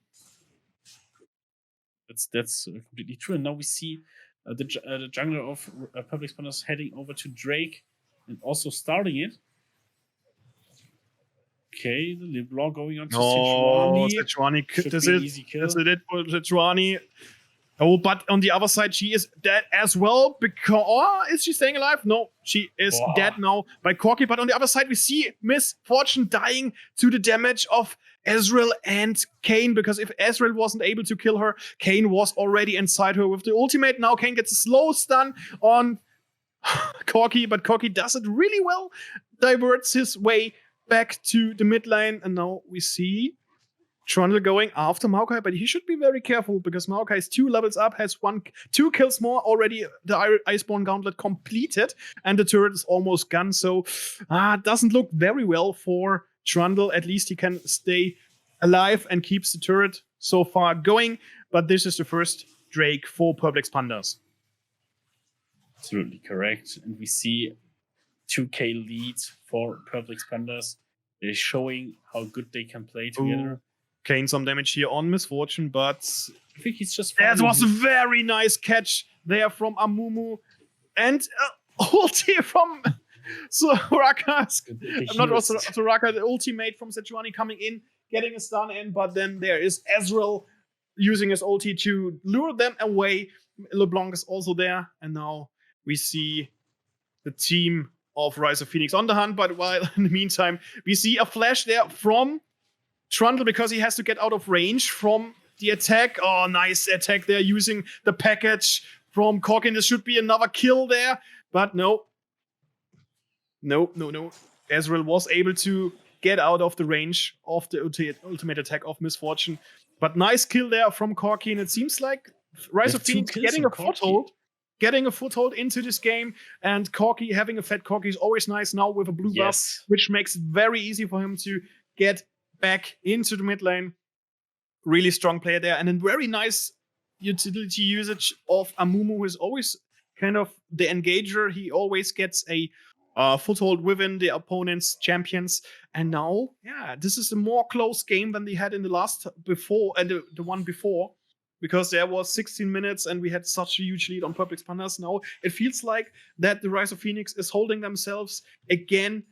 That's completely true. And now we see the jungler of Public Spawners heading over to Drake and also starting it. Okay, the LeBlanc going on to Sejuani. Sejuani, this is easy kill. That's it for Sejuani. Oh, but on the other side, she is dead as well. Because is she staying alive? No, she is dead now by Corki. But on the other side, we see Misfortune dying to the damage of Ezreal and Kayn. Because if Ezreal wasn't able to kill her, Kayn was already inside her with the ultimate. Now Kayn gets a slow stun on Corki, but Corki does it really well. Diverts his way back to the mid lane. And now we see Trundle going after Maokai, but he should be very careful because Maokai is 2 levels up, has 2 kills more already. The Iceborne Gauntlet completed, and the turret is almost gone. So, doesn't look very well for Trundle. At least he can stay alive and keeps the turret so far going. But this is the first Drake for Public Pandas. Absolutely correct. And we see 2k leads for Public Pandas. They're showing how good they can play together. Kayn some damage here on Misfortune, but I think he's just. That was a very nice catch there from Amumu, and ulti from Soraka. Not also Soraka, the ultimate from Sejuani coming in, getting a stun in, but then there is Ezreal using his ulti to lure them away. LeBlanc is also there, and now we see the team of Rise of Phoenix on the hunt. But while in the meantime, we see a flash there from Trundle because he has to get out of range from the attack. Oh, nice attack there using the package from Corkin. This should be another kill there, but no. Ezreal was able to get out of the range of the ultimate attack of Misfortune. But nice kill there from Corki, and it seems like Rise of Phoenix getting a foothold into this game, and Corki having a fat Corki is always nice now with a blue buff, which makes it very easy for him to get back into the mid lane. Really strong player there, and a very nice utility usage of Amumu, who is always kind of the engager. He always gets a foothold within the opponent's champions. And now, this is a more close game than they had in the last before and the one before, because there was 16 minutes and we had such a huge lead on Public Pandas. Now it feels like that the Rise of Phoenix is holding themselves again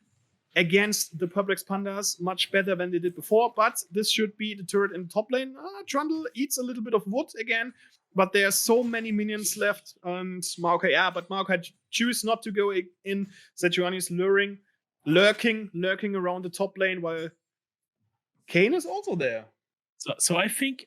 against the Public Pandas much better than they did before, but this should be the turret in the top lane. Trundle eats a little bit of wood again, but there are so many minions left, and Maokai, but Maokai choose not to go in. Sejuani is lurking around the top lane, while Kayn is also there. So I think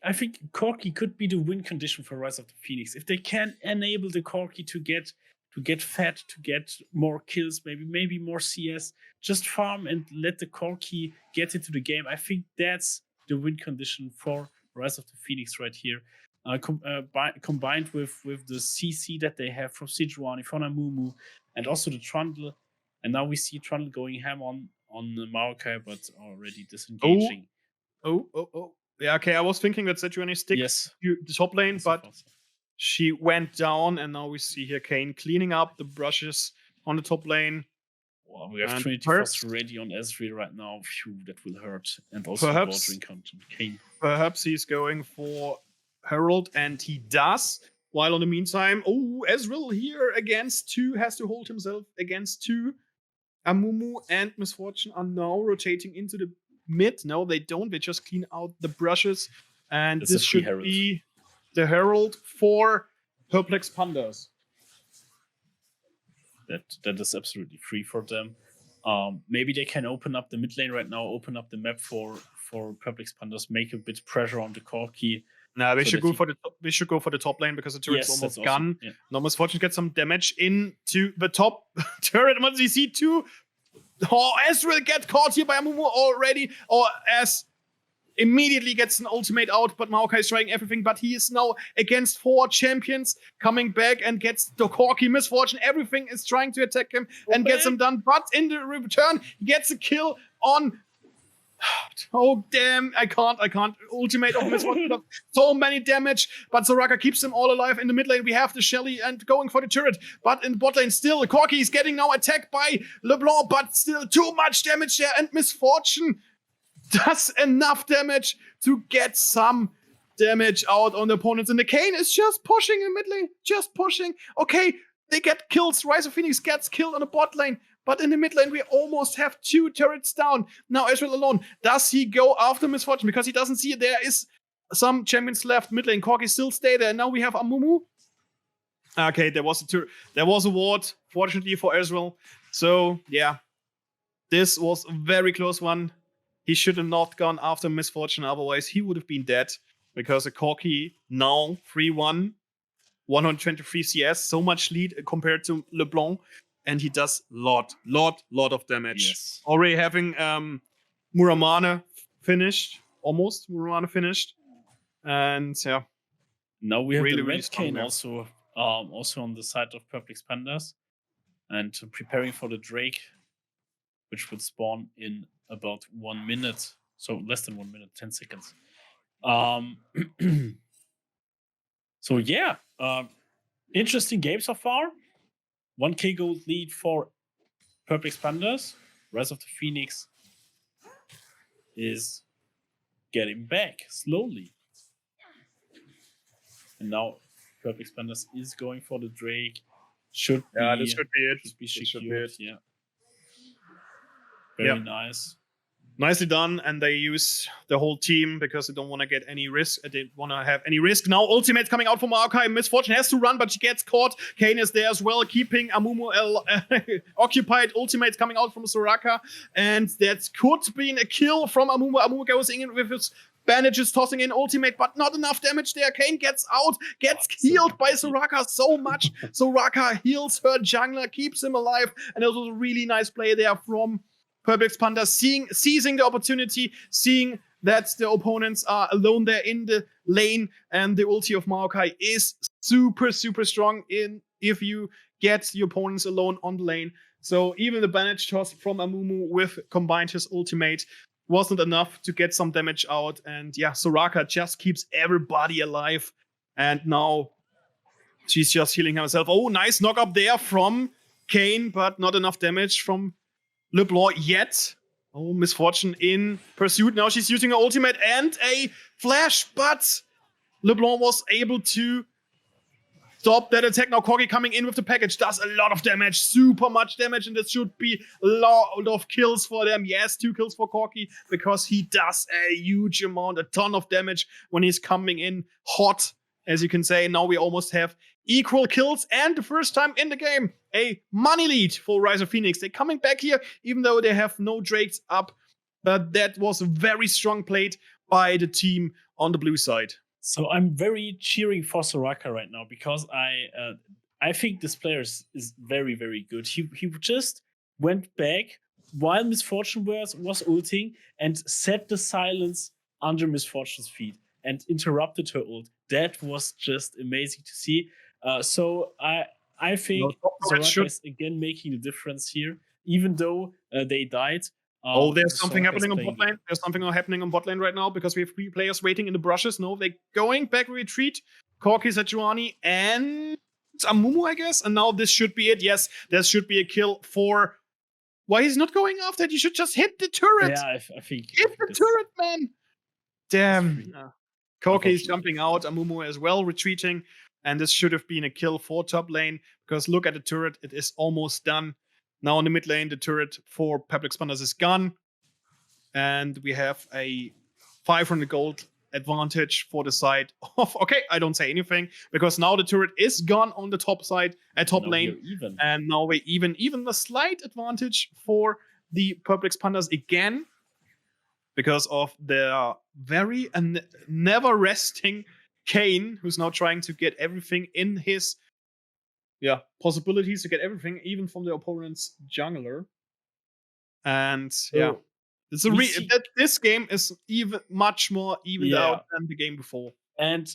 Corki could be the win condition for Rise of the Phoenix. If they can enable the Corki to get fat, to get more kills, maybe more CS, just farm and let the Corki get into the game. I think that's the win condition for Rise of the Phoenix right here. Combined with the CC that they have from Sejuani, from Amumu, and also the Trundle. And now we see Trundle going ham on the Maokai, but already disengaging. Oh. Yeah, okay, I was thinking that Sejuani sticks to the top lane, but she went down, and now we see here Kayn cleaning up the brushes on the top lane. Well, we have Trinity Force ready on Ezreal right now. Phew, that will hurt. And also watering content. Kayn. Perhaps he's going for Herald, and he does. While in the meantime, Ezreal here against 2, has to hold himself against 2. Amumu and Misfortune are now rotating into the mid. No, they don't. They just clean out the brushes. And It's this a free should Herald. be the Herald for Perplex Pandas. That is absolutely free for them. Maybe they can open up the mid lane right now, open up the map for Perplex Pandas, make a bit pressure on the Corki. Nah, we So should that go for the top lane because the turret's Yes, almost that's awesome. gone. Yeah. Now Misfortune gets some damage into the top turret. Once you see two, Ezreal get caught here by Amumu already, or as immediately gets an ultimate out, but Maokai is trying everything, but he is now against 4 champions, coming back and gets the Corki Misfortune. Everything is trying to attack him and gets him done, but in the return, he gets a kill on... Oh, damn, I can't. Ultimate of Misfortune does so many damage, but Soraka keeps them all alive. In the mid lane, we have the Shelly and going for the turret, but in the bot lane, still, Corki is getting now attacked by LeBlanc, but still too much damage there, and Misfortune does enough damage to get some damage out on the opponents. And the Kayn is just pushing in mid lane, just pushing. Okay, they get kills. Rise of Phoenix gets killed on the bot lane, but in the mid lane, we almost have 2 turrets down. Now Ezreal alone. Does he go after Misfortune? Because he doesn't see there is some champions left mid lane. Corki still stay there. Now we have Amumu. Okay, there was a ward, fortunately for Ezreal. So, yeah, this was a very close one. He should have not gone after Misfortune, otherwise he would have been dead. Because a Corki now 3-1, 123 CS, so much lead compared to LeBlanc, and he does lot of damage. Yes. Already having Muramana finished, almost Muramana finished, and yeah. Now we have Really, the really Red strong Kayn there. also on the side of Perplex Pandas, and preparing for the Drake, which would spawn in about 1 minute, so less than 1 minute, 10 seconds. So yeah, interesting game so far. 1k gold lead for Perplex Pandas. Rise of the Phoenix is getting back slowly. And now Perplex Pandas is going for the Drake. This should be it. Should be This should be secured, it. yeah. Very nice. Nicely done, and they use the whole team because they don't want to get any risk. They don't want to have any risk. Now ultimate coming out from Maokai. Misfortune has to run, but she gets caught. Kayn is there as well, keeping Amumu occupied. Ultimate coming out from Soraka, and that could be a kill from Amumu. Amumu goes in with his bandages, tossing in ultimate, but not enough damage there. Kayn gets out, gets healed by Soraka so much. Soraka heals her jungler, keeps him alive, and it was a really nice play there from Perplex Pandas, seizing the opportunity, seeing that the opponents are alone there in the lane, and the ulti of Maokai is super strong if you get the opponents alone on the lane. So even the bandage toss from Amumu with combined his ultimate wasn't enough to get some damage out, and yeah, Soraka just keeps everybody alive, and now she's just healing herself. Oh, nice knock up there from Kayn, but not enough damage from LeBlanc yet. Oh, Misfortune in pursuit. Now she's using her ultimate and a flash, but LeBlanc was able to stop that attack. Now Corki coming in with the package does a lot of damage, super much damage, and this should be a lot of kills for them. Yes, 2 kills for Corki because he does a huge amount, a ton of damage when he's coming in hot, as you can say. Now we almost have equal kills, and the first time in the game, a money lead for Rise of Phoenix. They're coming back here, even though they have no Drakes up, but that was a very strong play by the team on the blue side. So I'm very cheering for Soraka right now because I think this player is very good. He just went back while Misfortune was ulting and set the silence under Misfortune's feet and interrupted her ult. That was just amazing to see. So I think Soraka is again making a difference here, even though they died. There's something happening on bot lane. There's something happening on bot lane right now because we have 3 players waiting in the brushes. No, they're going back retreat. Corki, Sejuani, and Amumu, I guess. And now this should be it. Yes, there should be a kill for... Why he's not going after it? He should just hit the turret. Yeah, I think... Hit the turret, man! Damn. Corki is jumping out. Amumu as well, retreating. And this should have been a kill for top lane. Because look at the turret. It is almost done. Now in the mid lane, the turret for Public Spanners is gone. And we have a 500 gold advantage for the side of... Okay, I don't say anything, because now the turret is gone on the top side, top lane. Even. And now we even a slight advantage for the Public Spanners again, because of the very never resting Kane, who's now trying to get everything in his possibilities to get everything, even from the opponent's jungler. And this game is even much more evened out than the game before. And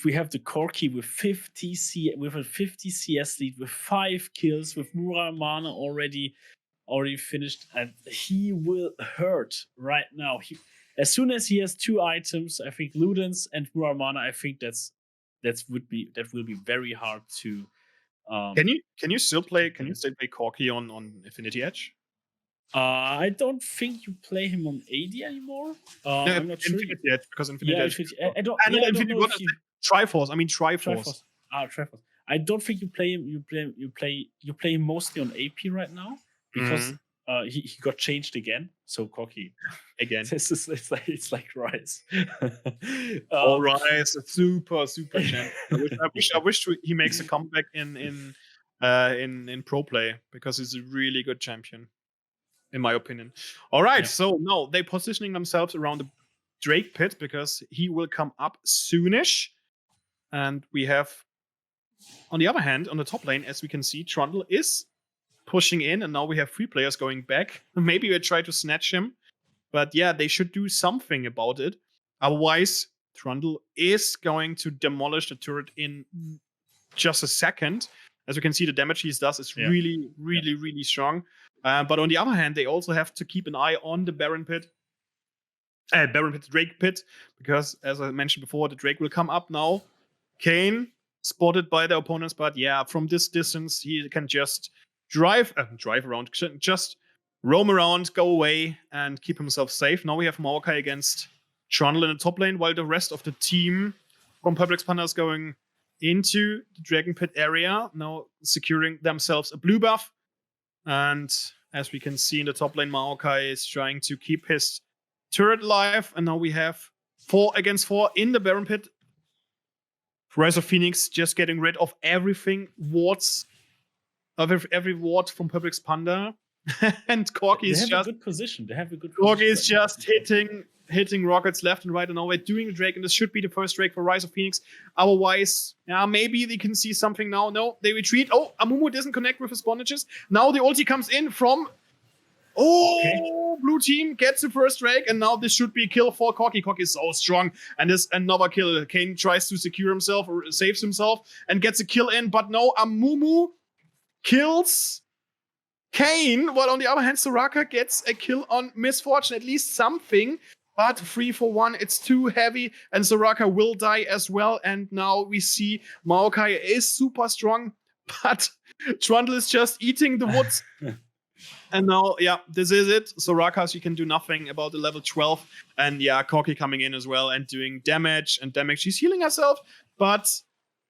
we have the Corki with a 50 CS lead, with 5 kills, with Muramana already finished, and he will hurt right now. As soon as he has 2 items, I think Ludens and Muramana, I think that will be very hard to. Can you still play Corki on Infinity Edge? I don't think you play him on AD anymore. I'm not sure. Infinity Edge, because Infinity Edge. I don't Infinity know if you... Triforce. I mean Triforce. Triforce. I don't think you play him. You play him mostly on AP right now, because he got changed again. So Corki again. It's like Rise. Rise, super champ. I wish he makes a comeback in pro play, because he's a really good champion, in my opinion. All right, so no, they're positioning themselves around the Drake pit, because he will come up soonish. And we have, on the other hand, on the top lane, as we can see, Trundle is pushing in, and now we have 3 players going back. Maybe we try to snatch him, but they should do something about it. Otherwise, Trundle is going to demolish the turret in just a second. As you can see, the damage he does is really strong. But on the other hand, they also have to keep an eye on the Drake pit, because as I mentioned before, the Drake will come up now. Kane spotted by the opponents, but from this distance, he can just drive around, just roam around, go away, and keep himself safe. Now we have Maokai against Trundle in the top lane, while the rest of the team from Public Spanners going into the Dragon Pit area, now securing themselves a blue buff. And as we can see in the top lane, Maokai is trying to keep his turret alive, and now we have 4 against 4 in the Baron Pit. Rise of Phoenix just getting rid of everything, every ward from Public Spanda. And Corki is just a good position. They have a good Corki is just hitting rockets left and right, and now we're doing a Drake, and this should be the first Drake for Rise of Phoenix. Otherwise, maybe they can see something now. No, they retreat. Oh, Amumu doesn't connect with his bondages. Now the ulti comes in from blue team gets the first Drake, and now this should be a kill for Corki. Corki is so strong, and this another kill. Kane tries to secure himself, or saves himself, and gets a kill in, but no, Amumu kills Kane, while on the other hand, Soraka gets a kill on Misfortune, at least something. But 3-for-1, it's too heavy, and Soraka will die as well. And now we see Maokai is super strong, but Trundle is just eating the woods. And now, this is it. Soraka, you can do nothing about the level 12. And Corki coming in as well and doing damage. She's healing herself, but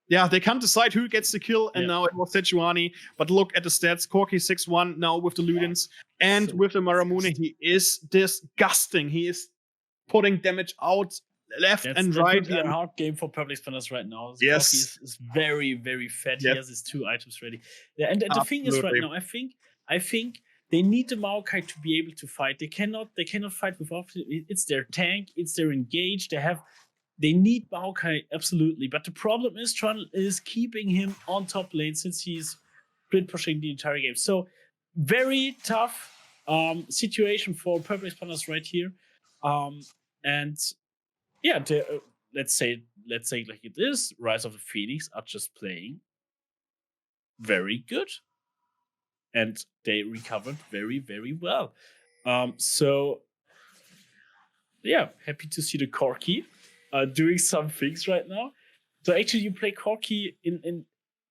they can't decide who gets the kill. And now it was Sejuani. But look at the stats. Corki 6-1 now with the Ludens. And with the Maramune, he is disgusting. He is putting damage out left and right. It's a hard game for Public Spanners right now. Yes. Corki is very, very fat. He has his 2 items ready. And the thing is right now, I think they need the Maokai to be able to fight. They cannot fight without it. It's their tank, it's their engage. They need Maokai absolutely. But the problem is Trundle is keeping him on top lane, since he's split pushing the entire game. So very tough situation for Public Spanners right here. Let's say like it is. Rise of the Phoenix are just playing very good, and they recovered very, very well. Happy to see the Corki doing some things right now. So actually, you play Corki in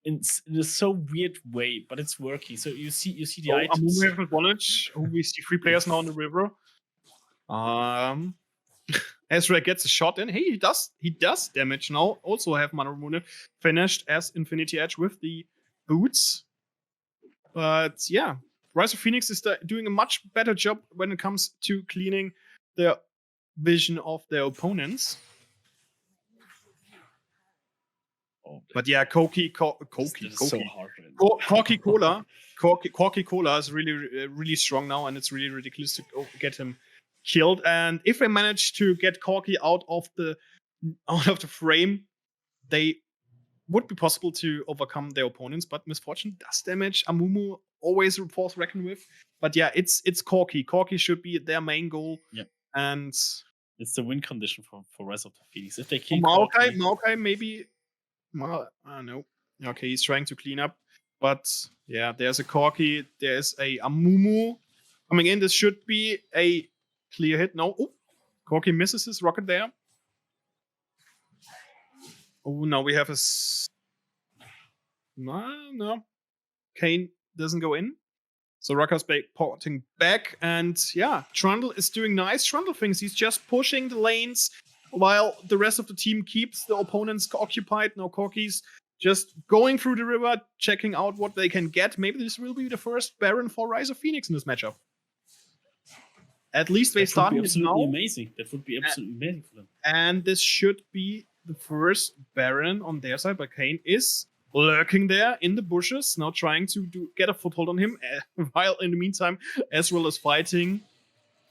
a so weird way, but it's working. So you see the items. We have advantage. We see 3 players now on the river. Ezra gets a shot in. Hey, he does damage now. Also have Maramune finished as Infinity Edge with the boots. But Rise of Phoenix is doing a much better job when it comes to cleaning the vision of their opponents. But yeah, Corky Cola is really strong now, and it's really ridiculous to get him killed. And if they manage to get Corky out of the frame, they would be possible to overcome their opponents. But Misfortune does damage. Amumu always a force reckon with. But yeah, it's Corky. Corky should be their main goal. Yeah. And it's the win condition for Rise of the Phoenix. If they kill Maokai maybe. Well, I don't know. Okay, he's trying to clean up. But yeah, there's a Corky. There's a Amumu coming in. This should be a clear hit. No. Oh, Corky misses his rocket there. Oh, now we have a... No. Kane doesn't go in. So Rocker's porting back. And yeah, Trundle is doing nice Trundle things. He's just pushing the lanes while the rest of the team keeps the opponents occupied. Now Corky's just going through the river, checking out what they can get. Maybe this will be the first Baron for Rise of Phoenix in this matchup. At least they started it now. Amazing. That would be absolutely amazing for them. And this should be the first Baron on their side, but Kane is lurking there in the bushes, now trying to get a foothold on him, while in the meantime, Ezreal is fighting.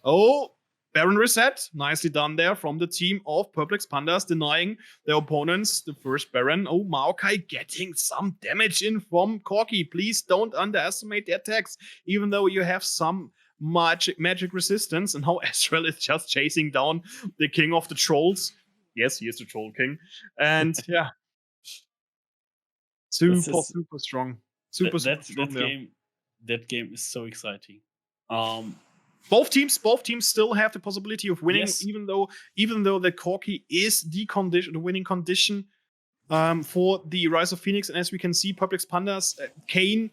Oh, Baron reset. Nicely done there from the team of Perplex Pandas, denying their opponents the first Baron. Oh, Maokai getting some damage in from Corky. Please don't underestimate their attacks, even though you have some magic resistance. And now Ezreal is just chasing down the king of the trolls. Yes, he is the troll king. And yeah. Super strong. Super strong. That game is so exciting. Both teams still have the possibility of winning, yes. even though the Corky is the winning condition for the Rise of Phoenix. And as we can see, Perplex Pandas, Kane,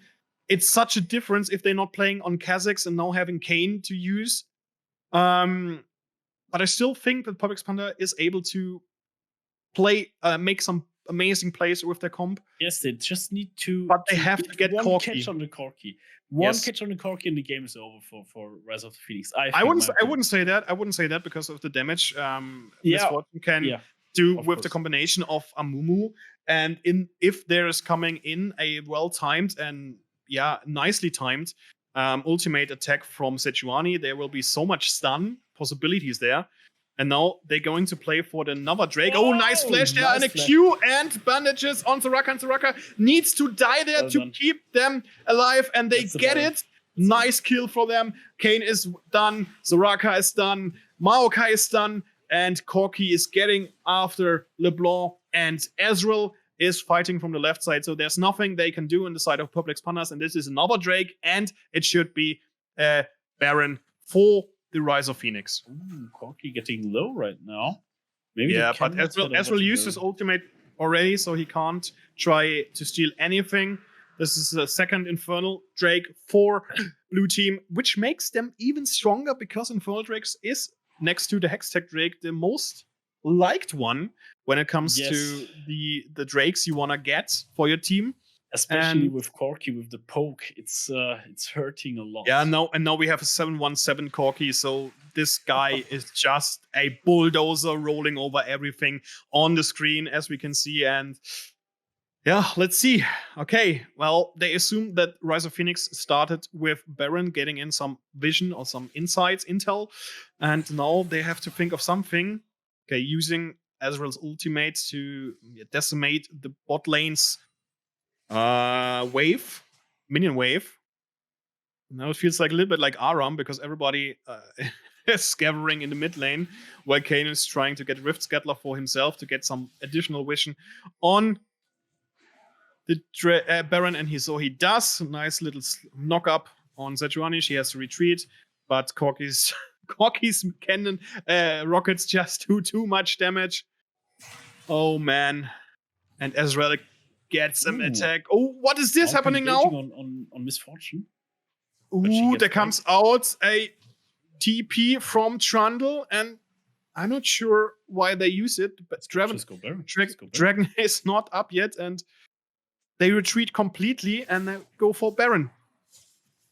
it's such a difference if they're not playing on Kazakhs and now having Kane to use. But I still think that Perplex Panda is able to make some amazing plays with their comp. Yes, they just need to. But they have to get one Corky. Catch on the Corky. One catch on the Corky, and the game is over for Rise of the Phoenix. I wouldn't say that. I wouldn't say that because of the damage Misfortune can do with the combination of Amumu, and if there is coming in a well-timed and nicely timed ultimate attack from Sejuani, there will be so much stun possibilities there. And now they're going to play for the Nova Drake. Oh, nice flash there, and a Q and bandages on Soraka. And Soraka needs to die there to keep them alive, and they get it. Nice kill for them. Kane is done. Soraka is done. Maokai is done. And Corky is getting after LeBlanc. And Ezreal is fighting from the left side. So there's nothing they can do on the side of Perplex Pandas. And this is another Drake. And it should be a Baron for the Rise of Phoenix. Ooh, Corky getting low right now. Maybe but Ezreal used his ultimate already, so he can't try to steal anything. This is the second Infernal Drake for Blue Team, which makes them even stronger because Infernal Drakes is, next to the Hextech Drake, the most liked one when it comes to the Drakes you want to get for your team. Especially with Corky, with the poke, it's hurting a lot. Yeah, now we have a 717 Corky, so this guy is just a bulldozer rolling over everything on the screen, as we can see. And yeah, let's see. Okay, well, they assume that Rise of Phoenix started with Baron getting in some vision or some insights, intel, and now they have to think of something. Okay, using Ezreal's ultimate to decimate the bot lanes. Minion wave. Now it feels like a little bit like Aram because everybody is scattering in the mid lane while Kane is trying to get Rift Scattler for himself to get some additional vision on the Baron, and he does. Nice little knock up on Sejuani. She has to retreat, but Corky's cannon rockets just do too much damage. Oh man, and Ezreal gets an attack. Oh, what is this happening now? On Misfortune. Ooh, there comes out a TP from Trundle, and I'm not sure why they use it, but Dragon is not up yet, and they retreat completely and they go for Baron.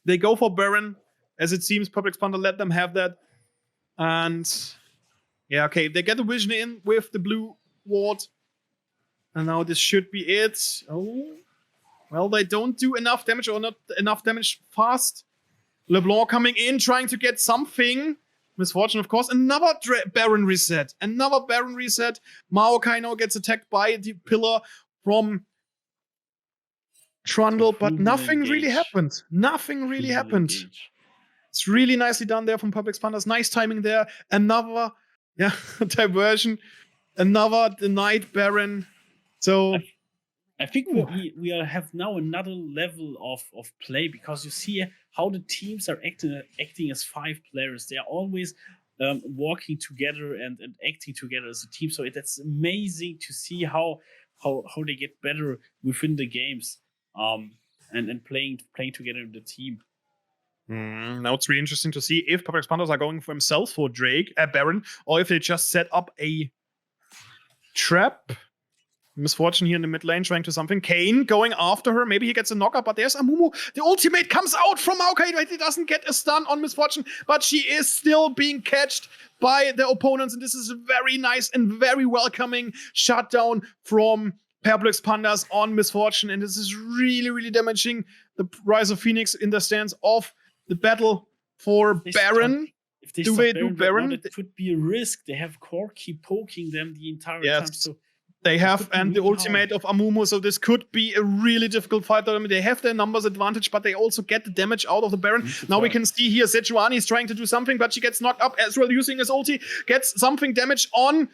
They go for Baron, as it seems Public Spawner let them have that. And yeah, okay, they get the vision in with the blue ward. And now this should be it. Oh, well, they don't do enough damage, or not enough damage fast. LeBlanc coming in, trying to get something. Misfortune, of course. Another Baron reset. Maokai now gets attacked by the pillar from Trundle, but nothing really happened. It's really nicely done there from Public Spanners. Nice timing there. Another diversion. Another denied Baron. So I think we have now another level of play, because you see how the teams are acting as 5 players. They are always working together and acting together as a team. So that's amazing to see how they get better within the games and playing together in the team. Now it's really interesting to see if Public Spanners are going for themselves for Baron, or if they just set up a trap. Misfortune here in the mid lane, trying to something. Kane going after her. Maybe he gets a knockup, but there's Amumu. The ultimate comes out from Maokai. He doesn't get a stun on Misfortune, but she is still being catched by the opponents. And this is a very nice and very welcoming shutdown from Public Spanners on Misfortune. And this is really, really damaging the Rise of Phoenix in the stance of the battle for Baron. If they do Baron? That could be a risk. They have Corki poking them the entire time. So they have, and the ultimate of Amumu, so this could be a really difficult fight. I mean, they have their numbers advantage, but they also get the damage out of the Baron. Now we can see here Sejuani is trying to do something, but she gets knocked up as well using his ulti. Gets something damage on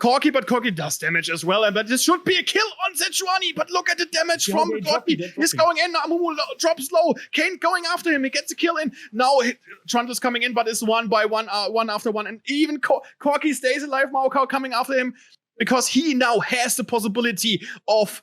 Corki, but Corki does damage as well. But this should be a kill on Sejuani, but look at the damage from Corki. He's going in, Amumu drops low. Kane going after him, he gets a kill in. Now Trundle's coming in, but it's one by one, one after one. And even Corki stays alive, Maokai coming after him, because he now has the possibility of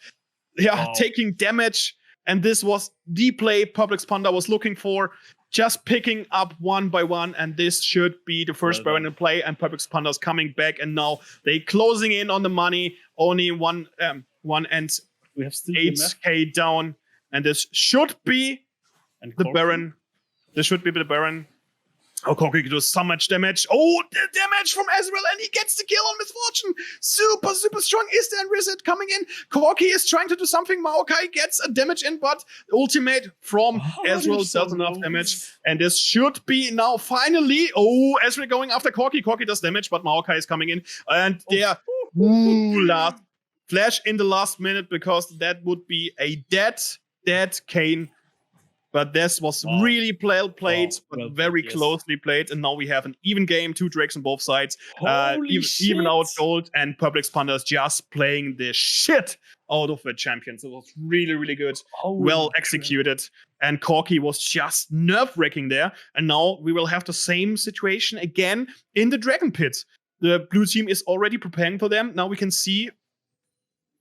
taking damage. And this was the play Public Spawner was looking for, just picking up one by one. And this should be the first Baron in play. And Public Spawner's coming back. And now they closing in on the money. Only one and we have still 8k down. And this should be the Baron. This should be the Baron. Oh, Corki does so much damage. Oh, the damage from Ezreal, and he gets the kill on Misfortune. Super, super strong. Is there a reset coming in? Corki is trying to do something. Maokai gets a damage in, but the ultimate from Ezreal does enough damage. And this should be now finally. Oh, Ezreal going after Corki. Corki does damage, but Maokai is coming in. And there, last flash in the last minute, because that would be a dead Kane. But this was really played, but very closely played. And now we have an even game, 2 drakes on both sides. Even out gold, and Public Spanners just playing the shit out of the champions. It was really, really good. Well executed. And Corki was just nerve-wracking there. And now we will have the same situation again in the Dragon Pit. The blue team is already preparing for them. Now we can see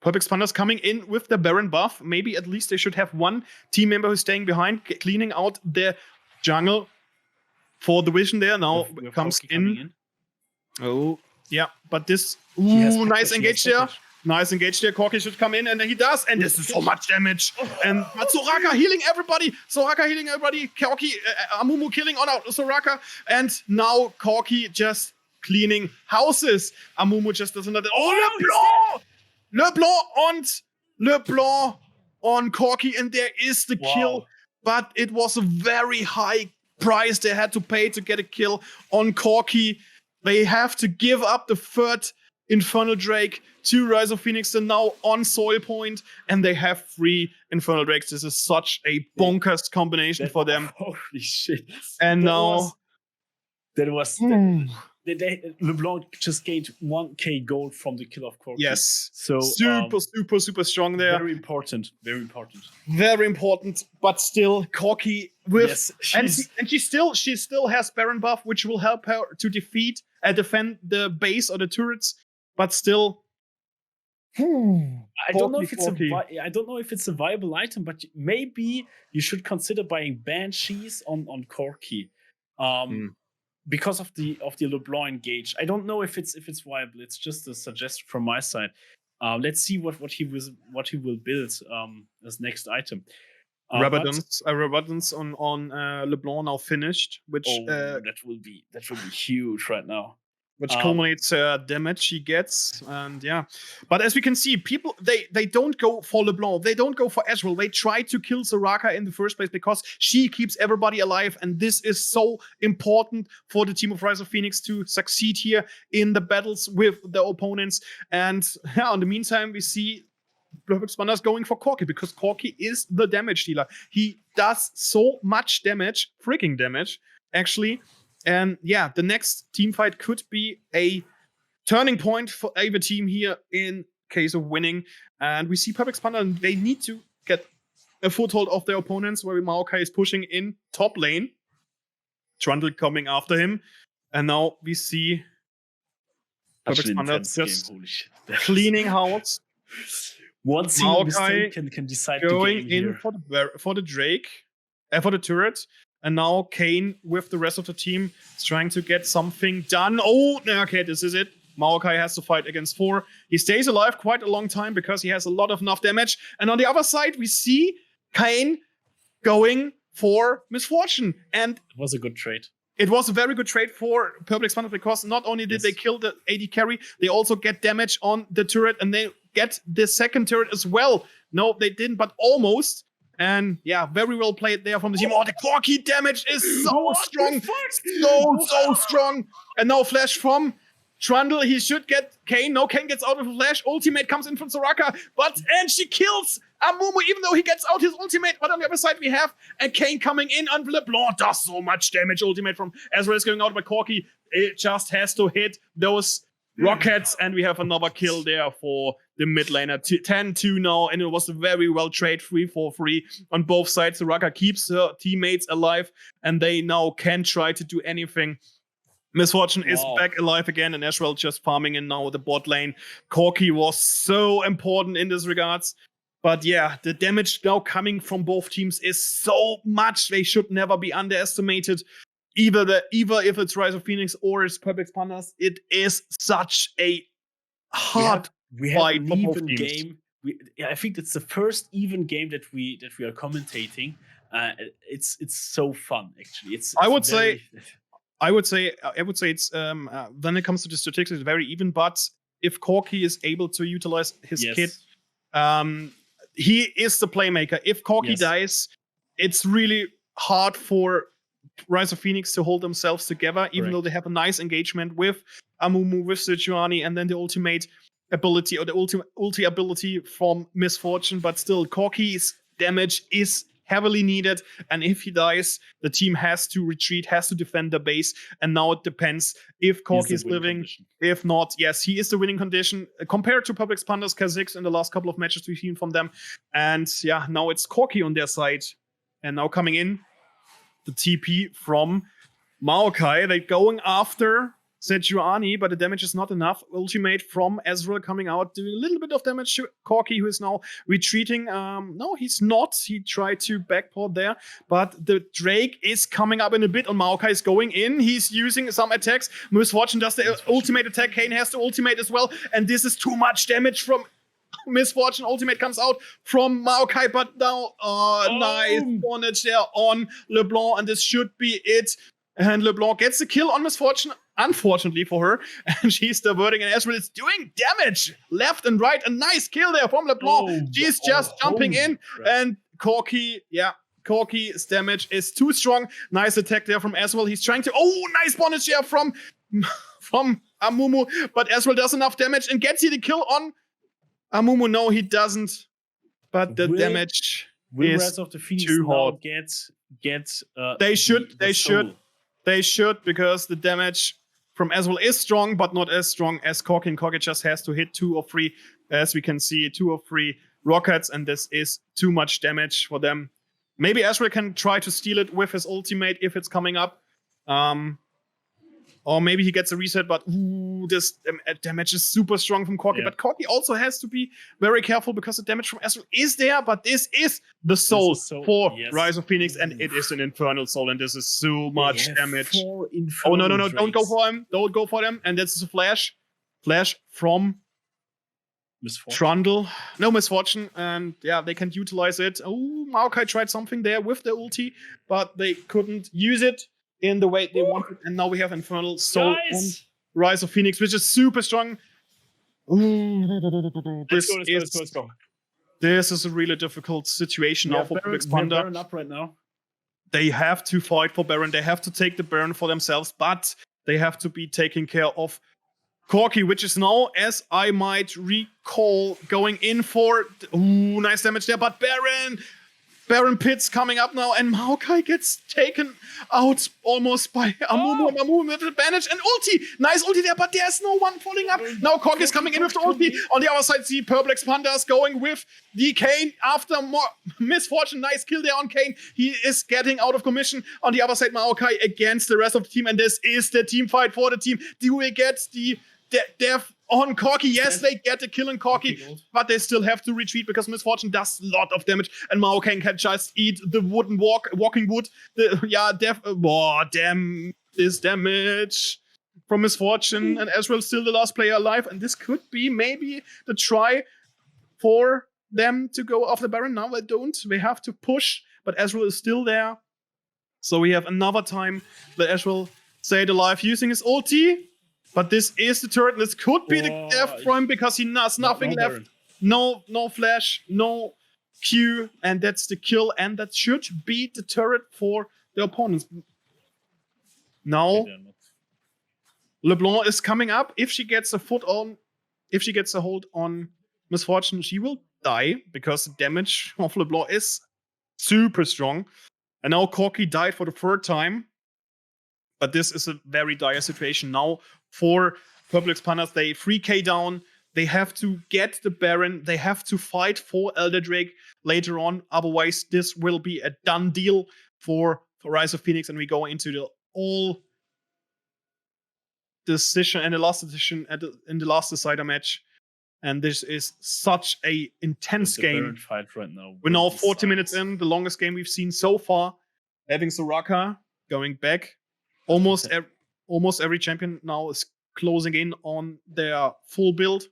Public Spanners coming in with the Baron buff. Maybe at least they should have one team member who's staying behind, cleaning out the jungle for the vision there. Now comes in. Oh, yeah. But this... nice engage there. Nice engage there. Corki should come in, and then he does. And this is so much damage. But Soraka healing everybody. Corki, Amumu killing on out Soraka. And now Corki just cleaning houses. Amumu just doesn't... Oh, LeBlanc on Corki, and there is the kill. But it was a very high price they had to pay to get a kill on Corki. They have to give up the 3rd Infernal Drake to Rise of Phoenix, and now on Soil Point, and they have 3 Infernal Drakes. This is such a bonkers combination for them. Holy shit. And LeBlanc just gained 1k gold from the kill of Corki. Yes. So super strong there. Very important. Very important, but still Corki with she still has Baron buff, which will help her to defend the base or the turrets, but still I don't know if it's a viable item, but maybe you should consider buying Banshees on Corki. Because of the LeBlanc engage. I don't know if it's viable. It's just a suggestion from my side. Let's see what he will build as next item. Rabadon's on LeBlanc now finished, which that will be huge right now. Which culminates damage he gets, and But as we can see, people they don't go for LeBlanc, they don't go for Ezreal. They try to kill Soraka in the first place because she keeps everybody alive, and this is so important for the team of Rise of Phoenix to succeed here in the battles with the opponents. And in the meantime, we see Perfect Spanners going for Corki because Corki is the damage dealer. He does so much damage, freaking damage, actually. And the next team fight could be a turning point for either team here in case of winning. And we see Perfect Spanner, and they need to get a foothold of their opponents, where Maokai is pushing in top lane. Trundle coming after him. And now we see Perfect Spanner just cleaning house. One single mistake can decide going the game in for the Drake, for the turret. And now Kane with the rest of the team is trying to get something done. Okay, this is it. Maokai has to fight against 4. He stays alive quite a long time because he has a lot of enough damage. And on the other side, we see Kane going for Misfortune. And it was a good trade. It was a very good trade for Purple Expander because not only did they kill the AD carry, they also get damage on the turret, and they get the second turret as well. No, they didn't, but almost. And very well played there from the team. The Corki damage is so strong. So strong. And now flash from Trundle. He should get Kane. No, Kane gets out of a flash. Ultimate comes in from Soraka. And she kills Amumu, even though he gets out his ultimate. But on the other side, we have a Kane coming in. And LeBlanc does so much damage. Ultimate from Ezreal is going out. But Corki, it just has to hit those rockets. And we have another kill there for the mid laner. 10-2 now, and it was a very well trade 3-4-3 on both sides. Soraka keeps her teammates alive, and they now can try to do anything. Misfortune is back alive again, and Ezreal just farming in now the bot lane. Corki was so important in this regards. But the damage now coming from both teams is so much. They should never be underestimated. Either if it's Rise of Phoenix or it's Perfect Spanners, it is such a hard we have an even game. I think it's the first even game that we are commentating. It's so fun actually. I would say it's when it comes to the statistics, it's very even. But if Corki is able to utilize his kit, he is the playmaker. If Corki dies, it's really hard for Rise of Phoenix to hold themselves together, even though they have a nice engagement with Amumu, with Sejuani, and then the ultimate ability or the ulti ability from Misfortune. But still, Corki's damage is heavily needed, and if he dies, the team has to retreat, has to defend the base. And now it depends if Corki is living. Condition. If not, yes, he is the winning condition compared to Public Spanders Kha'Zix in the last couple of matches we've seen from them. And now it's Corki on their side, and now coming in the TP from Maokai. They're going after Sejuani, but the damage is not enough. Ultimate from Ezreal coming out, doing a little bit of damage to Corki, who is now retreating. No, he's not. He tried to backport there, but the Drake is coming up in a bit on Maokai. Is going in. He's using some attacks. Misfortune does the ultimate attack. Kane has to ultimate as well, and this is too much damage from Misfortune. Ultimate comes out from Maokai, but now nice bondage there on LeBlanc, and this should be it. And LeBlanc gets the kill on Misfortune, unfortunately for her, and she's diverting, and Ezreal is doing damage left and right. A nice kill there from LeBlanc. She's just jumping in, and Corki's damage is too strong. Nice attack there from Ezreal. He's trying to, nice bondage there from Amumu, but Ezreal does enough damage and gets the kill on Amumu. No, he doesn't, but the damage is of the Phoenix too hard. They should, because the damage from Ezreal is strong, but not as strong as Corki. And Corki just has to hit 2 or 3, as we can see, 2 or 3 rockets, and this is too much damage for them. Maybe Ezreal can try to steal it with his ultimate if it's coming up. Or maybe he gets a reset, but this damage is super strong from Corki. Yeah. But Corki also has to be very careful because the damage from Ezreal is there, but this is the soul for Rise of Phoenix, and it is an Infernal Soul, and this is so much damage. No, don't go for him. Don't go for them. And this is a flash from Trundle. No misfortune. And yeah, they can't utilize it. Oh, Maokai tried something there with the ulti, but they couldn't use it in the way they wanted. And now we have Infernal Soul on Rise of Phoenix, which is super strong. Let's go. This is a really difficult situation now for Public Panda. Baron up right now. They have to fight for Baron. They have to take the Baron for themselves, but they have to be taking care of Corki, which is now, as I might recall, going in for... Ooh, nice damage there, but Baron Pitts coming up now, and Maokai gets taken out almost by Amumu. Amumu with advantage, and ulti! Nice ulti there, but there's no one following up. Now Corki is coming in with the ulti. On the other side, the Purplex Pandas going with the Kane after more misfortune. Nice kill there on Kane. He is getting out of commission. On the other side, Maokai against the rest of the team, and this is the team fight for the team. Do we get the death on Corki? Yes, they get the kill on Corki, but they still have to retreat because Misfortune does a lot of damage, and Maokai can just eat the walking wood. Damn this damage from Misfortune, and Ezreal still the last player alive, and this could be maybe the try for them to go after Baron. Now they don't. They have to push, but Ezreal is still there. So we have another time that Ezreal stayed alive using his ulti. But this is the turret. This could be the death for him because he has nothing left. No flash, no Q, and that's the kill. And that should be the turret for the opponents. Now, LeBlanc is coming up. If she gets a hold on Misfortune, she will die because the damage of LeBlanc is super strong. And now Corki died for the third time. But this is a very dire situation now for Purplex Pandas. They 3k down. They have to get the Baron. They have to fight for Elder Drake later on. Otherwise, this will be a done deal for Rise of Phoenix. And we go into the all decision and the last decision in the last decider match. And this is such a intense game. Fight right now. We're now 40 minutes in, the longest game we've seen so far. Having Soraka going back. Almost every champion now is closing in on their full build.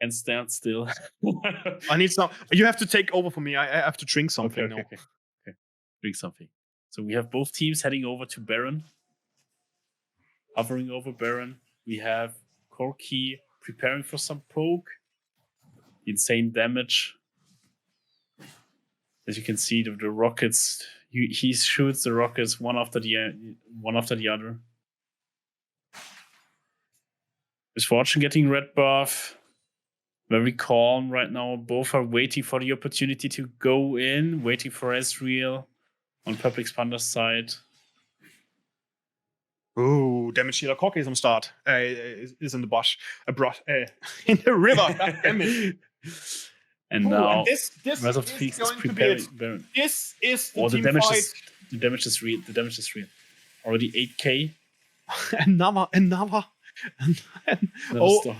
And stand still. I need some. You have to take over for me. I have to drink something now. Okay. Drink something. So we have both teams heading over to Baron. Hovering over Baron. We have Corki preparing for some poke. Insane damage. As you can see, the rockets. He shoots the rockets one after the other. Misfortune getting red buff. Very calm right now. Both are waiting for the opportunity to go in. Waiting for Ezreal on Purplex Panda's side. Ooh, damage dealer Corki is on start. Is in the bush. In the river. Damn it. And now, this Merz of Phoenix is preparing Baron. This is the team damage fight. The damage is real. Already 8k. Another. Oh,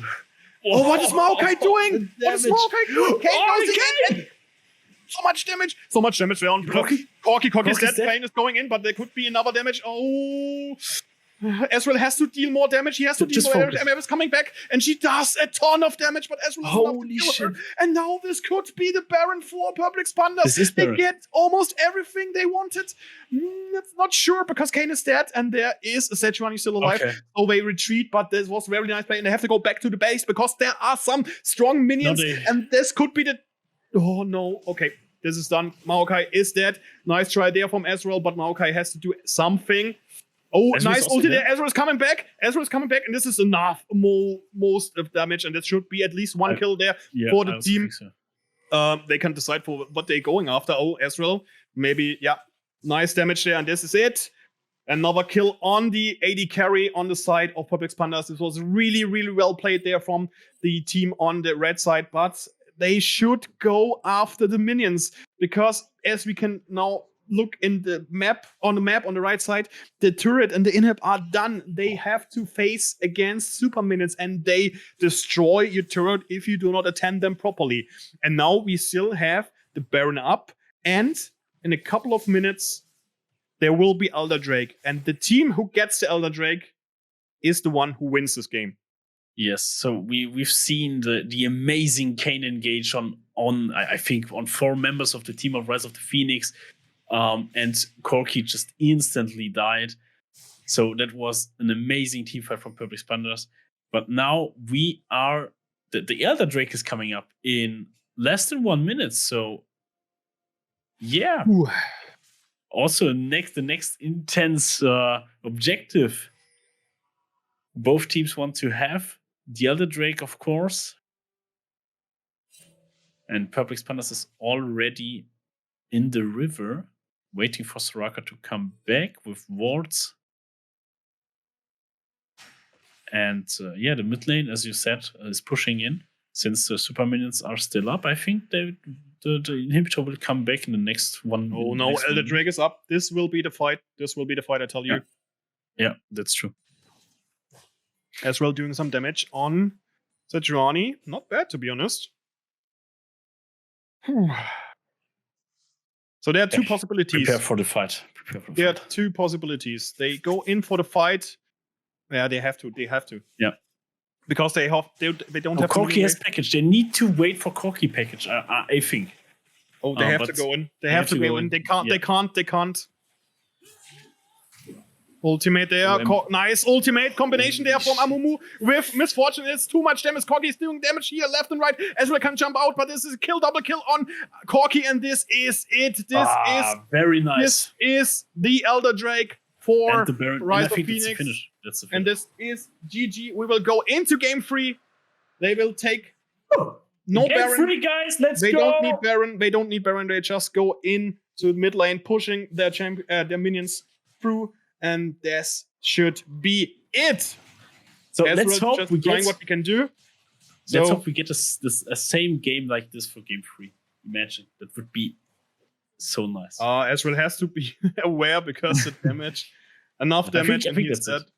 what is Maokai doing? What is Maokai doing? Kane goes in. So much damage there on Corki is dead. Kane is going in, but there could be another damage. Oh. Ezreal has to deal more damage. He has to deal more damage. MF is coming back, and she does a ton of damage, but Ezreal is enough to deal with her. And now this could be the Baron for Purplex Pandas. They get almost everything they wanted. It's not sure because Kane is dead, and there is a Sejuani still alive. Okay. So they retreat, but this was very nice play, and they have to go back to the base because there are some strong minions, and this could be the... Oh, no. Okay, this is done. Maokai is dead. Nice try there from Ezreal, but Maokai has to do something. Oh, Ezreal's nice ulti there. Ezreal is coming back. And this is enough. Most of damage, and this should be at least one kill there for the team. So. They can decide for what they're going after. Oh, Ezreal. Maybe, nice damage there, and this is it. Another kill on the AD carry on the side of Purplex Pandas. This was really, really well played there from the team on the red side, but they should go after the minions because as we can now look in the map on the right side, the turret and the inhib are done. They have to face against super minions, and they destroy your turret if you do not attend them properly. And now we still have the Baron up, and in a couple of minutes there will be Elder Drake, and the team who gets the Elder Drake is the one who wins this game. Yes, so we've seen the amazing Kane engage on I think on 4 members of the team of Rise of the Phoenix, and Corki just instantly died. So that was an amazing team fight from Purple Expanders. But now we are the Elder Drake is coming up in less than 1 minute. So yeah, also the next intense objective. Both teams want to have the Elder Drake, of course. And Purple Expanders is already in the river, waiting for Soraka to come back with wards. And the mid lane, as you said, is pushing in. Since the super minions are still up, I think the inhibitor will come back in the next one. Oh no, Elder Drake is up. This will be the fight. I tell you. Yeah, that's true. Ezreal doing some damage on Sejuani. Not bad, to be honest. So there are 2 possibilities. Prepare for the fight. There are 2 possibilities. They go in for the fight. Yeah, they have to. Yeah. Because they don't have Corki has package. They need to wait for Corki package, I think. Oh, they have to go in. They have to go in. They can't. Ultimate there. Nice ultimate combination there from Amumu with Misfortune. It's too much damage. Corki is doing damage here left and right. Ezreal can jump out, but this is a double kill on Corki, and this is it. This is very nice. This is the Elder Drake for Rise of Phoenix. That's the finish. And this is GG. We will go into game 3. They will take no game Baron. 3, guys. Let's They go. They don't need Baron. They just go in to mid lane, pushing their minions through. And this should be it. So Ezreal let's hope just we trying get what we can do. Let's hope we get a same game like this for game 3. Imagine that would be so nice. Ezreal has to be aware because the damage, enough damage. I think that's it.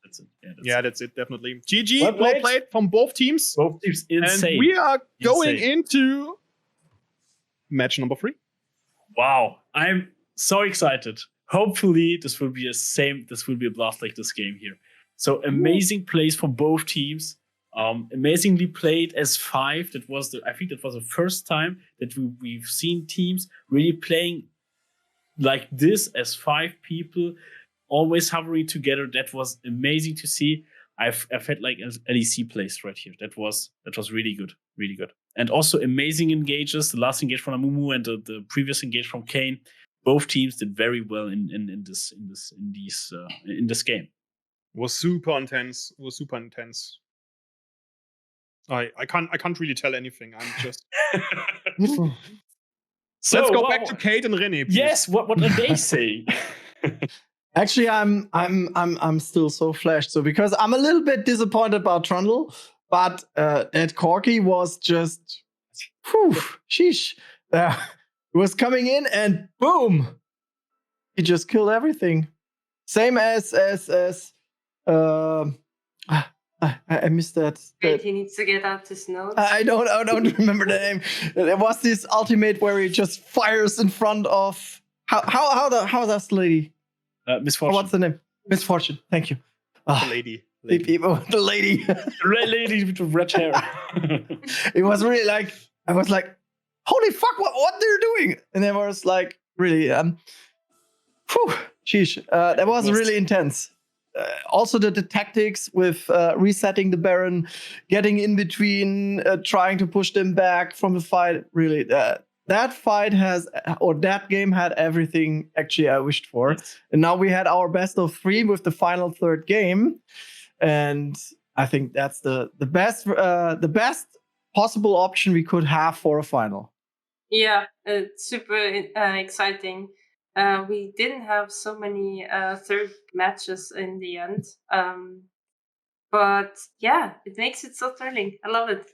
That's it. Definitely. GG. Well played from both teams. Both teams insane. And we are going into match number 3. Wow, I'm so excited. Hopefully, this will be a blast like this game here. So amazing plays from both teams. Amazingly played as 5. I think that was the first time that we've seen teams really playing like this as 5 people, always hovering together. That was amazing to see. I've had like LEC plays right here. That was really good, really good. And also amazing engages. The last engage from Amumu and the previous engage from Kane. Both teams did very well in this game. Was super intense. I can't really tell anything. I'm just. So let's go back to Kate and René. Please. Yes, what are they saying? Actually, I'm still so flashed. So because I'm a little bit disappointed about Trundle, but that Corki was just, sheesh. It was coming in and boom, he just killed everything. Same as I missed that. Wait, he needs to get out his notes. I don't remember the name. There was this ultimate where he just fires in front of how does the lady? Misfortune. What's the name? Misfortune. Thank you. The lady. The lady. Red lady with red hair. It was really like I was like, holy fuck! What they're doing? And it was like really sheesh. That was really intense. Also the tactics with resetting the Baron, getting in between, trying to push them back from the fight. Really, that fight that game had everything actually I wished for. Yes. And now we had our best of 3 with the final 3rd game, and I think that's the best possible option we could have for a final. Yeah, it's super exciting. We didn't have so many 3rd matches in the end. But yeah, it makes it so thrilling. I love it.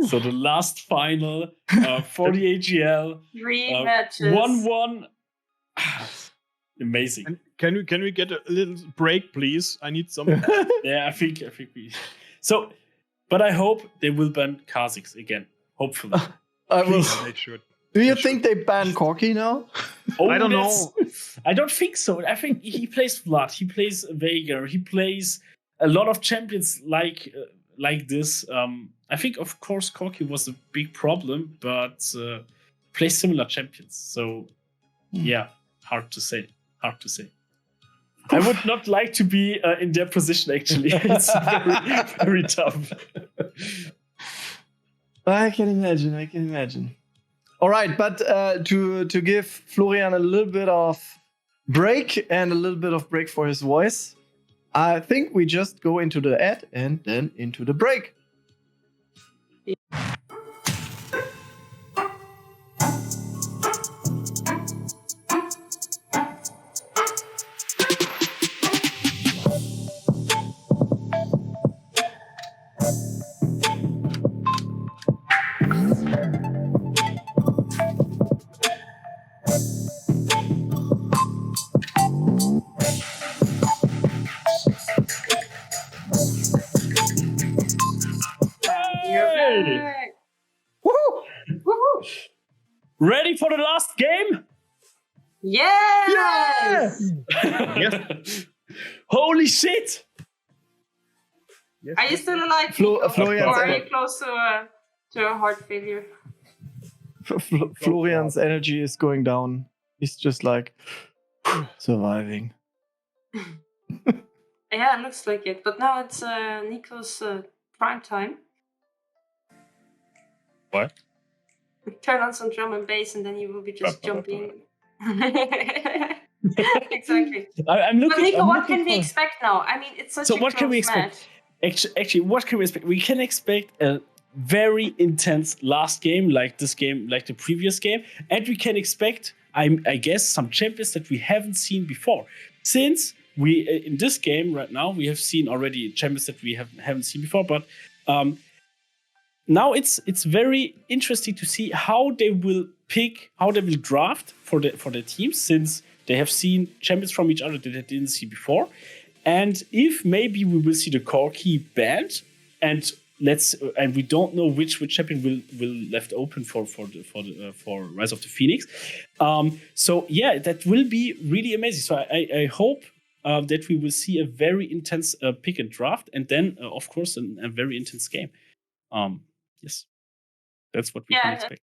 So the last final for the AGL. 3 matches. 1-1. Amazing. And can we get a little break, please? I need some. Yeah, I think we. So, but I hope they will ban Kha'Zix again. Hopefully. They should. Do you think they ban Corki now? I don't know. I don't think so. I think he plays Vlad. He plays Veigar. He plays a lot of champions like like this. I think, of course, Corki was a big problem, but play similar champions. So, yeah, hard to say. Hard to say. I would not like to be in their position, actually. It's very, very tough. I can imagine. All right, but to give Florian a little bit of break and a little bit of break for his voice, I think we just go into the ad and then into the break. Ready for the last game? Yes! Yes. Holy shit! Yes. Are you still alive? Florian, or are you close to a heart failure? Florian's energy is going down. He's just like surviving. Yeah, it looks like it. But now it's Nico's prime time. What? Turn on some drum and bass, and then you will be just jumping. Exactly. I'm looking. But Nico, I'm what looking can we for- expect now? I mean, it's such So a what can we close expect? match. Actually, what can we expect? We can expect a very intense last game, like this game, like the previous game, and we can expect, I guess, some champions that we haven't seen before. Since we in this game right now, we have seen already champions that we haven't seen before, but now it's very interesting to see how they will pick, how they will draft for the teams, since they have seen champions from each other that they didn't see before. And if maybe we will see the core key banned, and we don't know which champion will left open for Rise of the Phoenix. So yeah, that will be really amazing. So I hope that we will see a very intense pick and draft, and then of course a very intense game. Yes, that's what we can expect.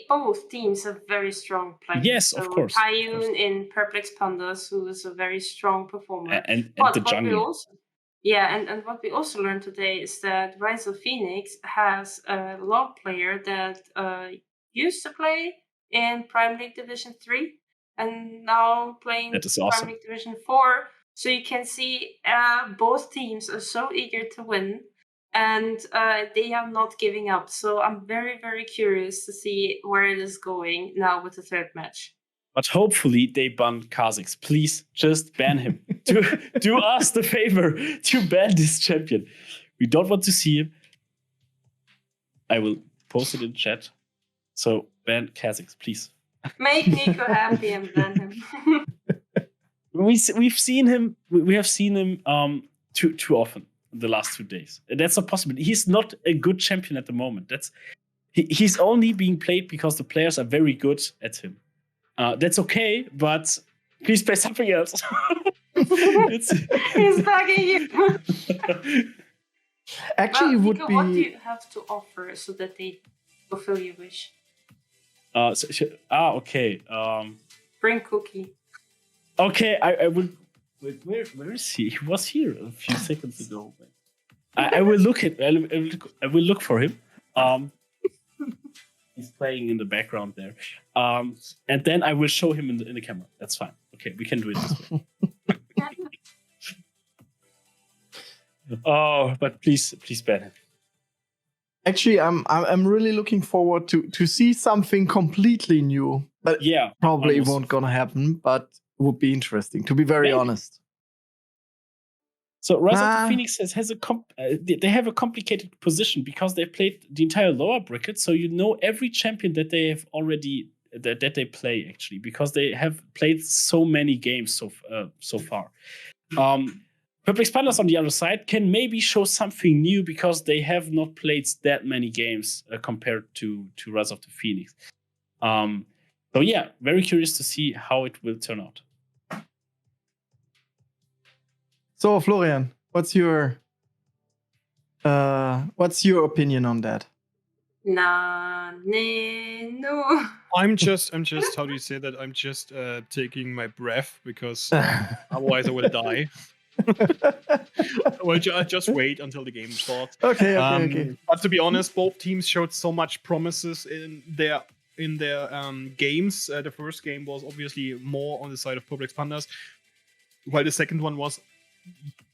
Both teams have very strong players. Yes, of course. Pyun in Perplex Pandas, who is a very strong performer. And the jungle. And what we also learned today is that Rise of Phoenix has a log player that used to play in Prime League Division 3 and now playing That is Prime awesome. League Division 4. So you can see both teams are so eager to win, and they are not giving up. So I'm very, very curious to see where it is going now with the third match. But hopefully they ban Kha'Zix. Please just ban him. Do us the favor to ban this champion. We don't want to see him. I will post it in chat. So ban Kha'Zix, please. Make Nico happy and ban him. We've seen him. We have seen him too often in the last 2 days. That's not possible. He's not a good champion at the moment. He's only being played because the players are very good at him. That's okay, but please play something else. He's bugging you. Actually, Nico, would be. what do you have to offer so that they fulfill your wish? Okay. Bring cookie. Okay, I would. Wait, where is he? He was here a few seconds ago. I will look at. I will look for him. He's playing in the background there. And then I will show him in the camera. That's fine. Okay, we can do it this way. Oh, but please ban him. Actually, I'm really looking forward to see something completely new. But Yeah, probably almost. won't gonna happen. But it would be interesting, to be very Maybe. honest. So Rise of the Phoenix has they have a complicated position because they played the entire lower bracket. So you know every champion that they have already that they play, actually, because they have played so many games so far. Perplex Pandas on the other side can maybe show something new because they have not played that many games compared to Rise of the Phoenix. So yeah, very curious to see how it will turn out. So, Florian, what's your What's your opinion on that? No. I'm just how do you say that? I'm just taking my breath because otherwise I will die. Well, just wait until the game starts. Okay. But to be honest, both teams showed so much promises in their games. The first game was obviously more on the side of Public Pandas, while the second one was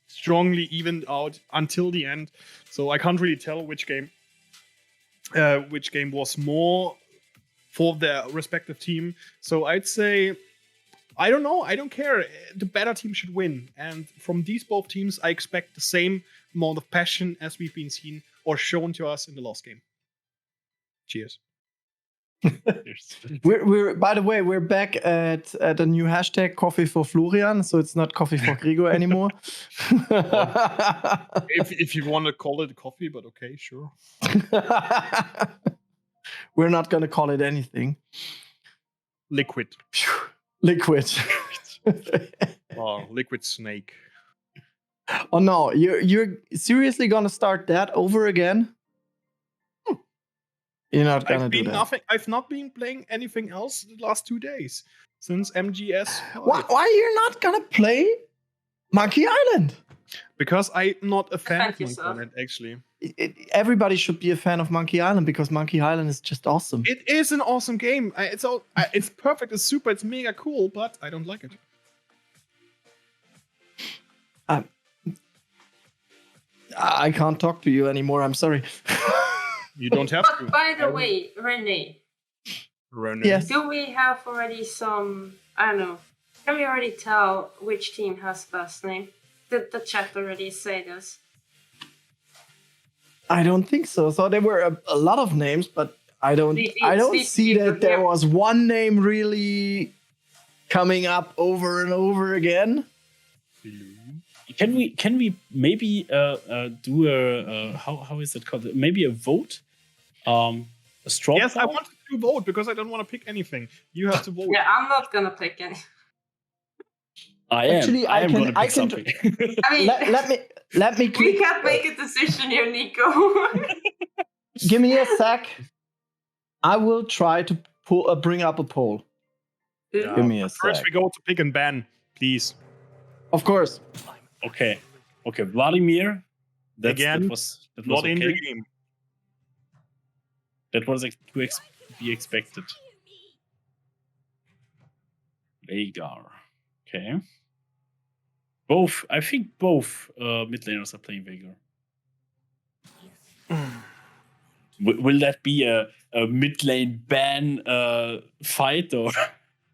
strongly evened out until the end. So I can't really tell which game was more for their respective team. So I'd say, I don't know. I don't care. The better team should win. And from these both teams, I expect the same amount of passion as we've been seen or shown to us in the last game. Cheers. We're by the way, we're back at a new hashtag, coffee for Florian, so it's not coffee for Gregor anymore. If you want to call it coffee, but okay, sure. We're not gonna call it anything. Liquid. Liquid. Oh, liquid snake. Oh no, you're seriously gonna start that over again? You're not gonna do that. I've not been playing anything else the last 2 days since MGS. Why you're not gonna play Monkey Island? Because I'm not a fan of Thank you, Monkey sir. Island, actually. Everybody should be a fan of Monkey Island because Monkey Island is just awesome. It is an awesome game. It's perfect. It's super. It's mega cool. But I don't like it. I can't talk to you anymore. I'm sorry. You don't have But to. by the way, René, Yes. do we have already some, I don't know, can we already tell which team has best name? Did the chat already say this? I don't think so. So there were a lot of names, but I don't see that there was one name really coming up over and over again. Can we maybe do a how is it called? Maybe a vote? A straw Yes, poll? I want to vote because I don't want to pick anything. You have to vote. Yeah, I'm not gonna pick any. I am. Actually, I am I gonna pick can- something. I mean, Let me we click. can't make a decision here, Nico. Give me a sec. I will try to bring up a poll. Yeah. Give me a First, sec. we go to pick and ban, please. Of course. Okay, Vladimir. Again, that was Not okay. in the game. That was to be expected. Vagar. Okay. I think both mid laners are playing Vagar. Will that be a mid lane ban fight or?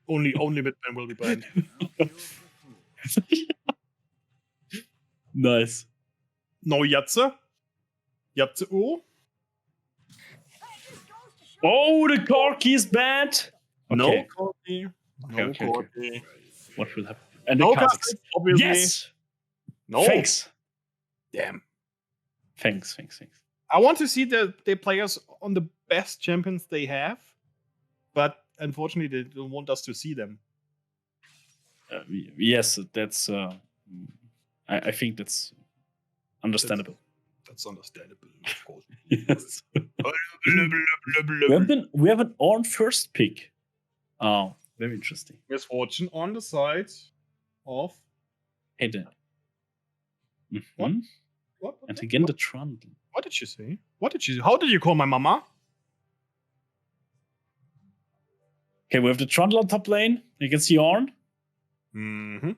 Only midman will be banned. Nice. No Yatze. Yatze O. Oh, the Corki is bad. No Okay. Corki. No Okay. Corki. What will happen? And No the Kha'Zix. Kha'Zix, obviously. Yes. No. Thanks. Damn. Thanks. I want to see the players on the best champions they have, but unfortunately they don't want us to see them. Yes, that's. I think that's understandable. That's understandable, of course. Yes. we have an on first pick. Oh, very interesting. Misfortune on the side of Hidden. What? Mhm. what? And again the Trundle. What did she say? How did you call my mama? Okay, we have the Trundle on top lane. You can see Ornn. Mm-hmm.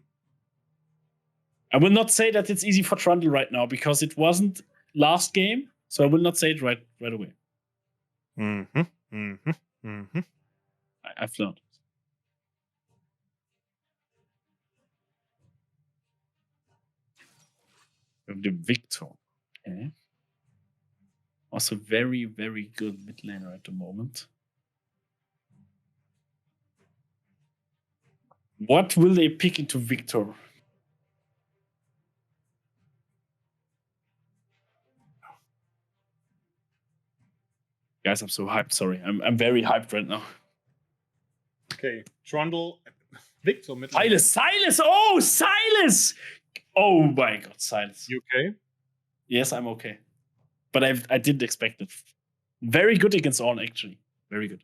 I will not say that it's easy for Trundle right now because it wasn't last game, so I will not say it right away. Mm-hmm. Mm-hmm. Mm-hmm. I've learned. We have the Victor. Okay. Also very, very good mid laner at the moment. What will they pick into Victor? Guys, I'm so hyped. Sorry, I'm very hyped right now. Okay, Trundle, Victor, mid lane. Silas! Oh, Silas! Oh my God, Silas. You okay? Yes, I'm okay. but I didn't expect it. Very good against Orn, actually. Very good.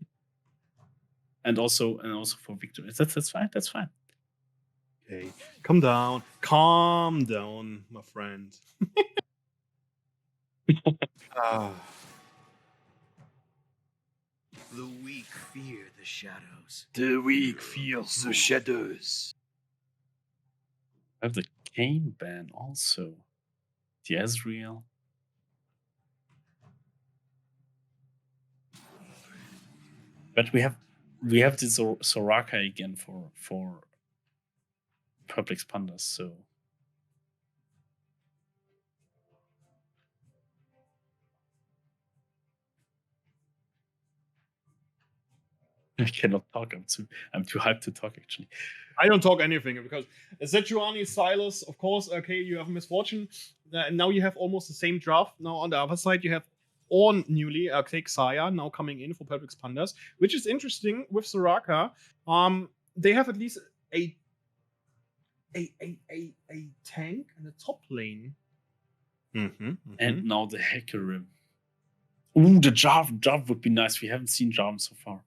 And also for victory. That's fine. That's fine. Okay, calm down, my friend. The weak fear the shadows. The weak feel the shadows. I have the Kane ban also. The Ezreal. But we have the Soraka again for Perplex Pandas, so I cannot talk. I'm too hyped to talk actually. I don't talk anything because Sejuani, Silas, of course, okay, you have Misfortune. And now you have almost the same draft. Now on the other side, you have Orn newly, Xayah now coming in for Perplex Pandas, which is interesting with Soraka. They have at least a tank in the top lane. And now the Hecarim. Ooh, the Jarvan would be nice. We haven't seen Jarvan so far.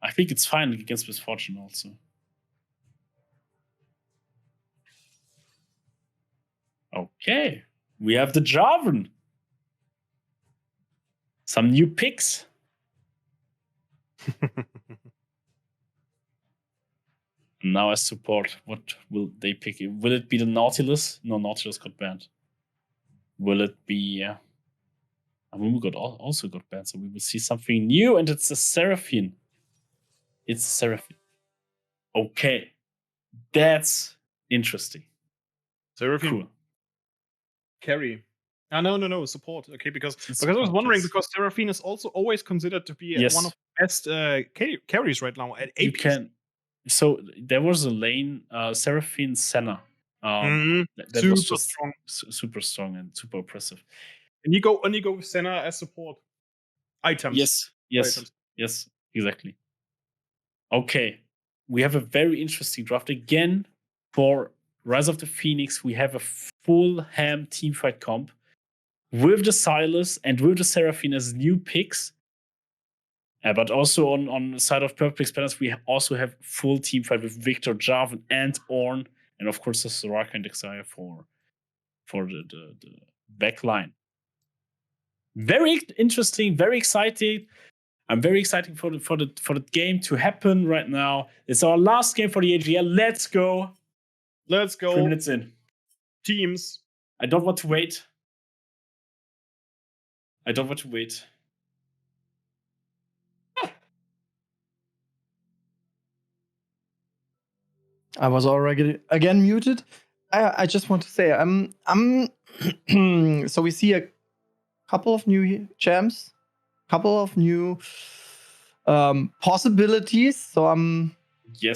I think it's fine against Misfortune also. Okay. We have the Jarvan. Some new picks. Now as support, what will they pick? Will it be the Nautilus? No, Nautilus got banned. Will it be... Amumu also got banned, so we will see something new, and it's a Seraphine. It's a Seraphine. Okay. That's interesting. Seraphine. Cool. Carry. No, support. Okay, because I was wondering, because Seraphine is also always considered to be one of the best carries right now at 8. You can. So there was a lane, Seraphine Senna. That super was just strong. Super strong and super oppressive. And you go with Senna as support items. Yes, exactly. Okay, we have a very interesting draft again for Rise of the Phoenix. We have a full ham teamfight comp with the Silas and with the Seraphine as new picks. But also on the side of Perplex Pandas, we also have full teamfight with Victor, Jarvan, and Orn, and of course the Soraka and Xayah for the back line. Very interesting, very exciting. I'm very excited for the game to happen right now. It's our last game for the AGL. Let's go. 3 minutes in. Teams. I don't want to wait. I was already again muted. I just want to say so we see a couple of new champs, couple of new possibilities. So I'm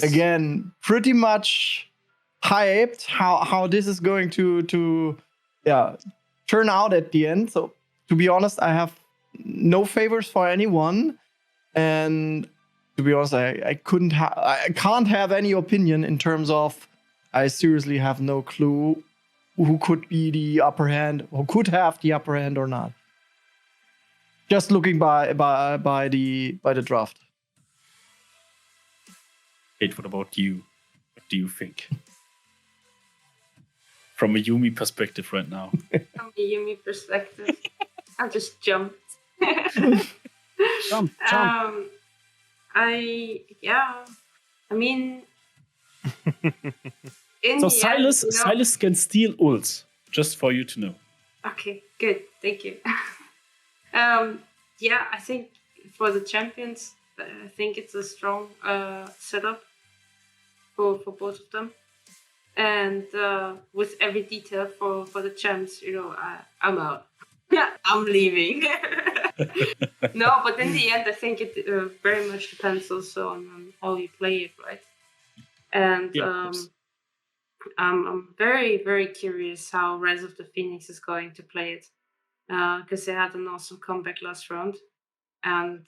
again pretty much hyped how this is going to turn out at the end. So to be honest, I have no favors for anyone, and to be honest, I can't have any opinion in terms of, I seriously have no clue who could be the upper hand, who could have the upper hand or not. Just looking by the draft. Kate, what about you? What do you think? From a Yumi perspective right now. From a Yumi perspective, I just jumped. Jump. I mean, so Silas can steal ults, just for you to know. Okay, good, thank you. I think for the champions, I think it's a strong setup for both of them, and with every detail for the champs, I'm out. I'm leaving. No, but in the end, I think it very much depends also on how you play it, right? And I'm very, very curious how Rise of the Phoenix is going to play it, because they had an awesome comeback last round, and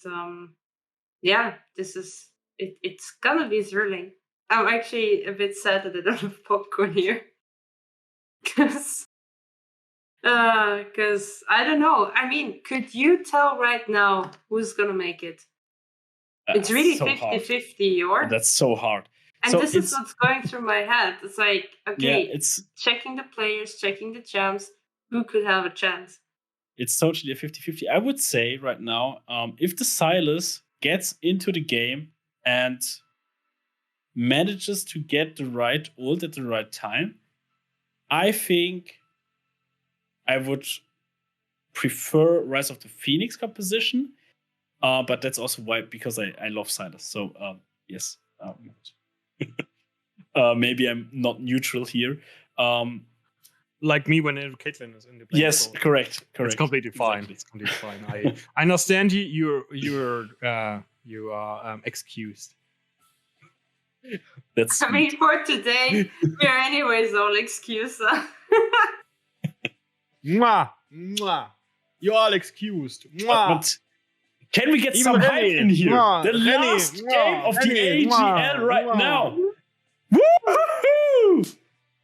it's gonna be thrilling. I'm actually a bit sad that I don't have popcorn here, because Because I don't know. I mean, could you tell right now who's going to make it? It's really so hard. 50-50, or? That's so hard. And so this is what's going through my head. It's like, okay, it's checking the players, checking the champs, who could have a chance? It's totally a 50-50. I would say right now, if the Silas gets into the game and manages to get the right ult at the right time, I think I would prefer Rise of the Phoenix composition. But that's also why, because I love Silas. So yes. Maybe I'm not neutral here. Like me when Caitlin is in the play. Yes, correct. It's completely fine. Exactly. It's completely fine. I understand you. You are excused. That's I mean, for today, we're anyways all excused. Mwah, mwah. You're all excused. Mwah. But can we get Even some René, hype in here? mwah, The René, last mwah, game of the René, AGL mwah, right mwah. now. Woo-hoo!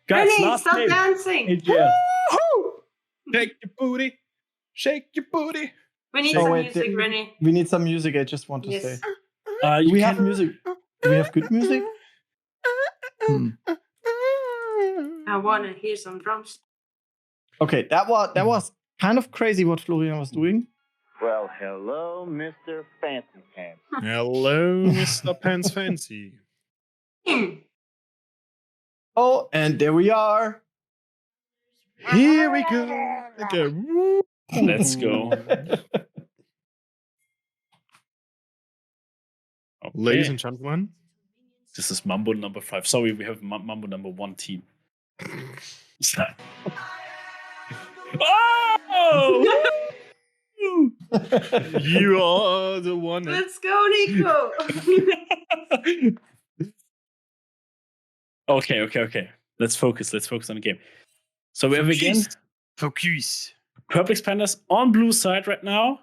Guys, René, last stop game. dancing! AGL. Shake your booty. Shake your booty. We need Oh, some wait, music, René. We need some music, I just want to Yes. say. You Do we can- have music? Do we have good music? I want to hear some drums. Okay, that was kind of crazy what Florian was doing. Well, hello, Mr. Fancy Pants. Hello, Mr. Pants Fancy. Oh, and there we are. Here we go. Okay. Let's go. Okay. Ladies and gentlemen. This is Mambo number 5. Sorry, we have Mambo number 1 team. Oh! You are the one. Let's go, Nico! Okay. Let's focus on the game. So we have again Focus. Purple Expanders on blue side right now.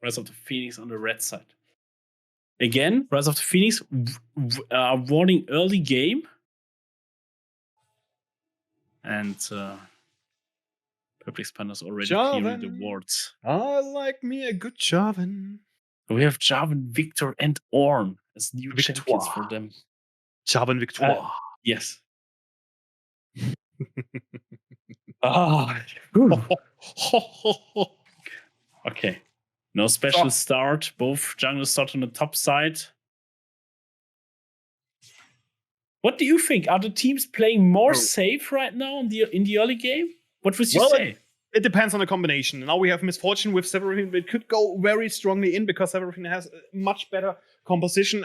Rise of the Phoenix on the red side. Again, Rise of the Phoenix warning early game. And Purple Expanders already clearing the wards. I like me a good Jarvan. We have Jarvan, Victor, and Ornn as new Victoire. champions for them. Jarvan Victoire. Yes. Whew. Okay. No special start. Both junglers start on the top side. What do you think? Are the teams playing more safe right now in the early game? What would you say? It depends on the combination. Now we have Misfortune with Severin. It could go very strongly in because Severin has a much better composition,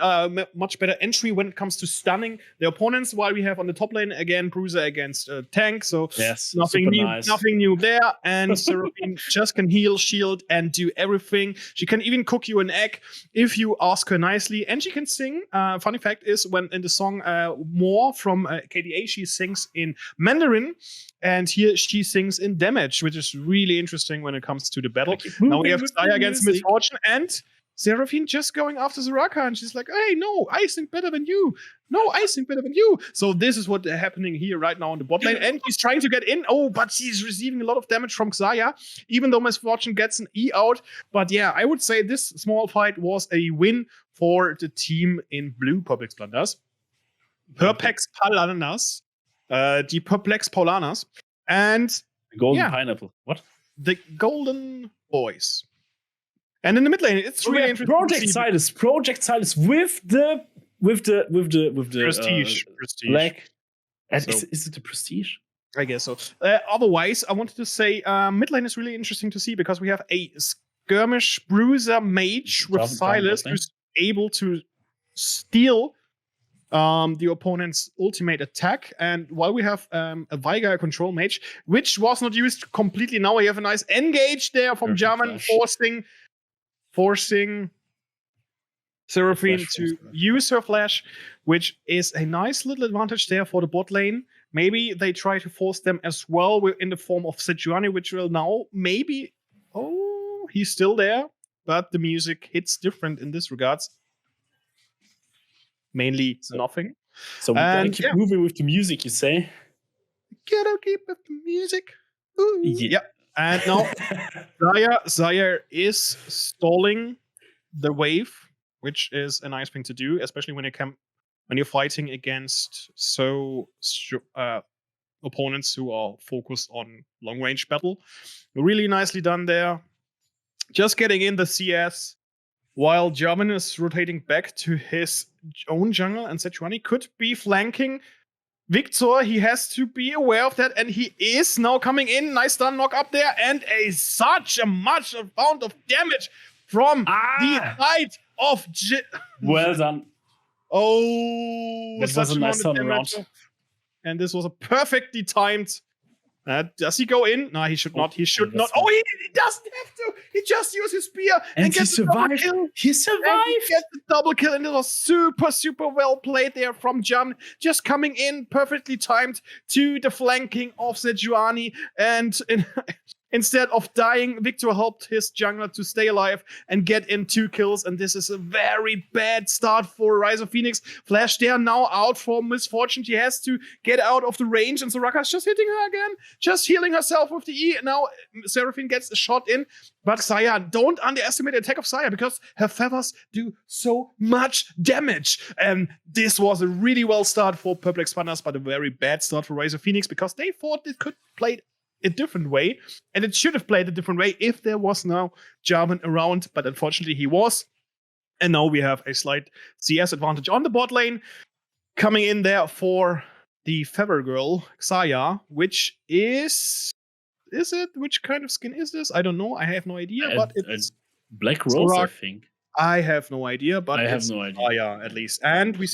much better entry when it comes to stunning the opponents. While we have on the top lane again Bruiser against Tank, so Yes, nothing super new, nice. nothing new there. And Seraphine just can heal, shield, and do everything. She can even cook you an egg if you ask her nicely, and she can sing. Funny fact is, when in the song "More" from KDA, she sings in Mandarin, and here she sings in damage, which is really interesting when it comes to the battle. Now we have Xayah against Misfortune, and Seraphine just going after Soraka, and she's like, hey, no, I think better than you. No, I think better than you. So this is what's happening here right now on the bot lane, and he's trying to get in. Oh, but he's receiving a lot of damage from Xayah, even though Misfortune gets an E out. But yeah, I would say this small fight was a win for the team in blue Perplex Blunders. Perplex Palanas. Die Perplex Paulanas. And The golden pineapple. What? the Golden Boys. And in the mid lane, it's really interesting. Project Silas with the Prestige. black. So- Is it the prestige? I guess so. Otherwise, I wanted to say mid lane is really interesting to see because we have a skirmish bruiser mage with Down Silas bot lane. who's able to steal the opponent's ultimate attack. And while we have a Veigar control mage, which was not used completely, now we have a nice engage there from Perfect German, flash. forcing Seraphine Flash to force, use her flash, which is a nice little advantage there for the bot lane. Maybe they try to force them as well in the form of Sejuani, which will now maybe... Oh, he's still there, but the music hits different in this regards. Mainly nothing. So we gotta And, keep yeah. moving with the music, you say? Gotta keep up the music. Ooh. Yeah. And now Zaya is stalling the wave, which is a nice thing to do, especially when you're fighting against opponents who are focused on long range battle. Really nicely done there. Just getting in the CS while German is rotating back to his own jungle, and Sejuani could be flanking Victor. He has to be aware of that, and he is now coming in. Nice stun knock up there, and such a much amount of damage from the side of well done. Oh, that was a nice turnaround. And this was a perfectly timed. Does he go in? No, he should not. He should not. Oh, he doesn't have to. He just used his spear and he survived. He survived. And he gets the double kill, and it was super, super well played there from Jan. Just coming in perfectly timed to the flanking of Sejuani, and instead of dying, Victor helped his jungler to stay alive and get in 2 kills. And this is a very bad start for Rise of Phoenix. Flash there now out for misfortune. She has to get out of the range, and Soraka's just hitting her again, just healing herself with the E. Now Seraphine gets a shot in, but Saya, don't underestimate the attack of Saya because her feathers do so much damage. And this was a really well start for Purple Expanders, but a very bad start for Rise of Phoenix because they thought it could play a different way, and it should have played a different way if there was no Jarvan around, but unfortunately he was. And now we have a slight CS advantage on the bot lane. Coming in there for the Feather Girl, Xayah, which is it? Which kind of skin is this? I don't know. I have no idea, but it's Black Rose, I think. I have no idea, but I have no idea. Xayah, at least. And we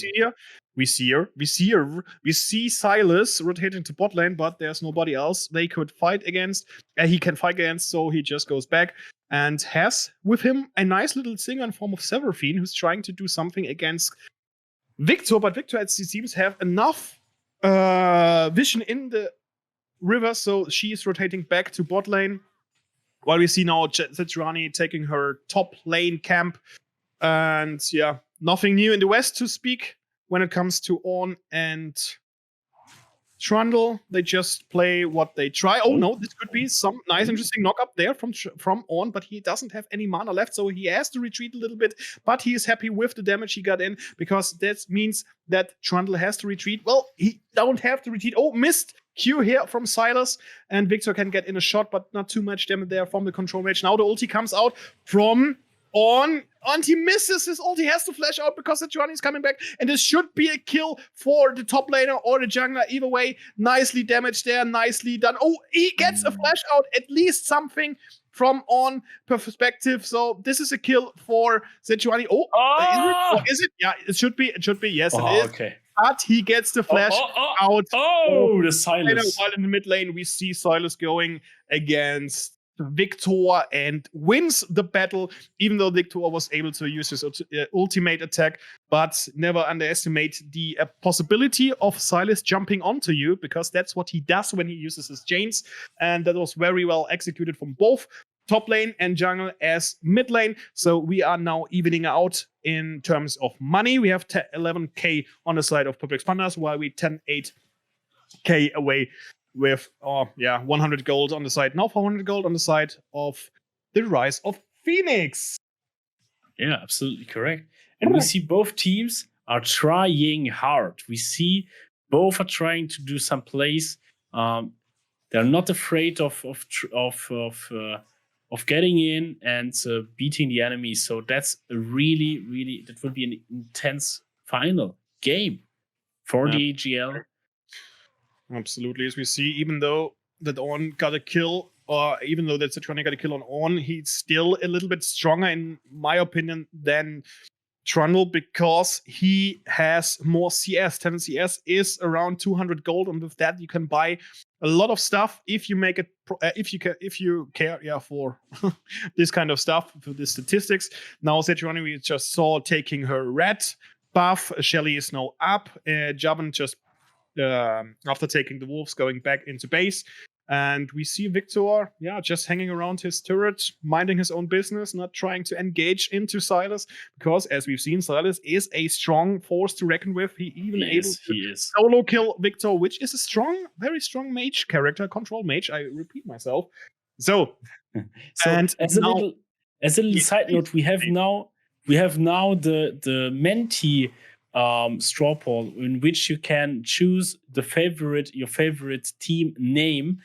see Silas rotating to bot lane, but there's nobody else they could fight against. He can fight against, so he just goes back and has with him a nice little singer in form of Seraphine, who's trying to do something against Victor, but Victor, it seems, have enough vision in the river, so she is rotating back to bot lane. While we see now Sejuani taking her top lane camp. And yeah, nothing new in the West to speak when it comes to Ornn and Trundle. They just play what they try. Oh no, this could be some nice, interesting knock up there from Ornn, but he doesn't have any mana left, so he has to retreat a little bit. But he is happy with the damage he got in, because that means that Trundle has to retreat. Well, he don't have to retreat. Oh, missed Q here from Silas, and Victor can get in a shot, but not too much damage there from the control mage. Now the ulti comes out from Ornn, and he misses his ult. He has to flash out because Sejuani is coming back, and this should be a kill for the top laner or the jungler. Either way, nicely damaged there, nicely done. Oh, he gets a flash out, at least something from Ornn perspective. So this is a kill for Sejuani. Is it? Yeah, it should be. It should be. Yes, it is. Okay. But he gets the flash out. Oh, the Silas. While in the mid lane, we see Silas going against Victor and wins the battle, even though Victor was able to use his ultimate attack. But never underestimate the possibility of Silas jumping onto you, because that's what he does when he uses his chains. And that was very well executed from both top lane and jungle as mid lane. So we are now evening out in terms of money. We have 11k on the side of Public Expanders, while we 10.8k away with 100 gold on the side. Now 400 gold on the side of the Rise of Phoenix. Yeah, absolutely correct. And we see both teams are trying hard. We see both are trying to do some plays. They're not afraid of getting in and beating the enemy. So that's a really that would be an intense final game for the AGL. Absolutely, as we see, even though that Ornn got a kill, or even though that Sejuani got a kill on Ornn, he's still a little bit stronger, in my opinion, than Trundle, because he has more CS. 10 CS is around 200 gold, and with that you can buy a lot of stuff if you make it. If you care, for this kind of stuff, for the statistics. Now Sejuani, we just saw taking her red buff. Shelly is now up. Javan just after taking the wolves, going back into base. And we see Victor, just hanging around his turret, minding his own business, not trying to engage into Silas, because as we've seen, Silas is a strong force to reckon with. He is solo kill Victor, which is a strong, very strong mage character, control mage. I repeat myself. So, So and as a now- little side note, we have now the Menti straw poll in which you can choose your favorite team name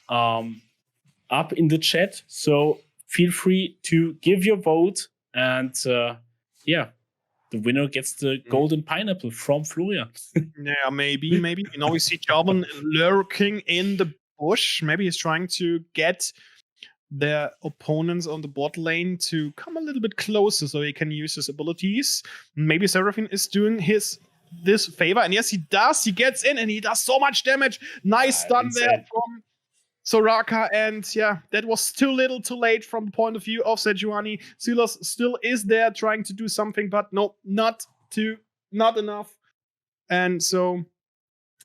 up in the chat. So feel free to give your vote, and the winner gets the golden pineapple from Florian. Yeah, maybe. You know, we see Jarvan lurking in the bush. Maybe he's trying to get their opponents on the bot lane to come a little bit closer so he can use his abilities. Maybe Seraphine is doing this favor. And yes, he does. He gets in and he does so much damage. Nice stun there from Soraka. And yeah, that was too little too late from the point of view of Sejuani. Silas still is there trying to do something, but no, not enough. And so,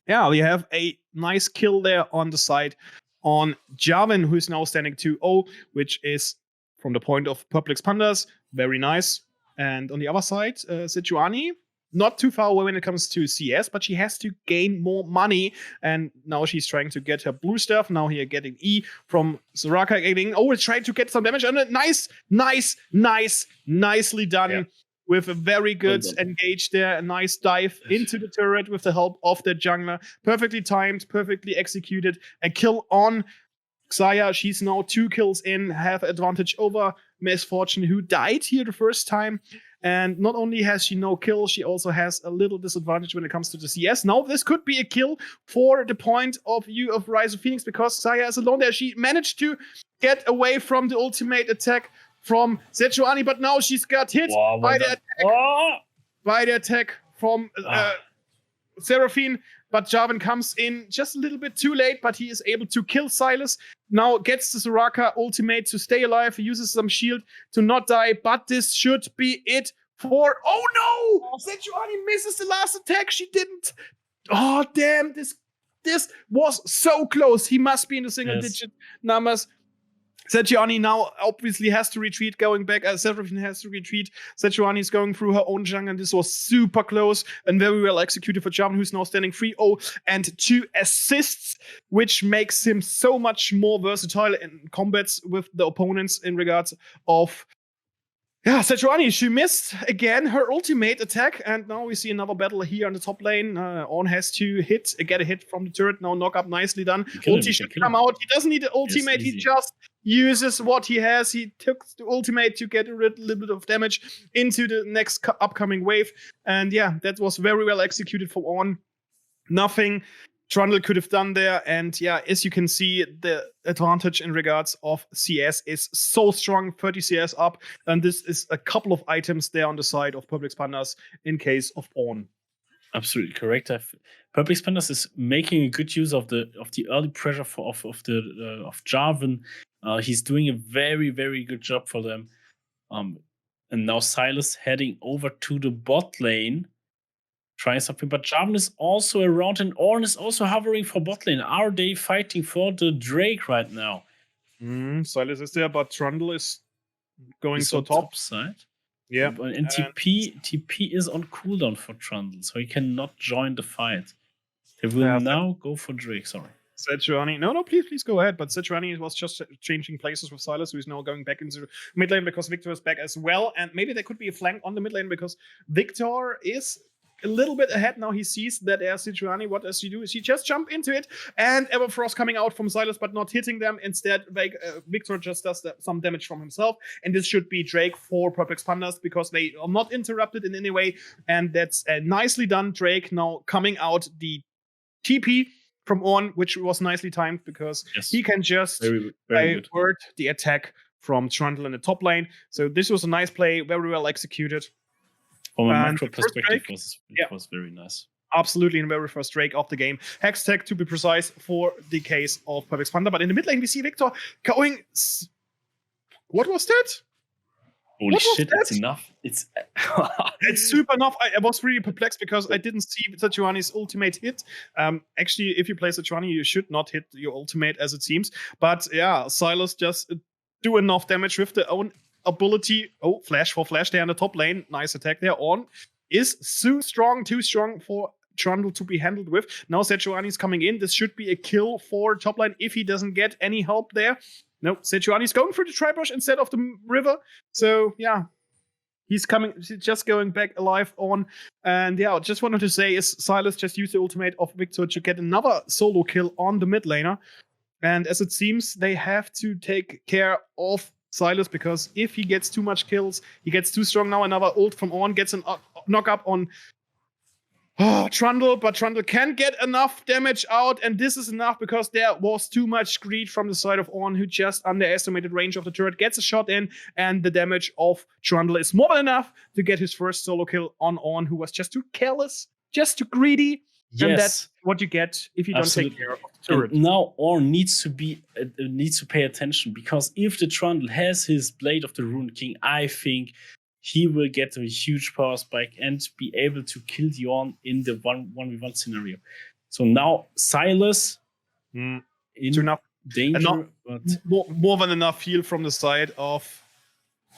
yeah, we have a nice kill there on the side on Jarvan, who is now standing 2-0, which is, from the point of Publix Pandas, very nice. And on the other side, Sejuani, not too far away when it comes to CS, but she has to gain more money. And now she's trying to get her blue stuff. Now here getting E from Soraka getting, trying to get some damage. And nicely done. Yeah. With a very good engage there, a nice dive into the turret with the help of the jungler. Perfectly timed, perfectly executed. A kill on Xayah. She's now 2 kills in, have advantage over Misfortune, who died here the first time. And not only has she no kill, she also has a little disadvantage when it comes to the CS. Now, this could be a kill for the point of view of Rise of Phoenix, because Xayah is alone there. She managed to get away from the ultimate attack from Sejuani, but now she's got hit by the attack from Seraphine. But Jarvan comes in just a little bit too late, but he is able to kill Silas. Now gets the Soraka ultimate to stay alive. He uses some shield to not die, but this should be it for... Oh no! Sejuani misses the last attack. She didn't. Oh, damn. This was so close. He must be in the single-digit numbers. Sejuani now obviously has to retreat, going back. Seraphine has to retreat. Sejuani is going through her own jungle, and this was super close and very well executed for Jarvan, who's now standing 3-0 and 2 assists, which makes him so much more versatile in combats with the opponents in regards of... Yeah, Sejuani, she missed again her ultimate attack, and now we see another battle here on the top lane. On has to get a hit from the turret. Now knock up, nicely done. Ulti should come out. He doesn't need the ultimate. He just uses what he has. He took the ultimate to get a little bit of damage into the next upcoming wave. And yeah, that was very well executed for On. Nothing Trundle could have done there. And yeah, as you can see, the advantage in regards of CS is so strong, 30 CS up. And this is a couple of items there on the side of Publix Pandas in case of On. Absolutely correct. Publix Pandas is making a good use of the early pressure of Jarvan. He's doing a very, very good job for them. And now Silas heading over to the bot lane, trying something. But Jarvan is also around, and Ornn is also hovering for bot lane. Are they fighting for the Drake right now? Silas is there, but Trundle is going to top side. Yeah. And TP is on cooldown for Trundle, so he cannot join the fight. They will now go for Drake, sorry. Sejuani. No, please go ahead. But Sejuani was just changing places with Silas, who is now going back into mid lane because Victor is back as well. And maybe there could be a flank on the mid lane because Victor is a little bit ahead now. He sees that there's Sejuani. What does he do? He just jump into it, and Everfrost coming out from Silas, but not hitting them. Instead, Victor just does some damage from himself, and this should be Drake for Publix Pandas because they are not interrupted in any way, and that's nicely done. Drake now coming out the TP from On, which was nicely timed because he can just divert the attack from Trundle in the top lane. So this was a nice play, very well executed. From a macro perspective, it was very nice. Absolutely, in the very first Drake of the game. Hex tech, to be precise, for the case of Publix Panda. But in the mid lane, we see Victor going... What was that? Holy shit, it's enough. It's super enough. I was really perplexed because I didn't see Sejuani's ultimate hit. Actually, if you play Sejuani, you should not hit your ultimate, as it seems. But yeah, Silas just do enough damage with their own ability. Oh, flash there in the top lane. Nice attack there. On is too strong for Trundle to be handled with. Now Sejuani is coming in. This should be a kill for top lane if he doesn't get any help there. Nope, Sejuani's going through the tri-brush instead of the river. So, yeah. He's just going back alive on. And yeah, just wanted to say is Sylas just used the ultimate of Victor to get another solo kill on the mid laner. And as it seems, they have to take care of Sylas because if he gets too much kills, he gets too strong now. Another ult from On gets a knock up on Trundle, but Trundle can get enough damage out, and this is enough because there was too much greed from the side of On, who just underestimated range of the turret, gets a shot in, and the damage of Trundle is more than enough to get his first solo kill on, who was just too careless, just too greedy. Yes. And that's what you get if you don't take care of the turret. And now On needs to pay attention, because if the Trundle has his Blade of the Rune King, I think he will get a huge power spike and be able to kill the On in the 1v1 scenario. So now Sylas in enough danger, but more than enough heal from the side of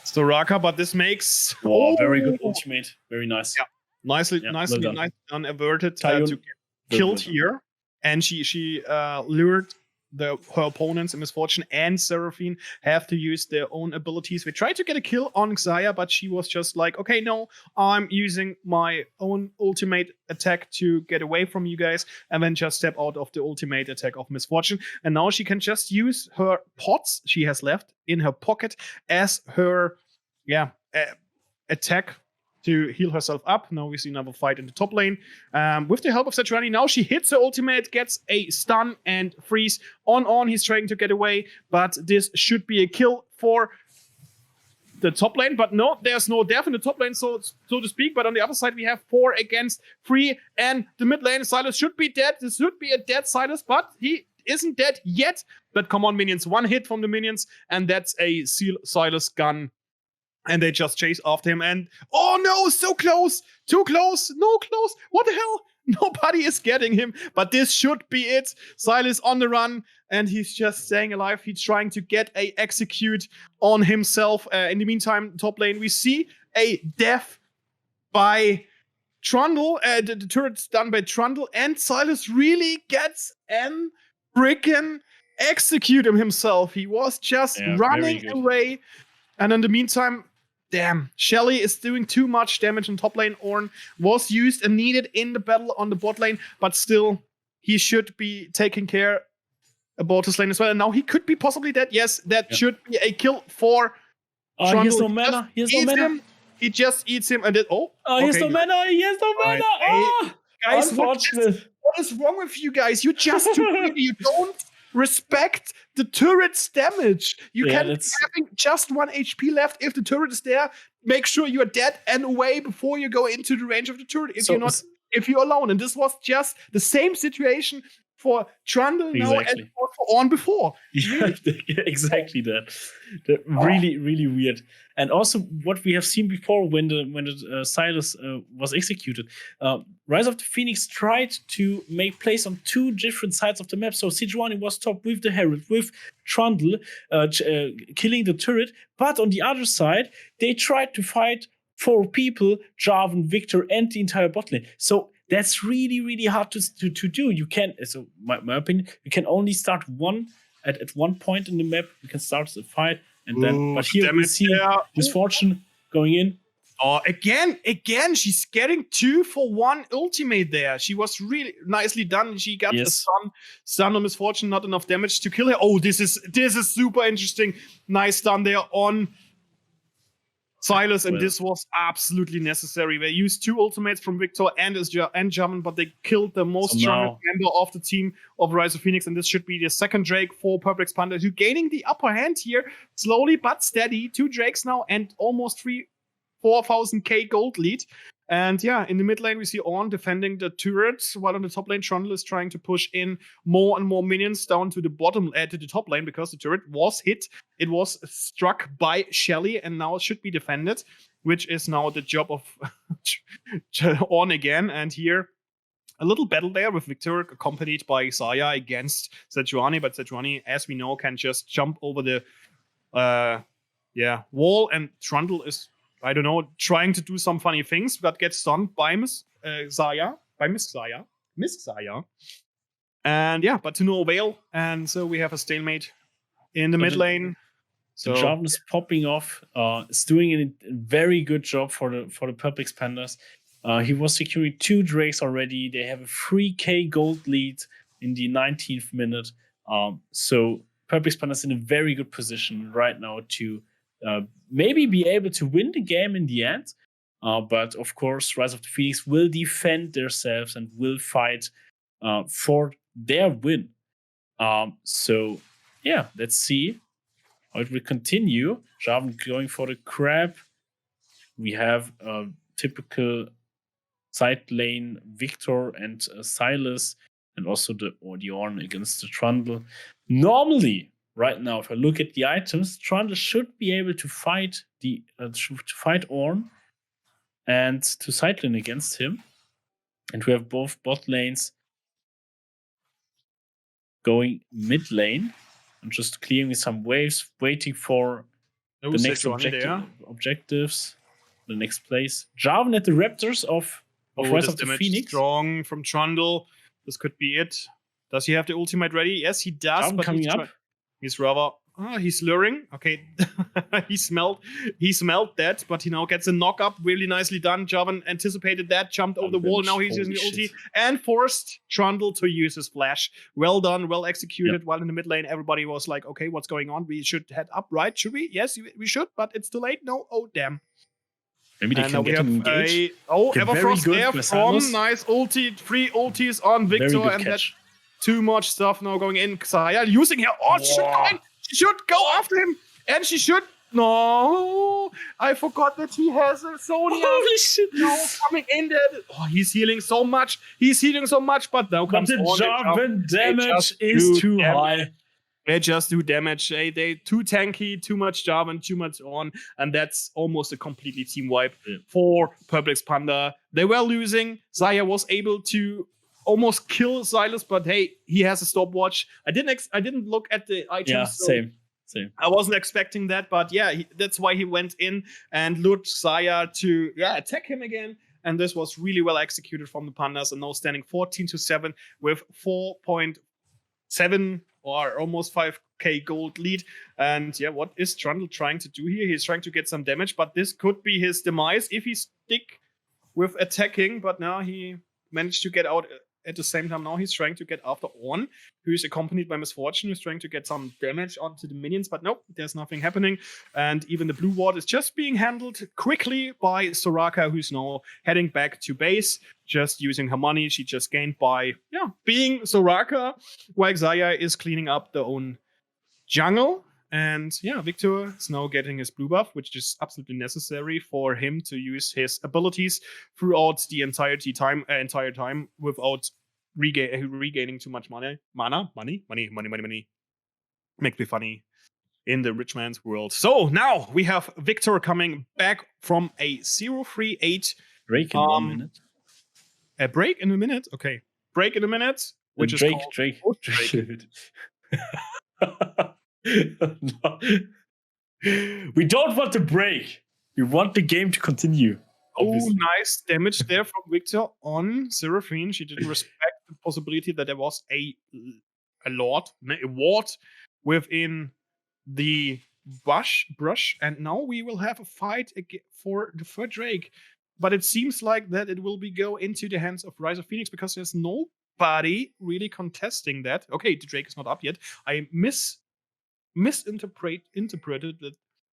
Soraka, but this makes very good ultimate, very nice. Yeah. Nicely done, averted to get killed here, and she lured her opponents in Misfortune and Seraphine have to use their own abilities. They tried to get a kill on Xayah, but she was just like, okay, no, I'm using my own ultimate attack to get away from you guys, and then just step out of the ultimate attack of Misfortune. And now she can just use her pots she has left in her pocket as her attack to heal herself up. Now we see another fight in the top lane. With the help of Sejuani, now she hits her ultimate, gets a stun and freeze on. He's trying to get away, but this should be a kill for the top lane. But no, there's no death in the top lane, so to speak. But on the other side, we have 4 against 3, and the mid lane, Sylas should be dead. This should be a dead Sylas, but he isn't dead yet. But come on, minions. 1 hit from the minions, and that's a Seal Sylas gun. And they just chase after him, and oh no, so close! Too close! No close! What the hell? Nobody is getting him, but this should be it. Sylas on the run, and he's just staying alive. He's trying to get a execute on himself. In the meantime, top lane, we see a death by Trundle. The turret's done by Trundle, and Sylas really gets an freaking execute himself. He was just running away. And in the meantime, damn, Shelly is doing too much damage in top lane. Ornn was used and needed in the battle on the bot lane, but still, he should be taking care about his lane as well. And now he could be possibly dead. Yes, that should be a kill for Trundle. He has no mana. He has no mana. He just eats him and then, he has no mana. He has no mana. Right. Guys, unfortunate. What is wrong with you guys? You're just too greedy. You don't respect the turret's damage. You can having just 1 HP left. If the turret is there, make sure you are dead and away before you go into the range of the turret. If you're alone. And this was just the same situation for Trundle now as for Ornn before. Yeah, exactly that. Really, really weird. And also what we have seen before when the Sylas was executed, Rise of the Phoenix tried to make plays on 2 different sides of the map. So Sejuani was top with the Herald, with Trundle killing the turret. But on the other side, they tried to fight 4 people, Jarvan, Victor, and the entire bot lane. So that's really, really hard to do. You can, so my opinion, you can only start one at one point in the map. You can start the fight, and then. But here we see Misfortune going in. Oh, again, she's getting 2 for 1 ultimate there. She was really nicely done. She got the stun on Misfortune, not enough damage to kill her. Oh, this is super interesting. Nice stun there on Sylas, and this was absolutely necessary. They used 2 ultimates from Victor and Jarvan, but they killed the most strongest member of the team of Rise of Phoenix, and this should be the second Drake for Purple Expander, who gaining the upper hand here, slowly but steady. 2 Drakes now, and almost 4,000k gold lead. And yeah, in the mid lane, we see Ornn defending the turrets, while on the top lane, Trundle is trying to push in more and more minions down to the bottom, to the top lane, because the turret was hit. It was struck by Shelly, and now it should be defended, which is now the job of Ornn again. And here, a little battle there with Victor, accompanied by Xayah against Sejuani, but Sejuani, as we know, can just jump over the wall, and Trundle is, I don't know, trying to do some funny things, but gets stunned by Miss Xayah. And yeah, but to no avail. And so we have a stalemate in the mid lane. So Jarvan is popping off, is doing a very good job for the Purple Expanders. He was securing 2 Drakes already. They have a 3k gold lead in the 19th minute. So Purple Expanders in a very good position right now to maybe be able to win the game in the end. But of course, Rise of the Phoenix will defend themselves and will fight for their win. So yeah, let's see how it will continue. Jarvan going for the crab. We have a typical side lane Victor and Silas, and also the Orn against the Trundle. Normally, right now, if I look at the items, Trundle should be able to fight Orn and to side lane against him. And we have both bot lanes going mid lane and just clearing some waves, waiting for the next objectives, the next place. Jarvan at the Raptors of Rise of the Phoenix. Strong from Trundle. This could be it. Does he have the ultimate ready? Yes, he does. Jarvan but coming up. He's rather. He's luring. Okay, he smelled that, but he now gets a knock up. Really nicely done. Jarvan anticipated that, jumped over the wall. Now he's using the ulti and forced Trundle to use his flash. Well done, well executed. Yep. While in the mid lane, everybody was like, "Okay, what's going on? We should head up, right? Should we? Yes, we should, but it's too late. No. Oh, damn." Maybe they can get him engaged. Everfrost there from nice ulti, 3 ultis on Victor, and that's too much stuff now going in. Xayah using her she should go after him, and she should. No, I forgot that he has a Sonya. Holy shit! No, coming in there. Oh, he's healing so much. But now comes the Jarvan damage is too high. They just do damage. They too tanky, too much Jarvan, too much on, and that's almost a completely team wipe for Purple Expander. They were losing. Xayah was able to almost kill Silas, but hey, he has a stopwatch. I didn't look at the items. Yeah, same. I wasn't expecting that, but yeah, that's why he went in and lured Xayah to attack him again. And this was really well executed from the Pandas, and now standing 14-7 with 4.7 or almost 5k gold lead. And yeah, what is Trundle trying to do here? He's trying to get some damage, but this could be his demise if he stick with attacking. But now he managed to get out at the same time. Now he's trying to get after Orn, who's accompanied by Misfortune, who's trying to get some damage onto the minions, but nope, there's nothing happening. And even the blue ward is just being handled quickly by Soraka, who's now heading back to base, just using her money she just gained by being Soraka, while Xayah is cleaning up their own jungle. And Victor is now getting his blue buff, which is absolutely necessary for him to use his abilities throughout the entire time without regaining too much money. Makes me funny in the rich man's world. So now we have Victor coming back from a 0-3-8 break in 1 minute. A break in a minute? Okay. Break in a minute. Which is Drake. No. We don't want to break. We want the game to continue. Obviously. Oh, nice damage there from Victor on Seraphine. She didn't respect the possibility that there was a ward within the brush. And now we will have a fight for the third Drake. But it seems like that it will go into the hands of Rise of Phoenix because there's nobody really contesting that. Okay, the Drake is not up yet. I misinterpreted the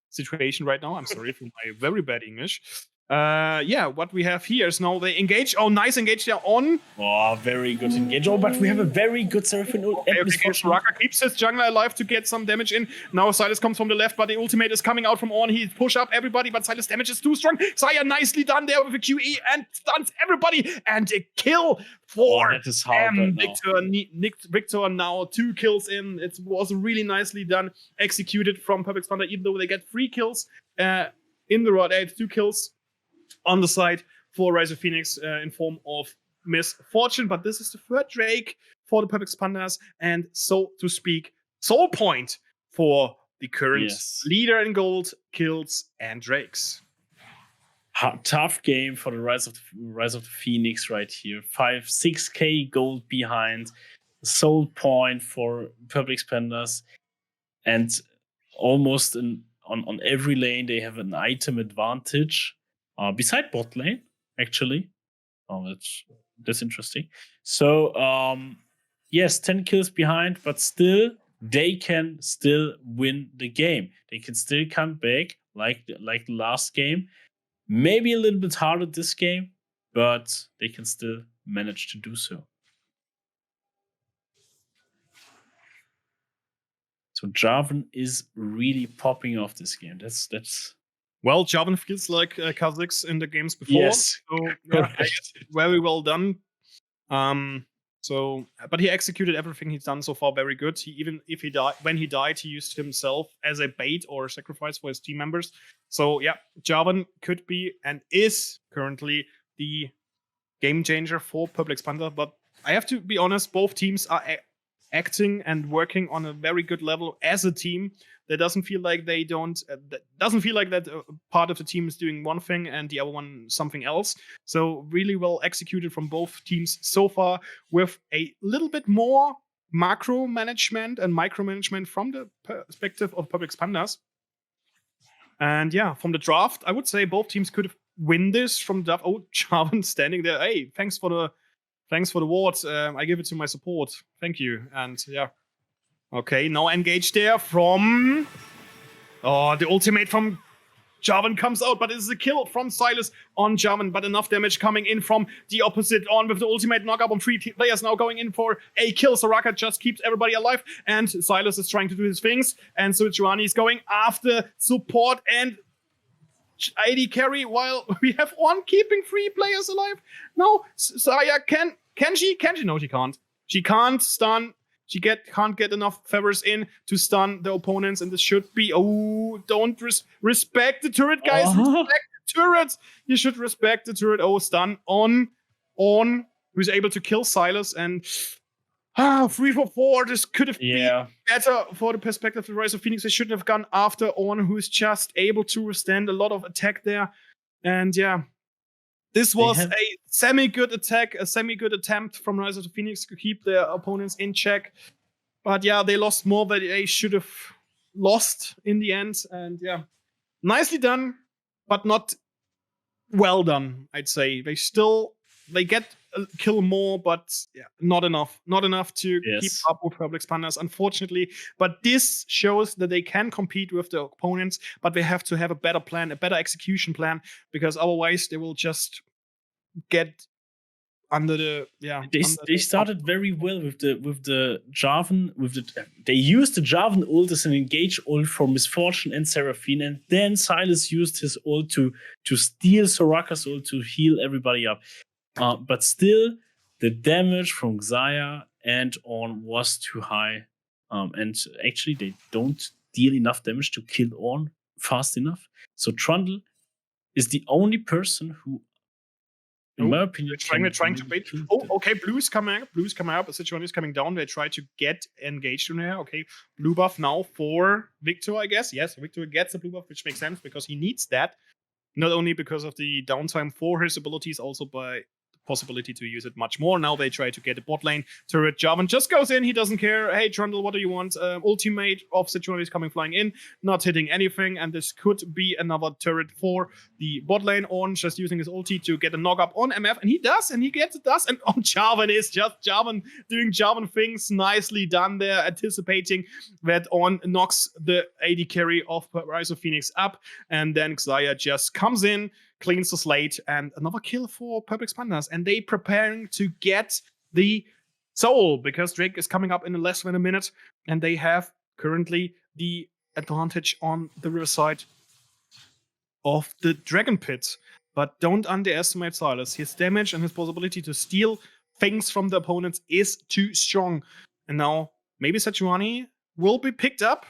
situation right now. I'm sorry for my very bad English. What we have here is now they engage. Oh, nice engage there on. Oh, very good engage. Oh, but we have a very good Seraphine. Soraka keeps his jungler alive to get some damage in. Now Silas comes from the left, but the ultimate is coming out from on. He push up everybody, but Silas damage is too strong. Xayah nicely done there with a QE and stuns everybody. And a kill for Victor now 2 kills in. It was really nicely done, executed from Purple Expander, even though they get 3 kills in the rod 8, 2 kills on the side for Rise of Phoenix in form of Misfortune. But this is the third Drake for the Purple Expanders, and so to speak, soul point for the current leader in gold, kills, and Drakes. Tough game for the Rise of the Phoenix right here. 6k gold behind. Soul point for Purple Expanders. and almost on every lane they have an item advantage. Beside bot lane, actually. That's interesting. So yes, 10 kills behind, but still they can still win the game. They can still come back like the last game. Maybe a little bit harder this game, but they can still manage to do so. So Jarvan is really popping off this game. That's Well, Jarvan feels like Kha'Zix in the games before. Yes. So yeah, I guess very well done. But he executed everything he's done so far very good. When he died, he used himself as a bait or sacrifice for his team members. So yeah, Jarvan could be and is currently the game changer for Public Expander. But I have to be honest, both teams are acting and working on a very good level as a team. That doesn't feel like they don't. That doesn't feel like that part of the team is doing one thing and the other one something else. So really well executed from both teams so far, with a little bit more macro management and micromanagement from the perspective of Public Expanders. And yeah, from the draft, I would say both teams could win this from the draft. Oh, Jarvan standing there. Hey, thanks for the wards. I give it to my support. Thank you. And yeah. Okay, now engage there from... Oh, the ultimate from Jarvan comes out, but it is a kill from Sylas on Jarvan, but enough damage coming in from the opposite on with the ultimate knockup on 3 players now going in for a kill. Soraka just keeps everybody alive, and Sylas is trying to do his things, and Sejuani is going after support and AD carry, while we have one keeping 3 players alive. No, Saya can she? Can she? No, she can't. She can't stun. She can't get enough feathers in to stun the opponents, and this should be... Oh, don't respect the turret, guys. Respect the turret. You should respect the turret. Oh, stun on, who's able to kill Sylas, and 3 for 4. This could have been better for the perspective of the Rise of Phoenix. They shouldn't have gone after On, who's just able to withstand a lot of attack there. And yeah, this was a semi-good attack, a semi-good attempt from Rise of the Phoenix to keep their opponents in check. But yeah, they lost more than they should have lost in the end. And yeah, nicely done, but not well done, I'd say. They get a kill more, but yeah, not enough. Not enough to keep up with Public Expanders, unfortunately. But this shows that they can compete with the opponents, but they have to have a better plan, a better execution plan, because otherwise they will just get under the They started very well with the Jarvan they used the Jarvan ult as an engage ult for Misfortune and Seraphine, and then Sylas used his ult to steal Soraka's ult to heal everybody up. But still, the damage from Xayah and On was too high. And actually, they don't deal enough damage to kill On fast enough. So Trundle is the only person who, in my opinion, they're trying to bait. Oh, okay, Blue's coming up. Sejuani is coming down. They try to get engaged in here. Okay, blue buff now for Victor, I guess. Yes, Victor gets a blue buff, which makes sense because he needs that. Not only because of the downtime for his abilities, also by possibility to use it much more. Now they try to get a bot lane turret. Jarvan just goes in. He doesn't care. Hey, Trundle, what do you want? Ultimate of Sejuani is coming flying in, not hitting anything. And this could be another turret for the bot lane. On just using his ulti to get a knock up on MF. And he does, and he gets it, does. And on Jarvan is just Jarvan doing Jarvan things. Nicely done there, anticipating that On knocks the AD carry of Rise of Phoenix up. And then Xayah just comes in, cleans the slate, and another kill for Public Expanders. And they preparing to get the soul, because Drake is coming up in less than a minute, and they have currently the advantage on the riverside of the Dragon Pit. But don't underestimate Sylas. His damage and his possibility to steal things from the opponents is too strong. And now maybe Sejuani will be picked up.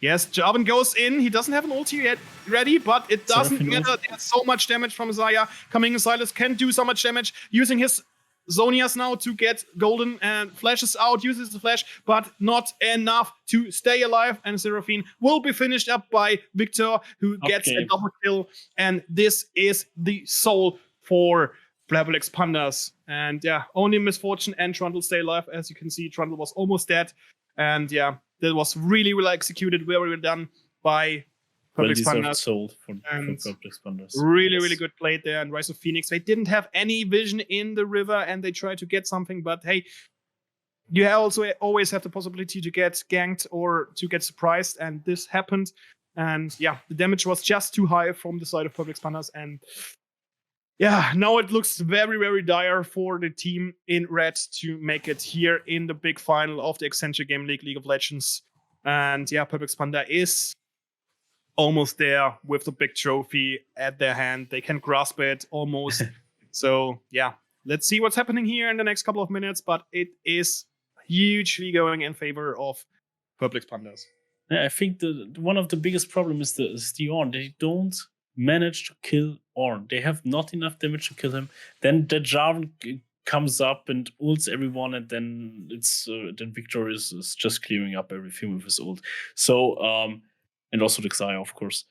Yes, Jarvan goes in. He doesn't have an ulti yet ready, but it doesn't matter. There's so much damage from Xayah coming in. Sylas can do so much damage using his Zonias now to get golden, and flashes out, uses the flash, but not enough to stay alive. And Seraphine will be finished up by Victor, who gets a double kill. And this is the soul for Public Expanders. And yeah, only Misfortune and Trundle stay alive. As you can see, Trundle was almost dead. And yeah, That was really well executed, very well done by Public Spanners. Sold for Public Spanners. Really, really good play there. And Rise of Phoenix, they didn't have any vision in the river, and they tried to get something. But hey, you also always have the possibility to get ganked or to get surprised, and this happened. And yeah, the damage was just too high from the side of Public Spanners. And yeah, now it looks very, very dire for the team in red to make it here in the big final of the Accenture Game League of Legends. And yeah, Public Spanner is almost there with the big trophy at their hand. They can grasp it almost. So yeah, let's see what's happening here in the next couple of minutes. But it is hugely going in favor of Public Spanners. Yeah, I think one of the biggest problems is the Ornn. They don't manage to kill Ornn. They have not enough damage to kill him. Then the Jarvan comes up and ults everyone, and then then Victor is just clearing up everything with his ult. So and also the Xayah, of course.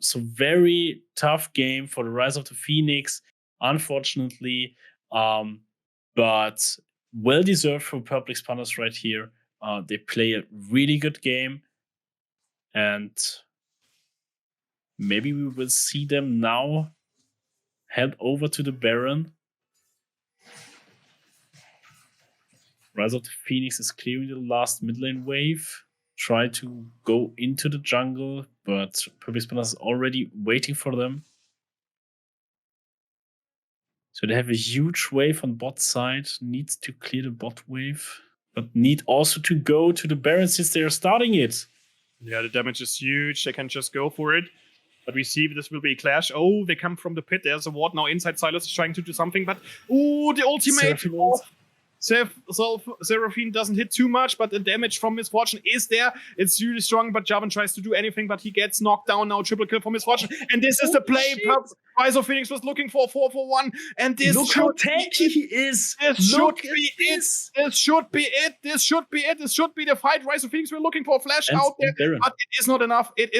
So very tough game for the Rise of the Phoenix, unfortunately, but well deserved for Public Spanners right here. They play a really good game, and maybe we will see them now head over to the Baron. Rise of the Phoenix is clearing the last mid lane wave. Try to go into the jungle, but Public Spanners is already waiting for them. So they have a huge wave on bot side. Needs to clear the bot wave, but need also to go to the Baron since they are starting it. Yeah, the damage is huge. They can just go for it. But we see this will be a clash. Oh, they come from the pit. There's a ward now inside. Silas is trying to do something, but the ultimate. Seraphine doesn't hit too much, but the damage from Misfortune is there. It's really strong, but Jarvan tries to do anything, but he gets knocked down now. Triple kill for Misfortune. And this is the play Rise of Phoenix was looking for, 4-for-1. And this Look how tanky he is. This should be it. This should be the fight Rise of Phoenix were looking for. Flash And out there, Baron. but it is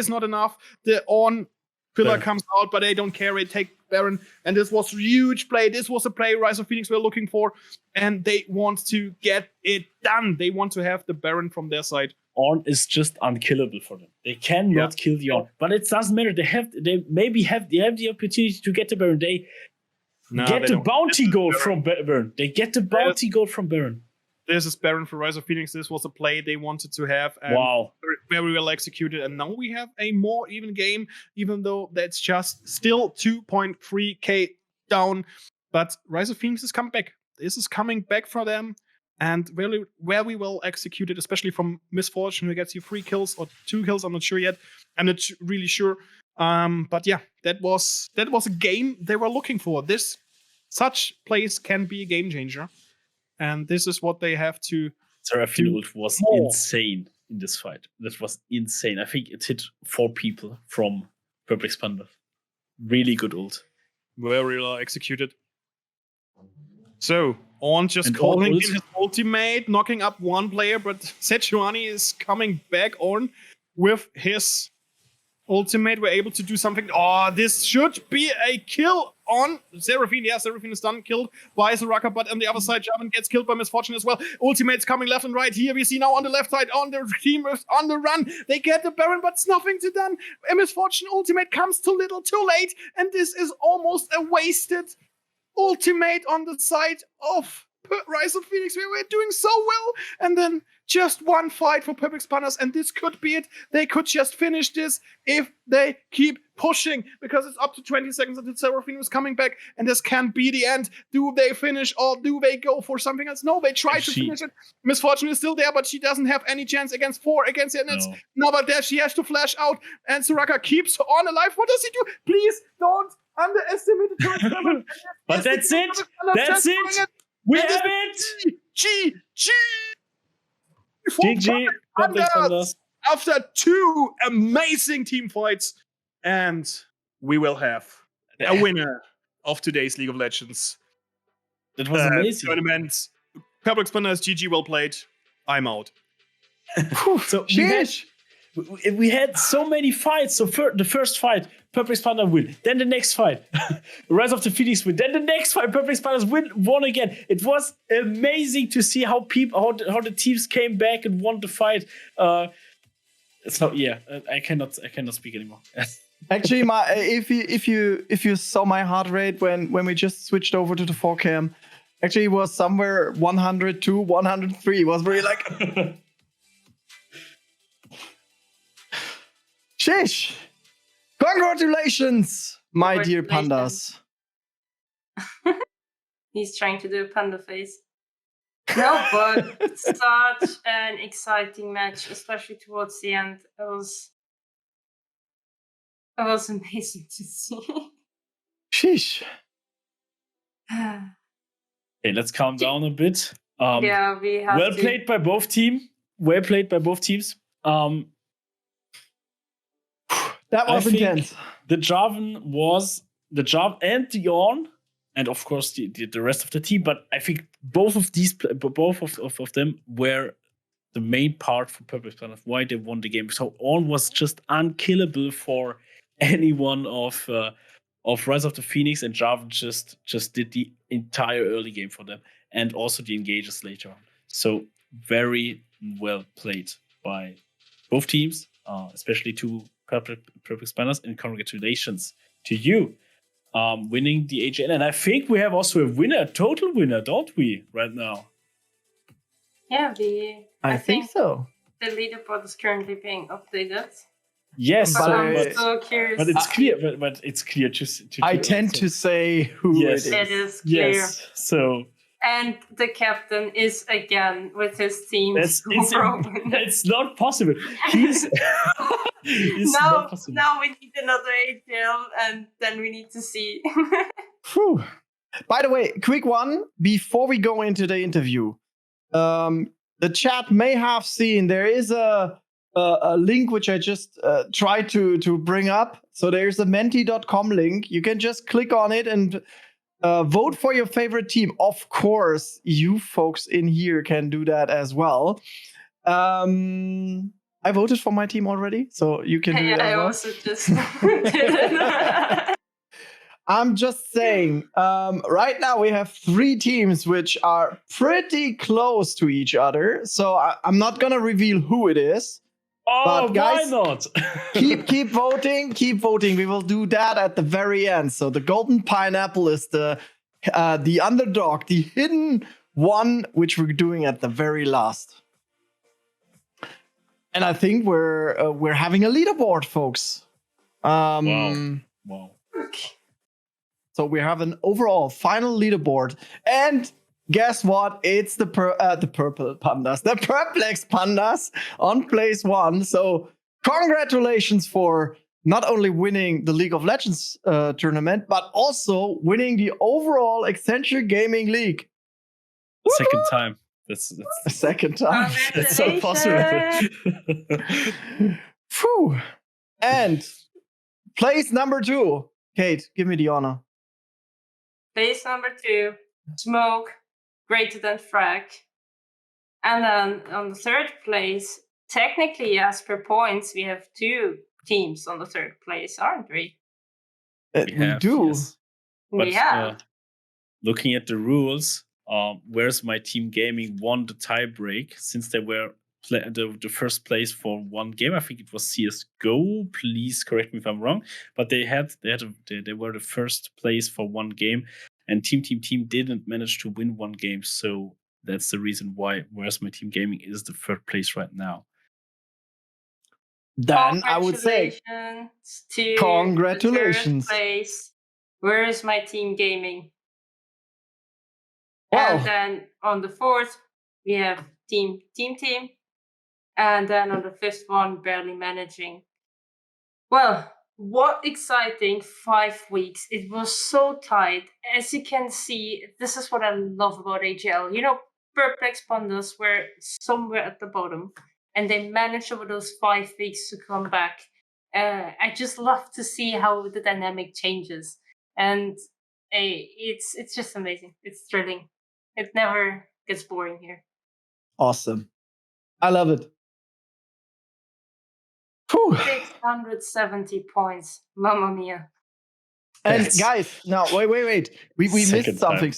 not enough. The Ornn pillar comes out, but they don't care. They take Baron, and this was a huge play. This was a play Rise of Phoenix were looking for, and they want to get it done. They want to have the Baron from their side. Ornn is just unkillable for them. They cannot kill the Ornn, but it doesn't matter. They have the opportunity to get the Baron. They get the bounty gold from Baron. They get the bounty gold from Baron. This is Baron for Rise of Phoenix. This was a play they wanted to have. And wow. Very well executed. And now we have a more even game, even though that's just still 2.3k down. But Rise of Phoenix is coming back. This is coming back for them. And really very well executed, especially from Misfortune, who gets you 3 kills or 2 kills. I'm not sure yet. I'm not really sure. But yeah, that was a game they were looking for. Such plays can be a game changer. And this is what they have to. Seraphine ult was insane in this fight. That was insane. I think it hit 4 people from Public Spanners. Really good ult. Very well executed. So, Ornn just calling in his ultimate, knocking up one player, but Sejuani is coming back on with his ultimate. We're able to do something. Oh, this should be a kill on Seraphine. Yeah, Seraphine is done, killed by Soraka, but on the other side, Jarvan gets killed by Misfortune as well. Ultimates coming left and right. Here we see now on the left side, on the team on the run. They get the Baron, but it's nothing to done. A Misfortune ultimate comes too little, too late, and this is almost a wasted ultimate on the side of Rise of Phoenix. We were doing so well, and then just one fight for Public Spanners, and this could be it. They could just finish this if they keep pushing, because it's up to 20 seconds until Seraphine is coming back, and this can be the end. Do they finish, or do they go for something else? No, they try to finish it. Misfortune is still there, but she doesn't have any chance against 4 against the Nets. No, but there she has to flash out, and Soraka keeps on alive. What does he do? Please don't underestimate the turret. But that's it. That's it. We have it. GG. After 2 amazing team fights, and we will have a winner of today's League of Legends. That was amazing. Tournament. Public Spanners, GG, well played. I'm out. So we had so many fights. So the first fight, Perplex Panda win. Then the next fight, Rise of the Phoenix win. Then the next fight, Perplex Pandas won again. It was amazing to see how the teams came back and won the fight. So yeah, I cannot speak anymore. Actually, if you saw my heart rate when we just switched over to the 4cam, actually it was somewhere 102, 103. It was very like. Shish! Congratulations, my dear pandas. He's trying to do a panda face. No, but such an exciting match, especially towards the end. It was amazing to see. Sheesh. Okay, let's calm down a bit. Yeah, we have well played by both teams. Well played by both teams. That was intense. The Javan and the Orn, and of course the rest of the team. But I think both of them were the main part for Purpose Plan of why they won the game. So Orn was just unkillable for anyone of Rise of the Phoenix, and Javan just did the entire early game for them, and also the engages later on. So very well played by both teams, especially two Purple Spanners, and congratulations to you winning the AJL. And I think we have also a total winner, don't we, right now? Yeah, I think so. The leaderboard is currently being updated. Yes, but I'm so curious. But it's clear. But it's clear to I tend to say who it is. It is clear. Yes. So. And the captain is again with his team. It's not possible. He's not possible. Now we need another APL, and then we need to see. Whew. By the way, quick one before we go into the interview. The chat may have seen there is a link which I just tried to bring up. So there's a menti.com link. You can just click on it and vote for your favorite team. Of course, you folks in here can do that as well. I voted for my team already, so you can do it as well. I also just did. I'm just saying, right now we have 3 teams which are pretty close to each other. So I'm not going to reveal who it is. Oh, but guys, why not? keep voting. Keep voting. We will do that at the very end. So the Golden Pineapple is the underdog, the hidden one, which we're doing at the very last. And I think we're having a leaderboard, folks. Wow. So we have an overall final leaderboard, and guess what? It's the purple pandas, the Perplex Pandas on place 1. So congratulations for not only winning the League of Legends tournament, but also winning the overall Accenture Gaming League. Second time. That's the second time. That's so possible. Phew. And place number 2. Kate, give me the honor. Place number 2, Smoke, greater than Frag. And then on the 3rd place, technically as per points, we have 2 teams on the 3rd place, aren't we? We do. Yes. We have. Looking at the rules, Where's My Team Gaming won the tiebreak since they were the first place for one game. I think it was CS:GO. Please correct me if I'm wrong. But they were the first place for one game, and Team didn't manage to win one game. So that's the reason why Where's My Team Gaming is the 3rd place right now. Then I would say congratulations. The 3rd place. Where's My Team Gaming? Wow. And then on the 4th, we have Team. And then on the 5th one, Barely Managing. Well, what exciting 5 weeks. It was so tight. As you can see, this is what I love about AGL. You know, Perplex Pandas were somewhere at the bottom, and they managed over those 5 weeks to come back. I just love to see how the dynamic changes. And it's just amazing. It's thrilling. It never gets boring here. Awesome. I love it. Whew. 670 points. Mamma mia. And Yes. guys, now wait. We Second missed something.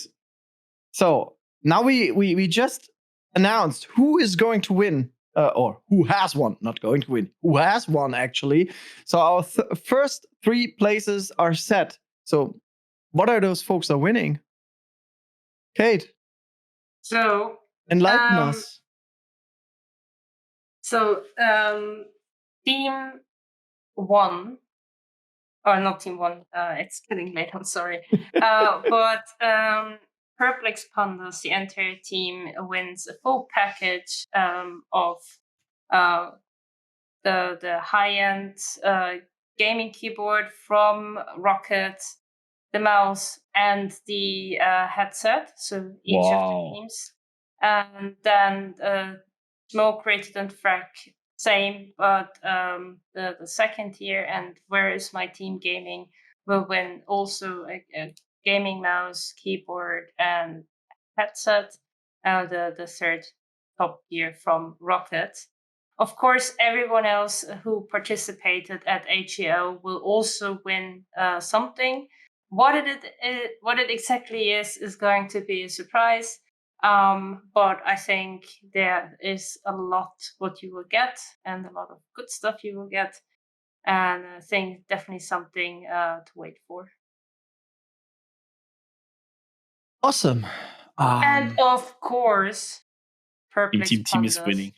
So now we just announced who is going to win, or who has won, not going to win, who has won actually. So our first 3 places are set. So what are those folks are winning? Kate, So, enlighten us. So, Team 1, or not Team 1, it's getting late, I'm sorry. But Perplex Pandas, the entire team, wins a full package of the high-end gaming keyboard from Rocket, the mouse, and the headset. So each of the teams. And then Smoke, Rated, and Frack, same, but the second tier, and Where Is My Team Gaming will win also a gaming mouse, keyboard, and headset. The third top tier from Rocket. Of course, everyone else who participated at HEO will also win something. What it exactly is going to be a surprise. But I think there is a lot what you will get, and a lot of good stuff you will get, and I think definitely something to wait for. Awesome. And of course, Perplex Team is Pandas. winning.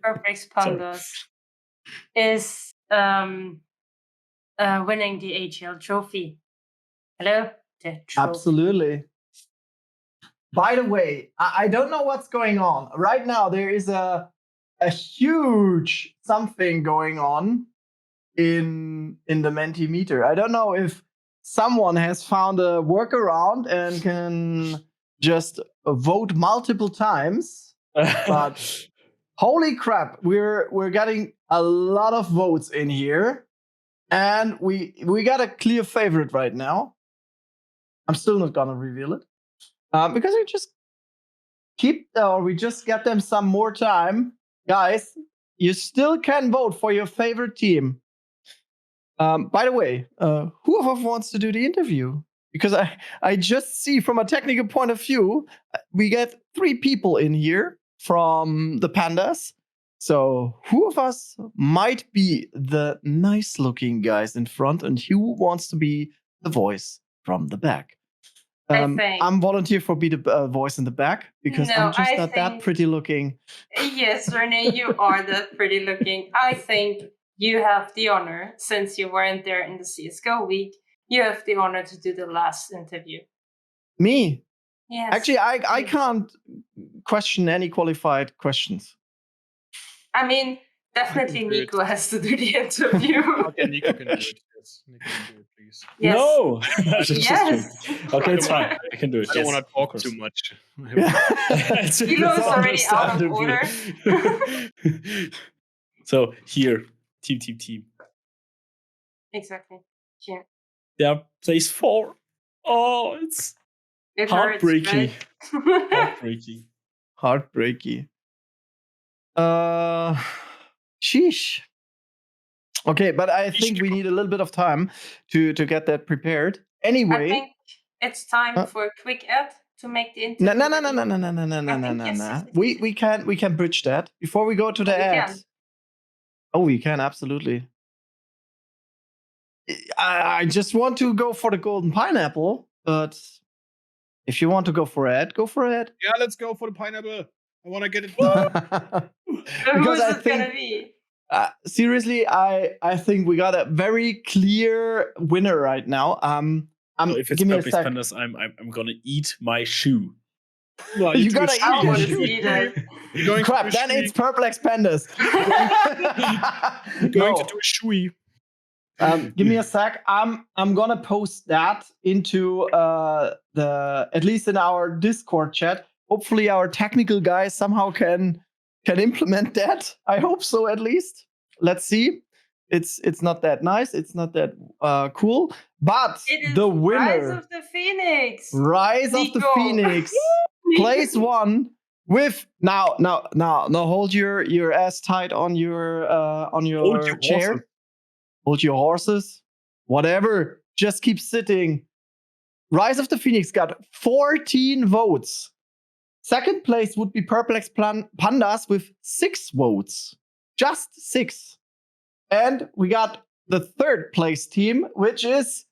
Perplex Pandas is winning the HL trophy. Hello, the trophy. Absolutely. By the way, I don't know what's going on. Right now, there is a huge something going on in the Mentimeter. I don't know if someone has found a workaround and can just vote multiple times. But holy crap, we're getting a lot of votes in here, and we got a clear favorite right now. I'm still not gonna reveal it. Because we just get them some more time. Guys, you still can vote for your favorite team. By the way, who of us wants to do the interview? Because I just see from a technical point of view, we get 3 people in here from the Pandas. So who of us might be the nice looking guys in front, and who wants to be the voice from the back? I'm volunteer for be the voice in the back because I'm just not that pretty looking. Yes, René, you are that pretty looking. I think you have the honor, since you weren't there in the CSGO week, you have the honor to do the last interview. Me? Yes. Actually, I can't question any qualified questions. I mean, definitely Nico has to do the interview. Okay, Nico can do it. Yes, Nico can do it, please. Yes. No! Yes. Okay, it's fine. I can do it. I don't want to talk of too much. Fiilou is already out of order. So here, team. Exactly. Yeah. Yeah, place 4. Oh, it's It heartbreaking. Hurts, Heartbreaking. Sheesh. Okay, but I think we need a little bit of time to get that prepared. Anyway, I think it's time for a quick ad to make the interview. No. We can bridge that before we go to the ad. Oh, we can absolutely. I just want to go for the golden pineapple, but if you want to go for ad, go for ad. Yeah, let's go for the pineapple. I want to get it done. Who is it gonna be? Seriously, I think we got a very clear winner right now. So if it's Perplex Pandas, I'm gonna eat my shoe. Well, you gotta eat your shoe. You're going Crap, to then it's Perplex Pandas. You're going to do a shoey. Give me a sec. I'm gonna post that into at least in our Discord chat. Hopefully our technical guys somehow can implement that. I hope so, at least. Let's see. It's not that nice. It's not that cool. But the winner, Rise of the Phoenix. Rise of the Phoenix, place 1 with now hold your ass tight on your chair. horses. Hold your horses. Whatever. Just keep sitting. Rise of the Phoenix got 14 votes. Second place would be Perplex Pandas with 6 votes. Just 6. And we got the third place team, which is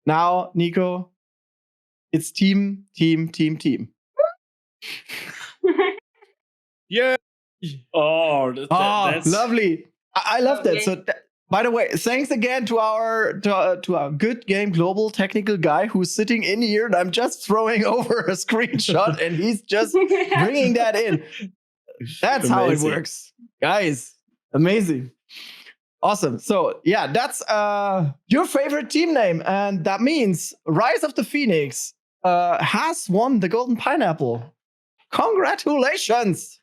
now, Nico, it's team. Yeah. Oh, that's lovely. I love that. So, by the way, thanks again to our Good Game Global technical guy who's sitting in here, and I'm just throwing over a screenshot, and he's just bringing that in. That's amazing. How it works, guys. Amazing, awesome. So yeah, that's your favorite team name, and that means Rise of the Phoenix has won the Golden Pineapple. Congratulations!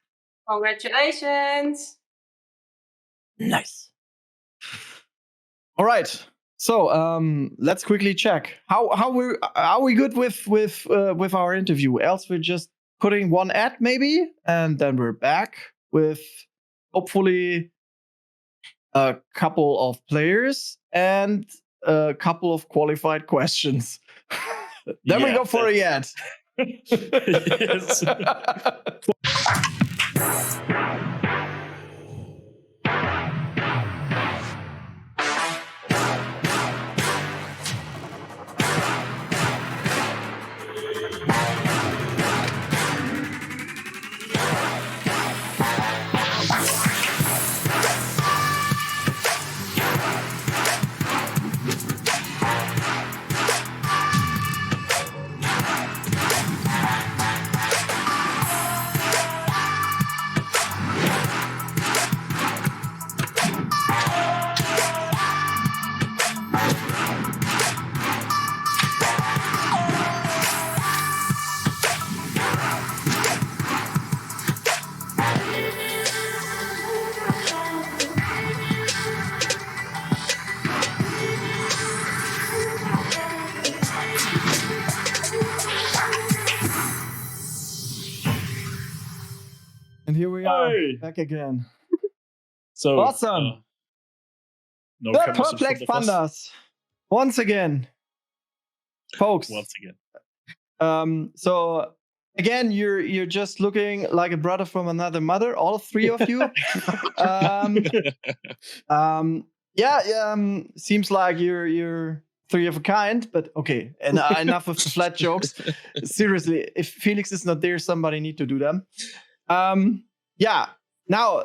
Congratulations! Nice. All right. So let's quickly check. How are we good with our interview? Else we're just putting one ad maybe, and then we're back with hopefully a couple of players and a couple of qualified questions. Then we go for a ad. Yes. And here we are, Hey. back again. So Awesome. No The cameras in Perplex front of us. Pandas. Once again. Folks. Once again. So again, you're just looking like a brother from another mother, all 3 of you. Seems like you're 3 of a kind, but okay. And enough of the flat jokes. Seriously, if Felix is not there, somebody need to do them. Now,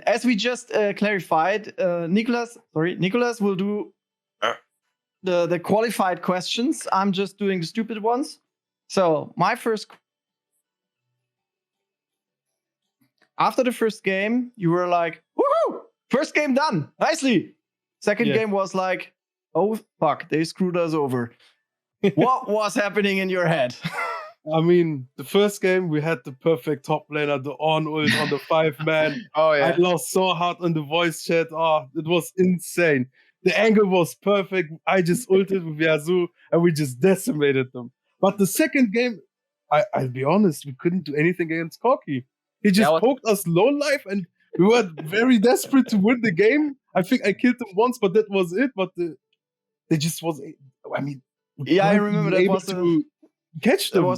as we just clarified, Nicolas will do the qualified questions. I'm just doing the stupid ones. So my after the first game, you were like, woohoo! First game done, nicely. Second game was like, oh fuck, they screwed us over. What was happening in your head? I mean, the first game, we had the perfect top laner, the on ult on the 5-man. Oh, yeah. I lost so hard on the voice chat. Oh, it was insane. The angle was perfect. I just ulted with Yazoo, and we just decimated them. But the second game, I'll be honest, we couldn't do anything against Corky. He just poked us low life, and we were very desperate to win the game. I think I killed them once, but that was it. But they just was. I mean, I remember that was to catch them.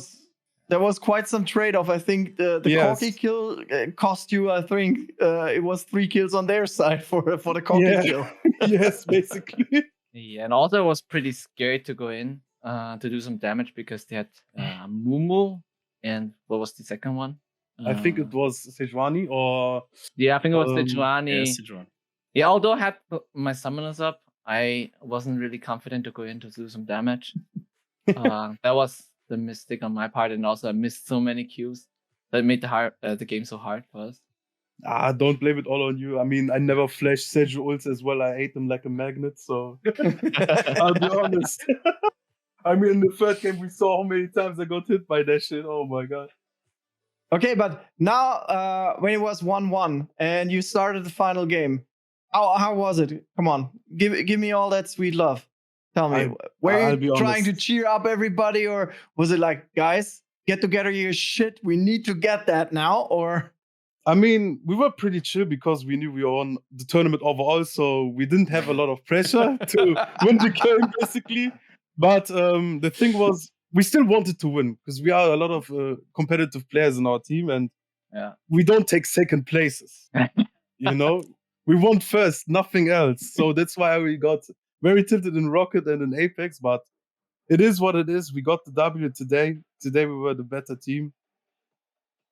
There was quite some trade-off. I think the Corky kill cost you. I think it was 3 kills on their side for the Corky kill. Yes, basically. Yeah, and also it was pretty scary to go in to do some damage because they had Mumu and what was the second one? I think it was Sejuani or... Yeah, I think it was Sejuani. Yeah, Sejuani. Yeah, although I had my summoners up, I wasn't really confident to go in to do some damage. That was the mistake on my part, and also I missed so many Qs that made the game so hard for us. Don't blame it all on you. I mean, I never flashed Seju ults as well. I ate them like a magnet, so I'll be honest. I mean, in the third game, we saw how many times I got hit by that shit. Oh my god. Okay, but now when it was 1-1 and you started the final game, how was it? Come on, give me all that sweet love. Tell me, were you trying to cheer up everybody, or was it like, guys, get together your shit. We need to get that now, or I mean, we were pretty chill because we knew we were on the tournament overall, so we didn't have a lot of pressure to win the game, basically. But the thing was, we still wanted to win because we are a lot of competitive players in our team, and we don't take second places. You know, we want first, nothing else. So that's why we got very tilted in Rocket and in Apex. But it is what it is. We got the W today. Today we were the better team.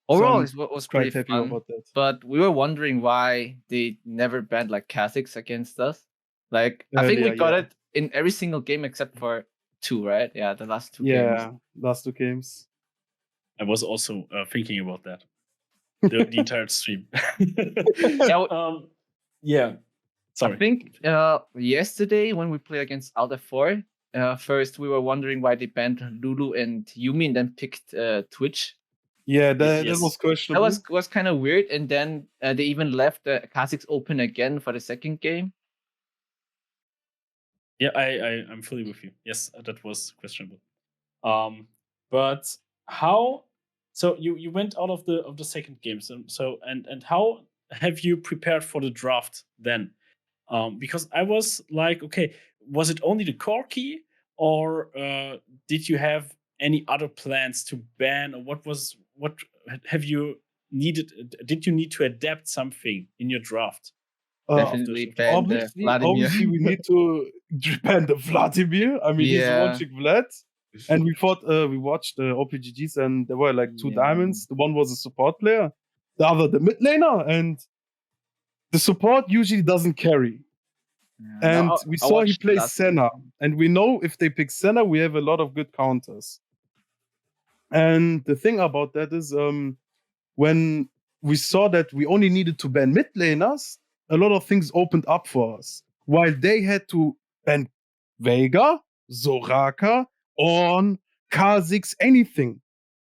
Overall, So it was quite pretty happy fun. about that. But we were wondering why they never banned like Kha'Zix against us. Like I think we got it in every single game except for 2, right? Yeah, the last 2 games. Yeah, last 2 games. I was also thinking about that the entire stream. Yeah. Sorry. I think yesterday when we played against Alta 4, first we were wondering why they banned Lulu and Yumi and then picked Twitch. Yeah, that was questionable. That was kind of weird. And then they even left the Kha'Zix open again for the second game. Yeah, I'm fully with you. Yes, that was questionable. But how? So you went out of the second game. So how have you prepared for the draft then? Because I was like, okay, was it only the Corki, or did you have any other plans to ban, or what have you needed? Did you need to adapt something in your draft? Definitely ban the Vladimir. Obviously, we need to ban the Vladimir. I mean, he's one chick Vlad. And we watched OPGGs, and there were like 2 diamonds. The one was a support player, the other the mid laner, and the support usually doesn't carry. And we saw he plays Senna, and we know if they pick Senna, we have a lot of good counters. And the thing about that is, when we saw that we only needed to ban mid laners, a lot of things opened up for us. While they had to ban Veigar, Soraka, Ornn, Kha'Zix, anything.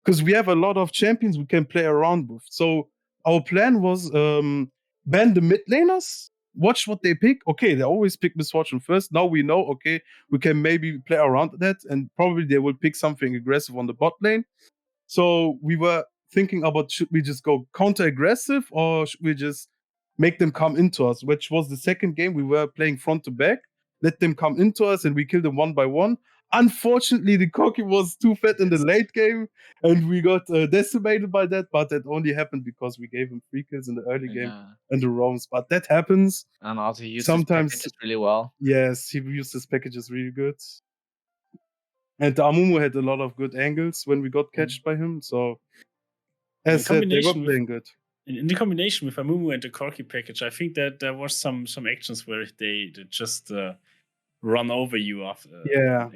Because we have a lot of champions we can play around with. So our plan was ban the mid laners, watch what they pick. Okay, they always pick Misfortune first. Now we know, okay, we can maybe play around that, and probably they will pick something aggressive on the bot lane. So we were thinking about, should we just go counter-aggressive, or should we just make them come into us, which was the second game. We were playing front to back, let them come into us, and we killed them one by one. Unfortunately, the Corki was too fat in the late game, and we got decimated by that, but that only happened because we gave him 3 kills in the early game and the roams. But that happens. And also he used sometimes his packages really well. Yes, he used his packages really good. And the Amumu had a lot of good angles when we got catched by him, so as said, they were playing good. In the combination with Amumu and the Corki package, I think that there was some actions where they just run over you after.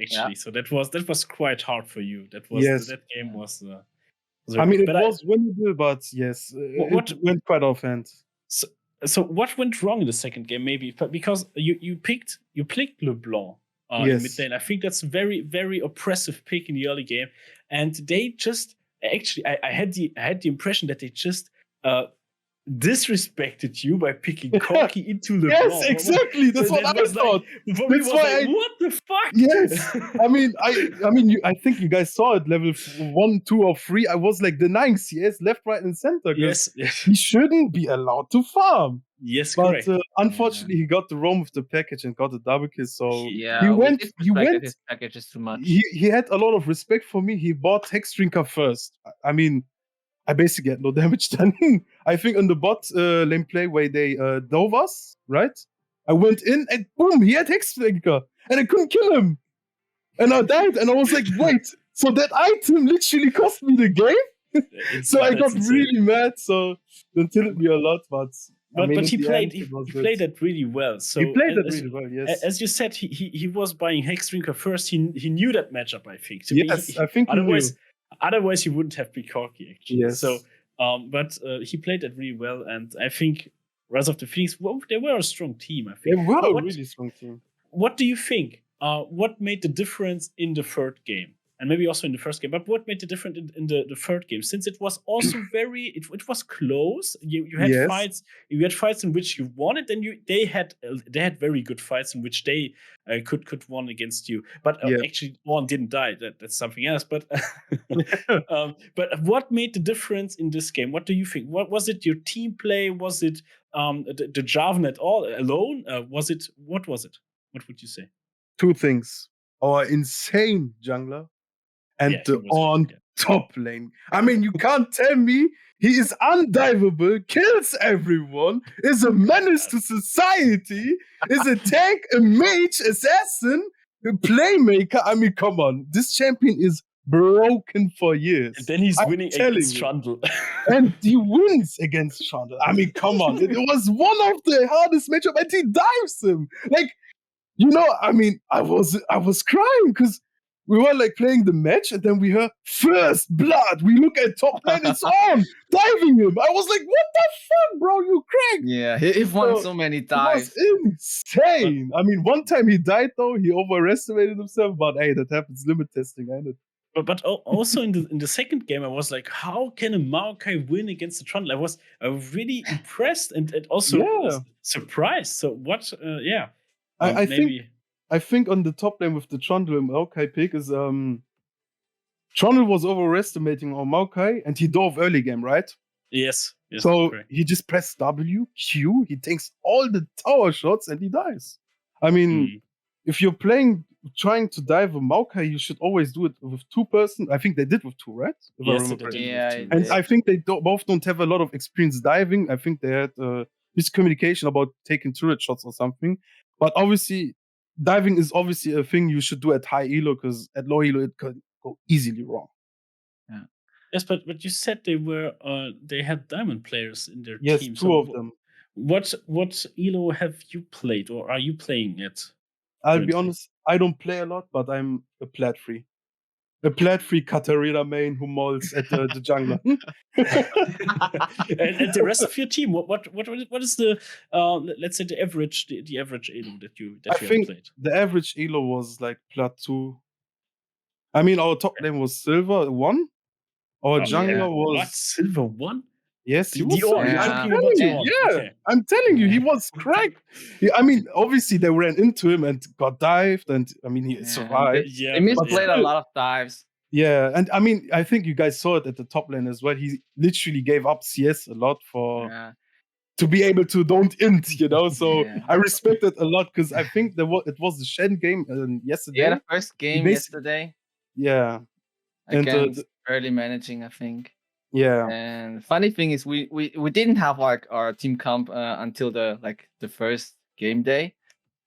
Actually, so that was quite hard for you. That game was. I mean, it was winnable, but yes, it went quite offhand. So what went wrong in the second game? Maybe because you picked LeBlanc in mid lane. I think that's a very, very oppressive pick in the early game, and they just actually I had the impression that they just disrespected you by picking Corki into LeBlanc. Yes, exactly. That's what I thought. That's why what the fuck? Yes. I think you guys saw it. Level 1, 2, or 3. I was like denying CS left, right, and center. Yes. He shouldn't be allowed to farm. Yes, but unfortunately, he got the roam with the package and got the double kill. So he went. His package is too much. He had a lot of respect for me. He bought Hexdrinker first. I mean, I basically had no damage done. I think on the bot lane play where they dove us, right? I went in and boom, he had Hexdrinker, and I couldn't kill him. And I died, and I was like, wait, so that item literally cost me the game? So I got really mad, so that tilted me a lot, but he played that really well. So he played that really well, yes. As you said, he was buying Hexdrinker first. He knew that matchup, I think. So yes, I think otherwise he wouldn't have picked Corki, actually. Yes. So but he played that really well, and I think Rise of the Phoenix, they were a strong team, I think. They were a really strong team. What do you think? What made the difference in the third game? and maybe also in the first game. But what made it different in the third game? Since it was also it was close. You had Yes. fights. You had fights in which you won it, and they had very good fights in which they could won against you. But Yeah. actually, one didn't die. That's something else. But but what made the difference in this game? What do you think? What was it? Your team play? Was it the Jarvan at all alone? Was it? What was it? What would you say? Two things. Our insane jungler and Yeah, he the was on good, top lane. I mean, you can't tell me he is undivable, kills everyone, is a menace to society, is a tank, a mage, assassin, a playmaker. I mean, come on. This champion is broken for years. And then he's I'm winning telling against you. Trundle. And he wins against Trundle. I mean, come on. It was one of the hardest matchup, and he dives him. Like, you know, I mean, I was crying because we were like playing the match, and then we heard first blood. We look at top lane, it's on, diving him. I was like, what the fuck, bro? You cracked. Yeah, he won So, so many It dives. was insane. I mean, one time he died though. He overestimated himself, but hey, that happens. Limit testing, ain't it? But also in the second game, I was like, how can a Maokai win against the Trundle? I was really impressed and also Yeah. surprised. So what? Yeah, I maybe. think on the top lane with the Trundle and Maokai pick is Trundle was overestimating on Maokai, and he dove early game, right? Yes. So correct. he just pressed W, Q, he takes all the tower shots and he dies. I mean, if you're trying to dive a Maokai, you should always do it with two person. I think they did with two, right? If I Yes, remember they correctly. did. Yeah, with two. And did. I think they both don't have a lot of experience diving. I think they had miscommunication about taking turret shots or something. But obviously, diving is obviously a thing you should do at high elo, because at low elo it could go easily wrong. Yes, but you said they had diamond players in their Yes, team. two of them. What elo have you played, or are you playing it? I'll be currently? honest, I don't play a lot, but I'm a plat free. A plat free Katarina main who molds at the jungler. and the rest of your team, what is the let's say the average elo that you I have think played? the average elo was like plat 2. I mean, our top lane was silver 1. Our jungler was what, silver 1? Yes, he The was. Dior, you're I'm talking telling about you, Dior. yeah, Okay. I'm telling you, he was cracked. Yeah, I mean, obviously they ran into him and got dived, and I mean he survived. Yeah, They misplayed a still- lot of dives. Yeah, and I mean, I think you guys saw it at the top lane as well. He literally gave up CS a lot Yeah. to be able to don't int, you know. So Yeah. I respect it a lot, because I think it was the Shen game yesterday. Yeah, the first game yesterday Yeah, And, against early managing, I think. yeah, And funny thing is, we didn't have like our team comp until the first game day.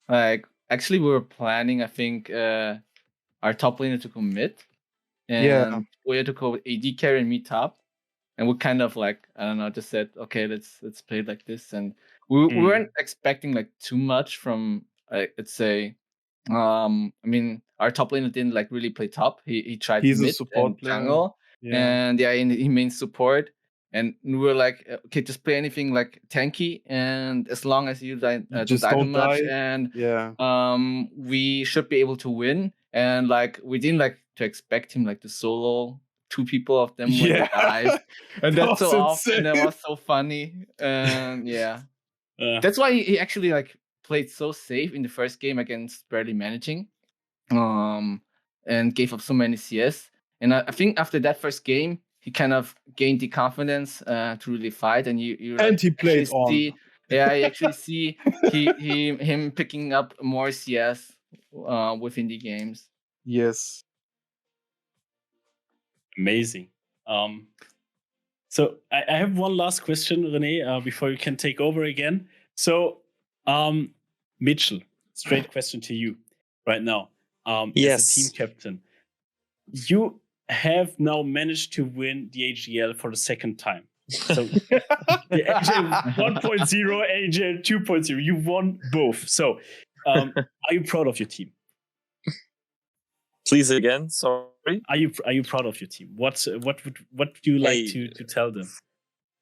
Like actually, we were planning, I think, our top laner to go mid, and Yeah. we had to go with AD carry and me top, and we kind of like, I don't know, just said, okay, let's play it like this, and we weren't expecting like too much from let's say, I mean, our top laner didn't like really play top. He tried He's a mid support and player. jungle. yeah. And yeah, he mains support, and we were like, okay, just play anything like tanky, and as long as you don't Just die too don't much, die. and Yeah. we should be able to win. And like we didn't like to expect him like to solo 2 people of them when they dive, and That that's so was often. That insane. was so funny, and yeah, Uh, that's why he actually like played so safe in the first game against barely managing, and gave up so many CS. And I think after that first game, he kind of gained the confidence to really fight. And you And like, he played actually on. see, yeah, you actually see him picking up more CS within the games. Yes. amazing. So I have one last question, René, before you can take over again. So, Mitchell, straight question to you right now. Yes. As a team captain, you have now managed to win the AGL for the second time. So the AGL 1.0, AGL 2.0, you won both. So, are you proud of your team? Please again, sorry. Are you proud of your team? What would you like Hey, to tell them?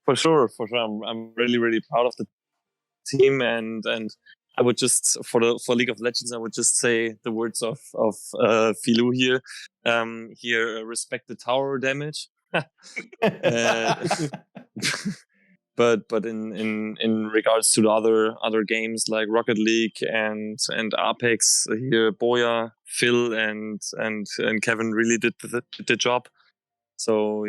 For sure. I'm really proud of the team, and I would just for League of Legends, I would just say the words of Fiilou here. Here, respect the tower damage. But in regards to the other games like Rocket League and Apex, here Boya, Phil, and Kevin really did the job. So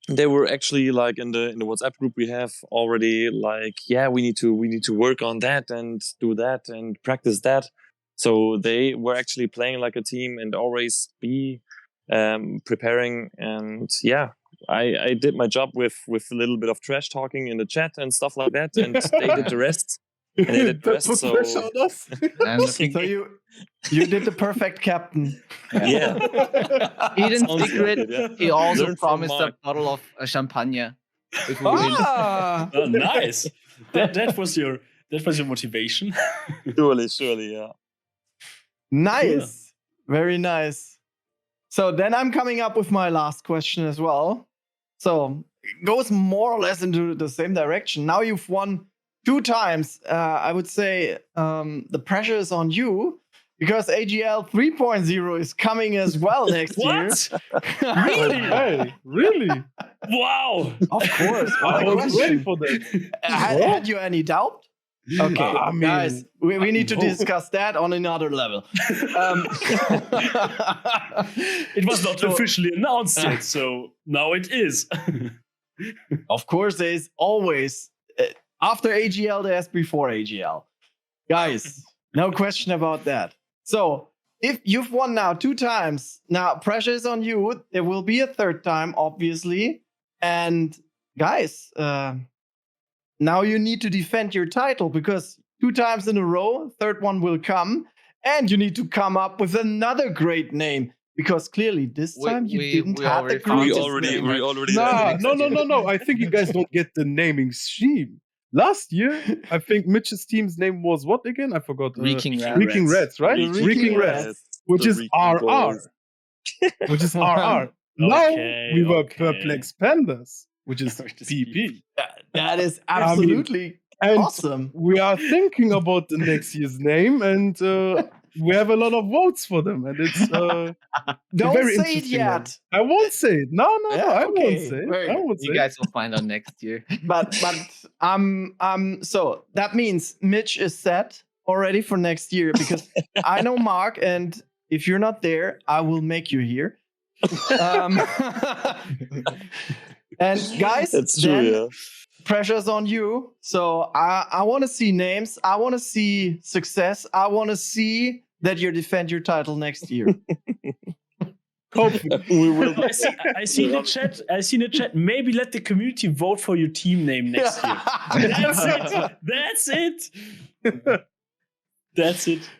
they were actually like in the WhatsApp group we have already like, yeah, we need to work on that and do that and practice that. So they were actually playing like a team and always be preparing. And yeah, I did my job with a little bit of trash talking in the chat and stuff like that, and they did the rest. And they did the rest. So you did the perfect captain. Yeah. In Sounds secret, like it, yeah. he also Learn from promised a Mark. bottle of champagne. If we win. Ah, Oh, nice. That was your motivation. Surely, yeah. nice. Very nice. So then I'm coming up with my last question as well. So it goes more or less into the same direction. Now you've won 2 times. I would say the pressure is on you because AGL 3.0 is coming as well next year. Really? Hey, really? Wow. Of course. I What a was ready question. for that. Had you any doubt? Okay, I mean, guys, we need to no. discuss that on another level. It was not officially announced yet, so now it is. Of course, there's always after AGL, there's before AGL. Guys, no question about that. So, if you've won now 2 times, now pressure is on you. There will be a 3rd time, obviously. And guys, now you need to defend your title because 2 times in a row, 3rd one will come. And you need to come up with another great name because clearly this time you didn't have the greatest name. We already No. I think you guys don't get the naming scheme. Last year, I think Mitch's team's name was what again? I forgot. Reeking Rats. Reeking Rats, right? Reeking Reeking Rats. Rats, which is RR. Which is RR. Now we were Perplex Pandas, which is PP. That is absolutely And awesome. we are thinking about the next year's name, and we have a lot of votes for them, and it's Don't very say it interesting yet. one. I won't say it. No, Yeah, I okay. won't say it. Very I good. won't say You it. guys will find out next year. But so that means Mitch is set already for next year because I know Mark, and if you're not there, I will make you here. And guys, That's true, then yeah. pressure's on you. So I want to see names. I want to see success. I want to see that you defend your title next year. Hopefully. I see in the chat. Maybe let the community vote for your team name next year. That's it.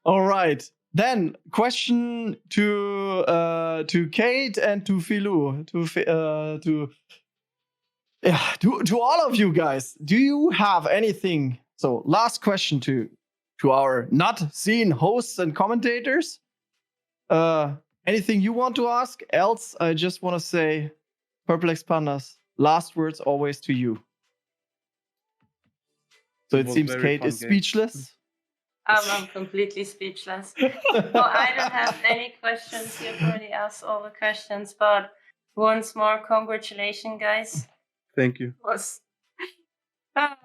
All right. Then question to Kate and to Fiilou, to all of you guys. Do you have anything? So last question to our not seen hosts and commentators. Anything you want to ask? Else, I just want to say, Perplex Pandas. Last words always to you. So it was seems very Kate fun is game. speechless. I'm completely speechless. Well, I don't have any questions. You've already asked all the questions, but once more, congratulations, guys. Thank you. It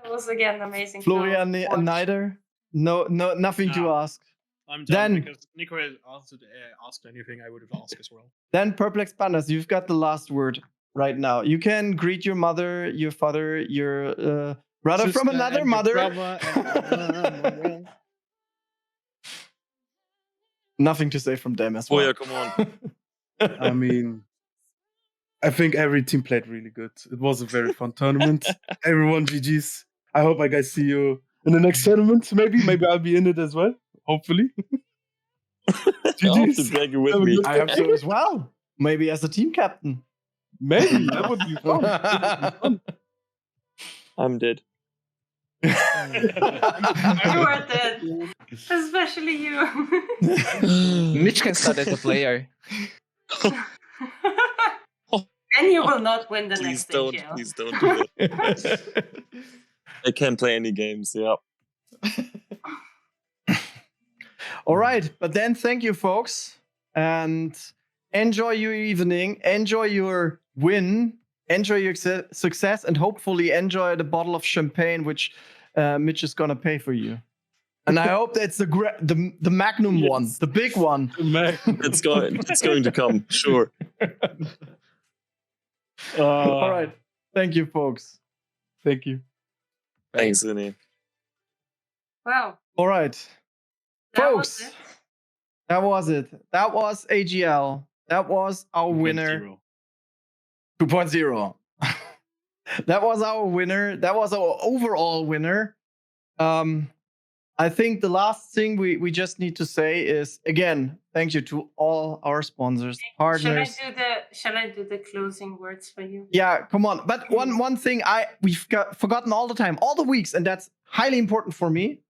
was again amazing. Florian, to watch. neither. No, nothing to ask. I'm done Then- because Nicolas asked anything I would have asked as well. Then Perplex Pandas, you've got the last word right now. You can greet your mother, your father, your brother from another mother. Nothing to say from them as well. Oh yeah, come on. I mean, I think every team played really good. It was a very fun tournament. Everyone GG's. I hope I guys see you in the next tournament. Maybe I'll be in it as well. Hopefully. I hope to GG's. drag you with Have a me. good I hope so as well. Maybe as a team captain. Maybe that would be fun. That would be fun. I'm dead. You are dead, especially you. Mitch can start as a player. And you will not win the Please next don't. AGL. Please don't do that. I can't play any games. Yeah. All right, but then thank you, folks, and enjoy your evening, enjoy your win, enjoy your success, and hopefully enjoy the bottle of champagne which Mitch is gonna pay for you. And I hope that's the Magnum one, the big one. It's going to come, sure. All right, thank you, folks. Thank you. Thanks, René. Wow. All right, That folks. was it. That was it. That was AGL. That was our winner. 2.0. That was our winner. That was our overall winner. I think the last thing we just need to say is, again, thank you to all our sponsors, partners. Shall I do the closing words for you? Yeah, come on. But one thing we've forgotten all the time, all the weeks, and that's highly important for me.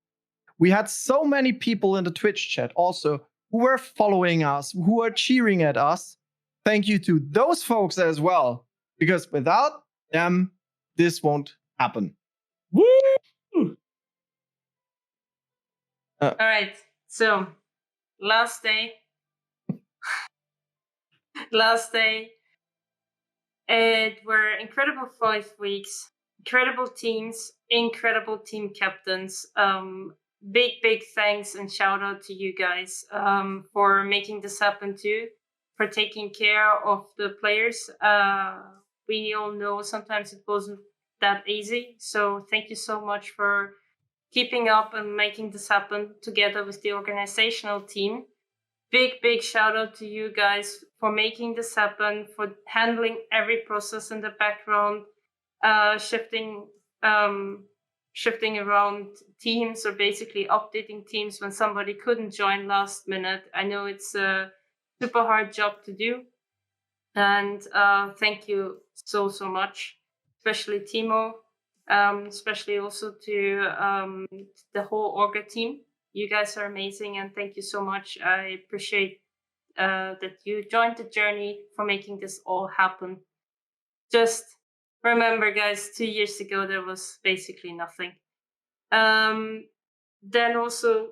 We had so many people in the Twitch chat also who were following us, who are cheering at us. Thank you to those folks as well, because without them, this won't happen. Woo! All right. So, last day. It were incredible 5 weeks, incredible teams, incredible team captains. Big thanks and shout out to you guys for making this happen too, for taking care of the players. We all know sometimes it wasn't that easy. So thank you so much for keeping up and making this happen together with the organizational team. Big shout out to you guys for making this happen, for handling every process in the background, shifting around teams, or basically updating teams when somebody couldn't join last minute. I know it's a super hard job to do. And thank you so much, especially Timo, especially also to the whole Orga team. You guys are amazing, and thank you so much. I appreciate that you joined the journey for making this all happen. Just remember, guys, 2 years ago, there was basically nothing. Then also,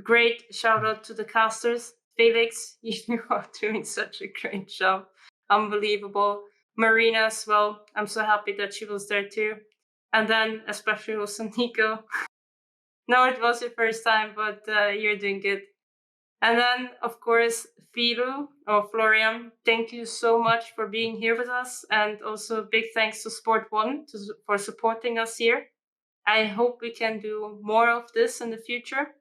great shout out to the casters. Felix, you are doing such a great job. Unbelievable. Marina as well. I'm so happy that she was there too. And then especially also Nico. No, it was your first time, but you're doing good. And then, of course, Fiilou or Florian, thank you so much for being here with us. And also big thanks to Sport1 for supporting us here. I hope we can do more of this in the future.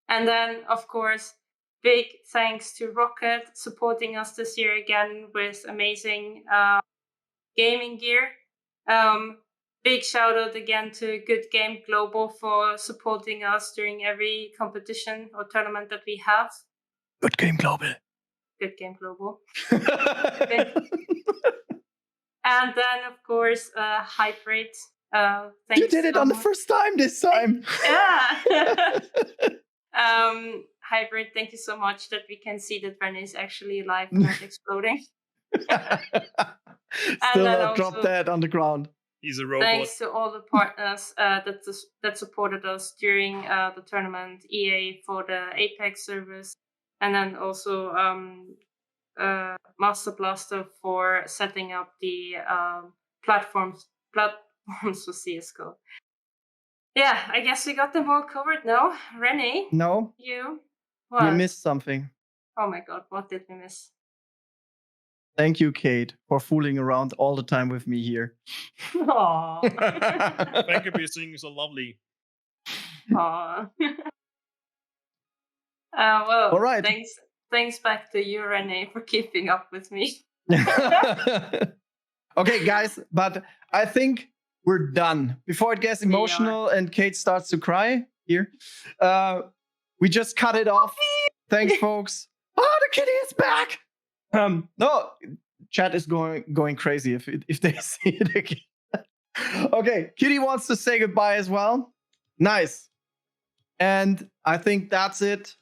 And then, of course, big thanks to Rocket supporting us this year again with amazing gaming gear. Big shout out again to Good Game Global for supporting us during every competition or tournament that we have. Good Game Global. Good Game Global. And then, of course, Hybrid. Thanks you did it on the first time this time. Yeah. Hybrid, thank you so much that we can see that René is actually alive, not exploding. Still not drop that on the ground. He's a robot. Thanks to all the partners that supported us during the tournament, EA for the Apex service, and then also Master Blaster for setting up the platforms for CSGO. Yeah, I guess we got them all covered now. René? No. You? We What? missed something. Oh my god, what did we miss? Thank you, Kate, for fooling around all the time with me here. Aww. Thank you for being so lovely. Aww. Well, all right. Thanks back to you, René, for keeping up with me. Okay, guys, but I think we're done. Before it gets emotional and Kate starts to cry here, we just cut it off. Thanks, folks. Oh, the kitty is back. No, chat is going crazy if they see it again. Okay, Kitty wants to say goodbye as well. Nice. And I think that's it.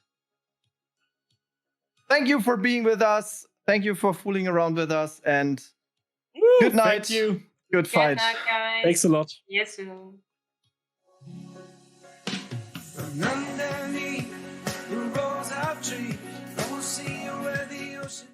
Thank you for being with us. Thank you for fooling around with us. And good night. Thank you. Good fight. Good night, guys. Thanks a lot. Yes, soon. From underneath tree. I will see you where the ocean.